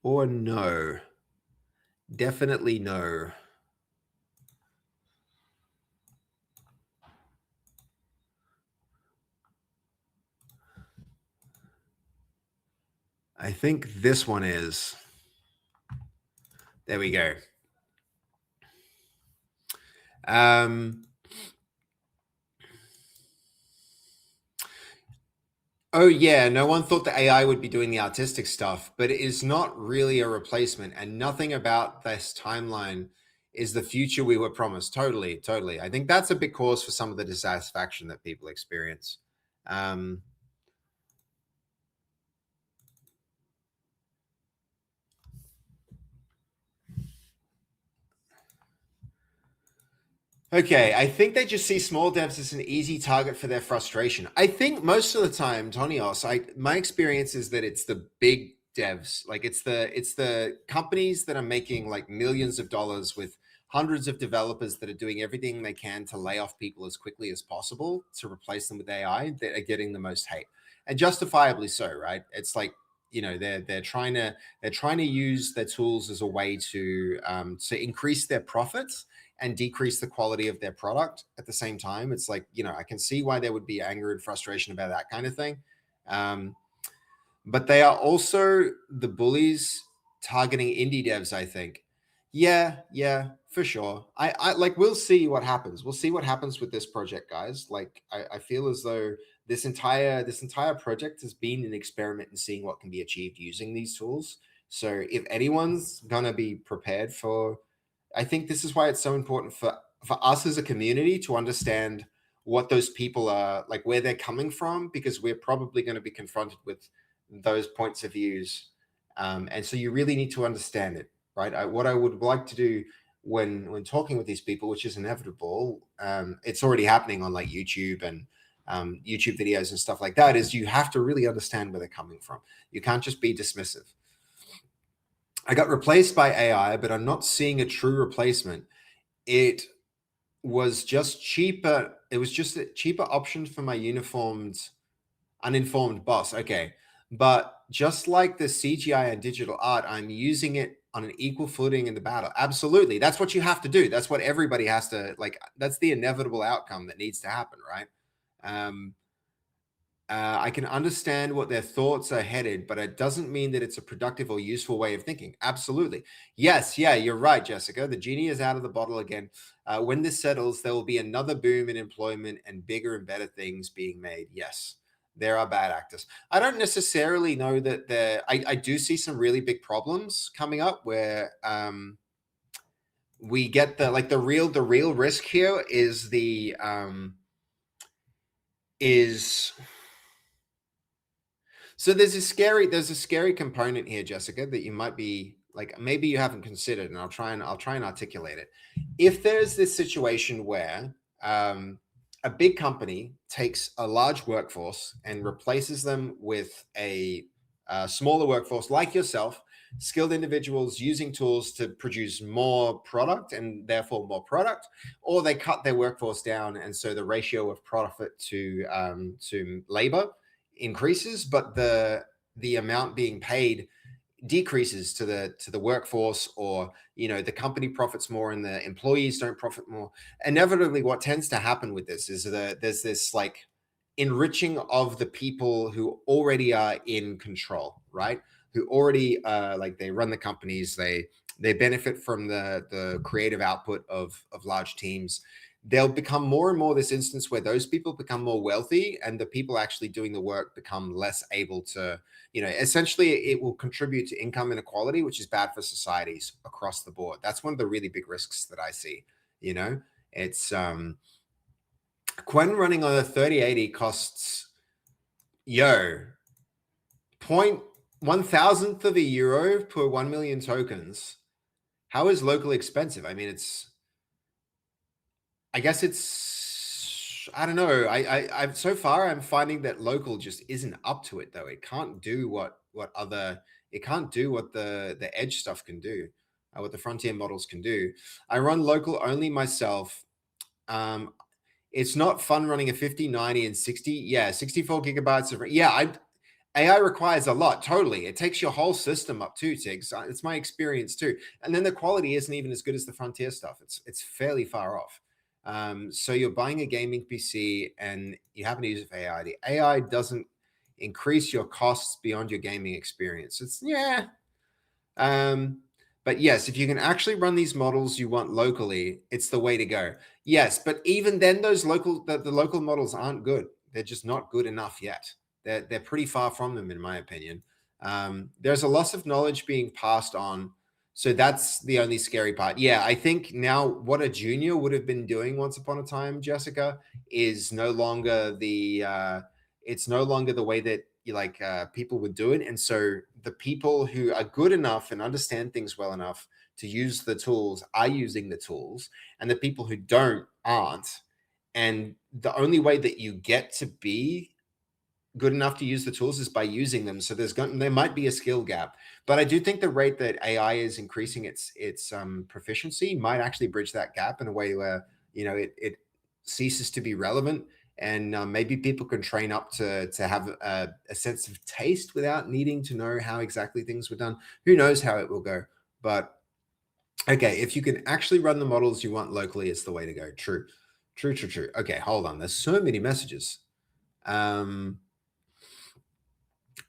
Or no? Definitely no. I think this one is. There we go. Oh yeah, no one thought the AI would be doing the artistic stuff, but it is not really a replacement, and nothing about this timeline is the future we were promised. Totally, totally. I think that's a big cause for some of the dissatisfaction that people experience. Okay, I think they just see small devs as an easy target for their frustration. I think most of the time, Tonios, my experience is that it's the big devs, like it's the companies that are making like millions of dollars with hundreds of developers that are doing everything they can to lay off people as quickly as possible to replace them with AI that are getting the most hate, and justifiably so, right? It's like, they're trying to use their tools as a way to increase their profits and decrease the quality of their product at the same time. It's like, I can see why there would be anger and frustration about that kind of thing. But they are also the bullies targeting indie devs, I think. Yeah, for sure. I like, we'll see what happens. We'll see what happens with this project, guys. Like, I feel as though this entire project has been an experiment in seeing what can be achieved using these tools. So if anyone's gonna be prepared for, I think this is why it's so important for us as a community to understand what those people are like, where they're coming from, because we're probably going to be confronted with those points of views, and so you really need to understand it, right? What I would like to do when talking with these people, which is inevitable, it's already happening on like YouTube and YouTube videos and stuff like that, is you have to really understand where they're coming from. You can't just be dismissive. I got replaced by AI, but I'm not seeing a true replacement. It was just cheaper. It was just a cheaper option for my uninformed boss. Okay. But just like the CGI and digital art, I'm using it on an equal footing in the battle. Absolutely. That's what you have to do. That's what everybody has to, like, that's the inevitable outcome that needs to happen, right? I can understand what their thoughts are headed, but it doesn't mean that it's a productive or useful way of thinking. Absolutely. Yes. Yeah, you're right, Jessica. The genie is out of the bottle again. When this settles, there will be another boom in employment and bigger and better things being made. Yes, there are bad actors. I don't necessarily know that I do see some really big problems coming up where we get the real risk here is so there's a scary component here, Jessica, that you might be like, maybe you haven't considered, and I'll try and articulate it. If there's this situation where a big company takes a large workforce and replaces them with a smaller workforce like yourself, skilled individuals using tools to produce more product and therefore more product, or they cut their workforce down, and so the ratio of profit to labor increases, but the amount being paid decreases to the workforce, or the company profits more and the employees don't profit more. Inevitably, what tends to happen with this is that there's this like enriching of the people who already are in control, right? Who already like they run the companies, they benefit from the creative output of large teams. They'll become more and more this instance where those people become more wealthy and the people actually doing the work become less able to, essentially it will contribute to income inequality, which is bad for societies across the board. That's one of the really big risks that I see. It's Qwen running on a 3080 costs point 1,000th of a euro per 1 million tokens. How is local expensive? I mean, I guess I don't know. I've so far I'm finding that local just isn't up to it though. It can't do what the edge stuff can do, what the frontier models can do. I run local only myself. It's not fun running a 50, 90, and 60. Yeah, 64 gigabytes of AI requires a lot. Totally. It takes your whole system up too, Tiggs. It's my experience too. And then the quality isn't even as good as the frontier stuff. It's fairly far off. So you're buying a gaming PC and you happen to use it for AI. The AI doesn't increase your costs beyond your gaming experience. But yes, if you can actually run these models you want locally, it's the way to go. Yes, but even then, the local models aren't good. They're just not good enough yet. They're pretty far from them, in my opinion. There's a loss of knowledge being passed on. So that's the only scary part. Yeah, I think now what a junior would have been doing once upon a time, Jessica, is no longer it's no longer the way that people would do it. And so the people who are good enough and understand things well enough to use the tools are using the tools, and the people who aren't. And the only way that you get to be good enough to use the tools is by using them. So there might be a skill gap, but I do think the rate that AI is increasing its proficiency might actually bridge that gap in a way where it ceases to be relevant, and maybe people can train up to have a sense of taste without needing to know how exactly things were done. Who knows how it will go? But okay, if you can actually run the models you want locally, it's the way to go. True. Okay, hold on. There's so many messages.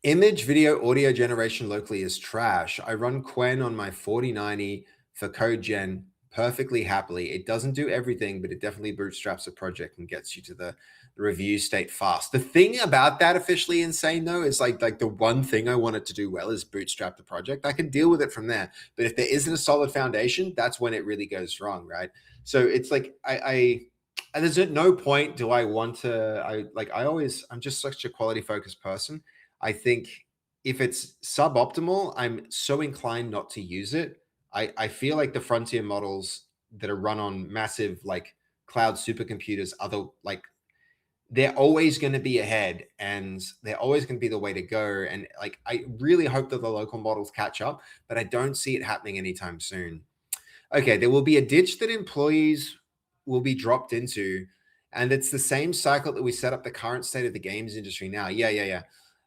Image, video, audio generation locally is trash. I run Qwen on my 4090 for code gen perfectly happily. It doesn't do everything, but it definitely bootstraps a project and gets you to the review state fast. The thing about that Officially Insane though is like the one thing I want it to do well is bootstrap the project. I can deal with it from there, but if there isn't a solid foundation, that's when it really goes wrong, right? So it's like there's at no point do I want to. I'm just such a quality focused person. I think if it's suboptimal, I'm so inclined not to use it. I feel like the frontier models that are run on massive cloud supercomputers they're always going to be ahead, and they're always going to be the way to go. And I really hope that the local models catch up, but I don't see it happening anytime soon. Okay, there will be a ditch that employees will be dropped into, and it's the same cycle that we set up the current state of the games industry now. Yeah.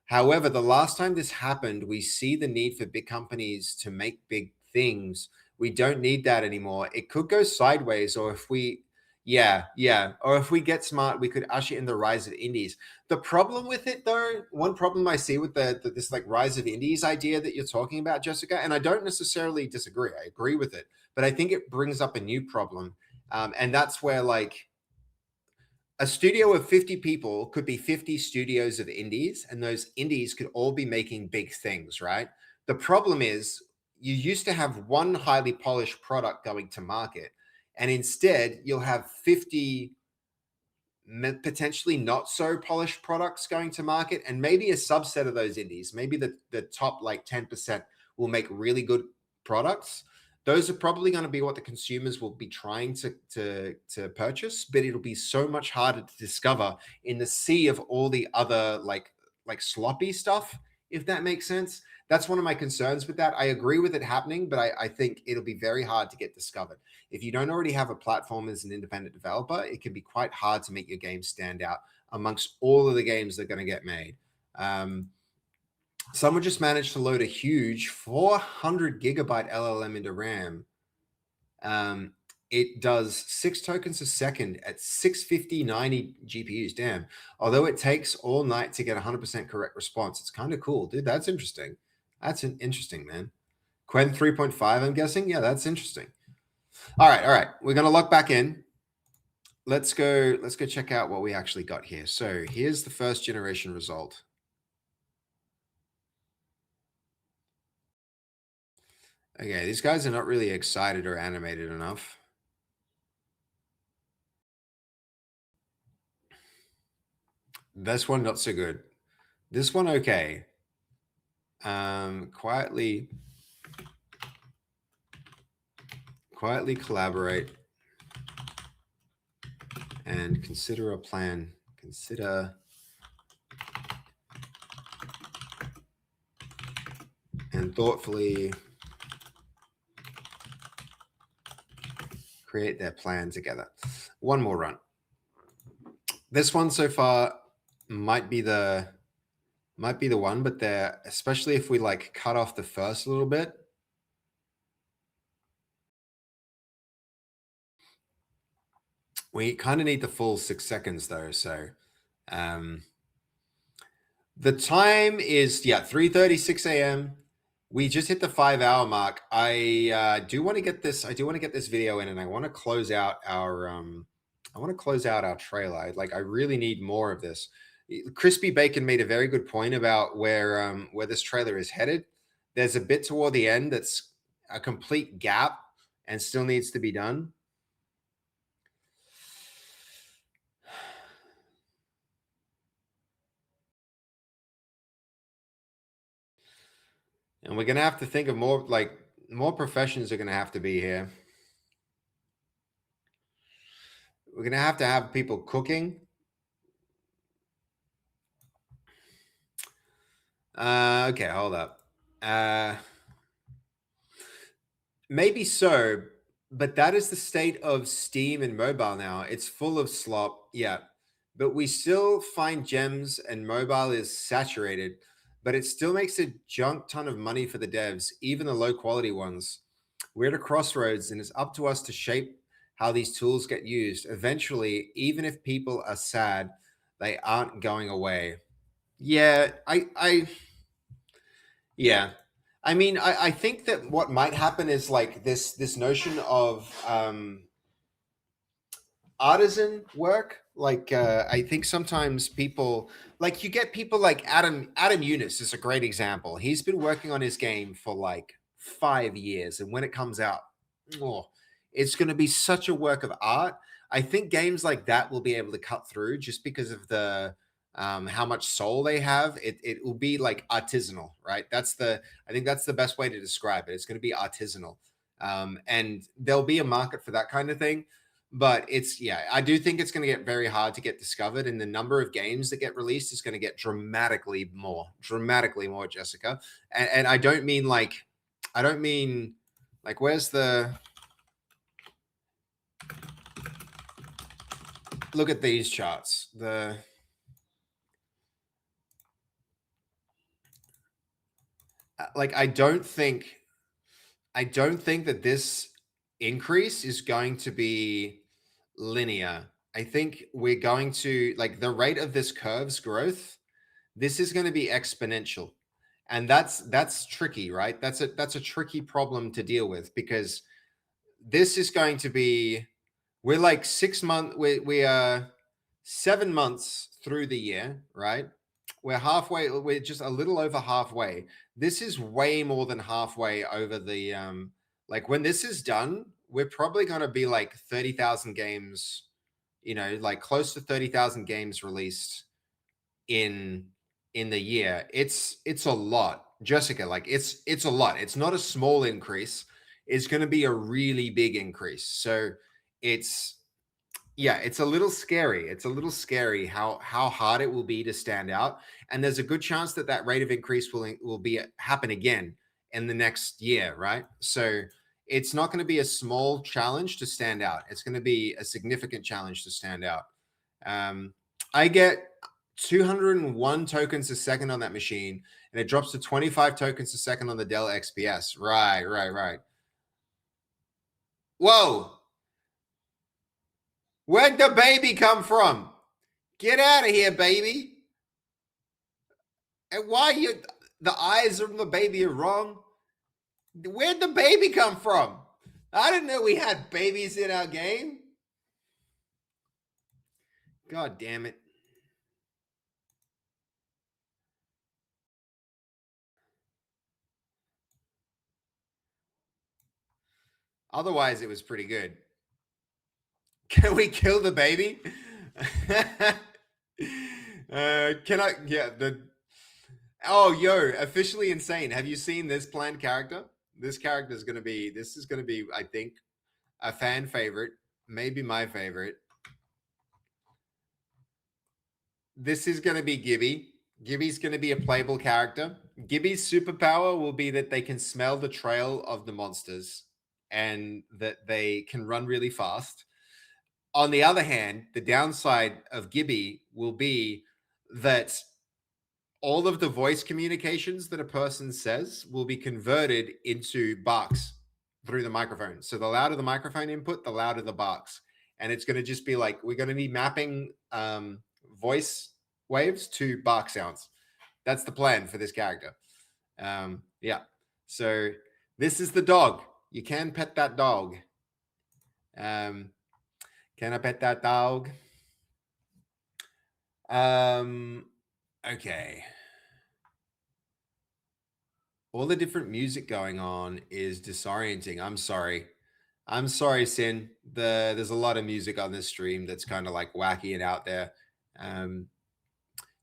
However, the last time this happened, we see the need for big companies to make big things. We don't need that anymore. It could go sideways, or if we get smart, we could usher in the rise of indies. The problem with it, though, one problem I see with this rise of indies idea that you're talking about, Jessica, and I don't necessarily disagree. I agree with it, but I think it brings up a new problem, and that's where a studio of 50 people could be 50 studios of indies, and those indies could all be making big things, right? The problem is you used to have one highly polished product going to market, and instead you'll have 50 potentially not so polished products going to market, and maybe a subset of those indies, maybe the top 10% will make really good products, those are probably going to be what the consumers will be trying to purchase, but it'll be so much harder to discover in the sea of all the other like sloppy stuff, if that makes sense. That's one of my concerns with that. I agree with it happening, but I think it'll be very hard to get discovered. If you don't already have a platform as an independent developer, it can be quite hard to make your game stand out amongst all of the games that are going to get made. Someone just managed to load a huge 400 gigabyte LLM into RAM. It does 6 tokens a second at 650, 90 GPUs. Damn. Although it takes all night to get 100% correct response. It's kind of cool, dude. That's interesting. That's interesting, man. Quen 3.5, I'm guessing. Yeah, that's interesting. All right. We're going to log back in. Let's go check out what we actually got here. So here's the first generation result. Okay, these guys are not really excited or animated enough. This one, not so good. This one, okay. Quietly collaborate and consider a plan. Consider and thoughtfully create their plan together. One more run. This one so far might be the one, but they're, especially if we like cut off the first a little bit. We kind of need the full 6 seconds though. So the time is 3:36 a.m. We just hit the 5-hour mark. I do want to get this video in, and I want to close out our trailer. I really need more of this. Crispy Bacon made a very good point about where this trailer is headed. There's a bit toward the end that's a complete gap and still needs to be done. And we're going to have to think of more professions are going to have to be here. We're going to have people cooking. Okay, hold up. Maybe so, but that is the state of Steam and mobile now. It's full of slop. Yeah, but we still find gems and mobile is saturated, but it still makes a junk ton of money for the devs, even the low quality ones. We're at a crossroads, and it's up to us to shape how these tools get used. Eventually, even if people are sad, they aren't going away. Yeah, yeah. I mean, I think that what might happen is like this notion of artisan work. I think sometimes people, like, you get people like Adam Eunice is a great example. He's been working on his game for like 5 years, and when it comes out, it's going to be such a work of art. I think games like that will be able to cut through just because of the how much soul they have. It will be like artisanal, right? I think that's the best way to describe it. It's going to be artisanal, and there'll be a market for that kind of thing. But I do think it's going to get very hard to get discovered, and the number of games that get released is going to get dramatically more, Jessica. And I don't mean like, where's the, look at these charts. I don't think that this increase is going to be linear. I think we're going to, like, the rate of this curve's growth, this is going to be exponential. And that's tricky, right? That's a tricky problem to deal with, because this is going to be, we're like 6 months, we are 7 months through the year, right? We're just a little over halfway. This is way more than halfway over the like, when this is done, we're probably going to be like 30,000 games, like close to 30,000 games released in the year. It's a lot, Jessica. Like, it's a lot. It's not a small increase. is going to be a really big increase. So it's a little scary. It's a little scary how hard it will be to stand out, and there's a good chance that that rate of increase will be happen again in the next year, right? So it's not going to be a small challenge to stand out. It's going to be a significant challenge to stand out. I get 201 tokens a second on that machine, and it drops to 25 tokens a second on the Dell XPS. Right. Whoa! Where'd the baby come from? Get out of here, baby. And why the eyes of the baby are wrong? Where'd the baby come from? I didn't know we had babies in our game. God damn it. Otherwise, it was pretty good. Can we kill the baby? Can I? Yeah. Oh, yo, officially insane. Have you seen this planned character? This character is going to be. This is going to be, I think, a fan favorite. Maybe my favorite. This is going to be Gibby. Gibby's going to be a playable character. Gibby's superpower will be that they can smell the trail of the monsters and that they can run really fast. On the other hand, the downside of Gibby will be that all of the voice communications that a person says will be converted into barks through the microphone. So the louder the microphone input, the louder the barks. And it's going to just be like, we're going to be mapping voice waves to bark sounds. That's the plan for this character. Yeah. So this is the dog. You can pet that dog. Can I pet that dog? Okay. All the different music going on is disorienting. I'm sorry. I'm sorry, Sin. There's a lot of music on this stream that's kind of like wacky and out there.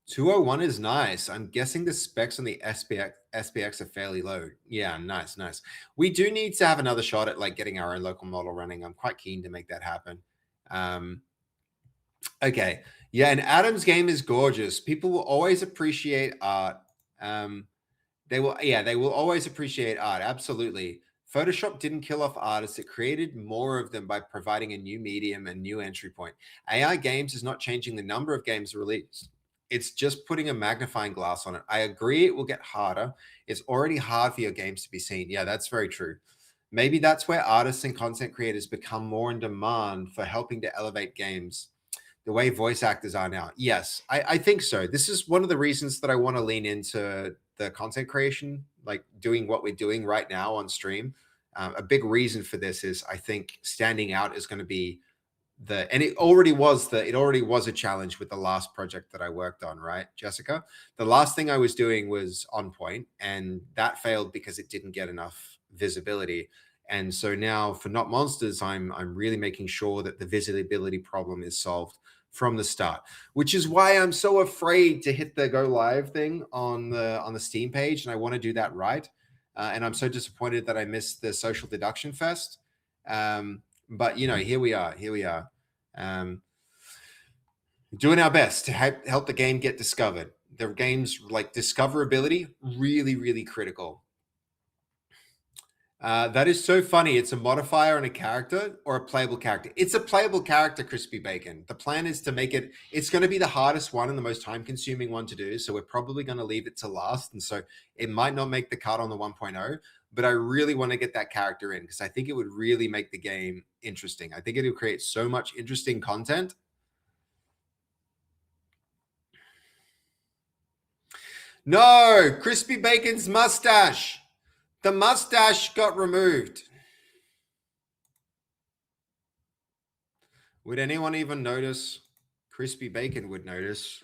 201 is nice. I'm guessing the specs on the SPX are fairly low. Yeah, nice. We do need to have another shot at like getting our own local model running. I'm quite keen to make that happen. Okay. Yeah, and Adam's game is gorgeous. People will always appreciate art. They will always appreciate art. Absolutely. Photoshop didn't kill off artists. It created more of them by providing a new medium and new entry point. AI games is not changing the number of games released. It's just putting a magnifying glass on it. I agree it will get harder. It's already hard for your games to be seen. Yeah, that's very true. Maybe that's where artists and content creators become more in demand for helping to elevate games the way voice actors are now. Yes, I think so. This is one of the reasons that I want to lean into the content creation, like doing what we're doing right now on stream. A big reason for this is I think standing out is going to be it already was a challenge with the last project that I worked on, right, Jessica? The last thing I was doing was On Point, and that failed because it didn't get enough visibility. And so now for Not Monsters, I'm really making sure that the visibility problem is solved from the start, which is why I'm so afraid to hit the go live thing on the Steam page, and I want to do that right. And I'm so disappointed that I missed the Social Deduction Fest. But here we are. Doing our best to help the game get discovered. The game's like discoverability, really, really critical. That is so funny. It's a modifier on a character or a playable character. It's a playable character, Crispy Bacon. The plan is to make it, it's going to be the hardest one and the most time-consuming one to do. So we're probably going to leave it to last. And so it might not make the cut on the 1.0, but I really want to get that character in because I think it would really make the game interesting. I think it would create so much interesting content. No, Crispy Bacon's mustache. The mustache got removed. Would anyone even notice? Crispy Bacon would notice.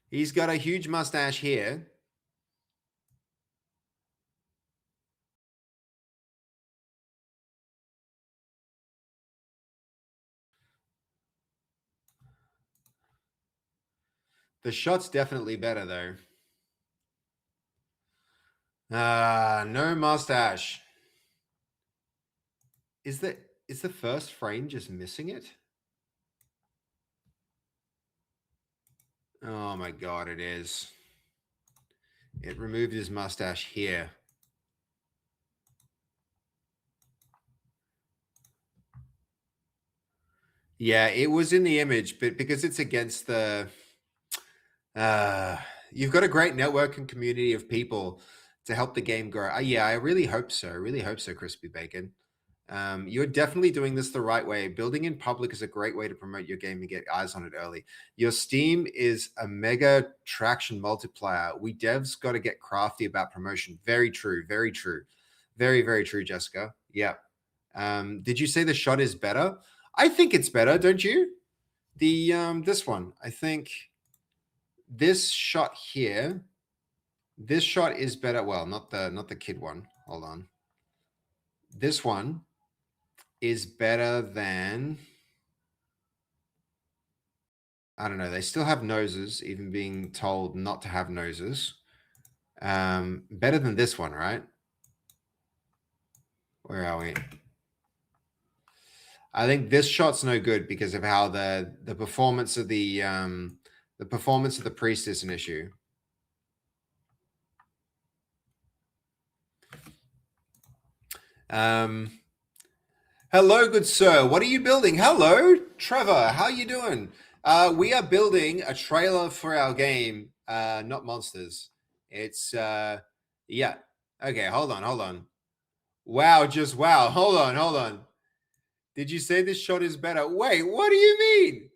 He's got a huge mustache here. The shot's definitely better, though. No mustache. Is the first frame just missing it? Oh my god, it is. It removed his mustache here. Yeah, it was in the image, but because it's against the you've got a great network and community of people to help the game grow. Yeah, I really hope so. I really hope so, Crispy Bacon. You're definitely doing this the right way. Building in public is a great way to promote your game and get eyes on it early. Your Steam is a mega traction multiplier. We devs got to get crafty about promotion. Very true. Very true. Very, very true, Jessica. Yeah. Did you say the shot is better? I think it's better, don't you? The this one. I think this shot here. This shot is better. Well, not the kid one. Hold on. This one is better than, I don't know. They still have noses, even being told not to have noses. Better than this one, right? Where are we? I think this shot's no good because of how the performance of the performance of the priest is an issue. Hello, good sir. What are you building? Hello, Trevor. How you doing? We are building a trailer for our game, Not Monsters. It's yeah. Okay, hold on. Wow, just wow. Hold on. Did you say this shot is better? Wait, what do you mean?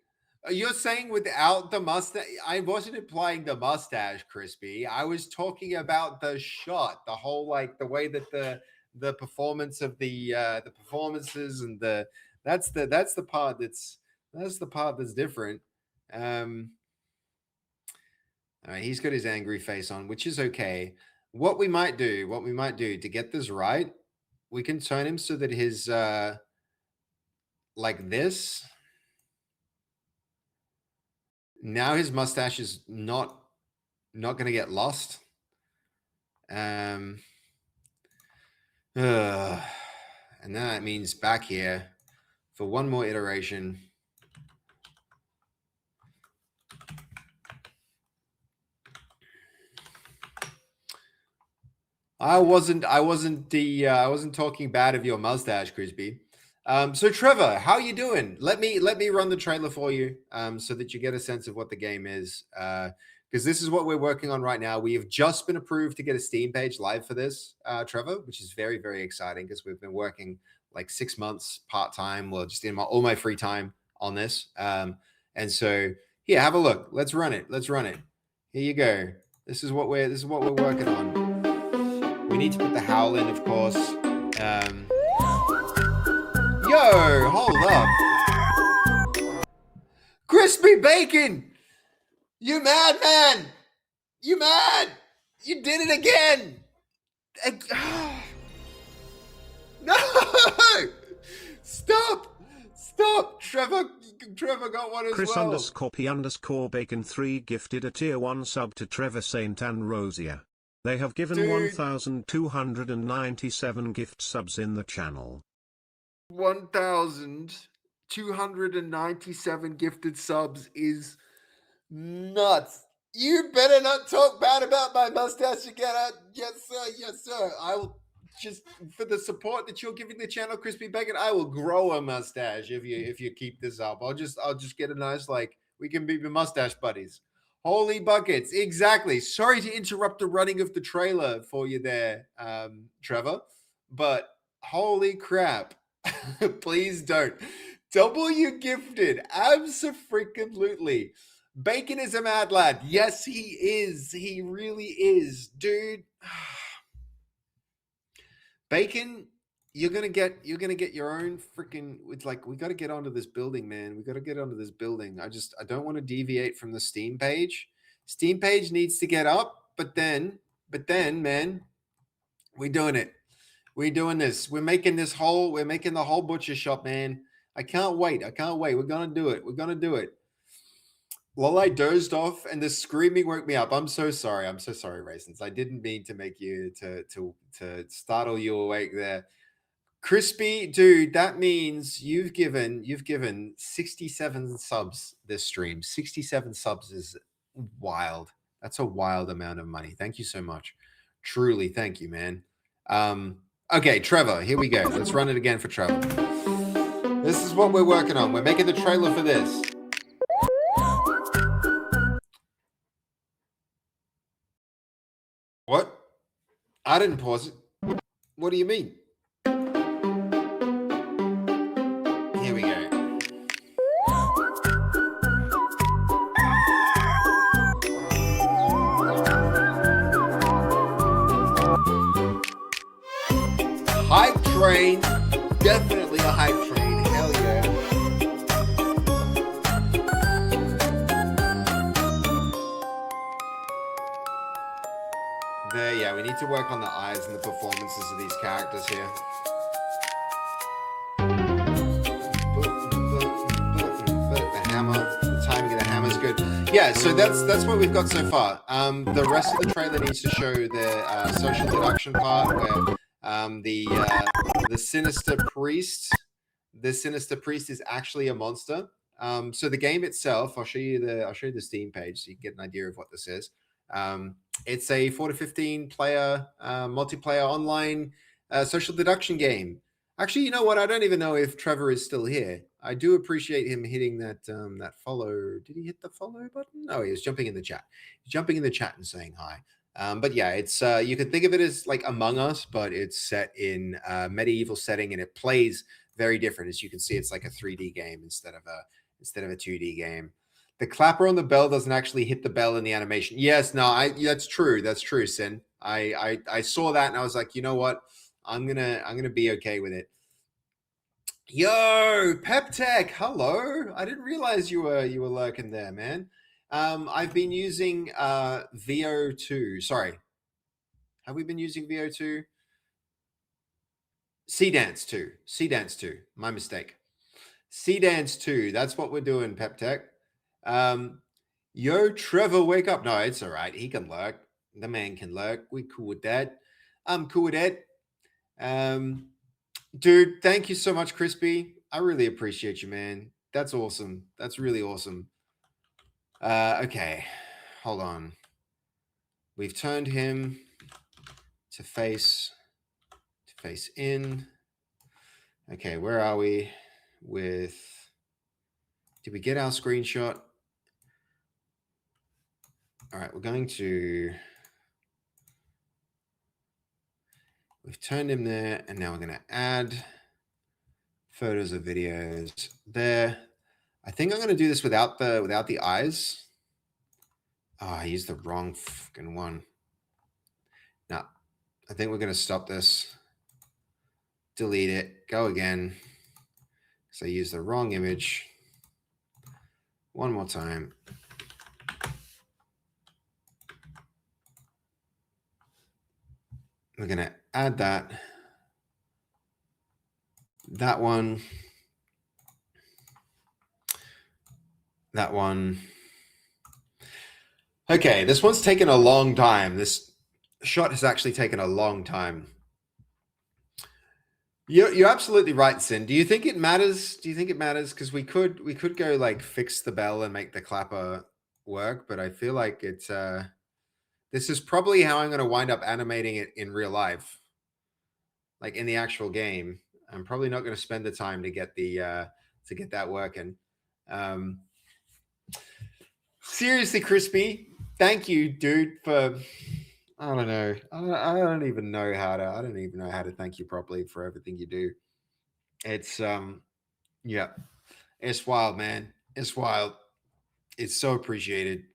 You're saying without the mustache? I wasn't implying the mustache, Crispy. I was talking about the shot, the whole like the way that the performance of the performances and that's the part that's different. All right, he's got his angry face on, which is okay. What we might do to get this right, we can turn him so that his like this. Now his mustache is not going to get lost. And then that means back here for one more iteration. I wasn't talking bad of your mustache, Crispy. So Trevor, how you doing? Let me run the trailer for you, so that you get a sense of what the game is. Because this is what we're working on right now. We have just been approved to get a Steam page live for this, Trevor, which is very, very exciting because we've been working like 6 months part-time, well, just in all my free time on this. And so here, have a look. Let's run it. Here you go. This is what we're working on. We need to put the howl in, of course. Yo, hold up. Crispy Bacon! You mad, man? You mad? You did it again! No! Stop! Trevor got one as Chris well. _P_Bacon 3 gifted a tier 1 sub to Trevor Saint and Rosia. They have given Dude. 1,297 gift subs in the channel. 1,297 gifted subs is nuts. You better not talk bad about my mustache again. Yes, sir. I will just, for the support that you're giving the channel, Crispy Bacon, I will grow a mustache if you keep this up. I'll just get a nice, like, we can be mustache buddies. Holy buckets. Exactly. Sorry to interrupt the running of the trailer for you there, Trevor, but holy crap. Please don't. W gifted. Abso-freaking-lutely. Bacon is a mad lad. Yes, he is. He really is. Dude. Bacon, you're gonna get your own freaking. It's like, we got to get onto this building, man. We got to get onto this building. I don't want to deviate from the Steam page. Steam page needs to get up, but then, man, we're doing it. We're doing this. We're making the whole butcher shop, man. I can't wait. We're gonna do it. Lol, I dozed off and the screaming woke me up. I'm so sorry. I'm so sorry, Raisins. I didn't mean to make you to startle you awake there. Crispy, dude, that means you've given 67 subs this stream. 67 subs is wild. That's a wild amount of money. Thank you so much. Truly, thank you, man. Okay, Trevor, here we go. Let's run it again for Trevor. This is what we're working on. We're making the trailer for this. What? I didn't pause it. What do you mean? Here we go. Hype train. Definitely a hype train. Hell yeah. There, yeah, we need to work on the eyes and the performances of these characters here. The hammer, the timing of the hammer is good. Yeah, so that's what we've got so far. The rest of the trailer needs to show the social deduction part where the sinister priest is actually a monster. So the game itself, I'll show you the Steam page so you can get an idea of what this is. It's a 4 to 15 player multiplayer online social deduction game. Actually, you know what? I don't even know if Trevor is still here. I do appreciate him hitting that that follow. Did he hit the follow button? No, he was jumping in the chat. He's jumping in the chat and saying hi. But yeah, it's you can think of it as like Among Us, but it's set in a medieval setting and it plays very different. As you can see, it's like a 3D game instead of a 2D game. The clapper on the bell doesn't actually hit the bell in the animation. Yes, no, that's true. That's true, Sin. I saw that and I was like, you know what? I'm gonna be okay with it. Yo, PepTech, hello. I didn't realize you were lurking there, man. I've been using VO2. Sorry. Have we been using VO2? Dance 2. My mistake. Dance 2. That's what we're doing, PepTech. Yo, Trevor, wake up. No, it's all right. He can lurk. The man can lurk. We cool with that. I'm cool with that. Dude, thank you so much, Crispy. I really appreciate you, man. That's awesome. That's really awesome. Okay, hold on. We've turned him to face in. Okay, where are we with, did we get our screenshot? All right, we're going to, we've turned him there, and now we're going to add photos of videos there. I think I'm going to do this without the eyes. Oh, I used the wrong fucking one. No, I think we're going to stop this. Delete it. Go again. Because I used the wrong image. One more time. We're going to add that. That one. That one. Okay, this one's taken a long time. This shot has actually taken a long time. You're absolutely right, Sin. Do you think it matters? Do you think it matters? Because we could go like fix the bell and make the clapper work, but I feel like it's this is probably how I'm going to wind up animating it in real life, like in the actual game. I'm probably not going to spend the time to get that working. Seriously, Crispy, thank you, dude, for, I don't know. I don't even know how to thank you properly for everything you do. It's yeah. It's wild, man. It's wild. It's so appreciated.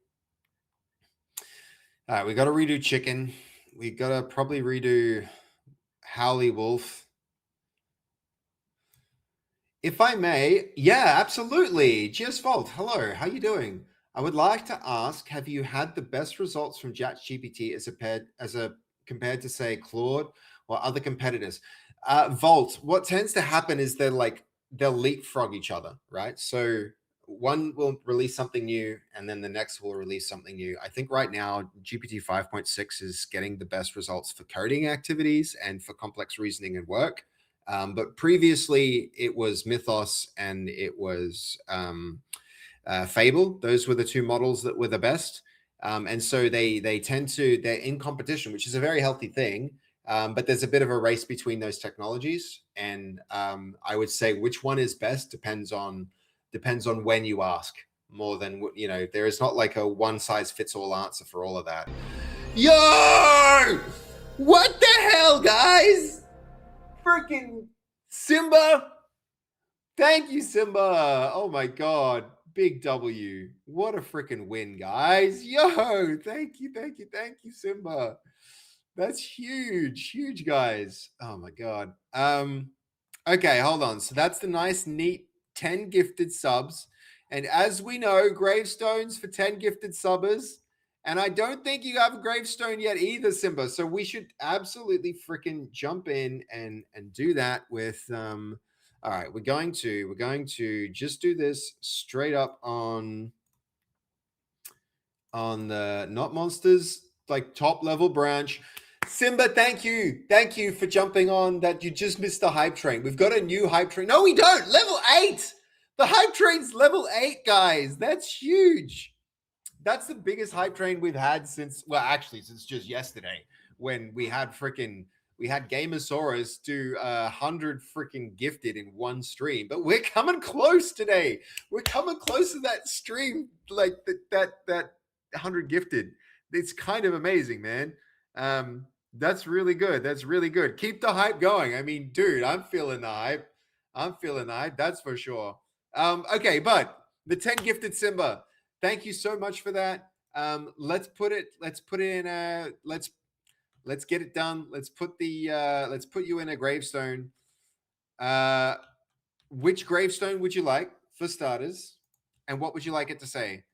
All right, we got to redo Chicken. We got to probably redo Howley Wolf. If I may, yeah, absolutely. GS Vault, hello, how you doing? I would like to ask, have you had the best results from ChatGPT compared to, say, Claude or other competitors? Vault, what tends to happen is they'll leapfrog each other, right? So one will release something new, and then the next will release something new. I think right now GPT 5.6 is getting the best results for coding activities and for complex reasoning and work. But previously it was Mythos and it was Fable. Those were the two models that were the best. And so they're in competition, which is a very healthy thing. But there's a bit of a race between those technologies, and I would say which one is best depends on when you ask, more than there is not like a one size fits all answer for all of that. Yo, what the hell, guys? Freaking Simba! Thank you, Simba. Oh my god, big W. What a freaking win, guys. Yo, thank you, Simba. That's huge, guys. Oh my god. Okay, hold on. So that's the nice, neat 10 gifted subs. And as we know, gravestones for 10 gifted subbers. And I don't think you have a gravestone yet either, Simba. So we should absolutely freaking jump in and do that with all right, we're going to just do this straight up on the Not Monsters, like top level branch. Simba, thank you for jumping on that. You just missed the hype train. We've got a new hype train. No, we don't. Level 8. The hype train's level 8, guys. That's huge. That's the biggest hype train we've had since just yesterday, when we had Gamosaurus do 100 freaking gifted in one stream. But we're coming close today. We're coming close to that stream, like that 100 gifted. It's kind of amazing, man. That's really good. Keep the hype going. I mean, dude, I'm feeling the hype. That's for sure. Okay, but the 10 gifted Simba. Thank you so much for that. Let's get it done. Let's put you in a gravestone. Which gravestone would you like for starters? And what would you like it to say?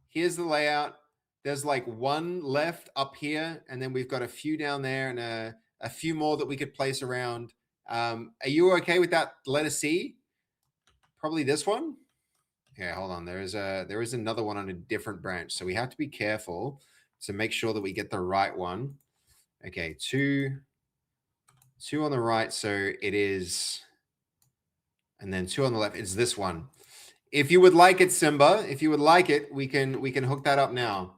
Here's the layout. There's like one left up here, and then we've got a few down there, and a few more that we could place around. Are you okay with that letter C? Probably this one. Yeah, hold on. There is another one on a different branch, so we have to be careful to make sure that we get the right one. Okay, two on the right, so it is, and then 2 on the left. It's this one. If you would like it, Simba, we can hook that up now.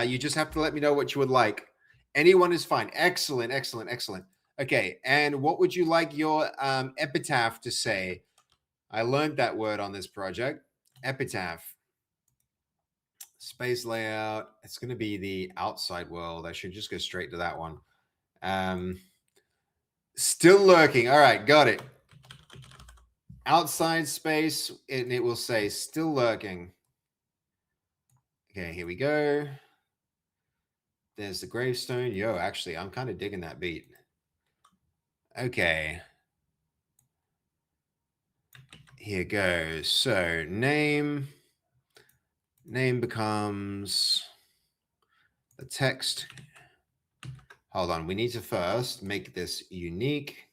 You just have to let me know what you would like. Anyone is fine. Excellent. Okay, and what would you like your epitaph to say? I learned that word on this project. Epitaph. Space layout. It's going to be the outside world. I should just go straight to that one. Still lurking. All right, got it. Outside space, and it will say still lurking. Okay, here we go. There's the gravestone. Yo, actually, I'm kind of digging that beat. Okay. Here goes. So name becomes the text. Hold on. We need to first make this unique.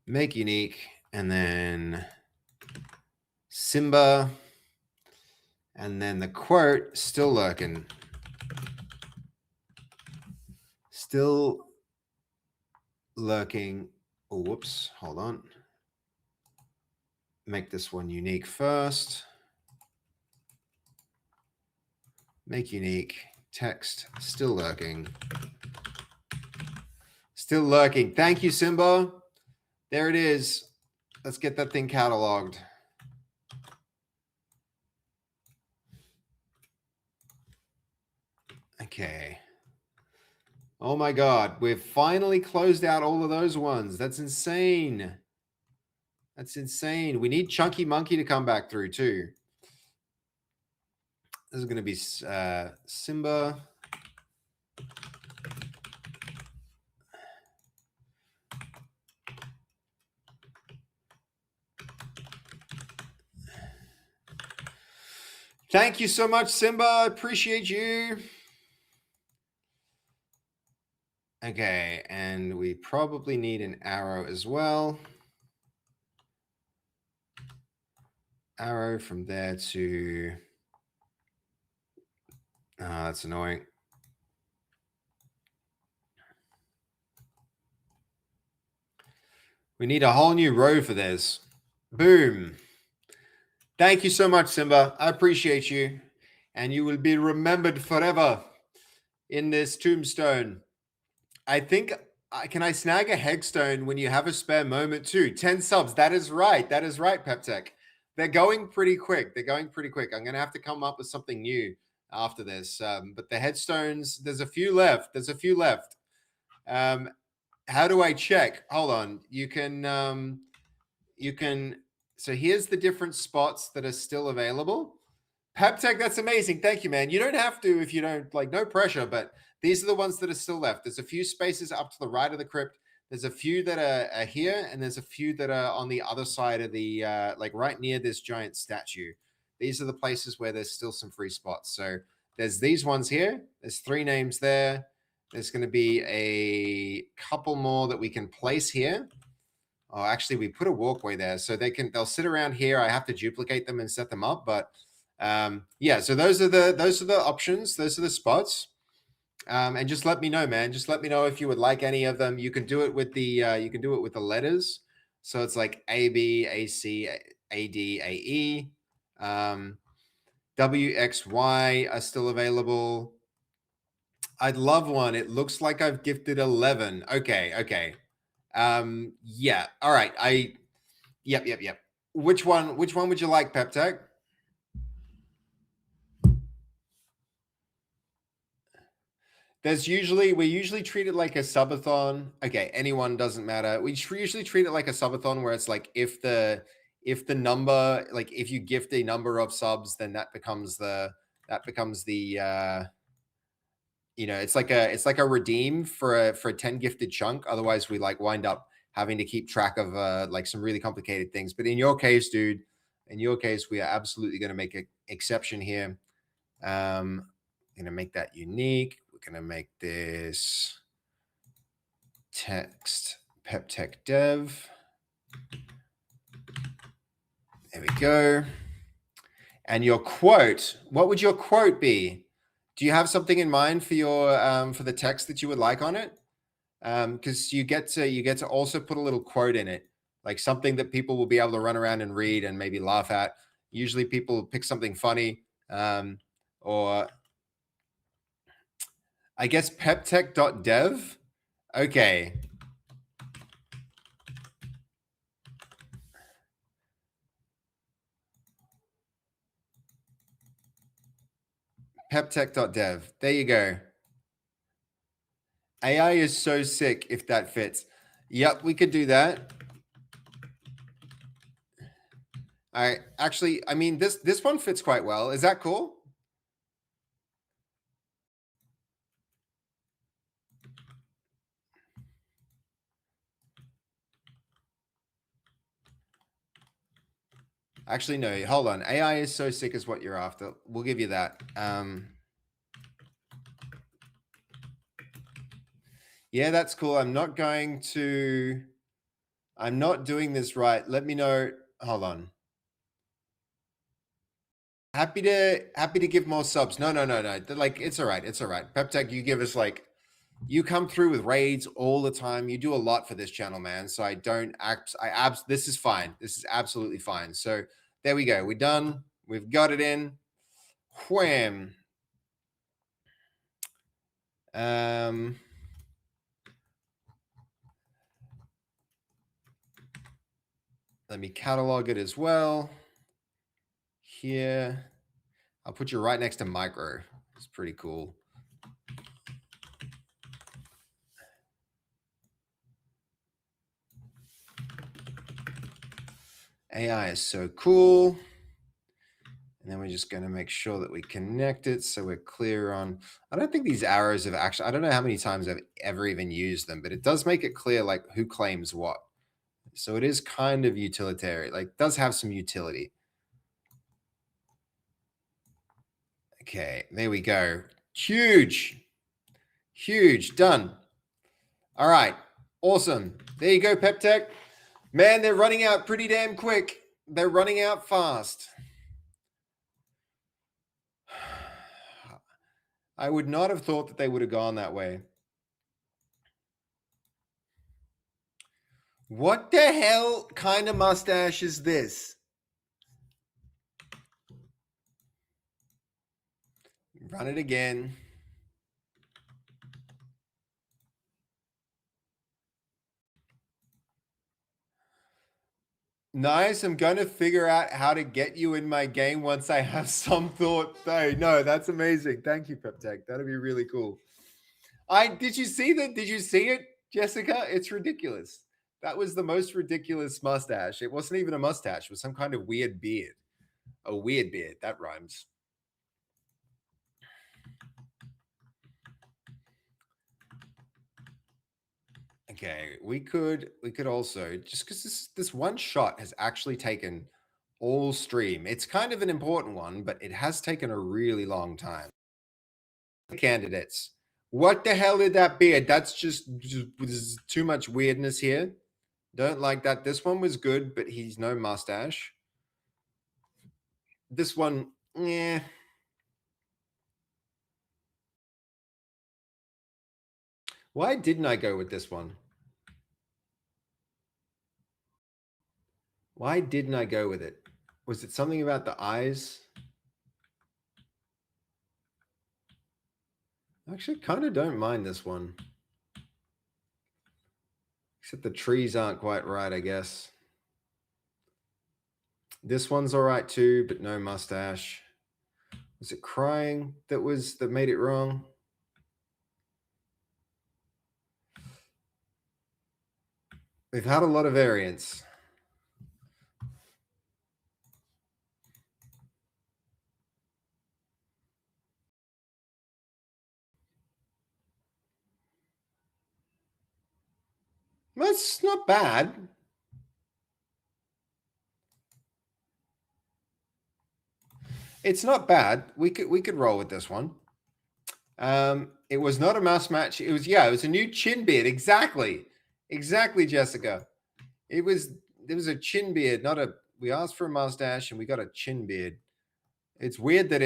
Make unique, and then Simba, and then the quote, still lurking. Still lurking. Oh, whoops. Hold on. Make this one unique first. Make unique. Text, still lurking. Still lurking. Thank you, Simba. There it is. Let's get that thing cataloged. Okay. Oh my God. We've finally closed out all of those ones. That's insane. We need Chunky Monkey to come back through too. This is going to be Simba. Thank you so much, Simba. Appreciate you. Okay, and we probably need an arrow as well. arrow from there to... that's annoying. We need a whole new row for this. Boom. Thank you so much, Simba. I appreciate you. And you will be remembered forever in this tombstone. I think, can I snag a Hegstone when you have a spare moment too? 10 subs. That is right. That is right, Peptech. They're going pretty quick. They're going pretty quick. I'm going to have to come up with something new after this. But the headstones, there's a few left. There's a few left. How do I check? Hold on. You can, so here's the different spots that are still available. Peptech, that's amazing. Thank you, man. You don't have to if you don't, like, no pressure, but these are the ones that are still left. There's a few spaces up to the right of the crypt. There's a few that are here, and there's a few that are on the other side of the, like right near this giant statue. These are the places where there's still some free spots. So there's these ones here. There's 3 names there. There's going to be a couple more that we can place here. Oh, actually, we put a walkway there, so they'll sit around here. I have to duplicate them and set them up, but yeah. So those are the options. Those are the spots. And just let me know, man. Just let me know if you would like any of them. You can do it with the letters. So it's like A, B, A, C, A, D, A, E. W, X, Y are still available. I'd love one. It looks like I've gifted 11. Okay. Yeah. All right. Yep. Which one would you like, Peptech? We usually treat it like a subathon. Okay, anyone, doesn't matter. We usually treat it like a subathon where it's like if the number, like if you gift a number of subs, then that becomes the it's like a redeem for a 10 gifted chunk. Otherwise we like wind up having to keep track of like some really complicated things. But in your case, dude, we are absolutely going to make an exception here. Going to make that unique. We're going to make this text Peptech dev. There we go. And your quote, what would your quote be? Do you have something in mind for your for the text that you would like on it? Because you get to also put a little quote in it, like something that people will be able to run around and read and maybe laugh at. Usually people pick something funny, or I guess peptech.dev. Okay. Peptech.dev. There you go. AI is so sick if that fits. Yep, we could do that. All right. Actually, I mean, this one fits quite well. Is that cool? Actually, no, hold on. AI is so sick is what you're after. We'll give you that. Yeah, that's cool. I'm not doing this right. Let me know. Hold on. Happy to give more subs. No. Like, it's all right. It's all right. Peptech, you give us like, you come through with raids all the time. You do a lot for this channel, man. So this is fine. This is absolutely fine. So there we go. We're done. We've got it in. Wham. Let me catalog it as well. Here. I'll put you right next to micro. It's pretty cool. AI is so cool. And then we're just going to make sure that we connect it so we're clear on... I don't think these arrows have actually... I don't know how many times I've ever even used them, but it does make it clear like who claims what. So it is kind of utilitarian, like does have some utility. Okay, there we go. Huge. Done. All right. Awesome. There you go, Peptech. Man, they're running out pretty damn quick. They're running out fast. I would not have thought that they would have gone that way. What the hell kind of mustache is this? Run it again. Nice. I'm going to figure out how to get you in my game once I have some thought. Hey, no, that's amazing. Thank you, PepTech. That'd be really cool. Did you see that? Did you see it, Jessica? It's ridiculous. That was the most ridiculous mustache. It wasn't even a mustache. It was some kind of weird beard. A weird beard. That rhymes. Okay, we could also, just because this one shot has actually taken all stream. It's kind of an important one, but it has taken a really long time. Candidates. What the hell did that beard? That's just there's too much weirdness here. Don't like that. This one was good, but he's no mustache. This one, yeah. Why didn't I go with this one? Why didn't I go with it? Was it something about the eyes? Actually, kind of don't mind this one. Except the trees aren't quite right, I guess. This one's all right too, but no mustache. Was it crying that made it wrong? We've had a lot of variants. That's not bad. It's not bad. We could roll with this one. It was not a mouse match. It was a new chin beard. Exactly, Jessica. There was a chin beard, not a. We asked for a mustache and we got a chin beard. It's weird that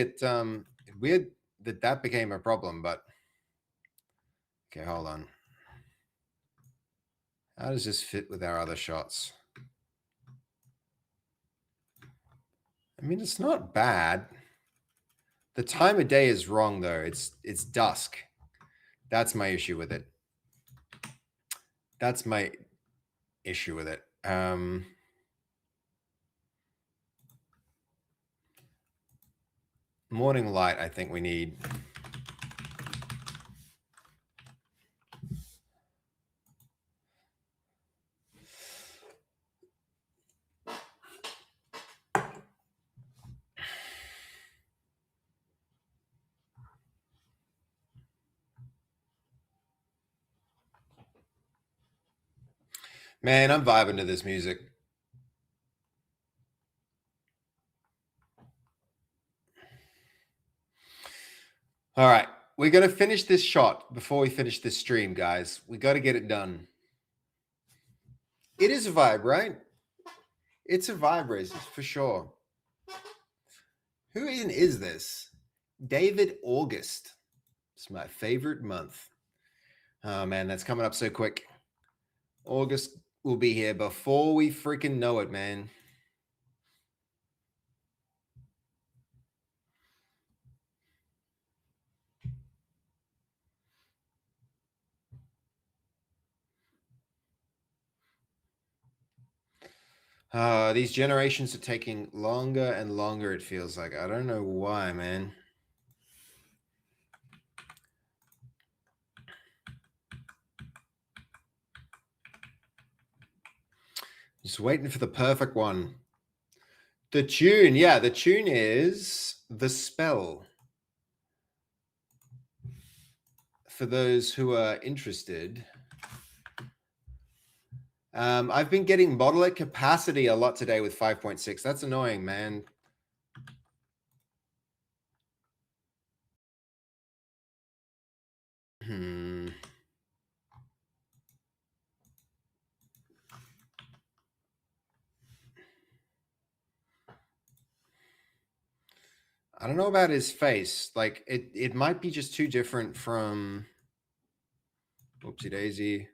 that became a problem, but okay, hold on. How does this fit with our other shots? I mean, it's not bad. The time of day is wrong though. It's dusk. That's my issue with it. Morning light, I think we need. Man, I'm vibing to this music. All right. We're going to finish this shot before we finish this stream, guys. We got to get it done. It is a vibe, right? It's a vibe, Razors, for sure. Who even is this? David August. It's my favorite month. Oh, man, that's coming up so quick. August will be here before we freaking know it, man. These generations are taking longer and longer, it feels like. I don't know why, man. Just waiting for the perfect one. The tune, yeah, the tune is The Spell. For those who are interested. I've been getting model at capacity a lot today with 5.6. That's annoying, man. I don't know about his face. Like it might be just too different from whoopsie daisy.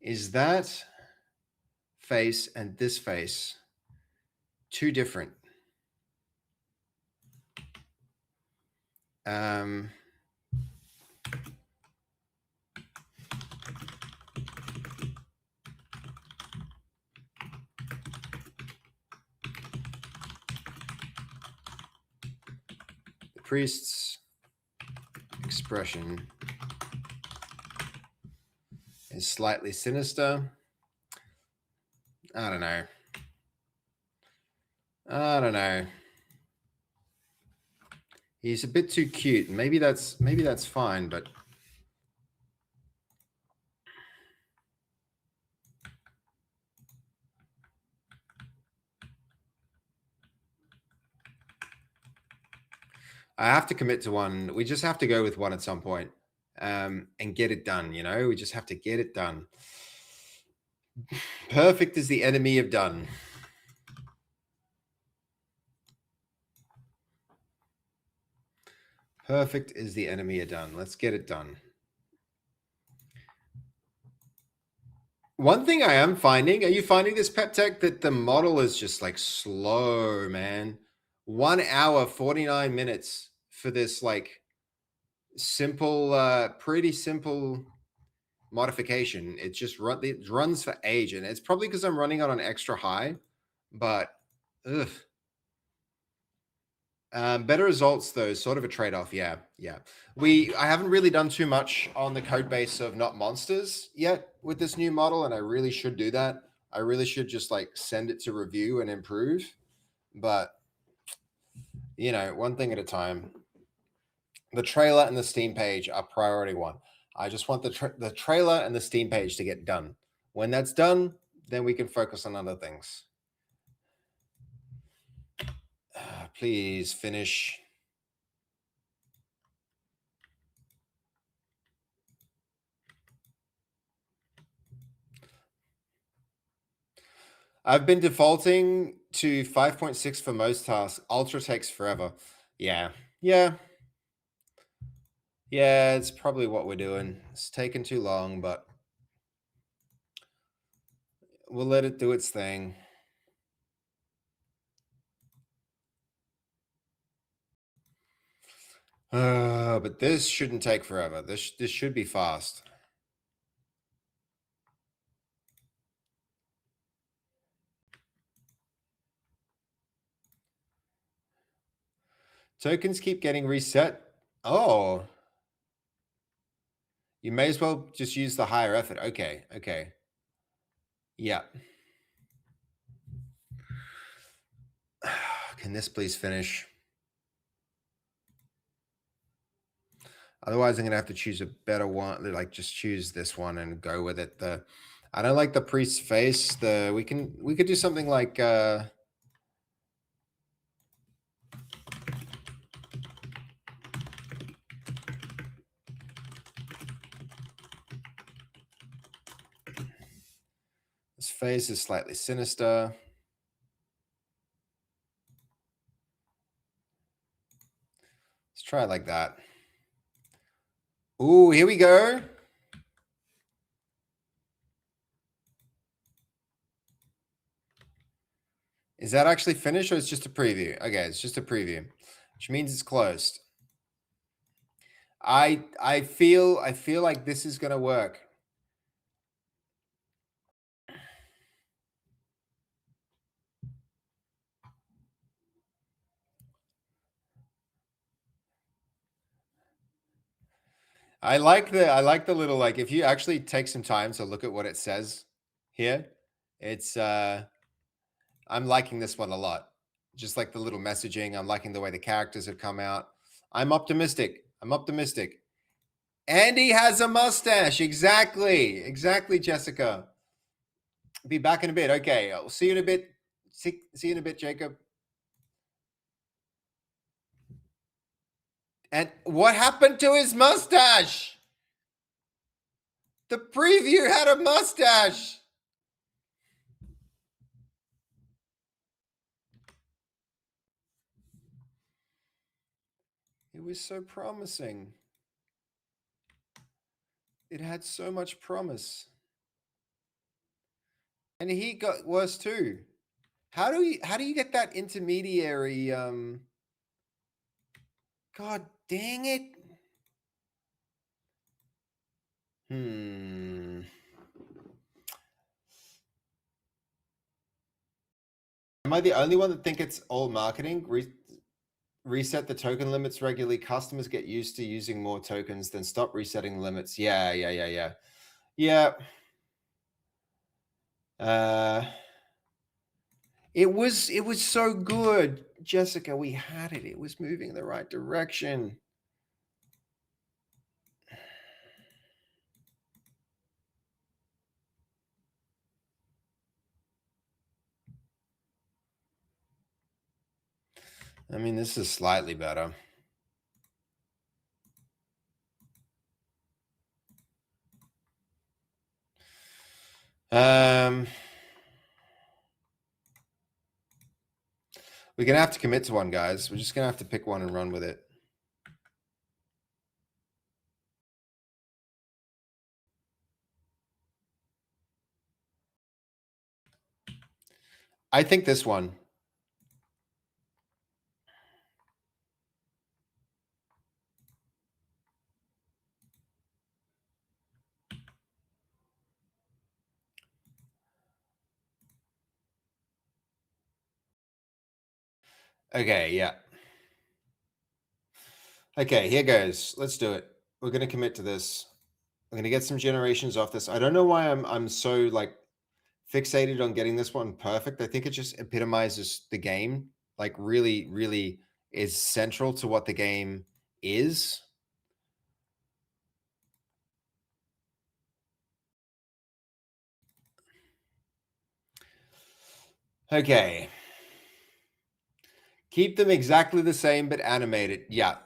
Is that face and this face too different? The priest's expression is slightly sinister. I don't know. I don't know. He's a bit too cute. Maybe that's fine, but I have to commit to one. We just have to go with one at some point, and get it done. You know, we just have to get it done. Perfect is the enemy of done. Perfect is the enemy of done. Let's get it done. One thing I am finding, are you finding this, Pep Tech, that the model is just like slow, man? 1 hour, 49 minutes for this like simple, pretty simple modification. It just it runs for age, and it's probably because I'm running on an extra high, but ugh. Better results though, sort of a trade-off. Yeah. I haven't really done too much on the code base of Not Monsters yet with this new model, and I really should do that. I really should just like send it to review and improve, but you know, one thing at a time. The trailer and the Steam page are priority one. I just want the trailer and the Steam page to get done. When that's done, then we can focus on other things. Please finish. I've been defaulting to 5.6 for most tasks. Ultra takes forever. Yeah. It's probably what we're doing. It's taken too long, but we'll let it do its thing. But this shouldn't take forever. This should be fast. Tokens keep getting reset. Oh. You may as well just use the higher effort. Okay. Yeah. Can this please finish? Otherwise, I'm gonna have to choose a better one. Like just choose this one and go with it. I don't like the priest's face. We could do something like his face is slightly sinister. Let's try it like that. Ooh, here we go. Is that actually finished or it's just a preview? Okay, it's just a preview, which means it's closed. I feel like this is gonna work. I like the little, like, if you actually take some time to look at what it says here, it's I'm liking this one a lot. Just like the little messaging. I'm liking the way the characters have come out. I'm optimistic. Andy has a mustache. Exactly, Jessica. Be back in a bit. Okay, I'll see you in a bit. See you in a bit, Jacob. And what happened to his mustache? The preview had a mustache. It was so promising. It had so much promise. And he got worse too. How do you get that intermediary God dang it. Am I the only one that think it's all marketing? Reset the token limits regularly. Customers get used to using more tokens, then stop resetting limits. Yeah. It was so good, Jessica. We had it. It was moving in the right direction. I mean, this is slightly better. We're gonna have to commit to one, guys. We're just gonna have to pick one and run with it. I think this one. Okay, yeah. Okay, here goes. Let's do it. We're gonna commit to this. I'm gonna get some generations off this. I don't know why I'm so like fixated on getting this one perfect. I think it just epitomizes the game. Like really, really is central to what the game is. Okay. Keep them exactly the same, but animated. Yeah.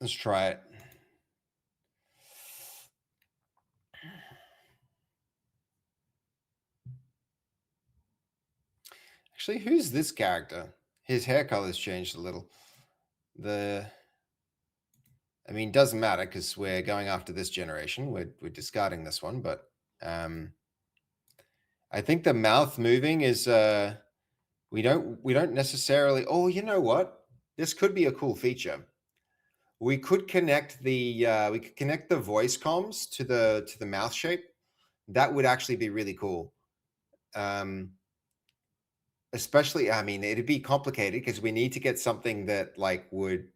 Let's try it. Actually, who's this character? His hair color's changed a little. I mean, doesn't matter because we're going after this generation. We're discarding this one, but I think the mouth moving is we don't necessarily. Oh, you know what? This could be a cool feature. We could connect the voice comms to the mouth shape. That would actually be really cool. Especially, I mean, it'd be complicated because we need to get something that like would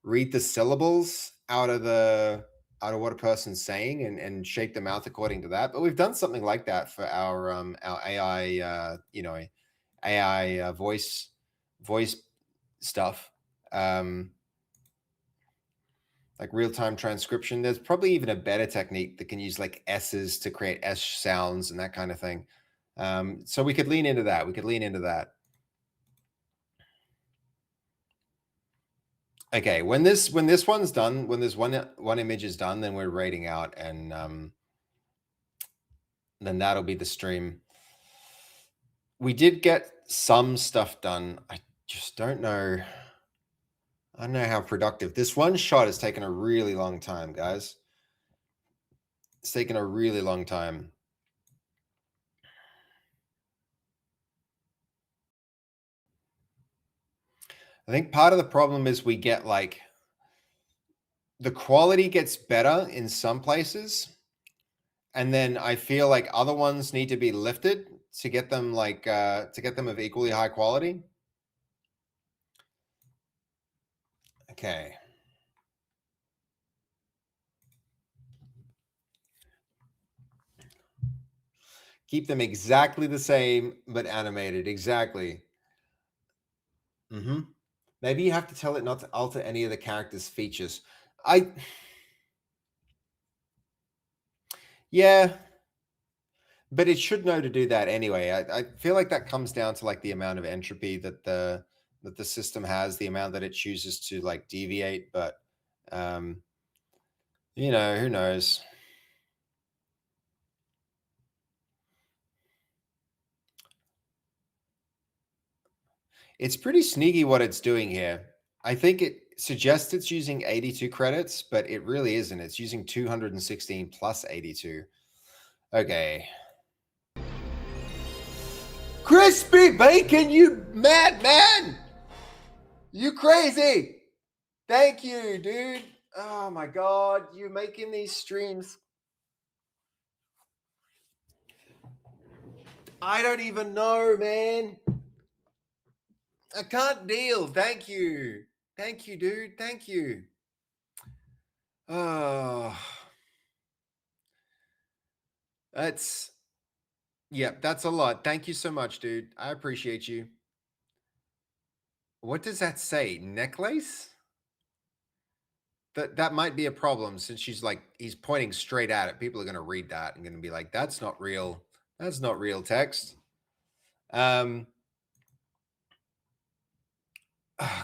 read the syllables out of what a person's saying and shape the mouth according to that. But we've done something like that for our AI, AI voice stuff, like real-time transcription. There's probably even a better technique that can use like S's to create S sounds and that kind of thing. So we could lean into that. Okay, when this one's done, when this one image is done, then we're rating out, and then that'll be the stream. We did get some stuff done. I just don't know. I don't know how productive. This one shot has taken a really long time, guys. It's taken a really long time. I think part of the problem is we get like the quality gets better in some places, and then I feel like other ones need to be lifted to get them like to get them of equally high quality. Okay. Keep them exactly the same, but animated. Exactly. Maybe you have to tell it not to alter any of the character's features. Yeah, but it should know to do that anyway. I feel like that comes down to like the amount of entropy that the system has, the amount that it chooses to like deviate. But You know, who knows? It's pretty sneaky what it's doing here. I think it suggests it's using 82 credits, but it really isn't. It's using 216 plus 82. Okay. Crispy bacon, you madman! You crazy! Thank you, dude. Oh my god, you making these streams. I don't even know, man. I can't deal. Thank you. Thank you, dude. Thank you. Oh. That's that's a lot. Thank you so much, dude. I appreciate you. What does that say? Necklace? That might be a problem since he's pointing straight at it. People are gonna read that and gonna be like, that's not real. That's not real text.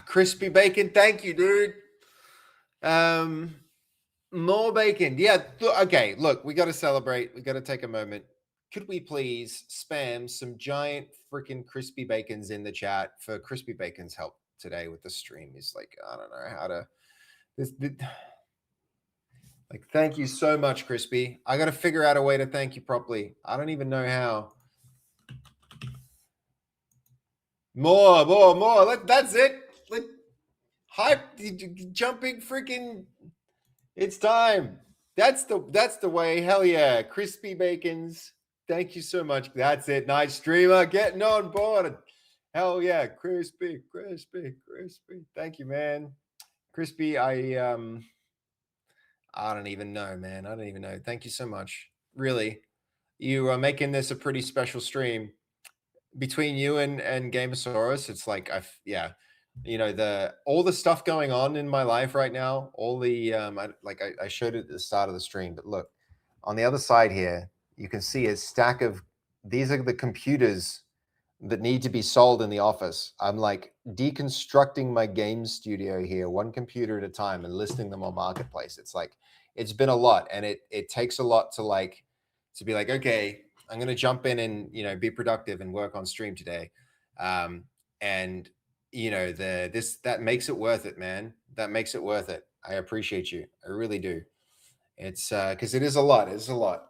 Crispy bacon, thank you, dude. More bacon. Yeah, okay, look, we gotta celebrate. We gotta take a moment. Could we please spam some giant freaking crispy bacons in the chat for crispy bacon's help today with the stream? Is like, I don't know how to like, thank you so much, Crispy. I got to figure out a way to thank you properly. I don't even know how. More. That's it. Hype, jumping, freaking. It's time. That's the way. Hell yeah, crispy bacons. Thank you so much. That's it. Nice streamer getting on board. Hell yeah, crispy. Thank you, man. Crispy, I don't even know, man. I don't even know. Thank you so much. Really, you are making this a pretty special stream. Between you and Gamosaurus, it's like you know, all the stuff going on in my life right now. All the I showed it at the start of the stream, but look on the other side here, you can see a stack of these are the computers that need to be sold in the office. I'm like deconstructing my game studio here, one computer at a time, and listing them on Marketplace. It's like it's been a lot, and it takes a lot to be like, okay, I'm gonna jump in and be productive and work on stream today. And that makes it worth it, man. That makes it worth it. I appreciate you. I really do. It's because it is a lot. It's a lot.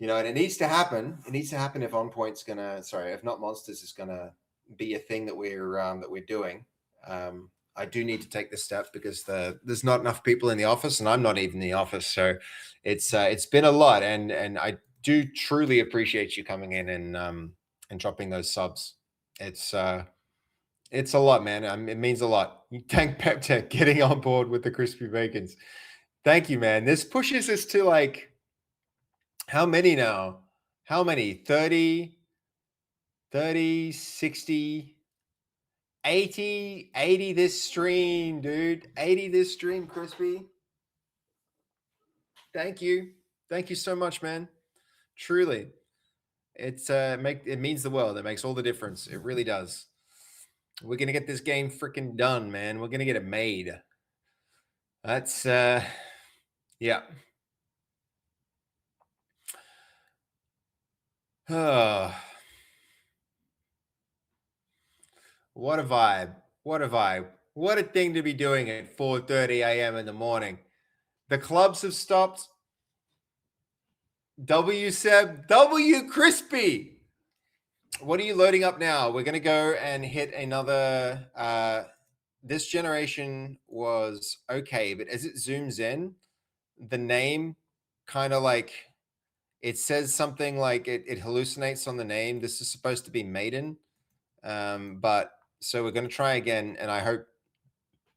And it needs to happen. It needs to happen if if Not Monsters is gonna be a thing that we're doing. I do need to take this step because there's not enough people in the office, and I'm not even in the office. So it's been a lot, and I do truly appreciate you coming in and dropping those subs. It's a lot, man. It means a lot. Thank Peptech getting on board with the crispy bacons. Thank you, man. This pushes us to like. How many now? How many? 30, 60, 80 this stream, dude. 80 this stream, Crispy. Thank you. Thank you so much, man. Truly. It means the world. It makes all the difference. It really does. We're going to get this game freaking done, man. We're going to get it made. That's yeah. What a vibe. What a vibe. What a thing to be doing at 4:30 a.m. in the morning. The clubs have stopped. W Seb, W Crispy. What are you loading up now? We're going to go and hit another. This generation was okay, but as it zooms in, the name kind of like it says something like it hallucinates on the name. This is supposed to be Maiden. But so we're going to try again, and I hope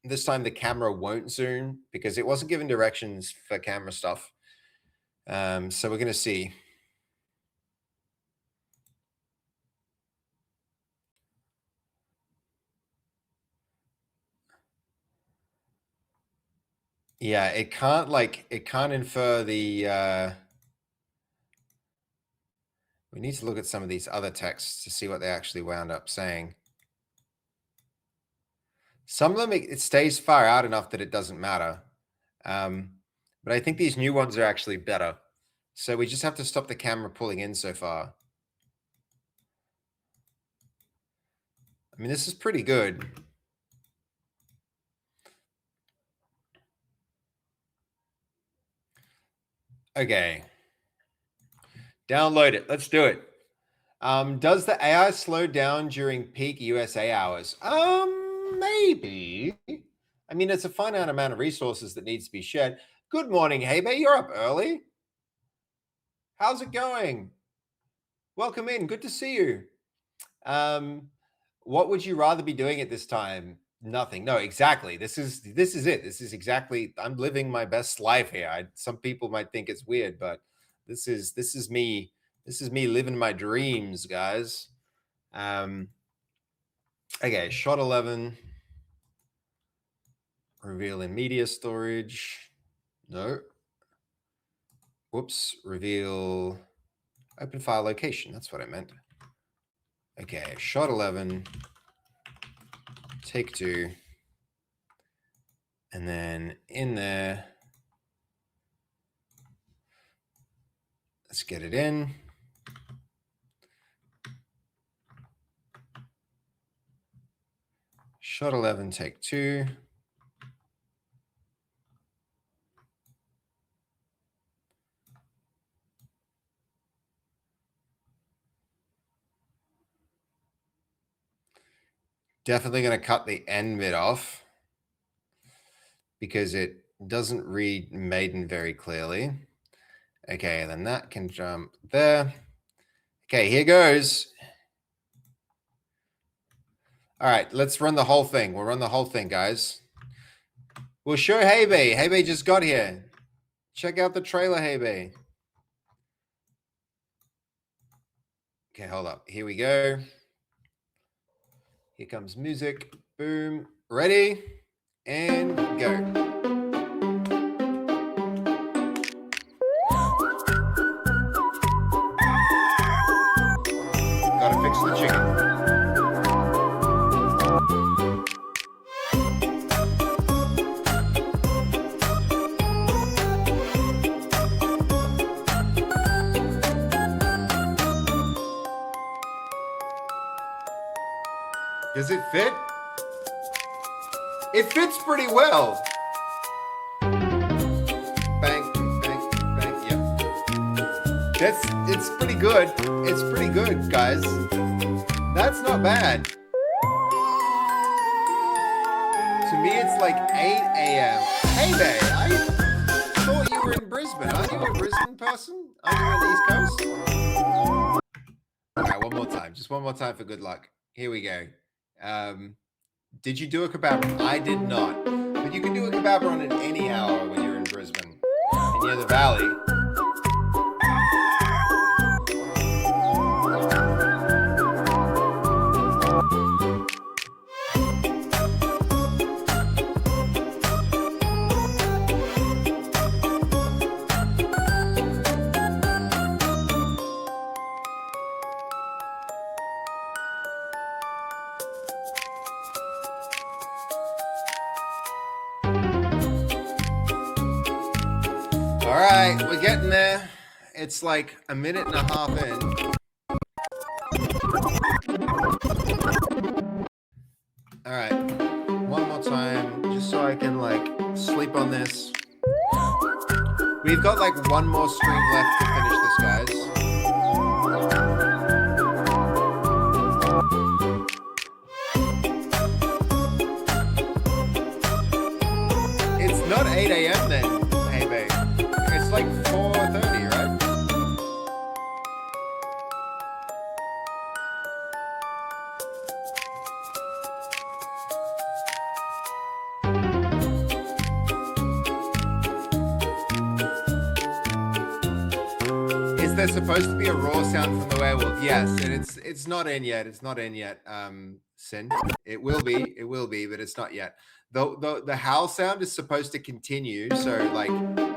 this time the camera won't zoom because it wasn't given directions for camera stuff. So we're going to see. Yeah, it can't infer the we need to look at some of these other texts to see what they actually wound up saying. Some of them, it stays far out enough that it doesn't matter. But I think these new ones are actually better. So we just have to stop the camera pulling in so far. I mean, this is pretty good. Okay. Download it. Let's do it. Does the AI slow down during peak USA hours? Maybe. I mean, it's a finite amount of resources that needs to be shared. Good morning, Hebe. You're up early. How's it going? Welcome in. Good to see you. What would you rather be doing at this time? Nothing. No, exactly. This is it. This is exactly. I'm living my best life here. Some people might think it's weird, but this is me. This is me living my dreams, guys. Okay, shot 11. Reveal in media storage. No. Whoops. Reveal open file location. That's what I meant. Okay, shot 11. Take 2. And then in there, let's get it in. Shot 11, take 2. Definitely going to cut the end bit off because it doesn't read maiden very clearly. Okay, then that can jump there. Okay, here goes. All right, let's run the whole thing. We'll run the whole thing, guys. We'll show Hebe. Hebe just got here. Check out the trailer, Hebe. Okay, hold up. Here we go. Here comes music. Boom. Ready? And go. Gotta fix the chicken. Does it fit? It fits pretty well. Bang, bang, bang, yeah. It's pretty good. It's pretty good, guys. That's not bad. To me, it's like 8 a.m. Hey, babe, I thought you were in Brisbane. Aren't you a Brisbane person? Aren't you on the East Coast? All right, one more time. Just one more time for good luck. Here we go. Did you do a kebab run? I did not. But you can do a kebab run at any hour when you're in Brisbane and near the valley. All right, we're getting there. It's like a minute and a half in. All right, one more time, just so I can like sleep on this. We've got like one more stream left to finish this, guys. It's not 8 a.m. then. It's like 4:30, right? Is there supposed to be a raw sound from the werewolf? Yes, and it's not in yet. It's not in yet. Sin. It will be, but it's not yet. The howl sound is supposed to continue. So like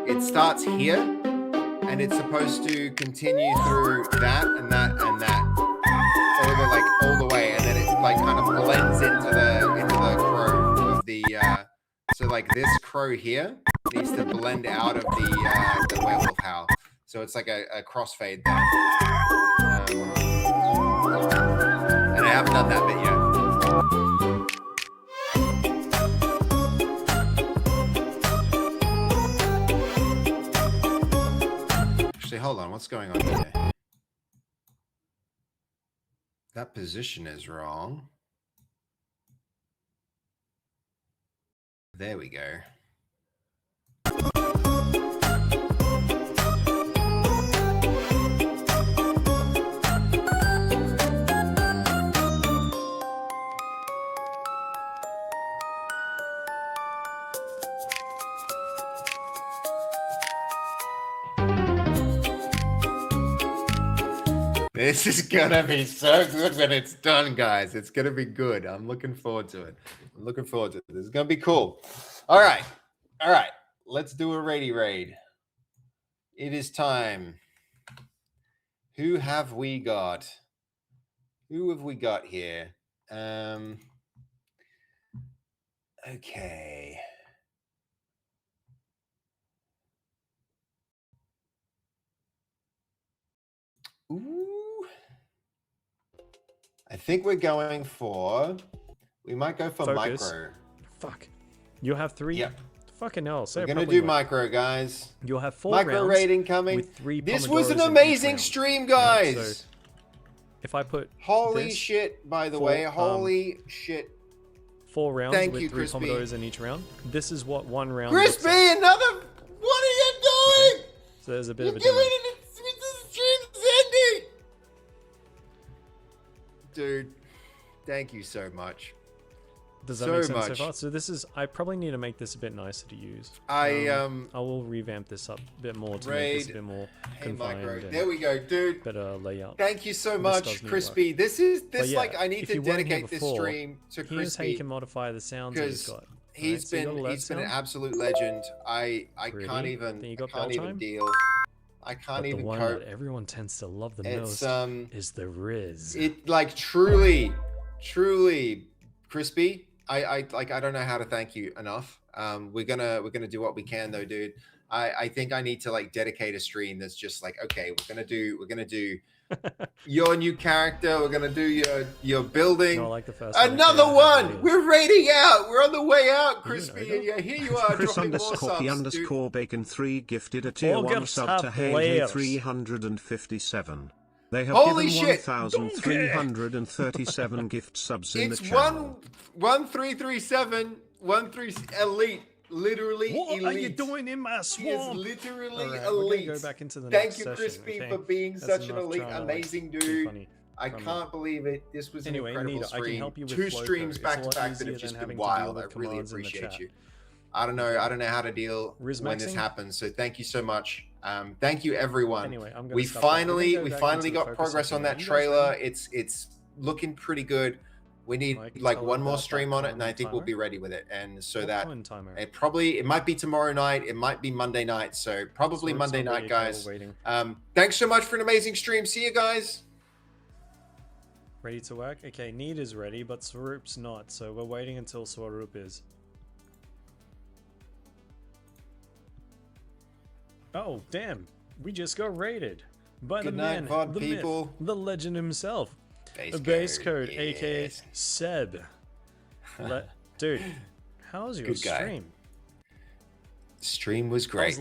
it starts here and it's supposed to continue through that and that and that all the way, and then it like kind of blends into the crow of the so like this crow here needs to blend out of the werewolf howl. So it's like a crossfade there. And I haven't done that bit yet. Actually, hold on. What's going on here? That position is wrong. There we go. This is gonna be so good when it's done, guys. It's gonna be good. I'm looking forward to it. I'm looking forward to it. This is gonna be cool. All right. All right. Let's do a raid raid. It is time. Who have we got? Who have we got here? Okay. Ooh. I think we're going for. We might go for Focus. micro. Fuck. You'll have 3. Yep. Fucking hell. Say We're it gonna properly, do mate. micro, guys. You'll have 4 Micro rounds rating coming. with 3 This was an Pomodoros in each amazing round. stream, Yeah, guys. so if I put Holy this, shit! By the 4, way, holy shit! 4 rounds Thank with you, 3 Crispy. Pomodoros in each round, this is what 1 round looks Crispy, like. another. What are you doing? So there's a bit You're of a giving difference. it the stream's ending. Dude, thank you so much. Does that so make sense much. so far? So this is, I probably need to make this a bit nicer to use. I will revamp this up a bit more to make this a Raid. bit more Hey, confined micro. and There we go, dude. better layout. Thank you so This much, does need Crispy. work. This is But yeah, like I need if to you weren't here dedicate this before, stream to Here's how you Crispy can modify the sounds that he's because got. he's so you got a been lead an sound. absolute legend. I Pretty. can't even Then you I got can't bell even time. deal. I can't But the even one cope. that everyone tends to love the It's most is the Riz. it like truly Crispy. I don't know how to thank you enough. We're gonna do what we can though, dude. I think I need to like dedicate a stream that's just like, okay, we're gonna do your new character. We're gonna do your building. No, I like the first Another okay, one. We're raiding out. We're on the way out, Are you an Crispy. ogre? And yeah, here you are Chris dropping more underscore subs, the dude. underscore bacon 3 gifted a tier All 1 gifts sub have to Hey layers. 357. They have Holy given shit. 1,337 gift subs in It's the channel. 1337 elite. Literally What elite. are you doing in my He is swamp? literally Alright, elite. we're gonna go back into the Thank next you, session, Crispy, okay? for being That's such an enough elite, trying to, like, amazing be dude. funny I from can't believe it. This was Anyway, an incredible Nita, I can stream. help you with 2 Flowco. streams It's a back to lot back that easier have just than been having to deal wild. I with really commands in the appreciate chat. you. I don't know how to deal Riz when this maxing? happens. So thank you so much. Thank you everyone. Anyway, I'm gonna we stop that. We're finally gonna go back into the got focus progress on segment. that You guys trailer. ready? It's looking pretty good. We need I can like tell one more about stream that on it, and I time think we'll timer. be ready with it. And so What that time timer? it might be tomorrow night, it might be Monday night. So probably Swords Monday not ready, night, okay, guys. we're waiting. Thanks so much for an amazing stream. See you guys. Ready to work? Okay, Need is ready, but Swaroop's not, so we're waiting until Swaroop is. Oh, damn. We just got raided. By Good the night, man, VOD the people. myth, the legend himself. Base The base code, yes. aka Seb. Dude, how's your Good guy. stream? Stream was great.